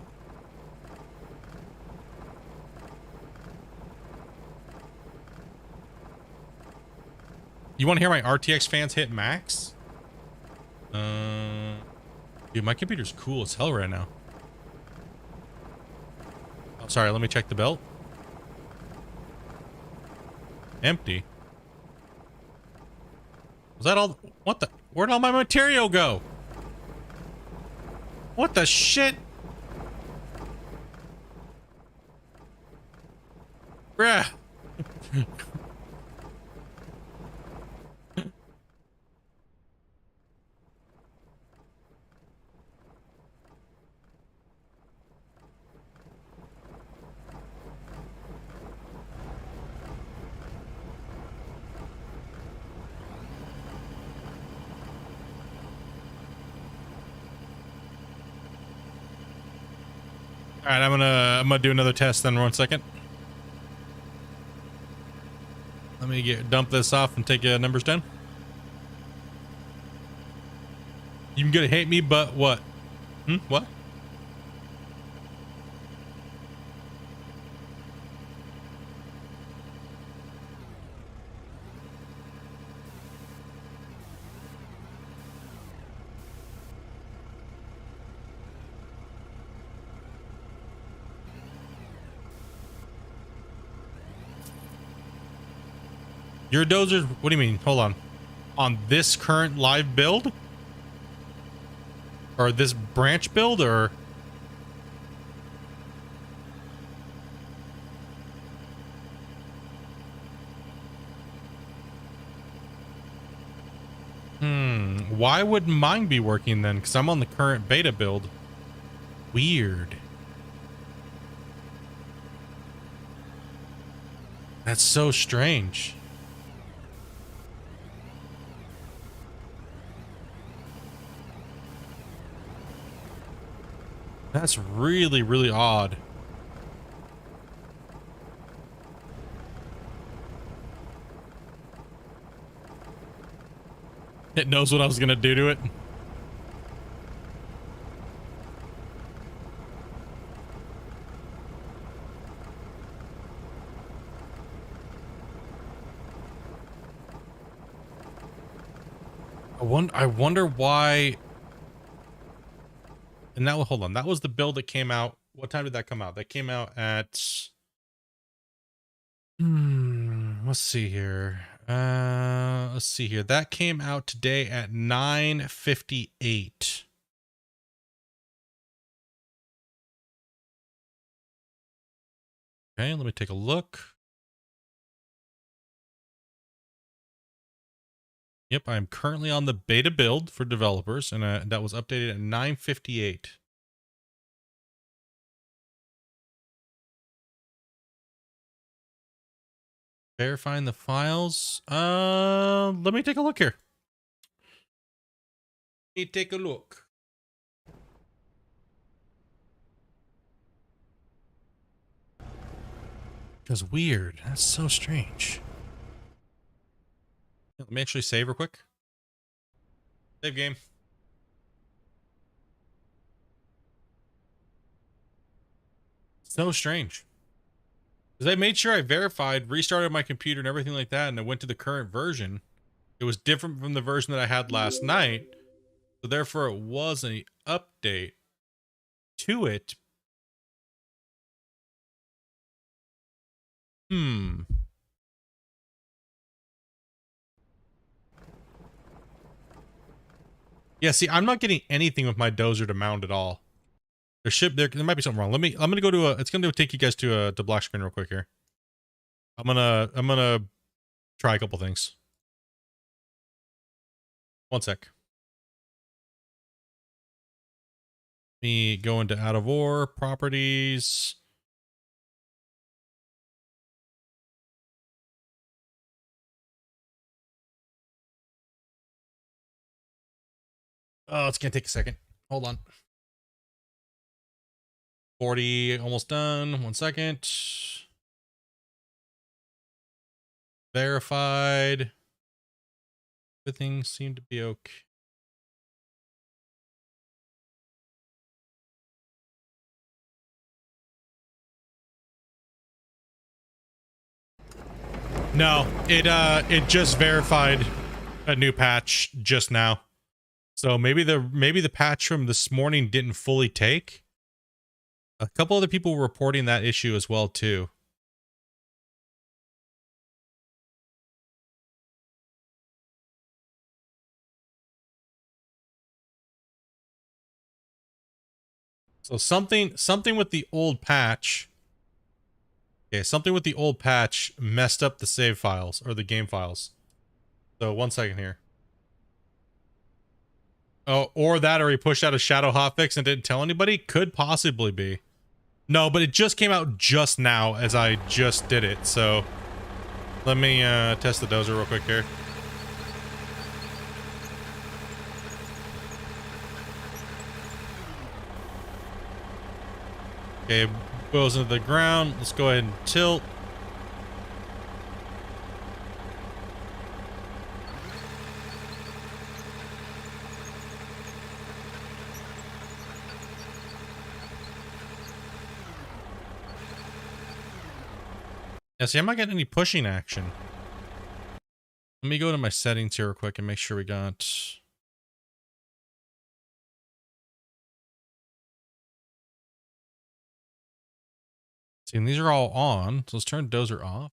S1: You want to hear my RTX fans hit max? Dude, my computer's cool as hell right now. Oh, sorry, let me check the belt. Empty. Was that all? What the? Where'd all my material go? What the shit? Bruh. All right, I'm gonna do another test then. 1 second. Let me dump this off and take numbers down. You can gonna hate me, but what? What? Your Dozer, what do you mean? Hold on this current live build? Or this branch build, or? Why would mine be working then? Because I'm on the current beta build. Weird. That's so strange. That's really, really odd. It knows what I was gonna do to it. I wonder why. And now, hold on. That was the build that came out. What time did that come out? That came out at. Let's see here. Let's see here. That came out today at 9:58. Okay, let me take a look. Yep, I'm currently on the beta build for developers, and that was updated at 9:58. Verifying the files. Let me take a look here. Let me take a look. Because weird. That's so strange. Let me actually save real quick. Save game. So strange. Because I made sure I verified, restarted my computer and everything like that, and I went to the current version. It was different from the version that I had last night. So therefore it was an update to it. Yeah, see, I'm not getting anything with my Dozer to mount at all. There might be something wrong. I'm gonna go to it's gonna take you guys to black screen real quick here. I'm gonna try a couple things. One sec. Me go into out of ore properties. Oh, it's gonna take a second. Hold on. 40, almost done. 1 second. Verified. Everything seemed to be okay. No, it just verified a new patch just now. So maybe the patch from this morning didn't fully take. A couple other people were reporting that issue as well too. So something with the old patch. Okay, something with the old patch messed up the save files or the game files. So 1 second here. Oh, or that, or he pushed out a shadow hotfix and didn't tell anybody? Could possibly be. No, but it just came out just now as I just did it, so let me test the Dozer real quick here. Okay, goes into the ground. Let's go ahead and tilt. Yeah, see, I'm not getting any pushing action. Let me go to my settings here real quick and make sure we got... See, and these are all on, so let's turn Dozer off.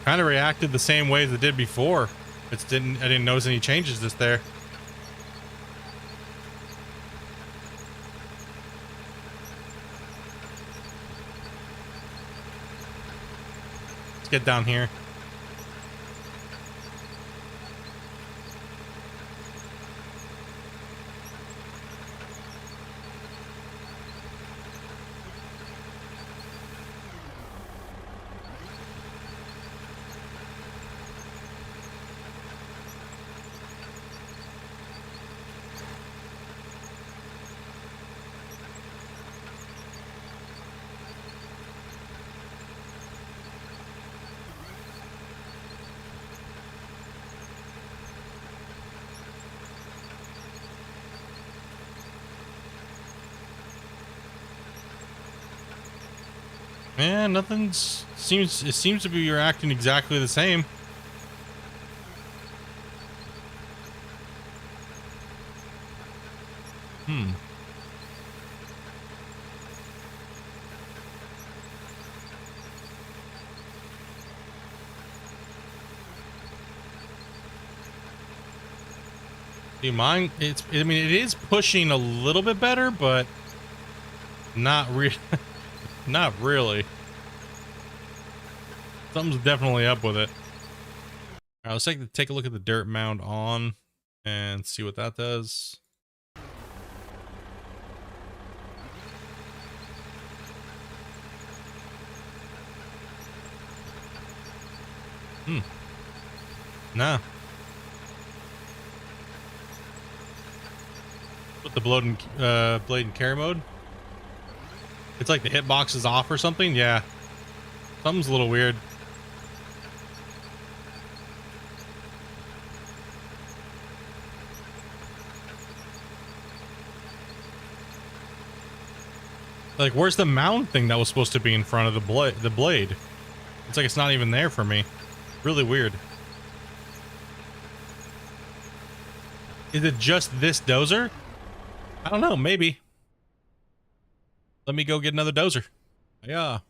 S1: Kind of reacted the same way as it did before. I didn't notice any changes just there. Let's get down here. Yeah, it seems to be reacting exactly the same. See, mine, I mean, it is pushing a little bit better, but not really. Not really. Something's definitely up with it. All right, let's take a look at the dirt mound on and see what that does. Nah. Put the blade in carry mode. It's like the hitbox is off or something. Yeah. Something's a little weird. Like, where's the mound thing that was supposed to be in front of the blade? It's like it's not even there for me. Really weird. Is it just this dozer? I don't know, maybe. Let me go get another dozer. Yeah.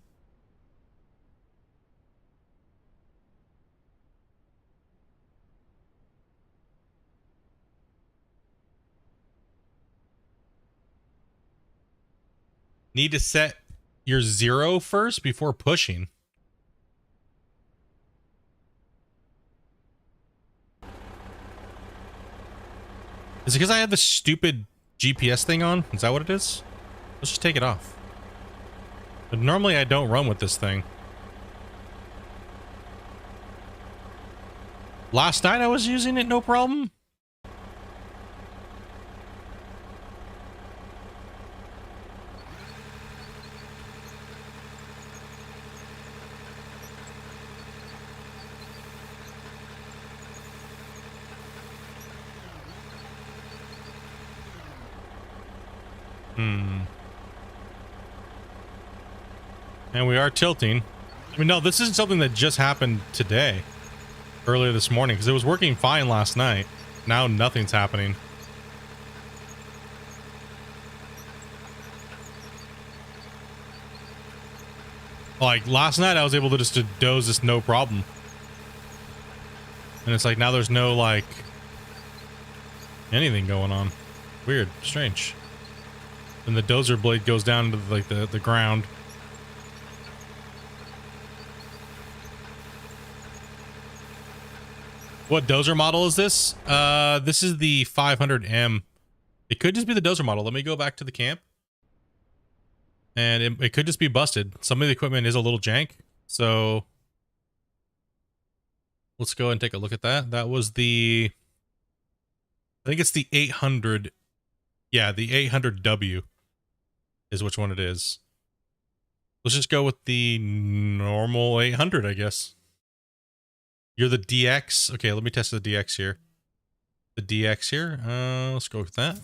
S1: Need to set your 0 first before pushing. Is it because I have the stupid GPS thing on? Is that what it is? Let's just take it off. But normally I don't run with this thing. Last night I was using it, no problem. And we are tilting. I mean, no, this isn't something that just happened today. Earlier this morning, because it was working fine last night. Now nothing's happening. Like, last night I was able to just doze this no problem. And it's like, now there's no, like, anything going on. Weird. Strange. And the dozer blade goes down to, like, the ground. What dozer model is this? This is the 500M. It could just be the dozer model. Let me go back to the camp. And it could just be busted. Some of the equipment is a little jank. So let's go and take a look at that. That was the... I think it's the 800. Yeah, the 800W is which one it is. Let's just go with the normal 800, I guess. You're the DX. Okay, let me test the DX here. The DX here. Let's go with that.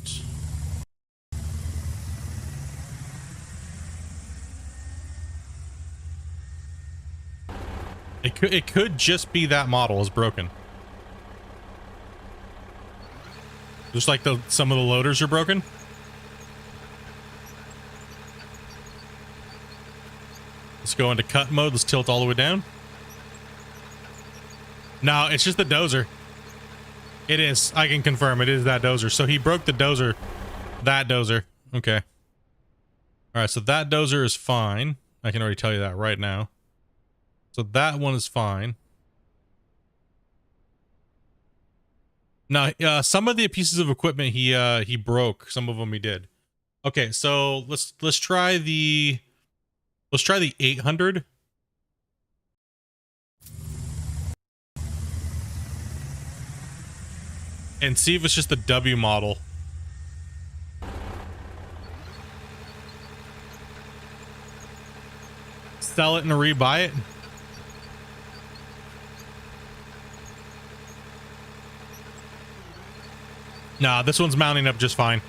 S1: It could just be that model is broken. Just like some of the loaders are broken. Let's go into cut mode. Let's tilt all the way down. No, it's just the dozer. It is. I can confirm it is that dozer. So he broke the dozer. That dozer. Okay. All right, so that dozer is fine. I can already tell you that right now. So that one is fine. Now, some of the pieces of equipment he broke. Some of them he did. Okay, so let's try the 800. And see if it's just the W model. Sell it and rebuy it. Nah, this one's mounting up just fine.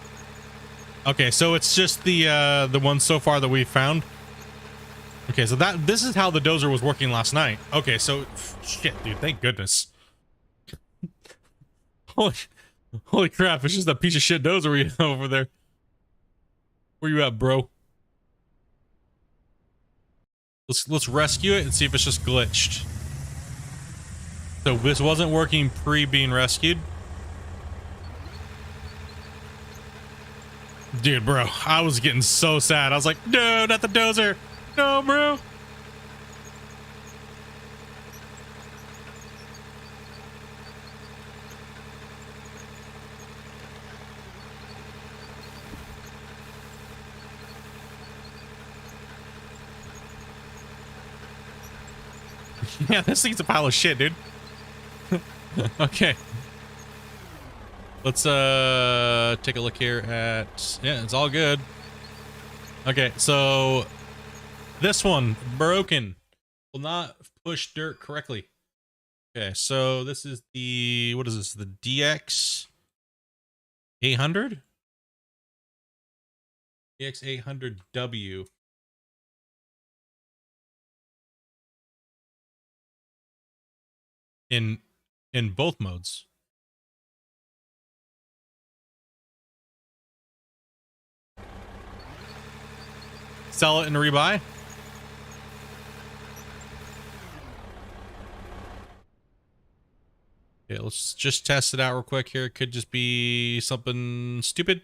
S1: Okay, so it's just the one so far that we found. Okay, so this is how the dozer was working last night. Okay, so shit, dude, thank goodness. Holy crap, it's just a piece of shit dozer we have over there. Where you at, bro? Let's rescue it and see if it's just glitched. So this wasn't working pre being rescued. Dude, bro, I was getting so sad. I was like, no, not the dozer. No, bro. Yeah, this thing's a pile of shit, dude. Okay. Let's take a look here at, yeah, it's all good. Okay, so this one broken, will not push dirt correctly. Okay, so this is the, what is this, the DX 800 DX 800W. In both modes. Sell it and rebuy. Okay, let's just test it out real quick here. It could just be something stupid.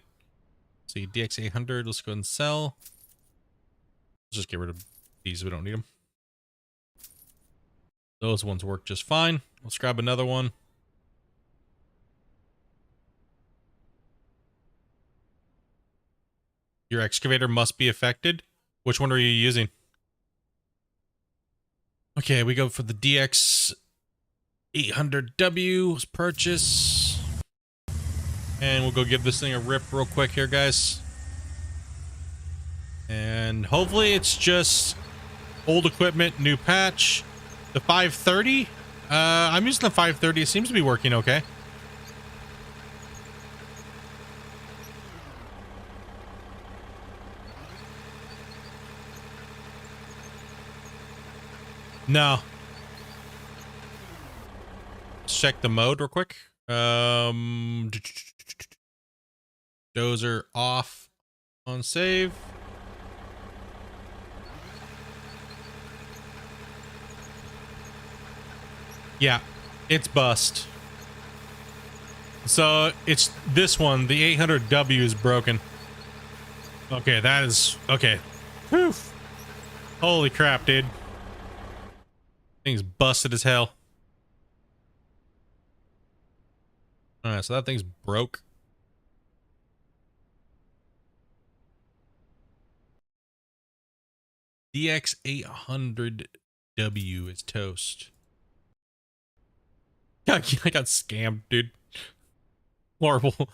S1: Let's see, DX 800. Let's go ahead and sell. Let's just get rid of these. We don't need them. Those ones work just fine. Let's grab another one. Your excavator must be affected. Which one are you using? Okay, we go for the DX 800W. Let's purchase. And we'll go give this thing a rip real quick here, guys. And hopefully it's just old equipment, new patch. The 530? I'm using the 530. It seems to be working okay. No. Let's check the mode real quick. Dozer off on save. Yeah, it's bust. So it's this one, the 800W is broken. Okay, that is okay. Whew. Holy crap, dude. Thing's busted as hell. Alright, so that thing's broke. DX 800W is toast. I got scammed, dude. Horrible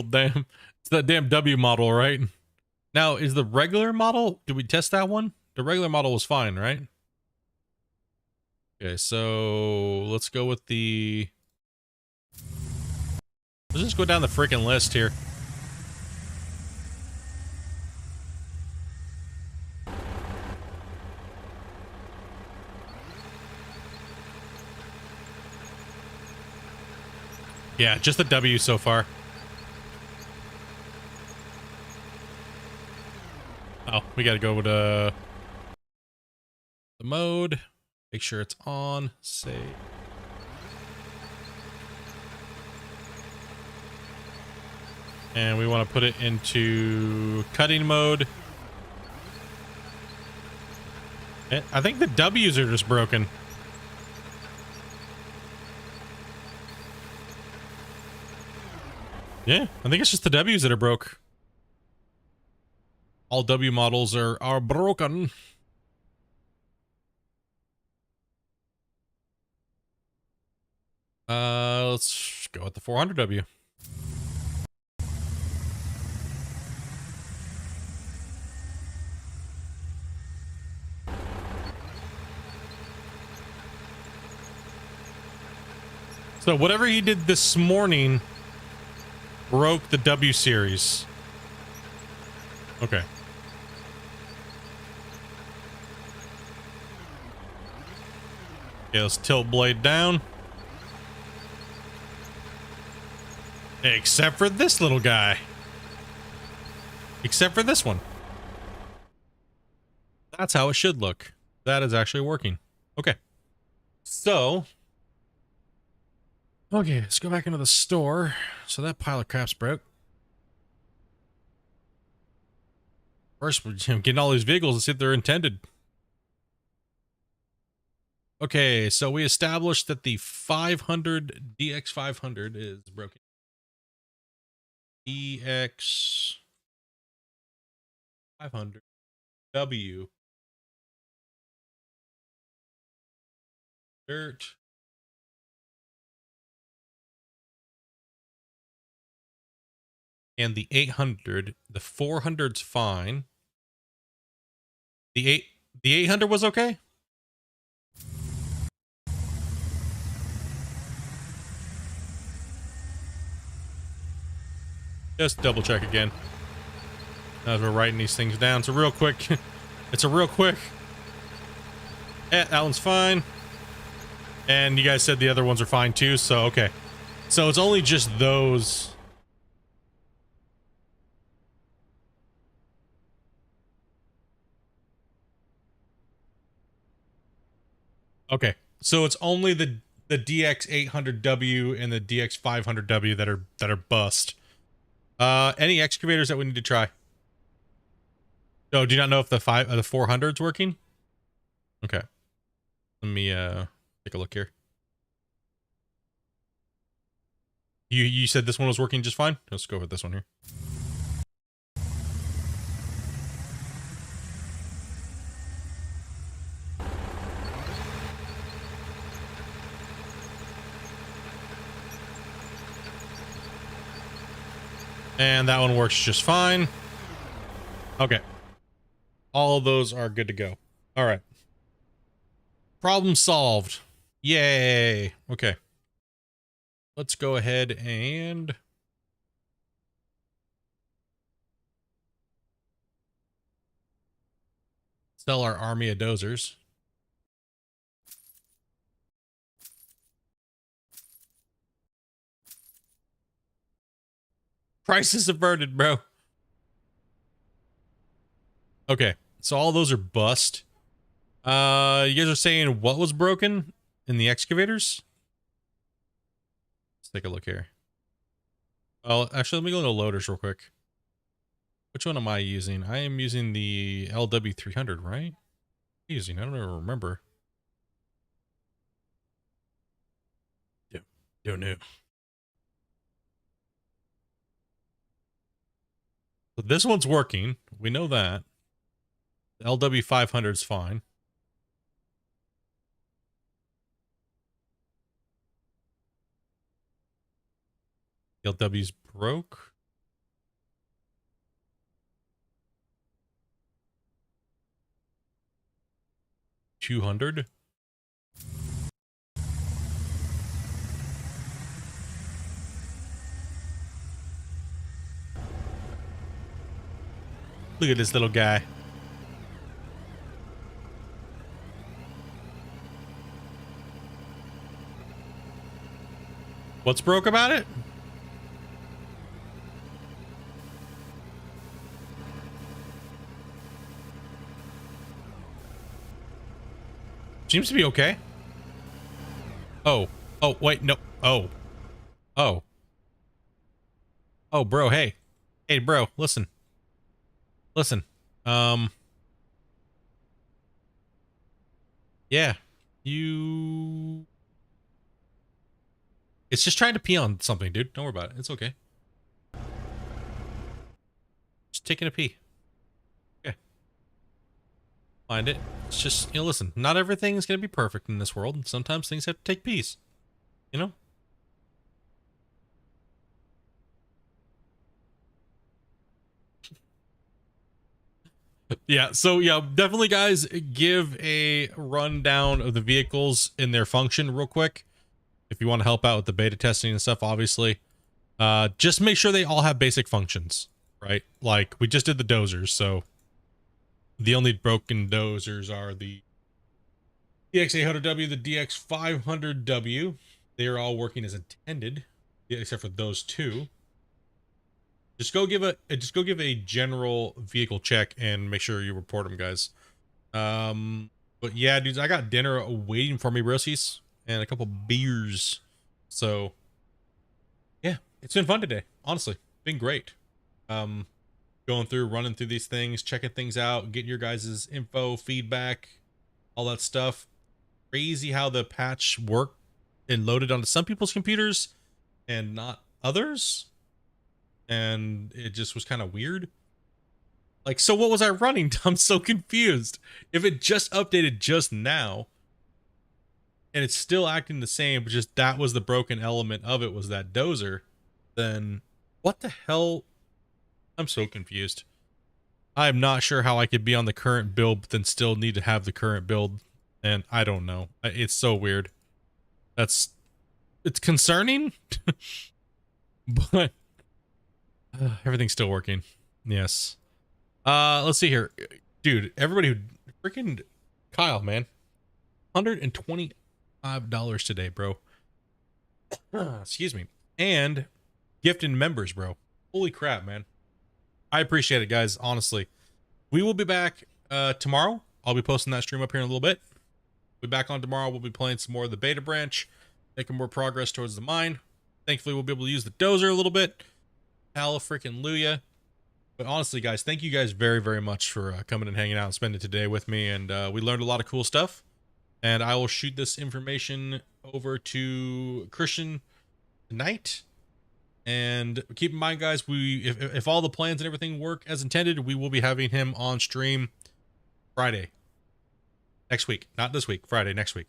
S1: damn. It's that damn W model, right? Now, is the regular model, did we test that one? The regular model was fine, right? Okay, so let's go with the... Let's just go down the freaking list here. Yeah, just the W so far. Oh, we gotta go with the mode. Make sure it's on. Save. And we want to put it into cutting mode. I think the W's are just broken. Yeah, I think it's just the W's that are broke. All W models are broken. Let's go with the 400W. So whatever he did this morning broke the W series. Okay. Okay, let's tilt blade down. Except for this little guy. Except for this one. That's how it should look. That is actually working. Okay. So. Okay, let's go back into the store. So that pile of crap's broke. First, we're getting all these vehicles to see if they're intended. Okay, so we established that the 500 DX 500 is broken. DX 500 W dirt and the 800. The 400's fine. The 800 was okay. Just double check again as we're writing these things down. It's a real quick. It's a real quick. That one's fine. And you guys said the other ones are fine too. So okay. So it's only just those. Okay. So it's only the DX 800W and the DX 500W that are bust. Any excavators that we need to try? Oh, do you not know if the 400's working? Okay. Let me take a look here. You said this one was working just fine? Let's go with this one here. And that one works just fine. Okay. All of those are good to go. All right. Problem solved. Yay. Okay. Let's go ahead and sell our army of dozers. Prices averted, bro. Okay, so all those are bust. You guys are saying what was broken in the excavators? Let's take a look here. Oh, actually, let me go into loaders real quick. Which one am I using? I am using the LW300, right? Using, I don't even remember. Don't know. So this one's working. We know that. The LW500 is fine. LW's broke. $200. Look at this little guy. What's broke about it? Seems to be okay. Oh. Oh, wait, no. Oh. Oh. Oh, bro, hey. Hey, bro, listen. Listen. Yeah. You... It's just trying to pee on something, dude. Don't worry about it. It's okay. Just taking a pee. Yeah. Find it. It's just, you know, listen, not everything is going to be perfect in this world. Sometimes things have to take pees. You know? Yeah, so yeah, definitely guys, give a rundown of the vehicles in their function real quick. If you want to help out with the beta testing and stuff, obviously. Just make sure they all have basic functions, right? Like, we just did the dozers, so the only broken dozers are the DX800W, the DX500W. They are all working as intended, except for those two. Just go give a general vehicle check and make sure you report them, guys. But yeah, dudes, I got dinner waiting for me, broskies, and a couple beers. So yeah, it's been fun today. Honestly, been great. Going through, running through these things, checking things out, getting your guys' info, feedback, all that stuff. Crazy how the patch worked and loaded onto some people's computers and not others. And it just was kind of weird. Like, so what was I running? I'm so confused. If it just updated just now and it's still acting the same, but just that was the broken element of it, was that dozer, then what the hell? I'm so confused. I am not sure how I could be on the current build but then still need to have the current build, and I don't know. It's so weird. It's concerning. But everything's still working. Yes. Let's see here. Dude, everybody who freaking Kyle, man. $125 today, bro. Excuse me. And gifting members, bro. Holy crap, man. I appreciate it, guys. Honestly. We will be back tomorrow. I'll be posting that stream up here in a little bit. We'll be back on tomorrow. We'll be playing some more of the beta branch, making more progress towards the mine. Thankfully, we'll be able to use the dozer a little bit. Hallelujah. But honestly, guys, thank you guys very, very much for coming and hanging out and spending today with me. And we learned a lot of cool stuff. And I will shoot this information over to Christian tonight. And keep in mind, guys, if all the plans and everything work as intended, we will be having him on stream Friday. Next week. Not this week. Friday, next week.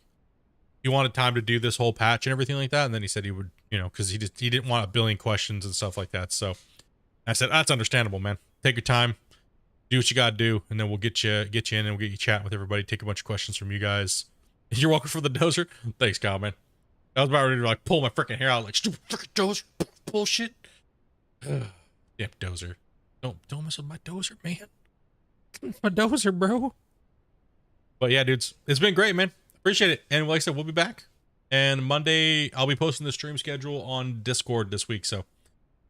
S1: He wanted time to do this whole patch and everything like that. And then he said he would, you know, because he didn't want a billion questions and stuff like that. So I said, that's understandable, man. Take your time, do what you got to do, and then we'll get you in and we'll get you chatting with everybody, take a bunch of questions from you guys. You're welcome for the dozer. Thanks, Kyle, man. I was about ready to like pull my freaking hair out, like stupid freaking dozer bullshit. Damn dozer. Don't mess with my dozer, man. My dozer, bro. But yeah, dudes, it's been great, man. Appreciate it. And like I said, we'll be back. And Monday, I'll be posting the stream schedule on Discord this week,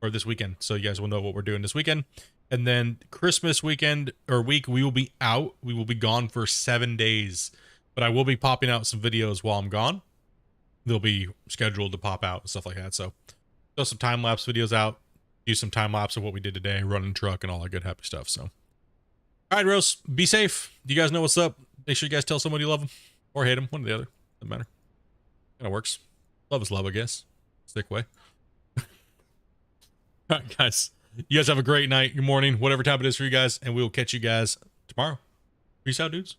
S1: or this weekend, so you guys will know what we're doing this weekend. And then Christmas weekend or week, we will be out. We will be gone for 7 days, but I will be popping out some videos while I'm gone. They'll be scheduled to pop out and stuff like that. So throw some time-lapse videos out, do some time-lapse of what we did today, running truck and all that good happy stuff. So, all right, Rose, be safe. You guys know what's up. Make sure you guys tell somebody you love them or hate them, one or the other. Doesn't matter. Kind of works. Love is love, I guess. Stick way. All right, guys. You guys have a great night, good morning, whatever time it is for you guys, and we will catch you guys tomorrow. Peace out, dudes.